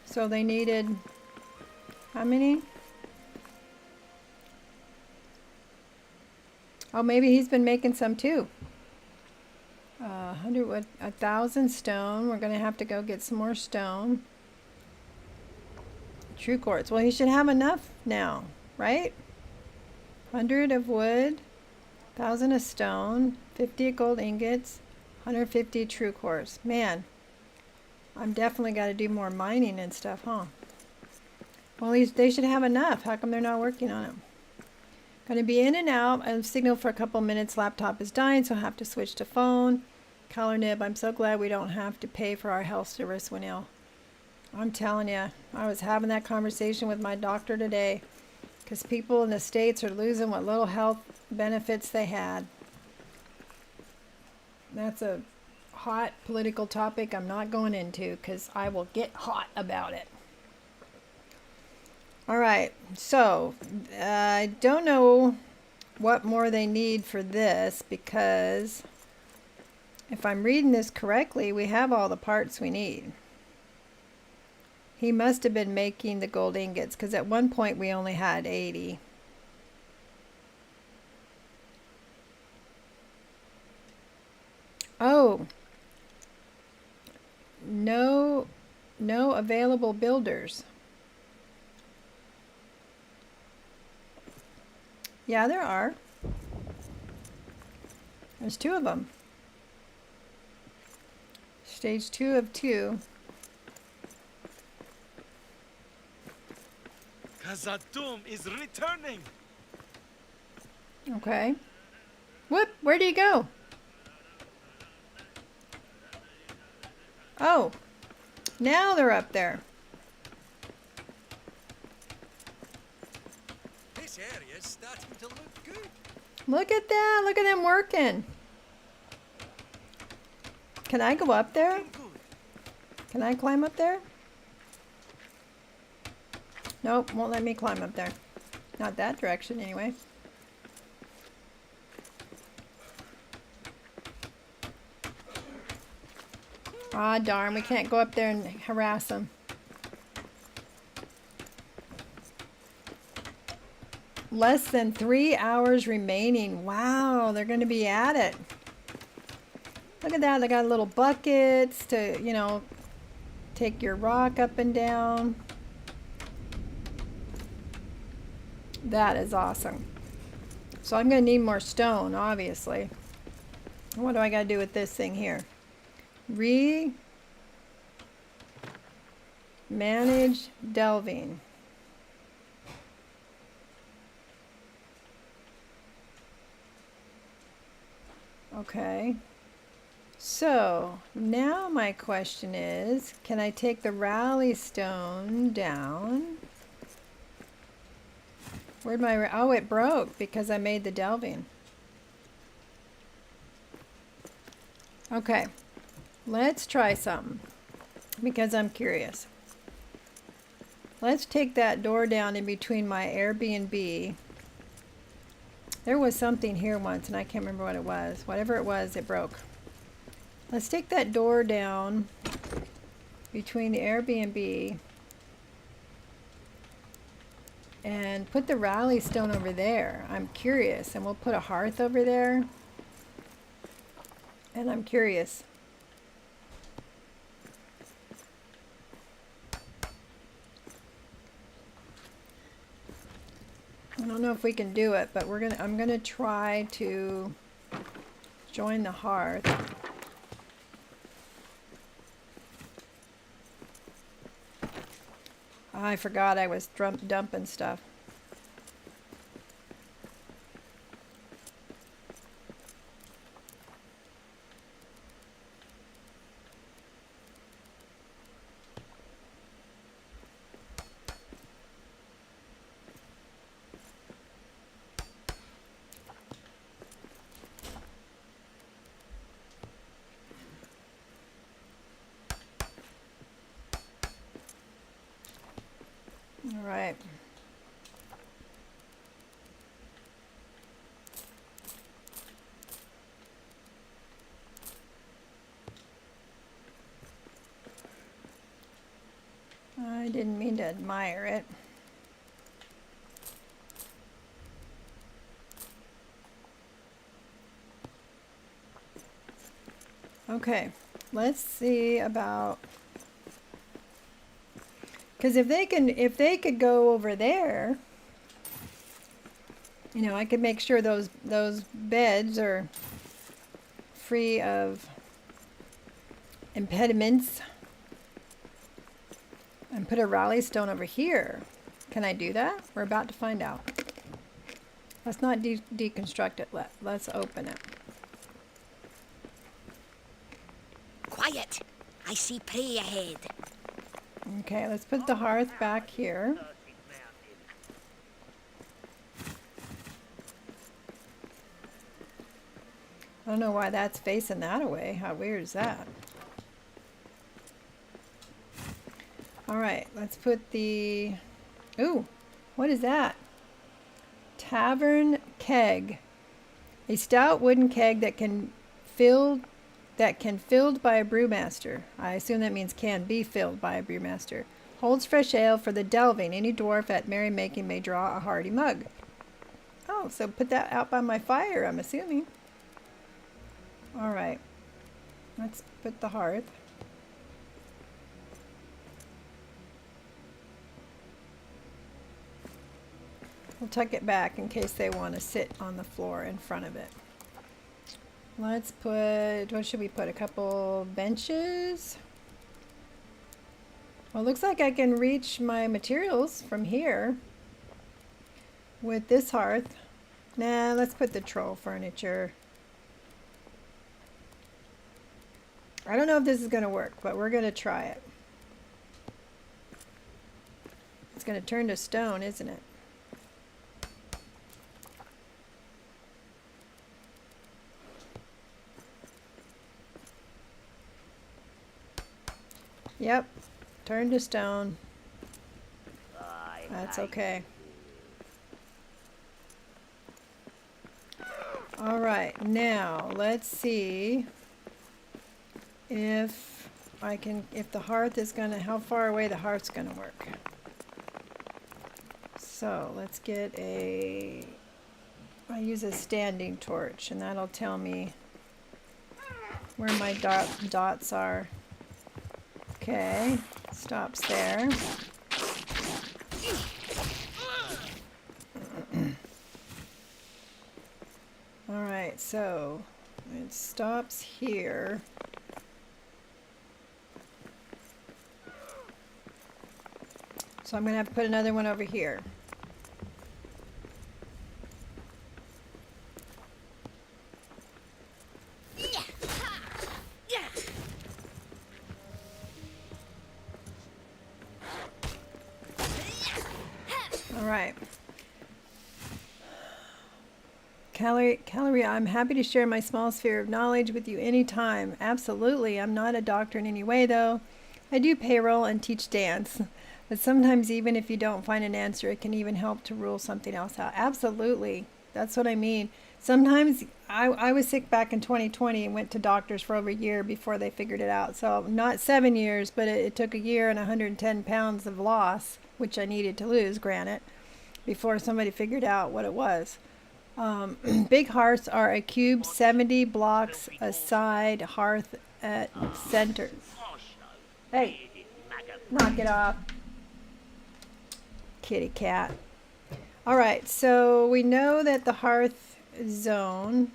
So they needed how many? Oh, maybe he's been making some too. 100 wood, 1,000 stone. We're gonna have to go get some more stone. True quartz. Well, he should have enough now, right? 100 of wood, 1,000 of stone, 50 of gold ingots, 150 true quartz. Man, I'm definitely got to do more mining and stuff, huh? Well, they should have enough. How come they're not working on it? Going to be in and out. I've signaled for a couple minutes. Laptop is dying, so I have to switch to phone. Collar nib. I'm so glad we don't have to pay for our health service when ill. I'm telling you, I was having that conversation with my doctor today because people in the States are losing what little health benefits they had. That's a hot political topic I'm not going into because I will get hot about it. All right, so I don't know what more they need for this because if I'm reading this correctly, we have all the parts we need. He must have been making the gold ingots because at one point we only had 80. Oh, no available builders. Yeah, there are. There's 2 of them. Stage 2 of 2. Khazad-dûm is returning. Okay. Whoop, where'd he go? Oh, now they're up there. This area's starting to look good. Look at that. Look at them working. Can I go up there? Can I climb up there? Nope, won't let me climb up there. Not that direction anyway. Ah, darn, we can't go up there and harass them. Less than 3 hours remaining. Wow, they're going to be at it. Look at that. They got little buckets to, you know, take your rock up and down. That is awesome. So I'm going to need more stone, obviously. What do I got to do with this thing here? Manage delving. Okay. So now my question is, can I take the rally stone down? Where'd my, oh, it broke because I made the delving. Okay, let's try something because I'm curious. Let's take that door down in between my Airbnb. There was something here once and I can't remember what it was. Whatever it was, it broke. Let's take that door down between the Airbnb and put the rally stone over there. I'm curious, and we'll put a hearth over there. And I'm curious. I don't know if we can do it, but I'm gonna try to join the hearth. I forgot I was dumping stuff. All right. I didn't mean to admire it. Okay, let's see about, because if they could go over there, you know, I could make sure those beds are free of impediments and put a rally stone over here. Can I do that? We're about to find out. Let's not deconstruct it. Let's open it. Quiet! I see prey ahead. Okay, let's put the hearth back here. I don't know why that's facing that away. How weird is that? All right, let's put the, ooh, what is that? Tavern keg. A stout wooden keg that can filled by a brewmaster. I assume that means can be filled by a brewmaster. Holds fresh ale for the delving. Any dwarf at merrymaking may draw a hearty mug. Oh, so put that out by my fire, I'm assuming. All right, let's put the hearth. We'll tuck it back in case they want to sit on the floor in front of it. Let's put, what should we put? A couple benches? Well, it looks like I can reach my materials from here with this hearth. Nah, let's put the troll furniture. I don't know if this is going to work, but we're going to try it. It's going to turn to stone, isn't it? Yep, turned to stone. That's okay. All right, now let's see if I can, if the hearth is gonna, how far away the hearth's gonna work. So let's get a, I use a standing torch and that'll tell me where my dots are. Okay, stops there. All right, so it stops here. So I'm going to have to put another one over here. right. Calorie, I'm happy to share my small sphere of knowledge with you anytime. Absolutely. I'm not a doctor in any way, though. I do payroll and teach dance. But sometimes, even if you don't find an answer, it can even help to rule something else out. Absolutely. That's what I mean. Sometimes I was sick back in 2020 and went to doctors for over a year before they figured it out. So, not 7 years, but it took a year and 110 pounds of loss, which I needed to lose, granted, before somebody figured out what it was. Big hearths are a cube 70 blocks a side hearth at center. Hey, knock it off. Kitty cat. Alright, so we know that the hearth zone,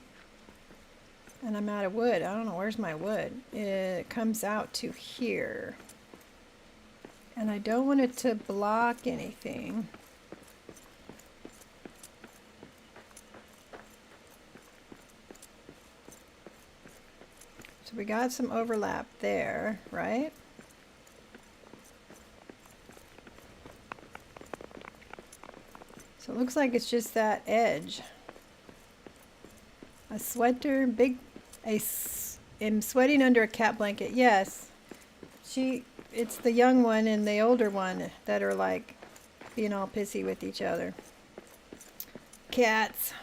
and I'm out of wood. I don't know, where's my wood? It comes out to here. And I don't want it to block anything. So we got some overlap there, right? So it looks like it's just that edge. A sweater, I'm sweating under a cat blanket. Yes. It's the young one and the older one that are like being all pissy with each other. Cats.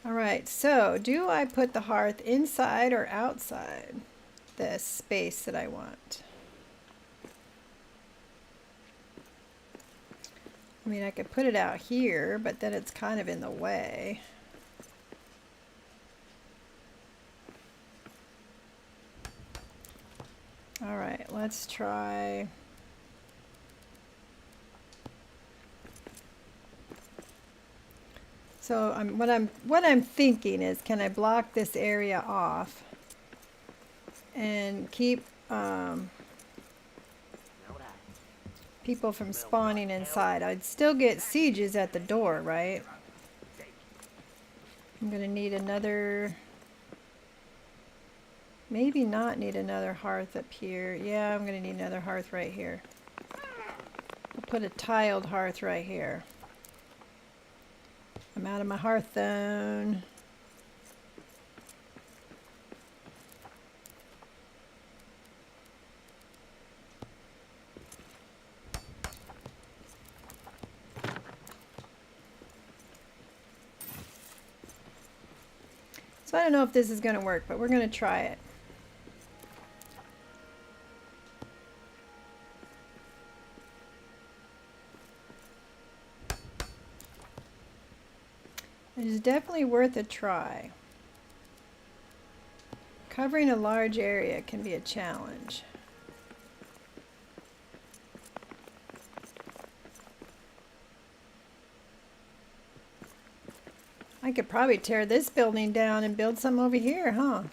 Alright, so do I put the hearth inside or outside the space that I want? I mean, I could put it out here, but then it's kind of in the way. Alright, let's try... So what I'm thinking is, can I block this area off and keep people from spawning inside? I'd still get sieges at the door, right? I'm gonna need another, maybe not need another hearth up here. Yeah, I'm gonna need another hearth right here. I'll put a tiled hearth right here. I'm out of my hearth zone. So I don't know if this is going to work, but we're going to try it. It is definitely worth a try. Covering a large area can be a challenge. I could probably tear this building down and build some over here, huh?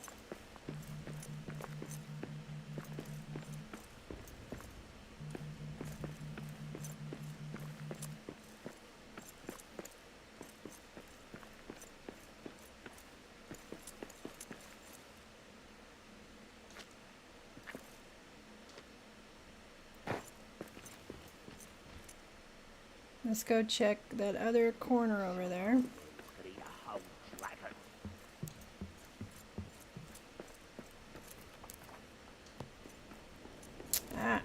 Let's go check that other corner over there. Ah.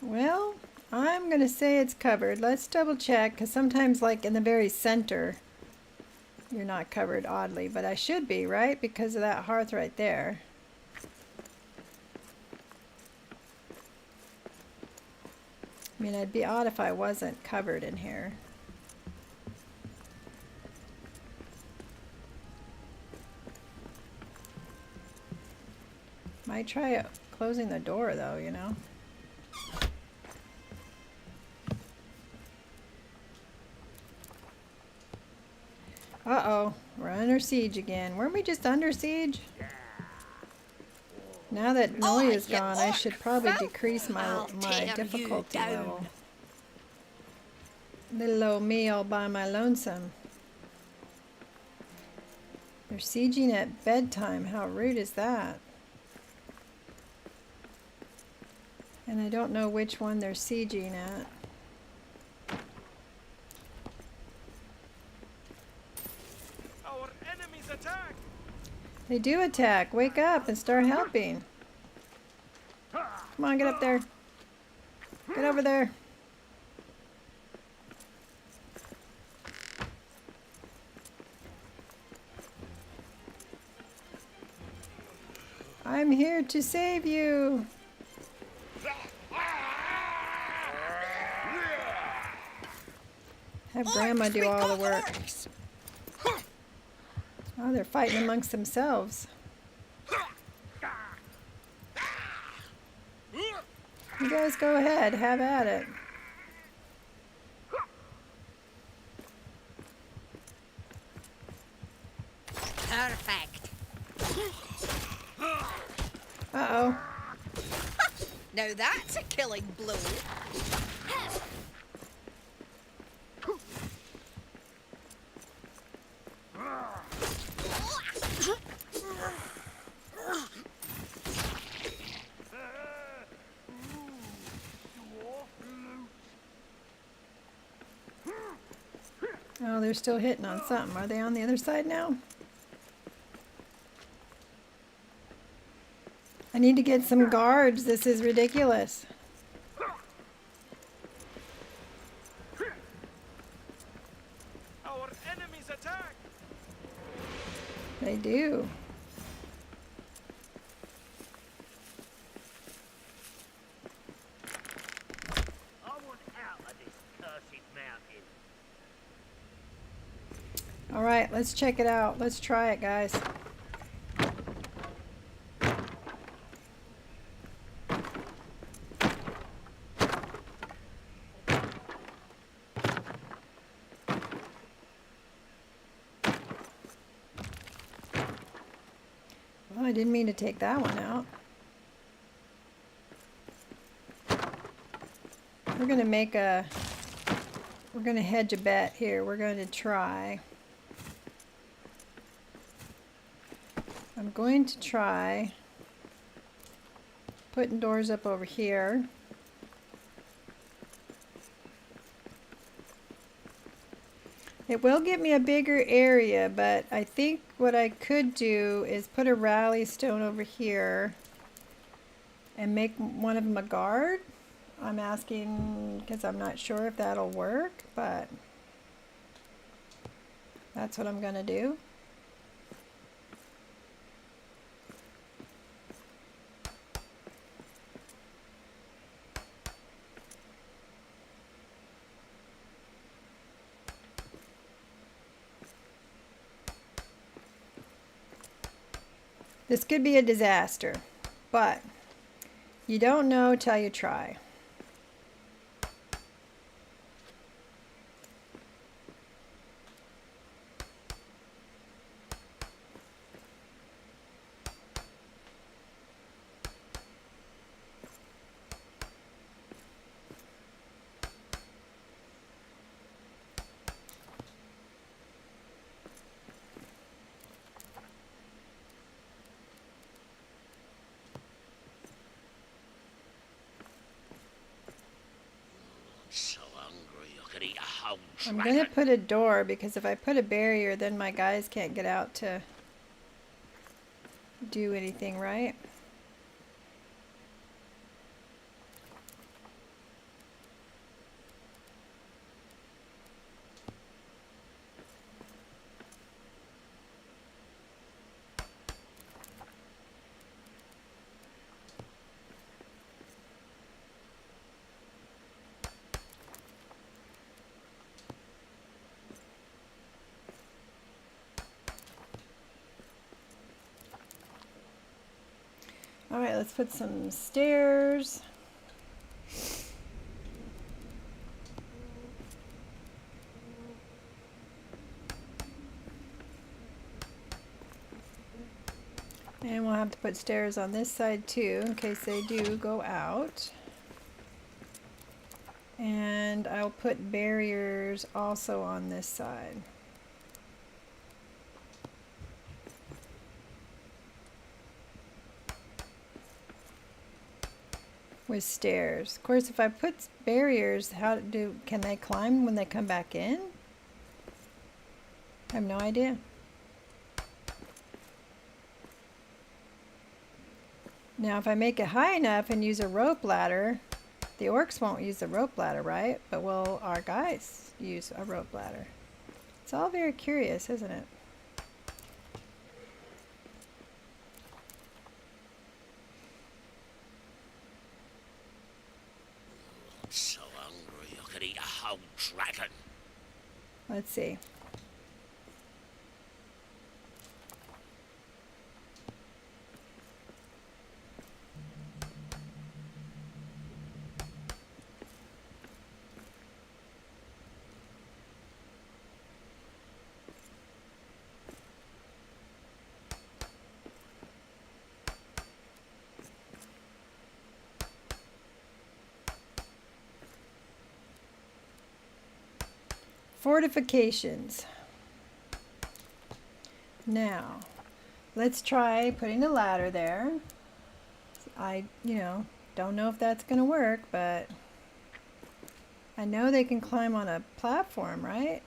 Well, I'm going to say it's covered. Let's double check, because sometimes like in the very center you're not covered, oddly, but I should be, right? Because of that hearth right there. I mean, it'd be odd if I wasn't covered in here. Might try closing the door though, you know. Uh-oh, we're under siege again. Weren't we just under siege? Now that Noi is gone, I should probably decrease my difficulty level. Little old me all by my lonesome. They're sieging at bedtime. How rude is that? And I don't know which one they're sieging at. Our enemies attack! They do attack. Wake up and start helping. Come on, get up there. Get over there. I'm here to save you. Have Grandma do all the work. Oh, they're fighting amongst themselves. You guys go ahead, have at it. Perfect. Uh-oh. Now that's a killing blow. Oh, they're still hitting on something. Are they on the other side now? I need to get some guards. This is ridiculous. Our enemies attack! They do. I want out of this cursed mountain. All right, let's check it out. Let's try it, guys. Well, I didn't mean to take that one out. We're gonna hedge a bet here. We're going to try. I'm going to try putting doors up over here. It will give me a bigger area, but I think what I could do is put a rally stone over here and make one of them a guard. I'm asking because I'm not sure if that'll work, but that's what I'm gonna do. This could be a disaster, but you don't know till you try. So hungry I could eat a whole I'm dragon. gonna put a door because if I put a barrier, then my guys can't get out to do anything, right? All right, let's put some stairs. And we'll have to put stairs on this side too, in case they do go out. And I'll put barriers also on this side. With stairs. Of course, if I put barriers, can they climb when they come back in? I have no idea. Now, if I make it high enough and use a rope ladder, the orcs won't use the rope ladder, right? But will our guys use a rope ladder? It's all very curious, isn't it? So hungry I could eat a whole dragon. Let's see. Fortifications. Now, let's try putting a ladder there. Don't know if that's going to work, but I know they can climb on a platform, right?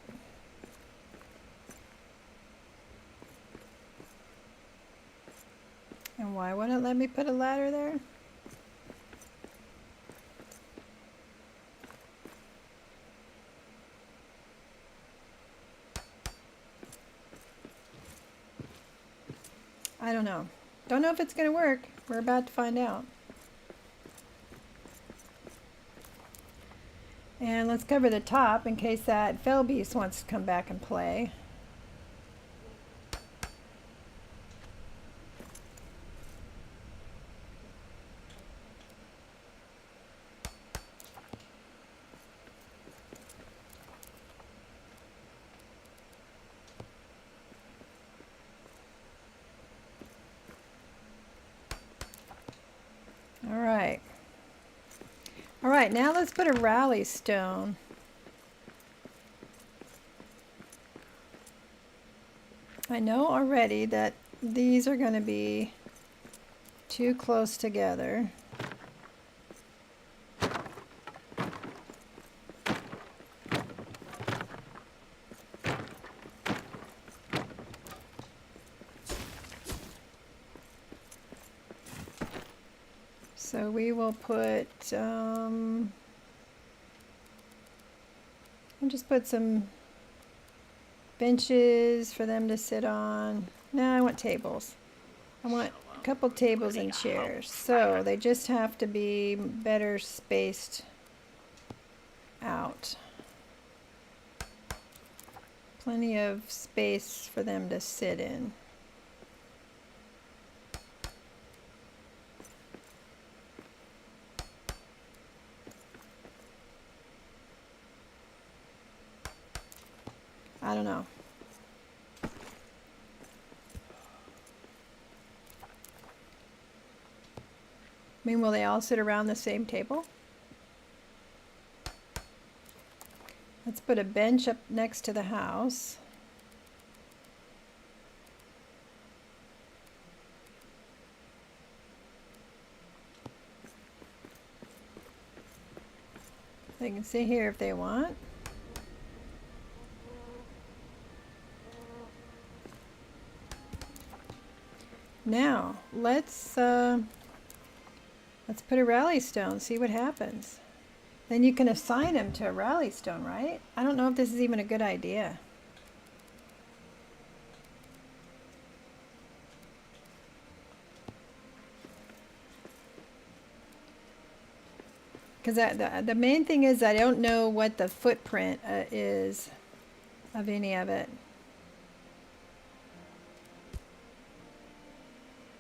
And why wouldn't it let me put a ladder there? I don't know. Don't know if it's going to work. We're about to find out. And let's cover the top in case that fell beast wants to come back and play. All right, now let's put a rally stone. I know already that these are going to be too close together. So we will put, I'll just put some benches for them to sit on. No, I want tables. I want a couple tables and chairs. So they just have to be better spaced out. Plenty of space for them to sit in. I don't know. I mean, will they all sit around the same table? Let's put a bench up next to the house. They can sit here if they want. Now, let's put a rally stone, see what happens. Then you can assign them to a rally stone, right? I don't know if this is even a good idea. Because the main thing is I don't know what the footprint is of any of it.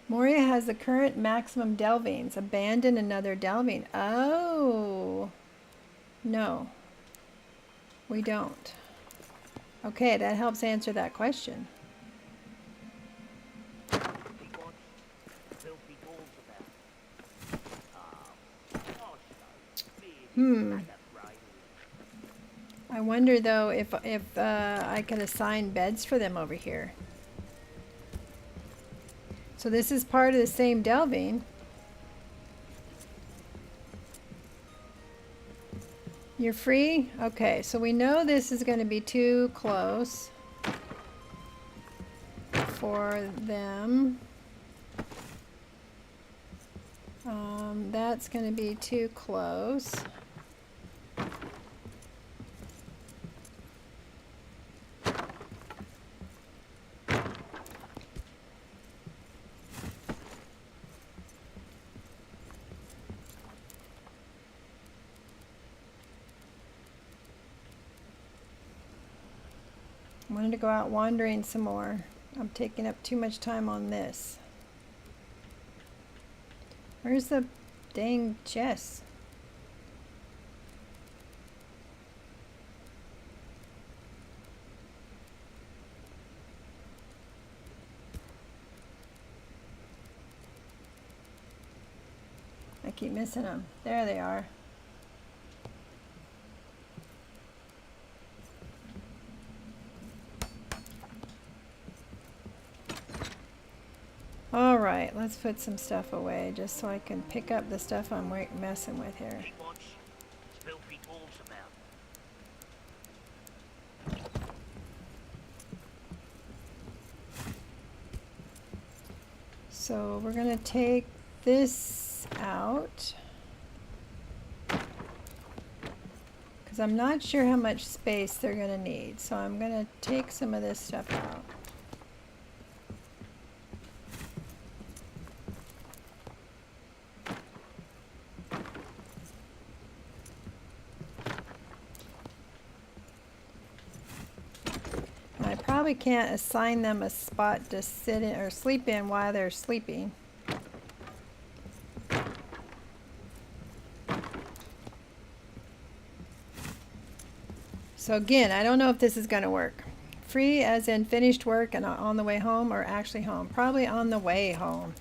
Moria has the current maximum delvings. Abandon another delving. Oh. No. We don't. Okay, that helps answer that question. wonder though if I could assign beds for them over here. So this is part of the same delving. You're free? Okay, so we know this is going to be too close for them. That's going to be too close. I wanted to go out wandering some more. I'm taking up too much time on this. Where's the dang chest? I keep missing them. There they are. All right, let's put some stuff away just so I can pick up the stuff I'm messing with here. Big ones, filthy balls about. So we're gonna take this out because I'm not sure how much space they're gonna need. So I'm gonna take some of this stuff out. I probably can't assign them a spot to sit in or sleep in while they're sleeping. So again, I don't know if this is going to work. Free as in finished work and on the way home, or actually home. Probably on the way home.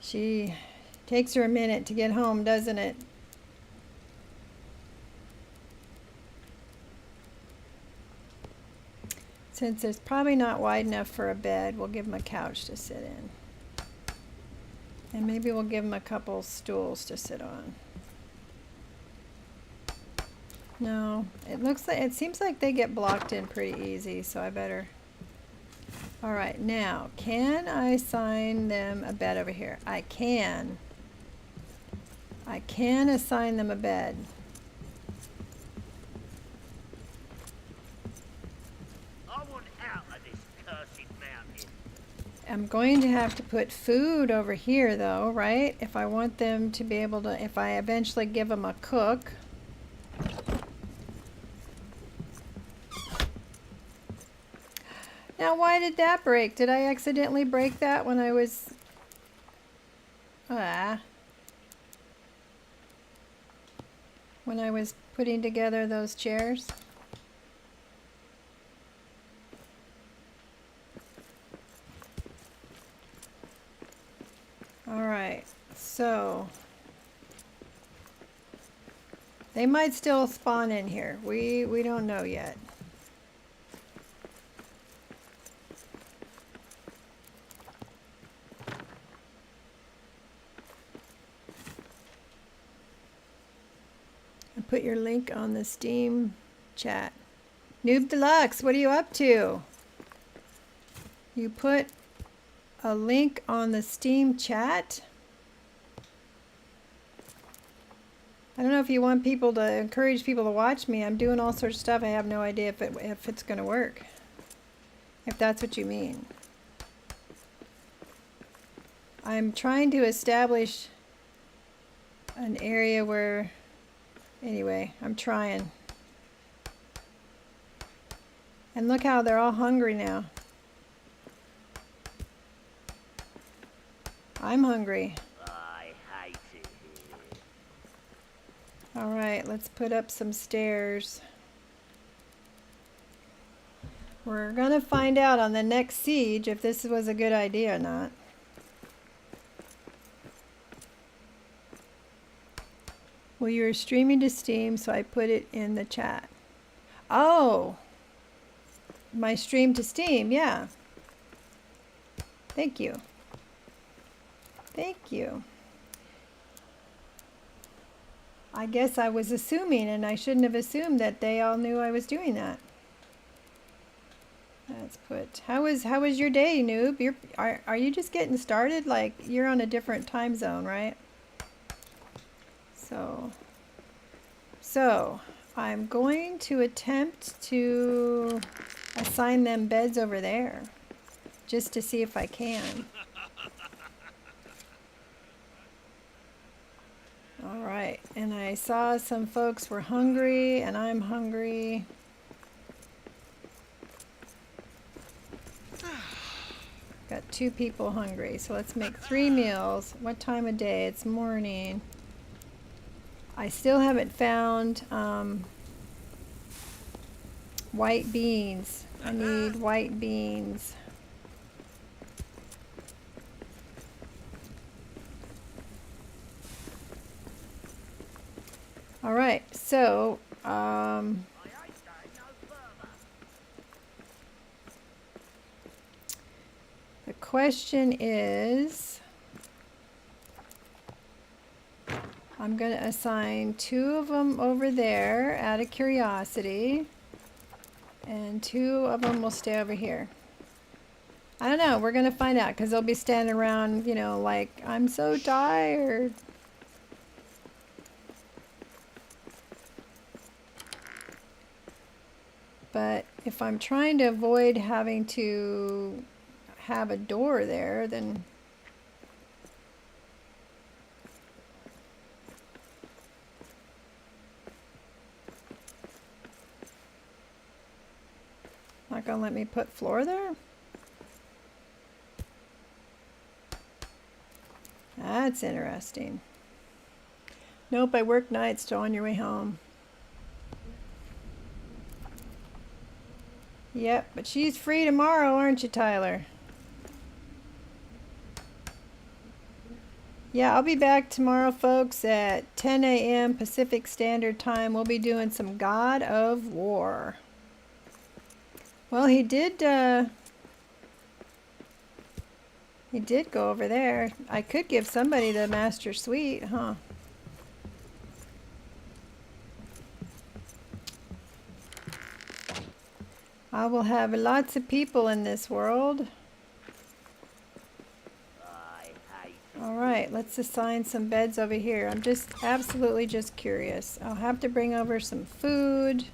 She takes her a minute to get home, doesn't it? Since it's probably not wide enough for a bed, we'll give them a couch to sit in. And maybe we'll give them a couple stools to sit on. No, it seems like they get blocked in pretty easy, so I better. All right, now, can I assign them a bed over here? I can. I can assign them a bed. I want out of this cursed mountain. I'm going to have to put food over here though, right? If I want them to be able to, if I eventually give them a cook. Now why did that break? Did I accidentally break that when I was... when I was putting together those chairs? Alright, so... they might still spawn in here. We don't know yet. Put your link on the Steam chat. Noob Deluxe, what are you up to? You put a link on the Steam chat? I don't know if you want people to encourage people to watch me. I'm doing all sorts of stuff. I have no idea if it's going to work. If that's what you mean. I'm trying to establish an area where... anyway, I'm trying. And look how they're all hungry now. I'm hungry. I hate it here. All right, let's put up some stairs. We're gonna find out on the next siege if this was a good idea or not. Well, you were streaming to Steam, so I put it in the chat. Oh, my stream to Steam, yeah. Thank you. Thank you. I guess I was assuming, and I shouldn't have assumed that they all knew I was doing that. Let's put, how was your day, noob? Are you just getting started? Like, you're on a different time zone, right? So I'm going to attempt to assign them beds over there, just to see if I can. All right, and I saw some folks were hungry, and I'm hungry. Got 2 people hungry, so let's make 3 meals. What time of day? It's morning. I still haven't found white beans. I need white beans. All right, so the question is, I'm going to assign 2 of them over there out of curiosity, and 2 of them will stay over here. I don't know, we're going to find out, because they'll be standing around, you know, like, I'm so tired. But if I'm trying to avoid having to have a door there, then not gonna let me put floor there? That's interesting. Nope, I work nights, so on your way home. Yep, but she's free tomorrow, aren't you, Tyler? Yeah, I'll be back tomorrow, folks, at 10 a.m. Pacific Standard Time. We'll be doing some God of War. Well, he did go over there. I could give somebody the Master Suite, huh? I will have lots of people in this world. Alright, let's assign some beds over here. I'm just absolutely just curious. I'll have to bring over some food.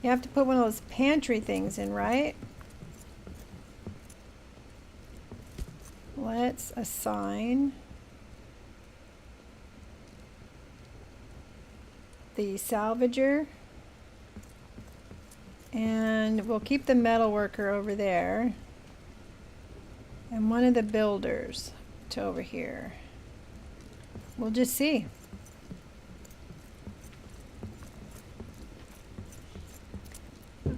You have to put one of those pantry things in, right? Let's assign the salvager. And we'll keep the metal worker over there. And one of the builders to over here. We'll just see.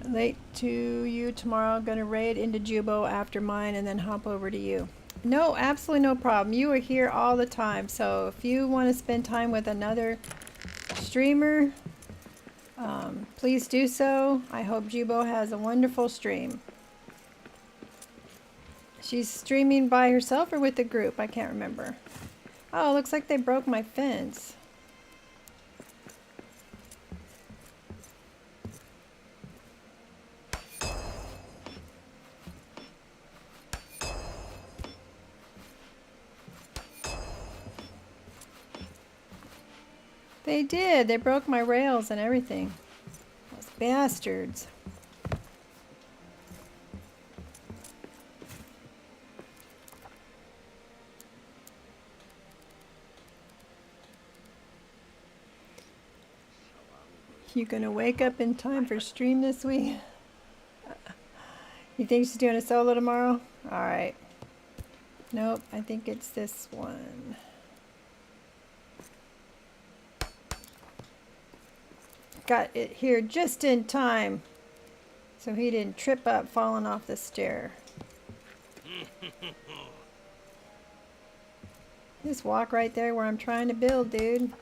Late to you tomorrow. Gonna raid into Jubo after mine and then hop over to you. No, absolutely no problem. You are here all the time. So if you want to spend time with another streamer, please do so. I hope Jubo has a wonderful stream. She's streaming by herself or with the group? I can't remember. Oh, looks like they broke my fence. They did. They broke my rails and everything. Those bastards. You gonna wake up in time for stream this week? You think she's doing a solo tomorrow? Alright. Nope, I think it's this one. Got it here just in time, so he didn't trip up falling off the stair. Just walk right there where I'm trying to build, dude.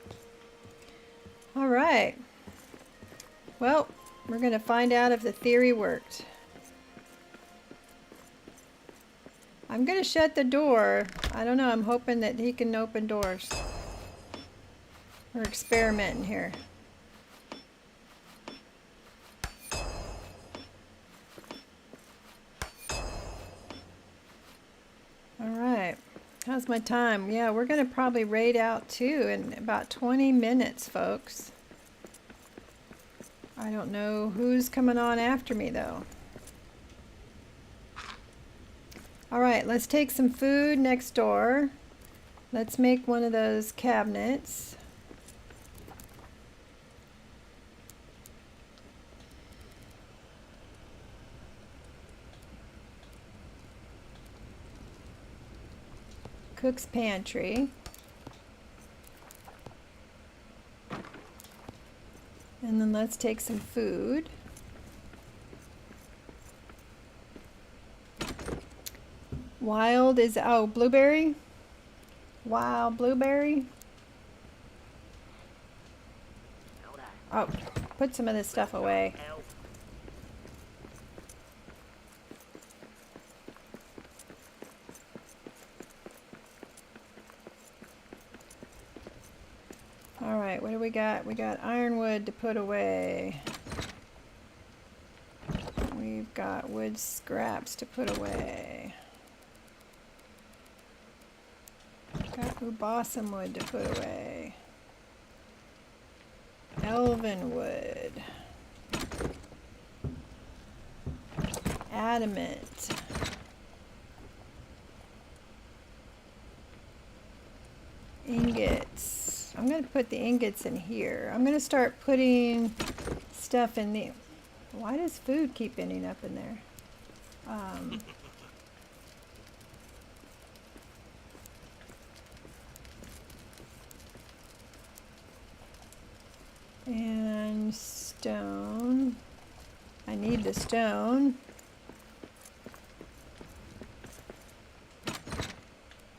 Alright. Well, We're gonna find out if the theory worked. I'm gonna shut the door. I don't know, I'm hoping that he can open doors. We're experimenting here. Alright. How's my time? Yeah, we're gonna probably raid out too in about 20 minutes, folks. I don't know who's coming on after me though. Alright, let's take some food next door. Let's make one of those cabinets. Cook's pantry. And then let's take some food. Wild is, oh, blueberry? Wild blueberry? Oh, put some of this stuff away. Alright, what do we got? We got ironwood to put away. We've got wood scraps to put away. Got balsam wood to put away. Elven wood. Adamant. Ingots. I'm going to put the ingots in here. I'm going to start putting stuff in the... Why does food keep ending up in there? And stone. I need the stone.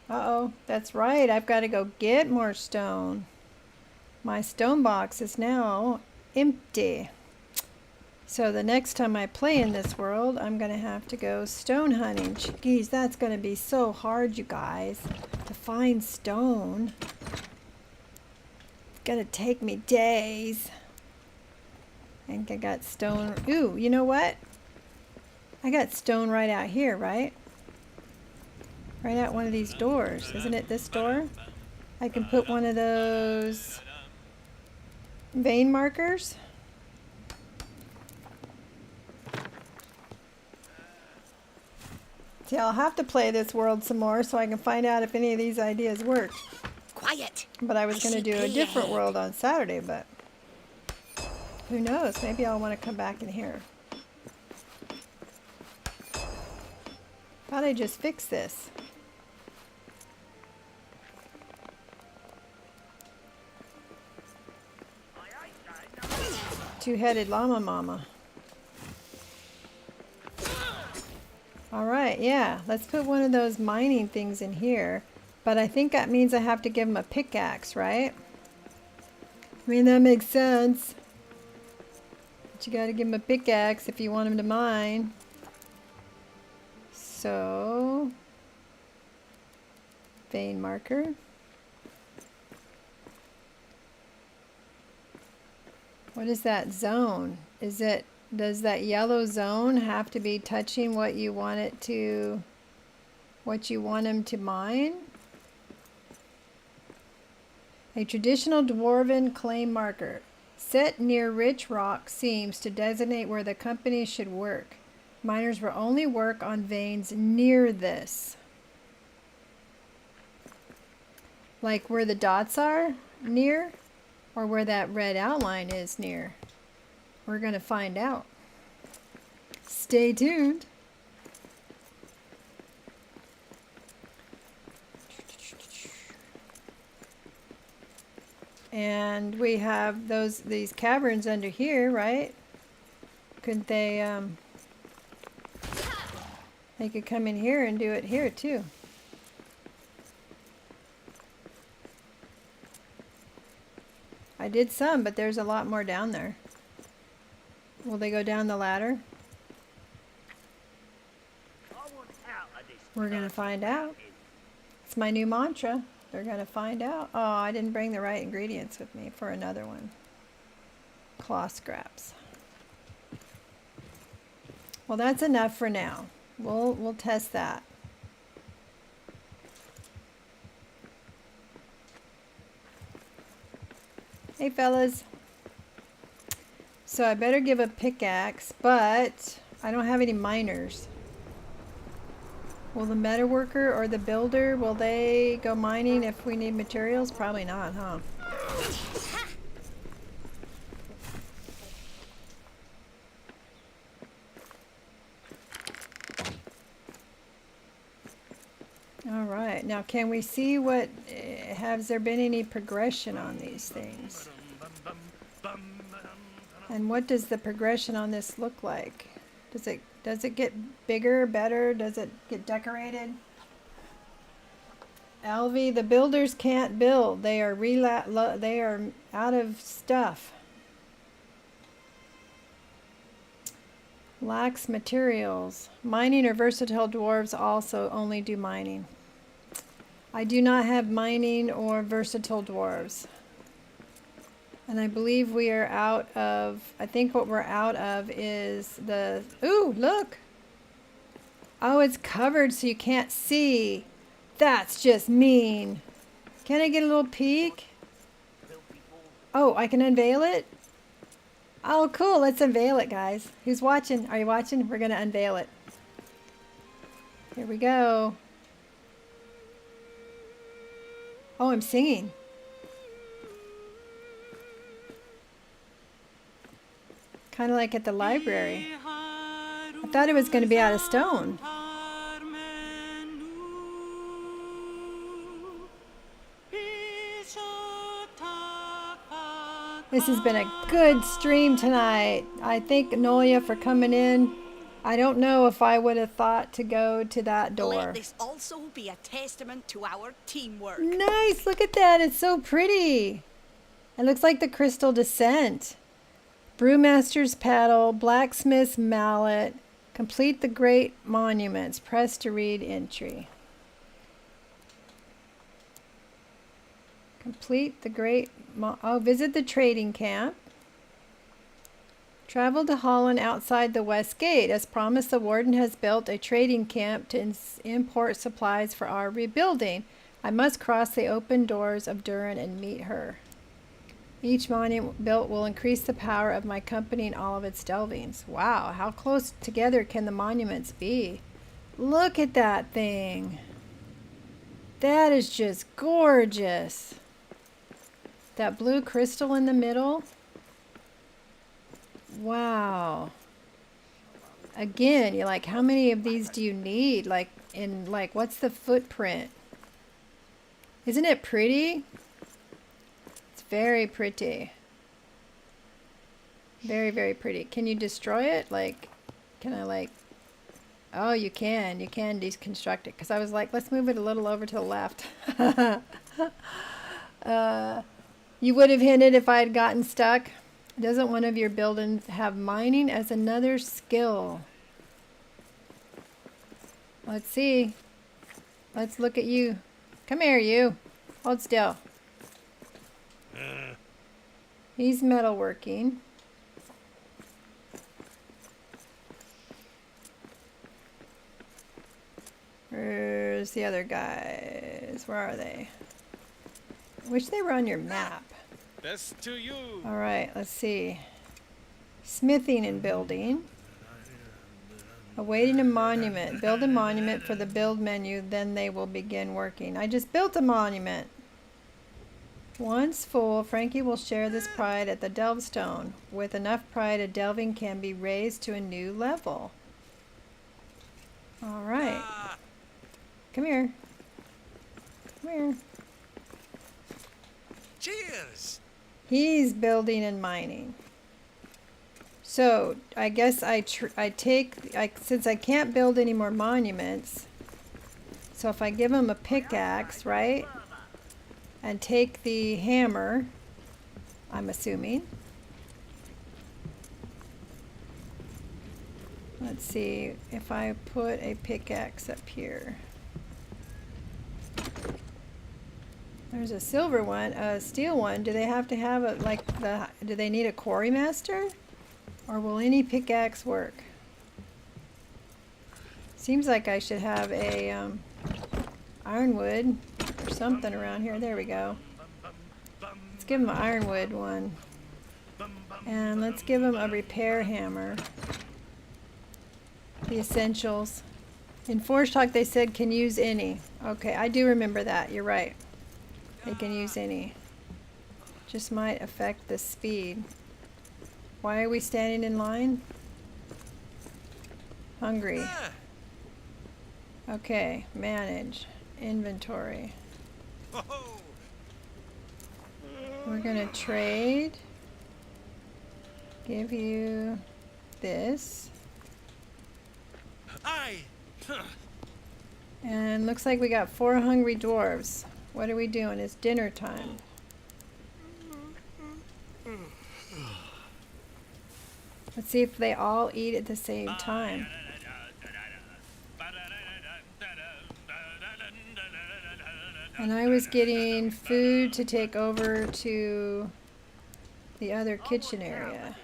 Uh-oh, that's right. I've got to go get more stone. My stone box is now empty. So the next time I play in this world, I'm going to have to go stone hunting. Jeez, that's going to be so hard, you guys, to find stone. It's going to take me days. I think I got stone. Ooh, you know what? I got stone right out here, right? Right out one of these doors. Isn't it this door? I can put one of those vein markers. See, I'll have to play this world some more so I can find out if any of these ideas work. Quiet. But I was going to do a different world on Saturday, but who knows? Maybe I'll want to come back in here. Thought I just fixed this. Two-headed llama mama. Alright, yeah. Let's put one of those mining things in here. But I think that means I have to give him a pickaxe, right? I mean, that makes sense. But you gotta give him a pickaxe if you want him to mine. So... vein marker. What is that zone? Is it... does that yellow zone have to be touching what you want it to... what you want him to mine? A traditional dwarven claim marker set near rich rock seems to designate where the company should work. Miners will only work on veins near this. Like where the dots are near? Or where that red outline is near? We're going to find out. Stay tuned. And we have these caverns under here, right? Couldn't they could come in here and do it here too. I did some, but there's a lot more down there. Will they go down the ladder? I want out of this We're gonna dirty find out. mountain. It's my new mantra. They're gonna find out. Oh, I didn't bring the right ingredients with me for another one. Claw scraps. Well, that's enough for now. We'll test that. Hey fellas. So I better give a pickaxe, but I don't have any miners. Will the metalworker or the builder, will they go mining if we need materials? Probably not, huh? All right, now can we see what, has there been any progression on these things? And what does the progression on this look like? Does it get bigger, better? Does it get decorated? Alvy, the builders can't build. They are they are out of stuff. Lacks materials. Mining or versatile dwarves also only do mining. I do not have mining or versatile dwarves. And I believe we are out of, I think what we're out of is the, ooh, look. Oh, it's covered so you can't see. That's just mean. Can I get a little peek? Oh, I can unveil it? Oh, cool. Let's unveil it, guys. Who's watching? Are you watching? We're going to unveil it. Here we go. Oh, I'm singing. Kind of like at the library. I thought it was going to be out of stone. This has been a good stream tonight. I thank Nolia for coming in. I don't know if I would have thought to go to that door. Let this also be a testament to our teamwork. Nice, look at that. It's so pretty. It looks like the Crystal Descent. Brewmaster's paddle, blacksmith's mallet. Complete the great monuments. Press to read entry. Complete the great, visit the trading camp. Travel to Holland outside the West Gate. As promised, the warden has built a trading camp to import supplies for our rebuilding. I must cross the open doors of Durin and meet her. Each monument built will increase the power of my company and all of its delvings. Wow, how close together can the monuments be? Look at that thing. That is just gorgeous. That blue crystal in the middle. Wow. Again, you're like, how many of these do you need? Like, what's the footprint? Isn't it pretty? It's very pretty. Very, very pretty. Can you destroy it? Like, can I like... Oh, you can. You can deconstruct it. Because I was like, let's move it a little over to the left. You would have hinted if I had gotten stuck. Doesn't one of your buildings have mining as another skill? Let's see. Let's look at you. Come here, you. Hold still. He's metalworking. Where's the other guys? Where are they? I wish they were on your map. Best to you. All right, let's see. Smithing and building. Awaiting a monument. Build a monument for the build menu, then they will begin working. I just built a monument. Once full, Frankie will share this pride at the Delvestone. With enough pride, a delving can be raised to a new level. All right. Come here. Come here. Cheers. He's building and mining. So I guess since I can't build any more monuments, so if I give him a pickaxe, right, and take the hammer, I'm assuming, Let's see if I put a pickaxe up here. There's a silver one, a steel one. Do they have to have a, do they need a quarry master? Or will any pickaxe work? Seems like I should have a ironwood or something around here. There we go. Let's give him an ironwood one. And let's give him a repair hammer. The essentials. In Forge Talk they said can use any. Okay, I do remember that. You're right. They can use any. Just might affect the speed. Why are we standing in line? Hungry. Okay, manage. Inventory. We're gonna trade. Give you this. And looks like we got 4 hungry dwarves. What are we doing? It's dinner time. Let's see if they all eat at the same time. And I was getting food to take over to the other kitchen area.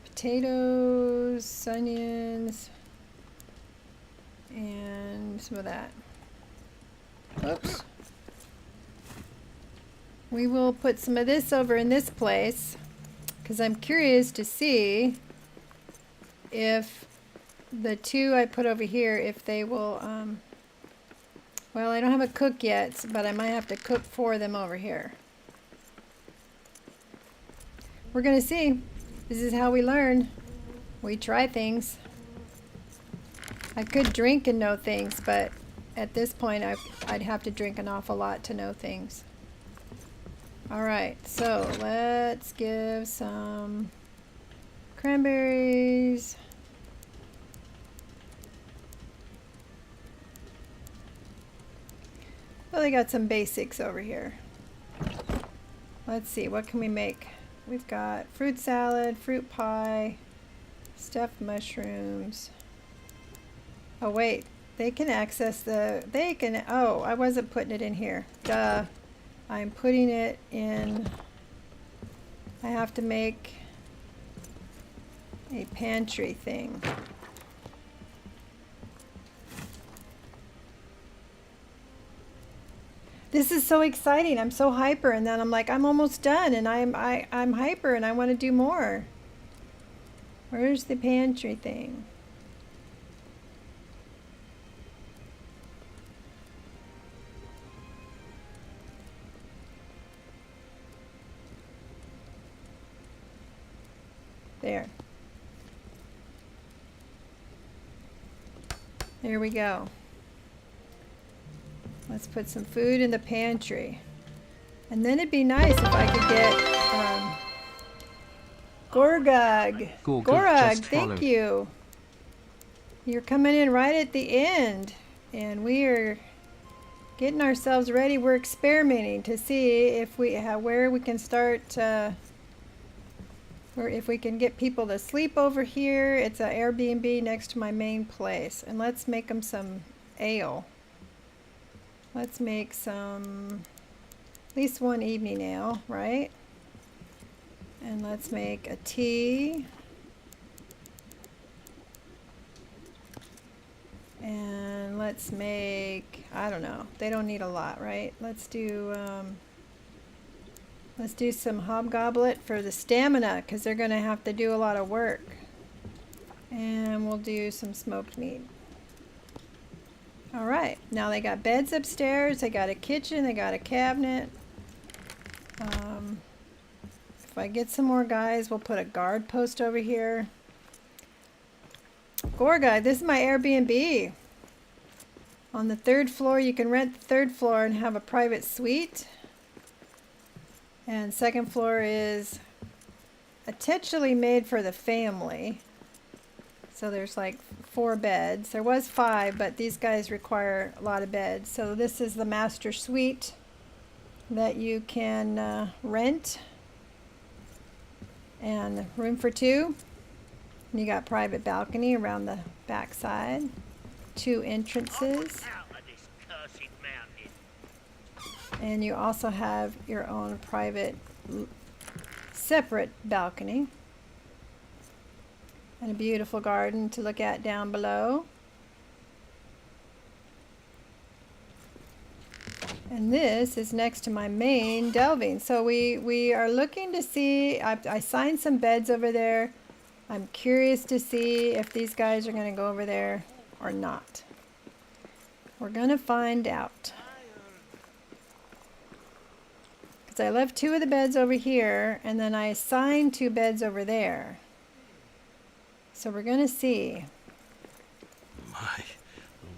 Potatoes, onions, and some of that. Oops. We will put some of this over in this place because I'm curious to see if the 2 I put over here, if they will, well, I don't have a cook yet, but I might have to cook for them over here. We're gonna see. This is how we learn. We try things. I could drink and know things, but at this point I'd have to drink an awful lot to know things. Alright, so let's give some cranberries. Well, they got some basics over here. Let's see, what can we make? We've got fruit salad, fruit pie, stuffed mushrooms. Oh wait, they can access the, they can, oh, I wasn't putting it in here. Duh. I'm putting it in, I have to make a pantry thing. This is so exciting. I'm so hyper, and then I'm like, I'm almost done, and I'm hyper, and I want to do more. Where's the pantry thing? There. There we go. Let's put some food in the pantry. And then it'd be nice if I could get Gorgug. Gorgug, thank you. You're coming in right at the end. And we are getting ourselves ready. We're experimenting to see if we where we can start, or if we can get people to sleep over here. It's an Airbnb next to my main place. And let's make them some ale. Let's make some, at least one evening ale, right? And let's make a tea. And let's make, I don't know, they don't need a lot, right? Let's do some hobgoblet for the stamina, because they're going to have to do a lot of work. And we'll do some smoked meat. Alright, now they got beds upstairs, they got a kitchen, they got a cabinet. If I get some more guys, we'll put a guard post over here. Gorga, this is my Airbnb. On the 3rd floor, you can rent the 3rd floor and have a private suite. And 2nd floor is intentionally made for the family. So there's like 4 beds. There was 5, but these guys require a lot of beds. So this is the master suite. that you can rent, and room for two. And you got private balcony around the back side, 2 entrances, Out of this cursed mountain. and you also have your own private separate balcony, and a beautiful garden to look at down below. And this is next to my main delving. So we are looking to see, I signed some beds over there. I'm curious to see if these guys are going to go over there or not. We're going to find out. Because I left 2 of the beds over here, and then I assigned 2 beds over there. So we're going to see. My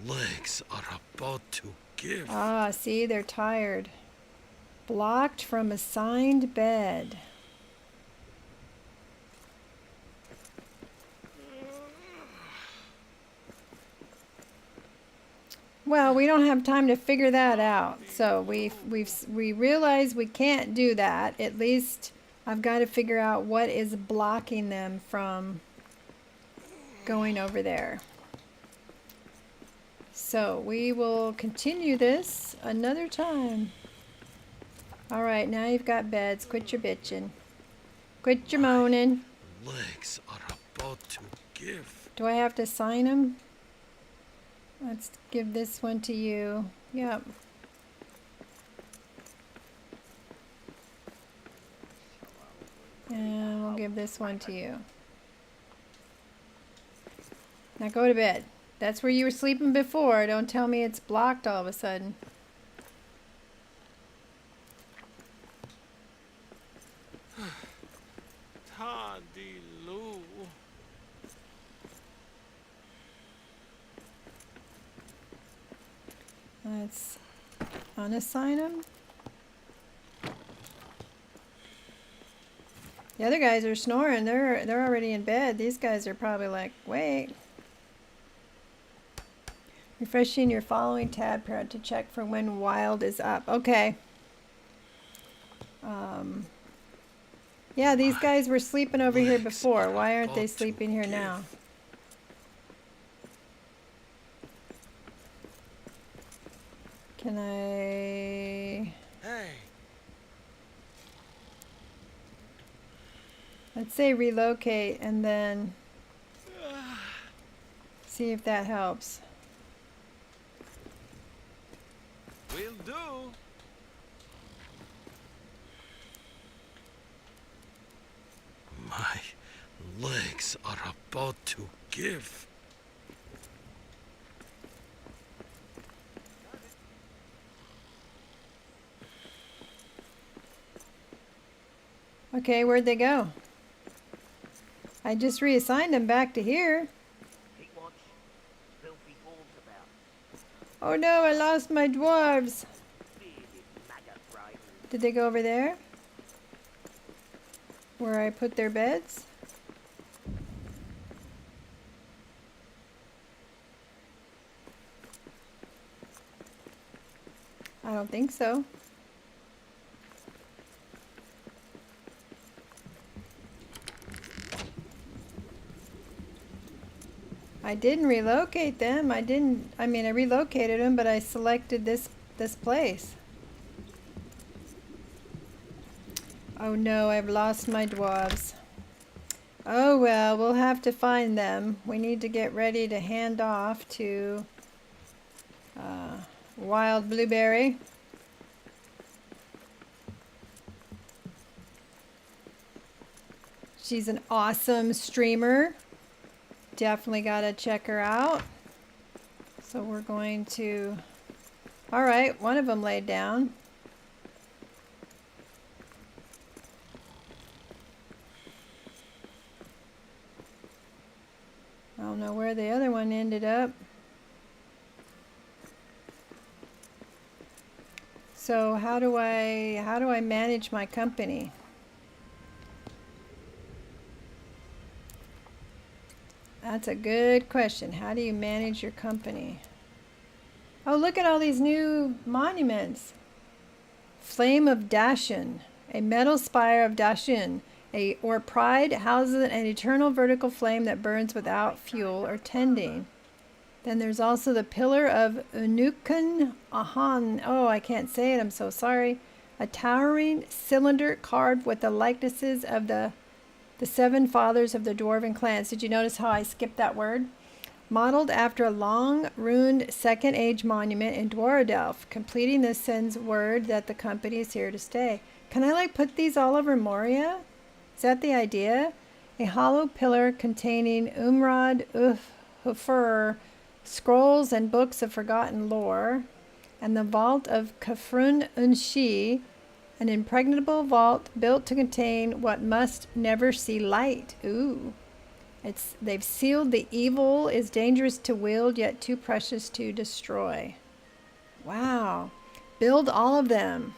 legs are about to give. Ah, see, they're tired. Blocked from assigned bed. Well, we don't have time to figure that out. So we realize we can't do that. At least I've got to figure out what is blocking them from going over there. So we will continue this another time. All right, now you've got beds. Quit your bitching. Quit your moaning. Legs are about to give. Do I have to sign them? Let's give this one to you. Yep. And we'll give this one to you. Now go to bed. That's where you were sleeping before. Don't tell me it's blocked all of a sudden. Tadiloo. Let's unassign them. The other guys are snoring. They're already in bed. These guys are probably like, wait. Refreshing your following tab here to check for when wild is up. Okay. Yeah, these guys were sleeping over here before. Why aren't they sleeping here now? Can I... Hey. Let's say relocate and then see if that helps. Will do. My legs are about to give. Okay, where'd they go? I just reassigned them back to here. Keep watch. Filthy wolves about. Oh no, I lost my dwarves. Bearded maggot brain. Did they go over there? Where I put their beds? I don't think so. I didn't relocate them. I relocated them, but I selected this place. Oh no, I've lost my dwarves. Oh well, we'll have to find them. We need to get ready to hand off to Wild Blueberry. She's an awesome streamer. Definitely gotta check her out. So we're going to... Alright, one of them laid down. I don't know where the other one ended up. So how do I manage my company? That's a good question. How do you manage your company? Oh, look at all these new monuments. Flame of Dashin, a metal spire of Dashin, or pride houses an eternal vertical flame that burns without fuel or tending. Then there's also the Pillar of Unukun Ahan. Oh, I can't say it. I'm so sorry. A towering cylinder carved with the likenesses of the seven fathers of the dwarven clans. Did you notice how I skipped that word? Modeled after a long ruined Second Age monument in Dwaradelf. Completing this sends word that the company is here to stay. Can I like put these all over Moria? Is that the idea? A hollow pillar containing Umrad Hufur, scrolls and books of forgotten lore, and the vault of Kafrun Unshi, an impregnable vault built to contain what must never see light. Ooh. They've sealed the evil is dangerous to wield, yet too precious to destroy. Wow. Build all of them.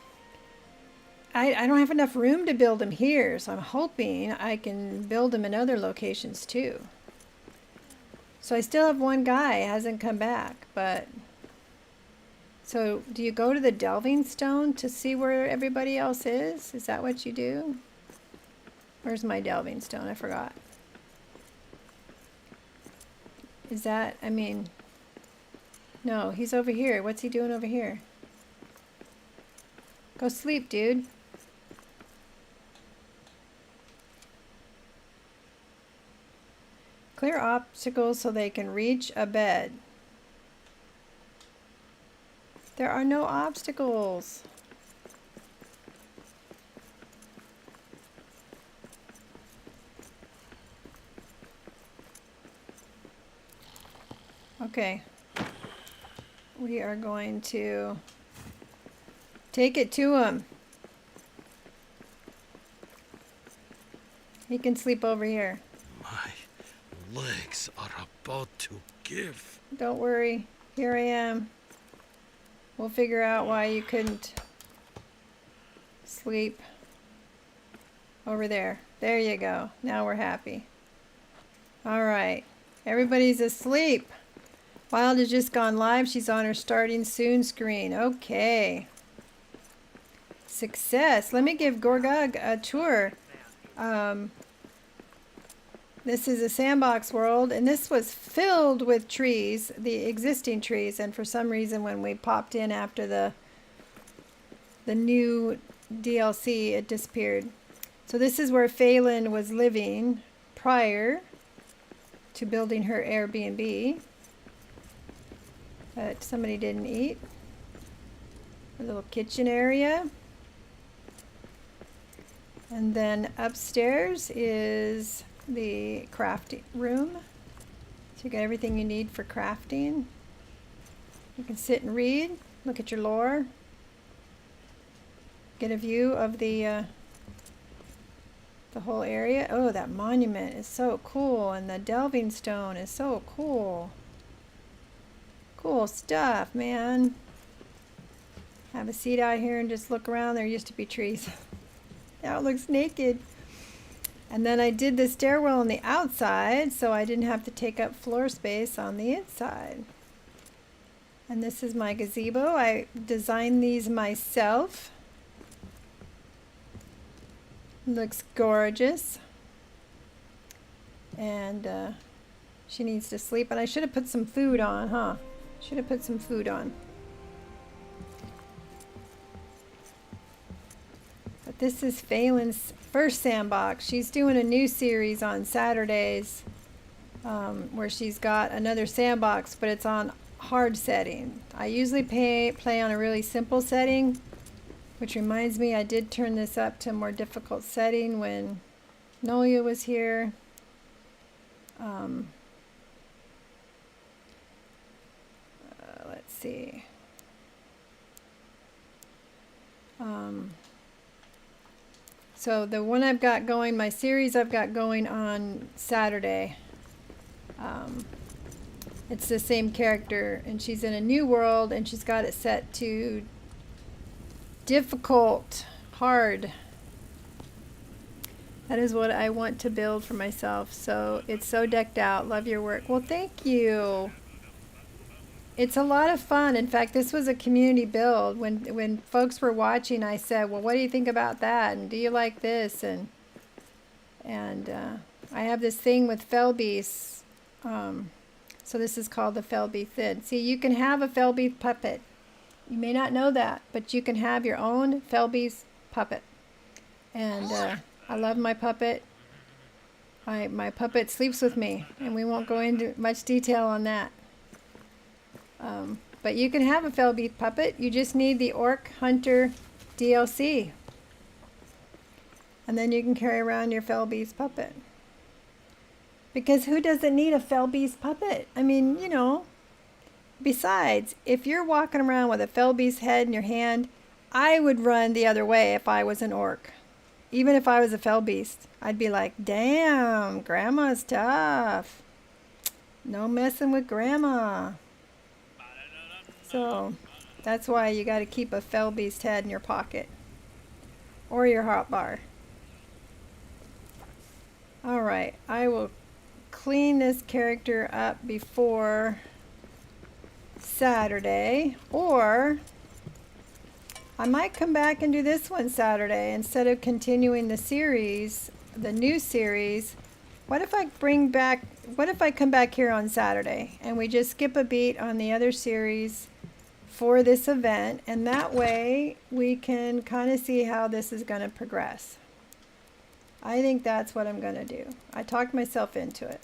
I don't have enough room to build them here, so I'm hoping I can build them in other locations too. So I still have one guy, hasn't come back, but... So do you go to the Delving Stone to see where everybody else is? Is that what you do? Where's my Delving Stone? I forgot. Is that, I mean... No, he's over here. What's he doing over here? Go sleep, dude. Clear obstacles so they can reach a bed. There are no obstacles. Okay. We are going to take it to him. He can sleep over here. My legs are about to give. Don't worry. Here I am. We'll figure out why you couldn't sleep over there. There you go. Now we're happy. All right. Everybody's asleep. Wild has just gone live. She's on her starting soon screen. Okay. Success. Let me give Gorgug a tour. This is a sandbox world, and this was filled with trees, the existing trees, and for some reason when we popped in after the new DLC, it disappeared. So this is where Phelan was living prior to building her Airbnb. But somebody didn't eat. A little kitchen area. And then upstairs is the crafting room. So you got everything you need for crafting. You can sit and read, look at your lore, get a view of the whole area. Oh, that monument is so cool, and the delving stone is so cool. Cool stuff, man. Have a seat out here and just look around. There used to be trees. Now it looks naked. And then I did the stairwell on the outside, so I didn't have to take up floor space on the inside. And this is my gazebo. I designed these myself. Looks gorgeous. And she needs to sleep. And I should have put some food on, huh? Should have put some food on. But this is Phelan's first sandbox. She's doing a new series on Saturdays where she's got another sandbox, but it's on hard setting. I usually play on a really simple setting, which reminds me I did turn this up to a more difficult setting when Nolia was here. Let's see. So the one I've got going, my series I've got going on Saturday, it's the same character, and she's in a new world, and she's got it set to difficult, hard. That is what I want to build for myself. So it's so decked out. Love your work. Well, thank you. it's a lot of fun. In fact, this was a community build. When folks were watching, I said, well, what do you think about that? And do you like this? And I have this thing with Felbeast. So this is called the Felbeast Thin. See, you can have a Felbeast puppet. You may not know that, but you can have your own Felbeast puppet. And I love my puppet. My puppet sleeps with me, and we won't go into much detail on that. But you can have a Felbeast puppet. You just need the Orc Hunter DLC. And then you can carry around your Felbeast puppet. Because who doesn't need a Felbeast puppet? I mean, you know. Besides, if you're walking around with a Felbeast head in your hand, I would run the other way if I was an orc. Even if I was a Felbeast, I'd be like, damn, Grandma's tough. No messing with Grandma. So that's why you got to keep a Felbeast head in your pocket. Or your hotbar. Alright, I will clean this character up before Saturday, or I might come back and do this one Saturday instead of continuing the series, the new series. What if I come back here on Saturday and we just skip a beat on the other series for this event, and that way we can kind of see how this is going to progress. I think that's what I'm going to do. I talked myself into it.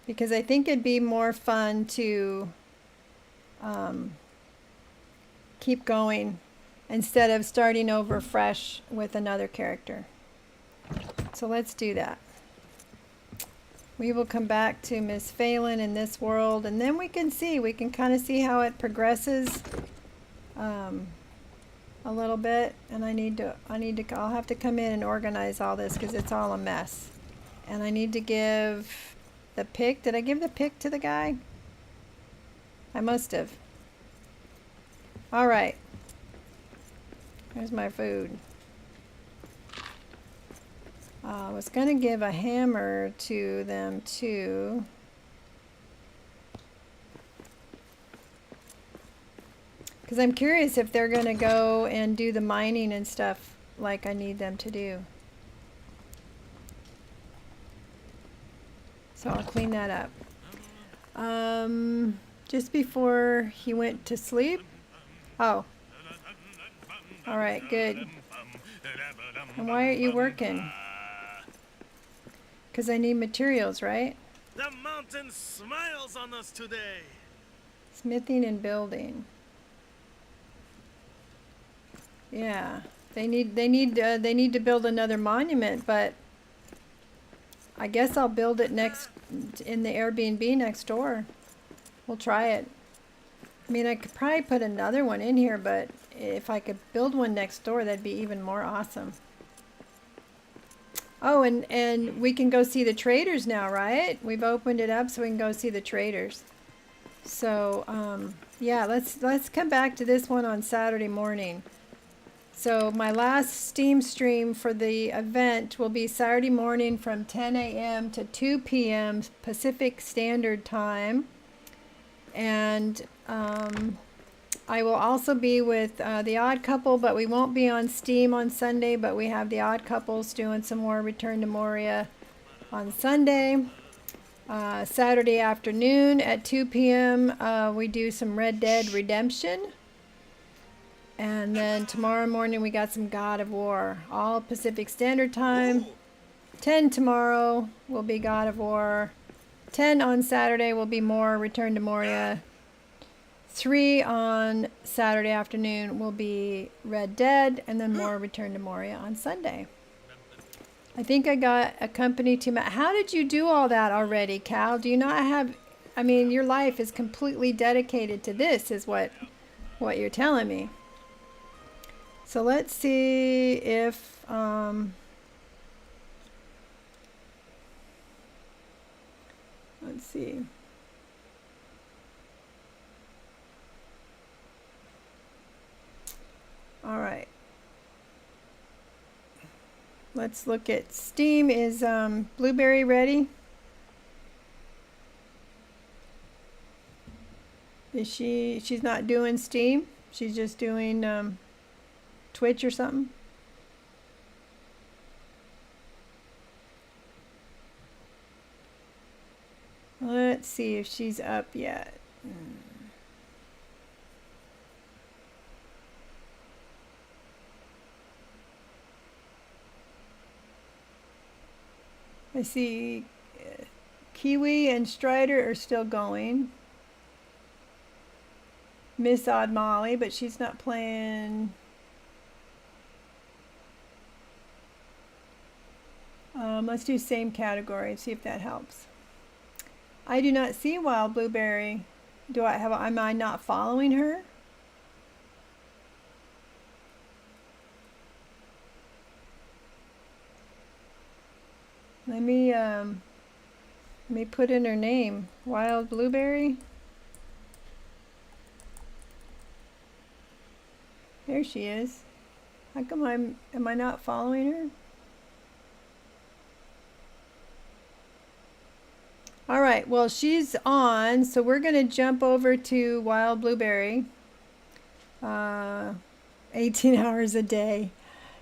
Because I think it'd be more fun to keep going instead of starting over fresh with another character. So let's do that. We will come back to Miss Phelan in this world, and then we can kind of see how it progresses a little bit. And I'll have to come in and organize all this because it's all a mess. And I need to give the pick. Did I give the pick to the guy? I must have. All right. Here's my food. I was going to give a hammer to them too. Because I'm curious if they're going to go and do the mining and stuff like I need them to do. So I'll clean that up. Just before he went to sleep. Oh. All right, good. And why aren't you working? Because I need materials, right? The mountain smiles on us today. Smithing and building. Yeah, they need to build another monument, but I guess I'll build it next in the Airbnb next door. We'll try it. I mean, I could probably put another one in here, but if I could build one next door, that'd be even more awesome. Oh, and we can go see the traders now, right? We've opened it up so we can go see the traders. So, yeah, let's come back to this one on Saturday morning. So my last Steam stream for the event will be Saturday morning from 10 a.m. to 2 p.m. Pacific Standard Time. And I will also be with the Odd Couple, but we won't be on Steam on Sunday, but we have the Odd Couples doing some more Return to Moria on Sunday. Saturday afternoon at 2 p.m. We do some Red Dead Redemption. And then tomorrow morning we got some God of War, all Pacific Standard Time. 10 tomorrow will be God of War. 10 on Saturday will be more Return to Moria. 3 on Saturday afternoon will be Red Dead, and then more Return to Moria on Sunday. I think I got a company to... How did you do all that already, Cal? Do you not have... I mean, your life is completely dedicated to this, is what you're telling me. So let's see if... let's see. All right. let's look at Steam. Is Blueberry ready? Is she's not doing Steam? She's just doing Twitch or something? Let's see if she's up yet. I see Kiwi and Strider are still going. Miss Odd Molly, but she's not playing. Let's do same category, see if that helps. I do not see Wild Blueberry. Am I not following her? Let me put in her name. Wild Blueberry. There she is. How come am I not following her? All right, well, she's on, so we're going to jump over to Wild Blueberry. 18 hours a day.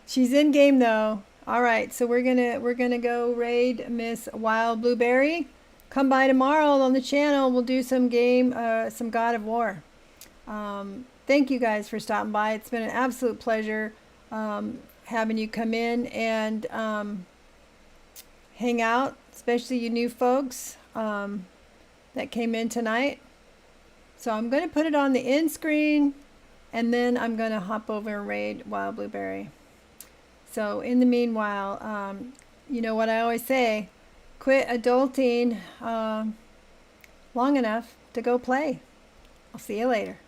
She's in game though. All right, so we're gonna go raid Miss Wild Blueberry. Come by tomorrow on the channel. We'll do some some God of War. Thank you guys for stopping by. It's been an absolute pleasure having you come in and hang out, especially you new folks that came in tonight. So I'm going to put it on the end screen, and then I'm going to hop over and raid Wild Blueberry. So in the meanwhile, you know what I always say, quit adulting long enough to go play. I'll see you later.